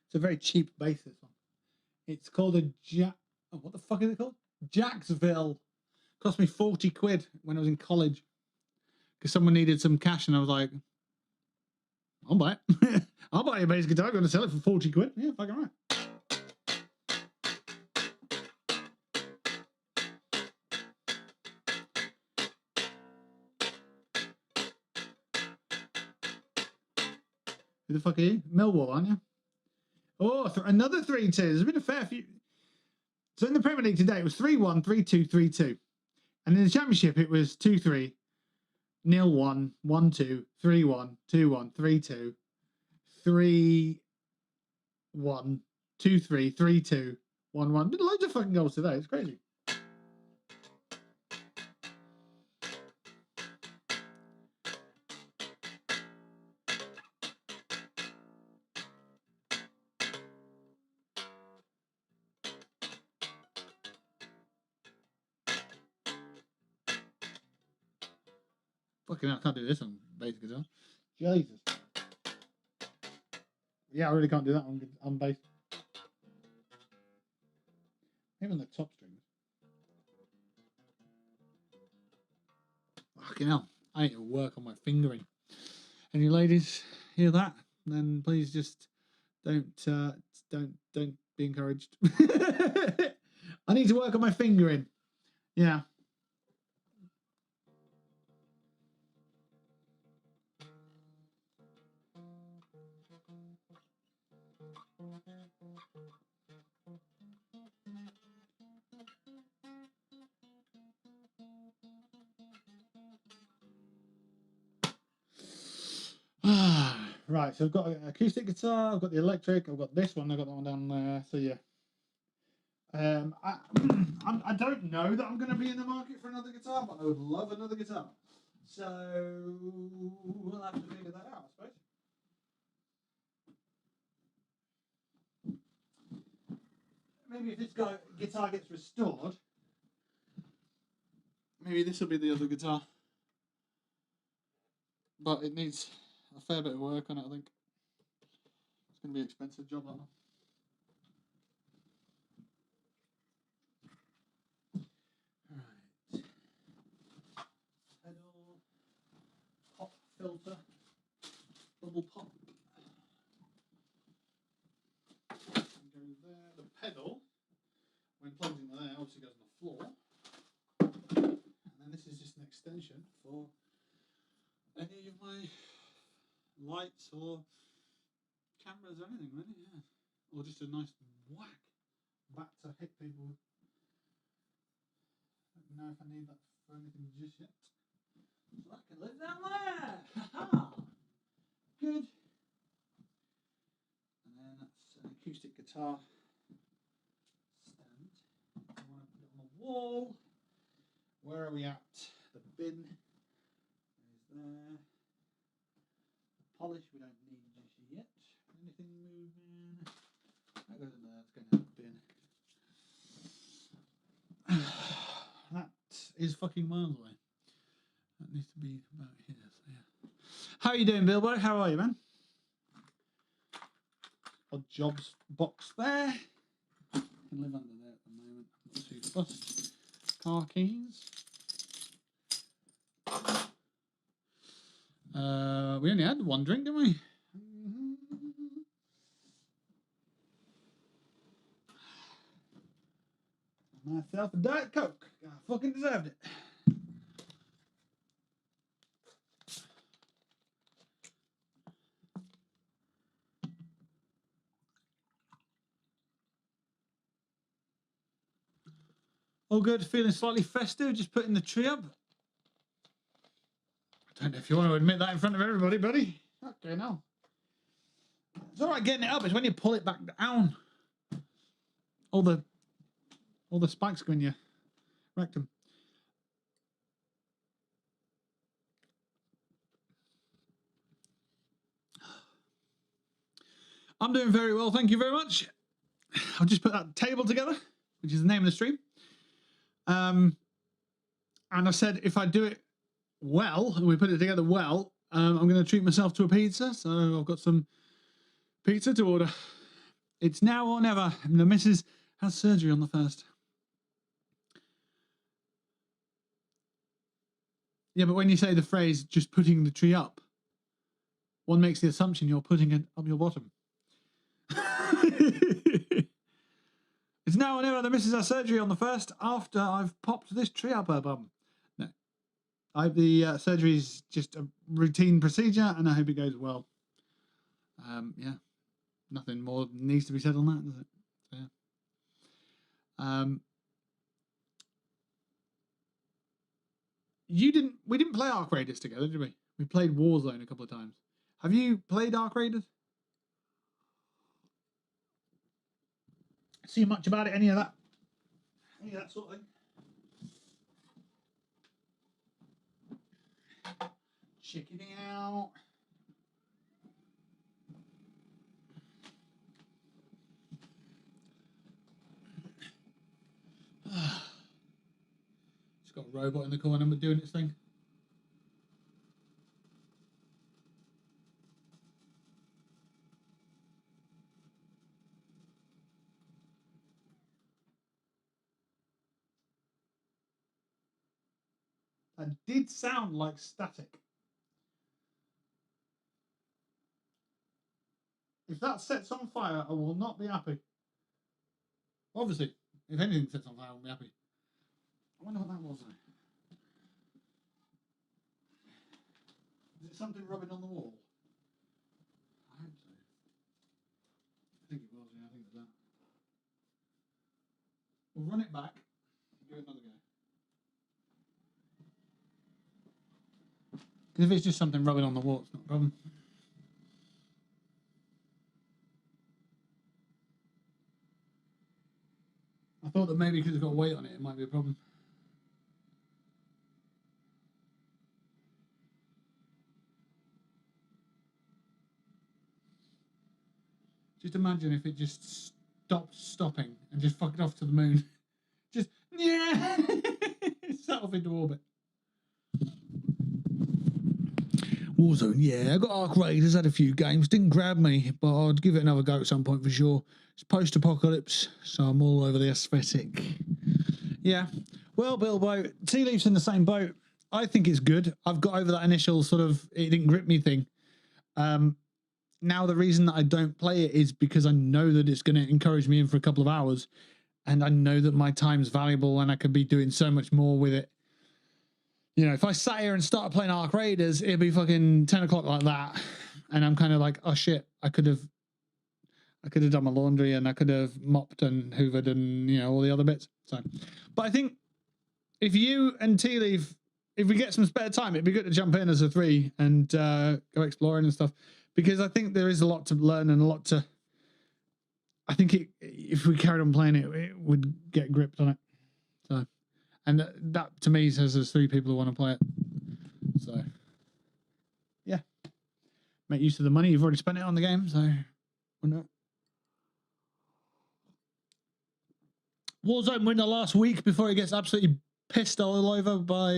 It's a very cheap bass, this one. It's called a what the fuck is it called? Jacksville. Cost me 40 quid when I was in college. Because someone needed some cash and I was like, I'll buy it. I'll buy your bass guitar. I'm going to sell it for 40 quid. Yeah, fucking right. Who the fuck are you? Millwall, aren't you? Oh, another 3-2. There's been a fair few. So in the Premier League today, it was 3-1, 3-2, 3-2. And in the Championship, it was 2-3, 0-1, 1-2, 3-1, 2-1, 3-2, 3-1, 2-3, 3-2, 1-1. Loads of fucking goals today. It's crazy. Fucking hell, I can't do this on bass guitar. Jesus. Yeah, I really can't do that on bass. Maybe on the top strings. Fucking hell, I need to work on my fingering. Any ladies hear that? Then please just don't be encouraged. I need to work on my fingering. Yeah. Right, so I've got an acoustic guitar, I've got the electric, I've got this one, I've got that one down there. So yeah. I don't know that I'm going to be in the market for another guitar, but I would love another guitar. So we'll have to figure that out, I suppose. Maybe if this guitar gets restored, maybe this will be the other guitar. But it needs a fair bit of work on it, I think. It's going to be an expensive job, that one. Right. Pedal. Pop filter. Bubble pop. Goes there. The pedal, when plugged into there, obviously goes on the floor. And then this is just an extension for any of my lights or cameras or anything, really, yeah. Or just a nice whack back to hit people. Let me know if I need that for anything just yet. So I can live down there! Ha-ha! Good. And then that's an acoustic guitar stand. I want to put it on the wall. Where are we at? The bin is there. The polish we don't need just yet. Anything moving? That goes in there. It's going in the bin. That is fucking miles away. That needs to be about here. So yeah. How are you doing, Bilbo? How are you, man? Odd jobs box there. Can live under there at the moment. Not too fussed. Car keys. We only had one drink, didn't we? Myself a Diet Coke. I fucking deserved it. All good, feeling slightly festive, just putting the tree up. I don't know if you want to admit that in front of everybody, buddy. Okay, no. It's all right getting it up, it's when you pull it back down. All the spikes go in your rectum. I'm doing very well, thank you very much. I'll just put that table together, which is the name of the stream. And I said if I do it well, and we put it together well, I'm going to treat myself to a pizza. So I've got some pizza to order. It's now or never. The missus has surgery on the 1st. Yeah, but when you say the phrase, just putting the tree up, one makes the assumption you're putting it up your bottom. It's now or never. The missus has surgery on the 1st after I've popped this tree up her bum. No. The surgery is just a routine procedure, and I hope it goes well. Yeah. Nothing more needs to be said on that, does it? So, yeah. We didn't play Ark Raiders together, did we? We played Warzone a couple of times. Have you played Ark Raiders? See much about it? Any of that sort of thing? Checking it out. It's got a robot in the corner doing its thing. That did sound like static. If that sets on fire, I will not be happy. Obviously, if anything sets on fire, I won't be happy. I wonder what that was. Is it something rubbing on the wall? I hope so. I think it was, yeah, I think it was that. We'll run it back and give it another go. Because if it's just something rubbing on the wall, it's not a problem. I thought that maybe because it's got weight on it, it might be a problem. Just imagine if it just stopped stopping and just fucked off to the moon. Just, yeah. Set off into orbit. Warzone, yeah. I got Arc Raiders, had a few games. Didn't grab me, but I'd give it another go at some point for sure. It's post-apocalypse, so I'm all over the aesthetic. Yeah. Well, Bilbo, Tea Leaf's in the same boat. I think it's good. I've got over that initial sort of it didn't grip me thing. Now the reason that I don't play it is because I know that it's going to encourage me in for a couple of hours, and I know that my time's valuable and I could be doing so much more with it. You know, if I sat here and started playing Arc Raiders, it'd be fucking 10 o'clock like that. And I'm kind of like, oh shit, I could have done my laundry and I could have mopped and hoovered and, you know, all the other bits. So, but I think if you and Tea Leaf, if we get some spare time, it'd be good to jump in as a 3 and go exploring and stuff. Because I think there is a lot to learn and a lot to, I think if we carried on playing it, it would get gripped on it. So. And that, to me, says there's 3 people who want to play it. So, yeah. Make use of the money. You've already spent it on the game, so why not? Warzone win the last week before he gets absolutely pissed all over by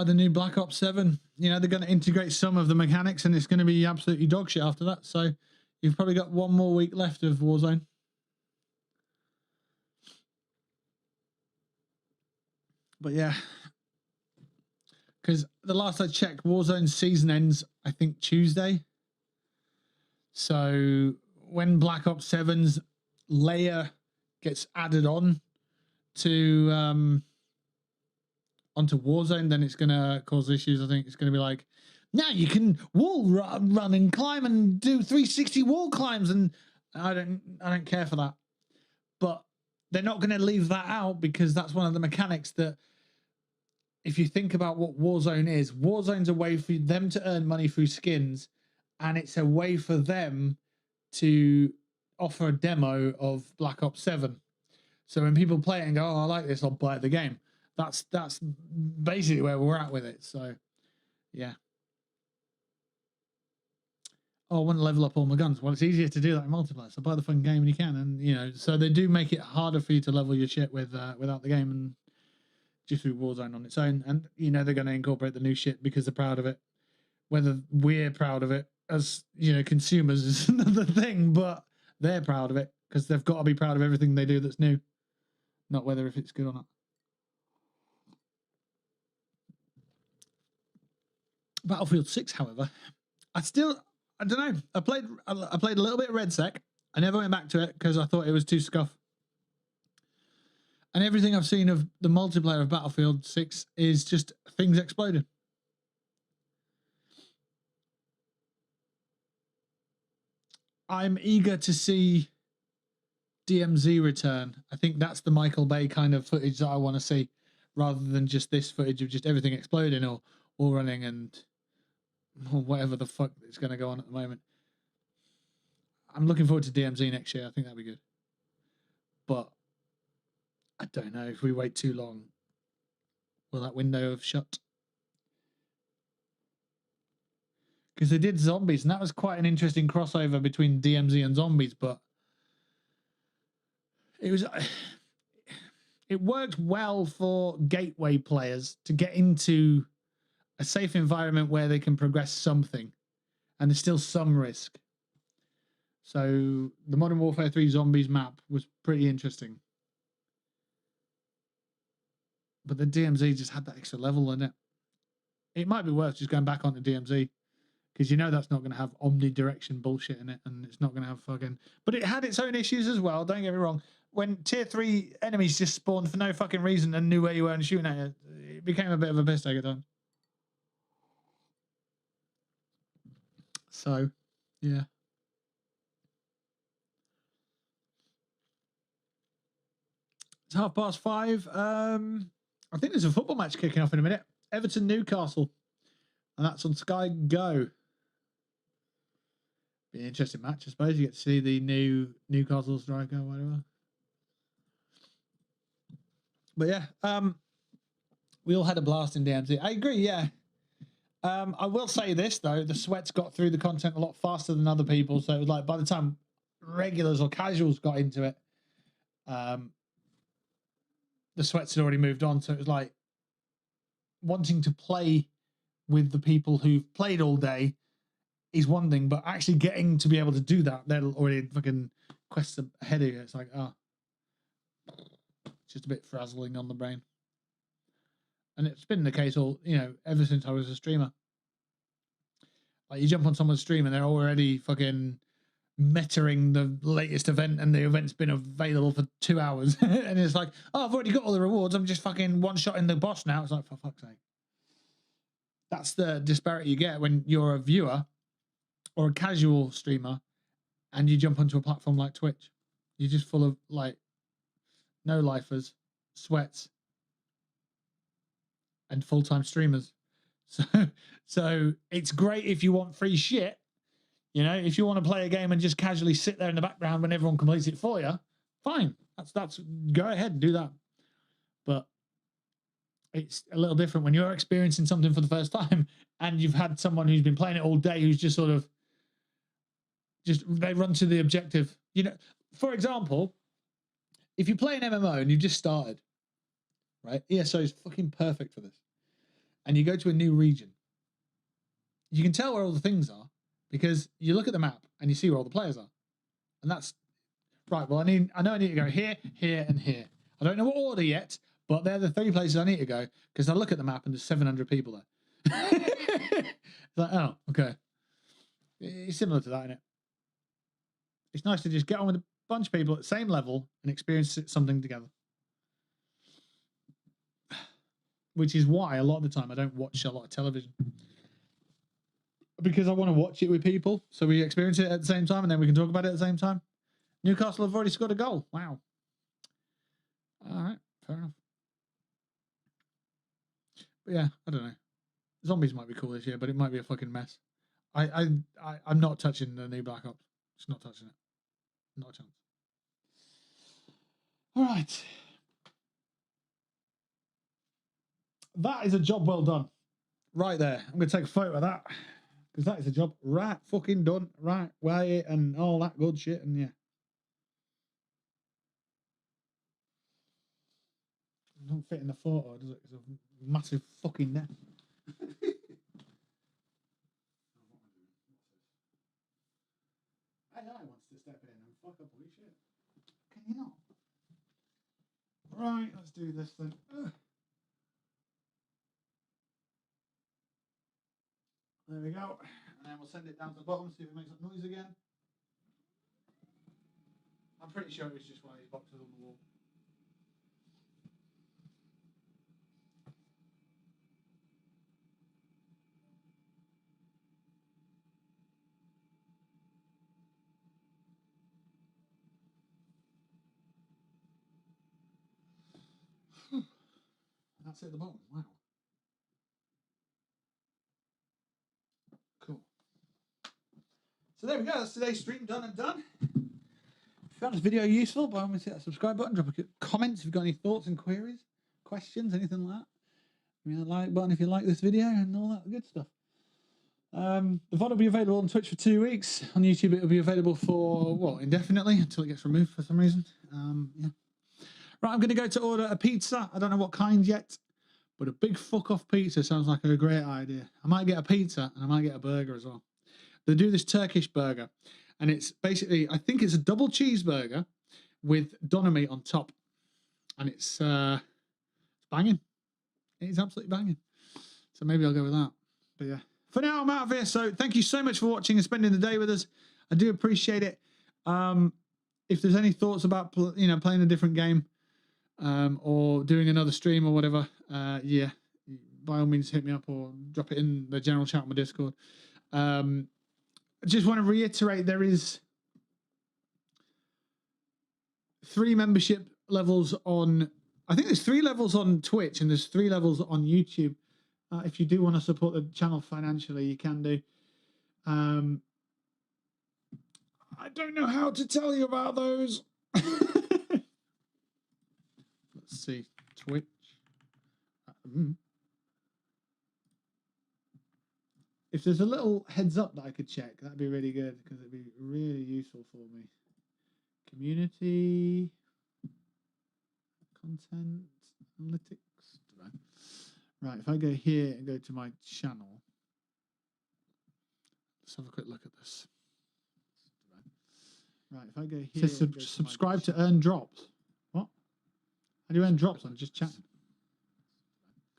the new Black Ops 7. You know, they're going to integrate some of the mechanics, and it's going to be absolutely dog shit after that. So, you've probably got 1 more week left of Warzone. But yeah, because the last I checked, Warzone's season ends, I think, Tuesday. So when Black Ops 7's layer gets added on to onto Warzone, then it's going to cause issues. I think it's going to be like, now you can wall run and climb and do 360 wall climbs, and I don't care for that. But they're not going to leave that out because that's one of the mechanics that. If you think about what Warzone is, Warzone's a way for them to earn money through skins, and it's a way for them to offer a demo of Black Ops 7. So when people play it and go, oh, I like this, I'll buy the game. That's basically where we're at with it. So, yeah. Oh, I want to level up all my guns. Well, it's easier to do that in multiplayer. So buy the fucking game and you can. And, you know, so they do make it harder for you to level your shit with without the game and just through Warzone on its own. And, you know, they're going to incorporate the new shit because they're proud of it. Whether we're proud of it as, you know, consumers is another thing, but they're proud of it because they've got to be proud of everything they do that's new. Not whether if it's good or not. Battlefield 6, however, I don't know. I played a little bit of RedSec. I never went back to it because I thought it was too scuff. And everything I've seen of the multiplayer of Battlefield 6 is just things exploding. I'm eager to see DMZ return. I think that's the Michael Bay kind of footage that I want to see, rather than just this footage of just everything exploding or running and or whatever the fuck is going to go on at the moment. I'm looking forward to DMZ next year. I think that'd be good. But I don't know if we wait too long. Will that window have shut? Because they did Zombies, and that was quite an interesting crossover between DMZ and Zombies, but it worked well for gateway players to get into a safe environment where they can progress something, and there's still some risk. So the Modern Warfare 3 Zombies map was pretty interesting. But the DMZ just had that extra level in it. It might be worth just going back onto DMZ, because you know that's not going to have omnidirection bullshit in it, and it's not going to have fucking... But it had its own issues as well, don't get me wrong. When tier 3 enemies just spawned for no fucking reason and knew where you were and shooting at you, it became a bit of a piss take at times. So, yeah. It's 5:30. I think there's a football match kicking off in a minute. Everton Newcastle. And that's on Sky Go. Be an interesting match, I suppose. You get to see the new Newcastle striker or whatever. But yeah, we all had a blast in DMZ. I agree, yeah. I will say this, though. The sweats got through the content a lot faster than other people. So it was like by the time regulars or casuals got into it, the sweats had already moved on, so it was like wanting to play with the people who've played all day is one thing, but actually getting to be able to do that, they're already fucking quests ahead of you. It's like, it's just a bit frazzling on the brain. And it's been the case all, ever since I was a streamer. Like, you jump on someone's stream and they're already fucking metaing the latest event, and the event's been available for 2 hours. And it's like, I've already got all the rewards. I'm just fucking one-shotting the boss now. It's like, for fuck's sake. That's the disparity you get when you're a viewer or a casual streamer and you jump onto a platform like Twitch. You're just full of, like, no-lifers, sweats, and full-time streamers. So it's great if you want free shit. If you want to play a game and just casually sit there in the background when everyone completes it for you, fine. That's go ahead and do that. But it's a little different when you're experiencing something for the first time and you've had someone who's been playing it all day who's just sort of they run to the objective. For example, if you play an MMO and you've just started, right? ESO is fucking perfect for this. And you go to a new region. You can tell where all the things are because you look at the map and you see where all the players are. And that's right. Well, I know I need to go here, here, and here. I don't know what order yet, but they're the 3 places I need to go because I look at the map and there's 700 people there. It's like, oh, okay. It's similar to that, isn't it? It's nice to just get on with a bunch of people at the same level and experience something together. Which is why a lot of the time I don't watch a lot of television. Because I want to watch it with people, so we experience it at the same time and then we can talk about it at the same time. Newcastle have already scored a goal. Wow. All right, fair enough. But yeah, I don't know. Zombies might be cool this year, but it might be a fucking mess. I'm not touching the new Black Ops. Just not touching it. Not a chance. All right. That is a job well done. Right there. I'm going to take a photo of that. Because that is a job right fucking done. Right way and all that good shit. And yeah. It don't fit in the photo, does it? It's a massive fucking net. AI wants to step in and fuck up all your shit. Can you not? Right, let's do this then. There we go. And then we'll send it down to the bottom, see if it makes that noise again. I'm pretty sure it was just one of these boxes on the wall. That's it at the bottom. Wow. Cool. So there we go. That's today's stream done and done. If you found this video useful, by all means hit that subscribe button, drop a comment if you've got any thoughts and queries, questions, anything like that. Give me a like button if you like this video and all that good stuff. The VOD will be available on Twitch for 2 weeks. On YouTube, it will be available for, well, indefinitely until it gets removed for some reason. Yeah. Right, I'm going to go to order a pizza. I don't know what kind yet, but a big fuck-off pizza sounds like a great idea. I might get a pizza and I might get a burger as well. They do this Turkish burger, and it's basically, I think it's a double cheeseburger with doner meat on top. And it's banging. It's absolutely banging. So maybe I'll go with that. But yeah. For now, I'm out of here. So thank you so much for watching and spending the day with us. I do appreciate it. If there's any thoughts about playing a different game or doing another stream or whatever, yeah, by all means hit me up or drop it in the general chat on my Discord. I just want to reiterate there is 3 membership levels on, I think there's 3 levels on Twitch and there's 3 levels on YouTube. If you do want to support the channel financially, you can do. I don't know how to tell you about those. Let's see. Twitch. If there's a little heads up that I could check, that'd be really good because it'd be really useful for me. Community. content, analytics. Right, if I go here and go to my channel, let's have a quick look at this. Right, if I go here, it says subscribe to earn drops. What? How do you earn drops? I'm just chatting.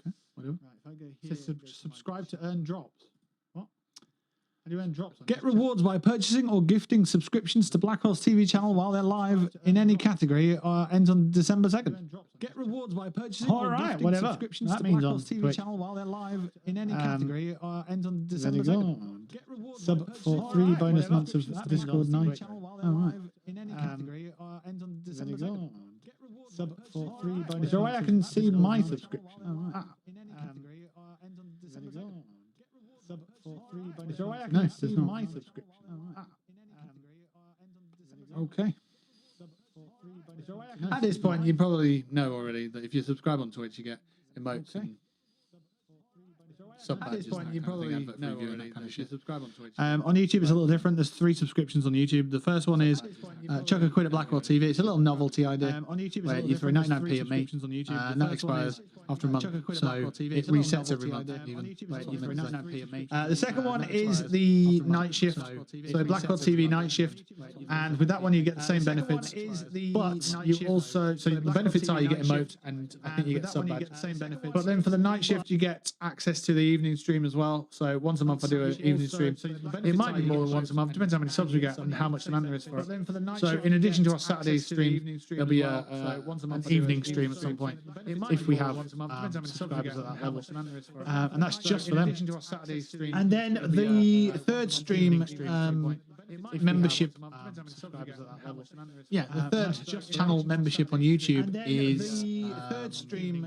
Okay, whatever. Right, if I go here, it says subscribe to earn drops. What? How do you earn drops? Get rewards by purchasing or gifting subscriptions to Black Horse TV channel while they're live in any category. Ends on December 2nd. Get rewards by purchasing or gifting subscriptions to Black Horse TV channel while they're live in any category. Ends on December 2nd. Get rewards sub for 3 bonus months of Discord night. All right. In any category. Ends on December 2nd. Get rewards sub for 3 bonus. Is there a way I can see my subscription? In any category. Ends on December 2nd. Sub for 3 bonus. Is there a way I can see my subscription? Okay. At this point, you probably know already that if you subscribe on Twitch, you get emotes and sub badges. At this point, you probably know already that if you subscribe on Twitch. On YouTube, it's a little different. There's 3 subscriptions on YouTube. The first one is chuck a quid at Blackwell TV. It's a little novelty idea. On YouTube, where you throw 99p at me, and that expires after a month, so it resets every month. The second one is the night shift, so Blackwell TV night shift, and with that one you get the same benefits, but you also, so the benefits are you get emotes and I think you get sub badge, but then for the night shift you get access to the evening stream as well. So once a month I do an evening stream. It might be more than once a month, depends how many subs we get and how much demand there is for it. So in addition to our Saturday stream, there'll be an evening stream at some point if we have subscribers at that level, and that's just for them. And then the third stream membership the third channel membership on YouTube is the third stream.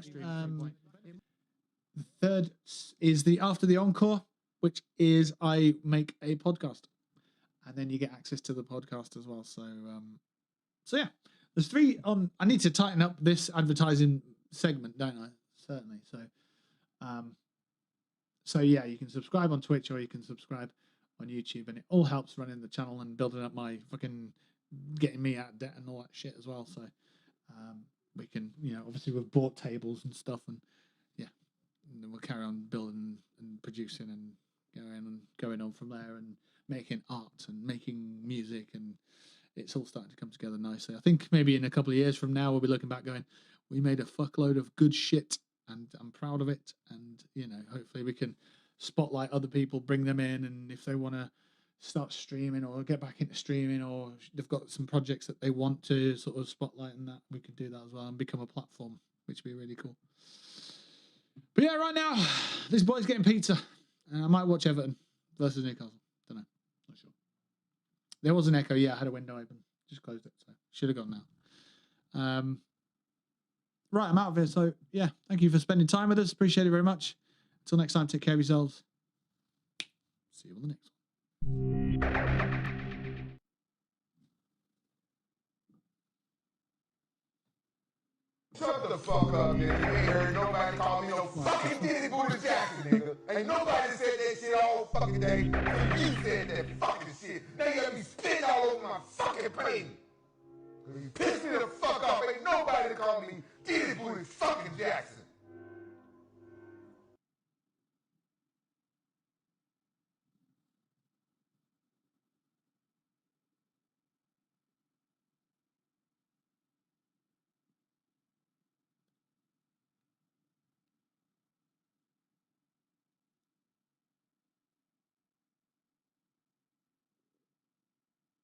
The third is the after the encore, which is I make a podcast, and then you get access to the podcast as well. So yeah, there's 3 on. I need to tighten up this advertising segment, don't I? Certainly. So yeah, you can subscribe on Twitch or you can subscribe on YouTube, and it all helps running the channel and building up my fucking getting me out of debt and all that shit as well. So we can, obviously we've bought tables and stuff, and and then we'll carry on building and producing and going on from there and making art and making music, and it's all starting to come together nicely. I think maybe in a couple of years from now we'll be looking back going, we made a fuckload of good shit and I'm proud of it, and hopefully we can spotlight other people, bring them in, and if they want to start streaming or get back into streaming, or they've got some projects that they want to sort of spotlight, and that we could do that as well and become a platform, which would be really cool. But yeah, right now this boy's getting pizza, and I might watch Everton versus Newcastle. Don't know, not sure. There was an echo. Yeah, I had a window open, just closed it, so should have gone now. Right, I'm out of here. So yeah, thank you for spending time with us. Appreciate it very much. Until next time, take care of yourselves. See you on the next one. Shut the fuck up, nigga. You ain't heard nobody call me no fucking Diddy Booty Jackson, nigga. Ain't nobody said that shit all fucking day. You said that fucking shit. Now you got me spitting all over my fucking pavement. You pissed me the fuck off. Ain't nobody call me Diddy Booty fucking Jackson.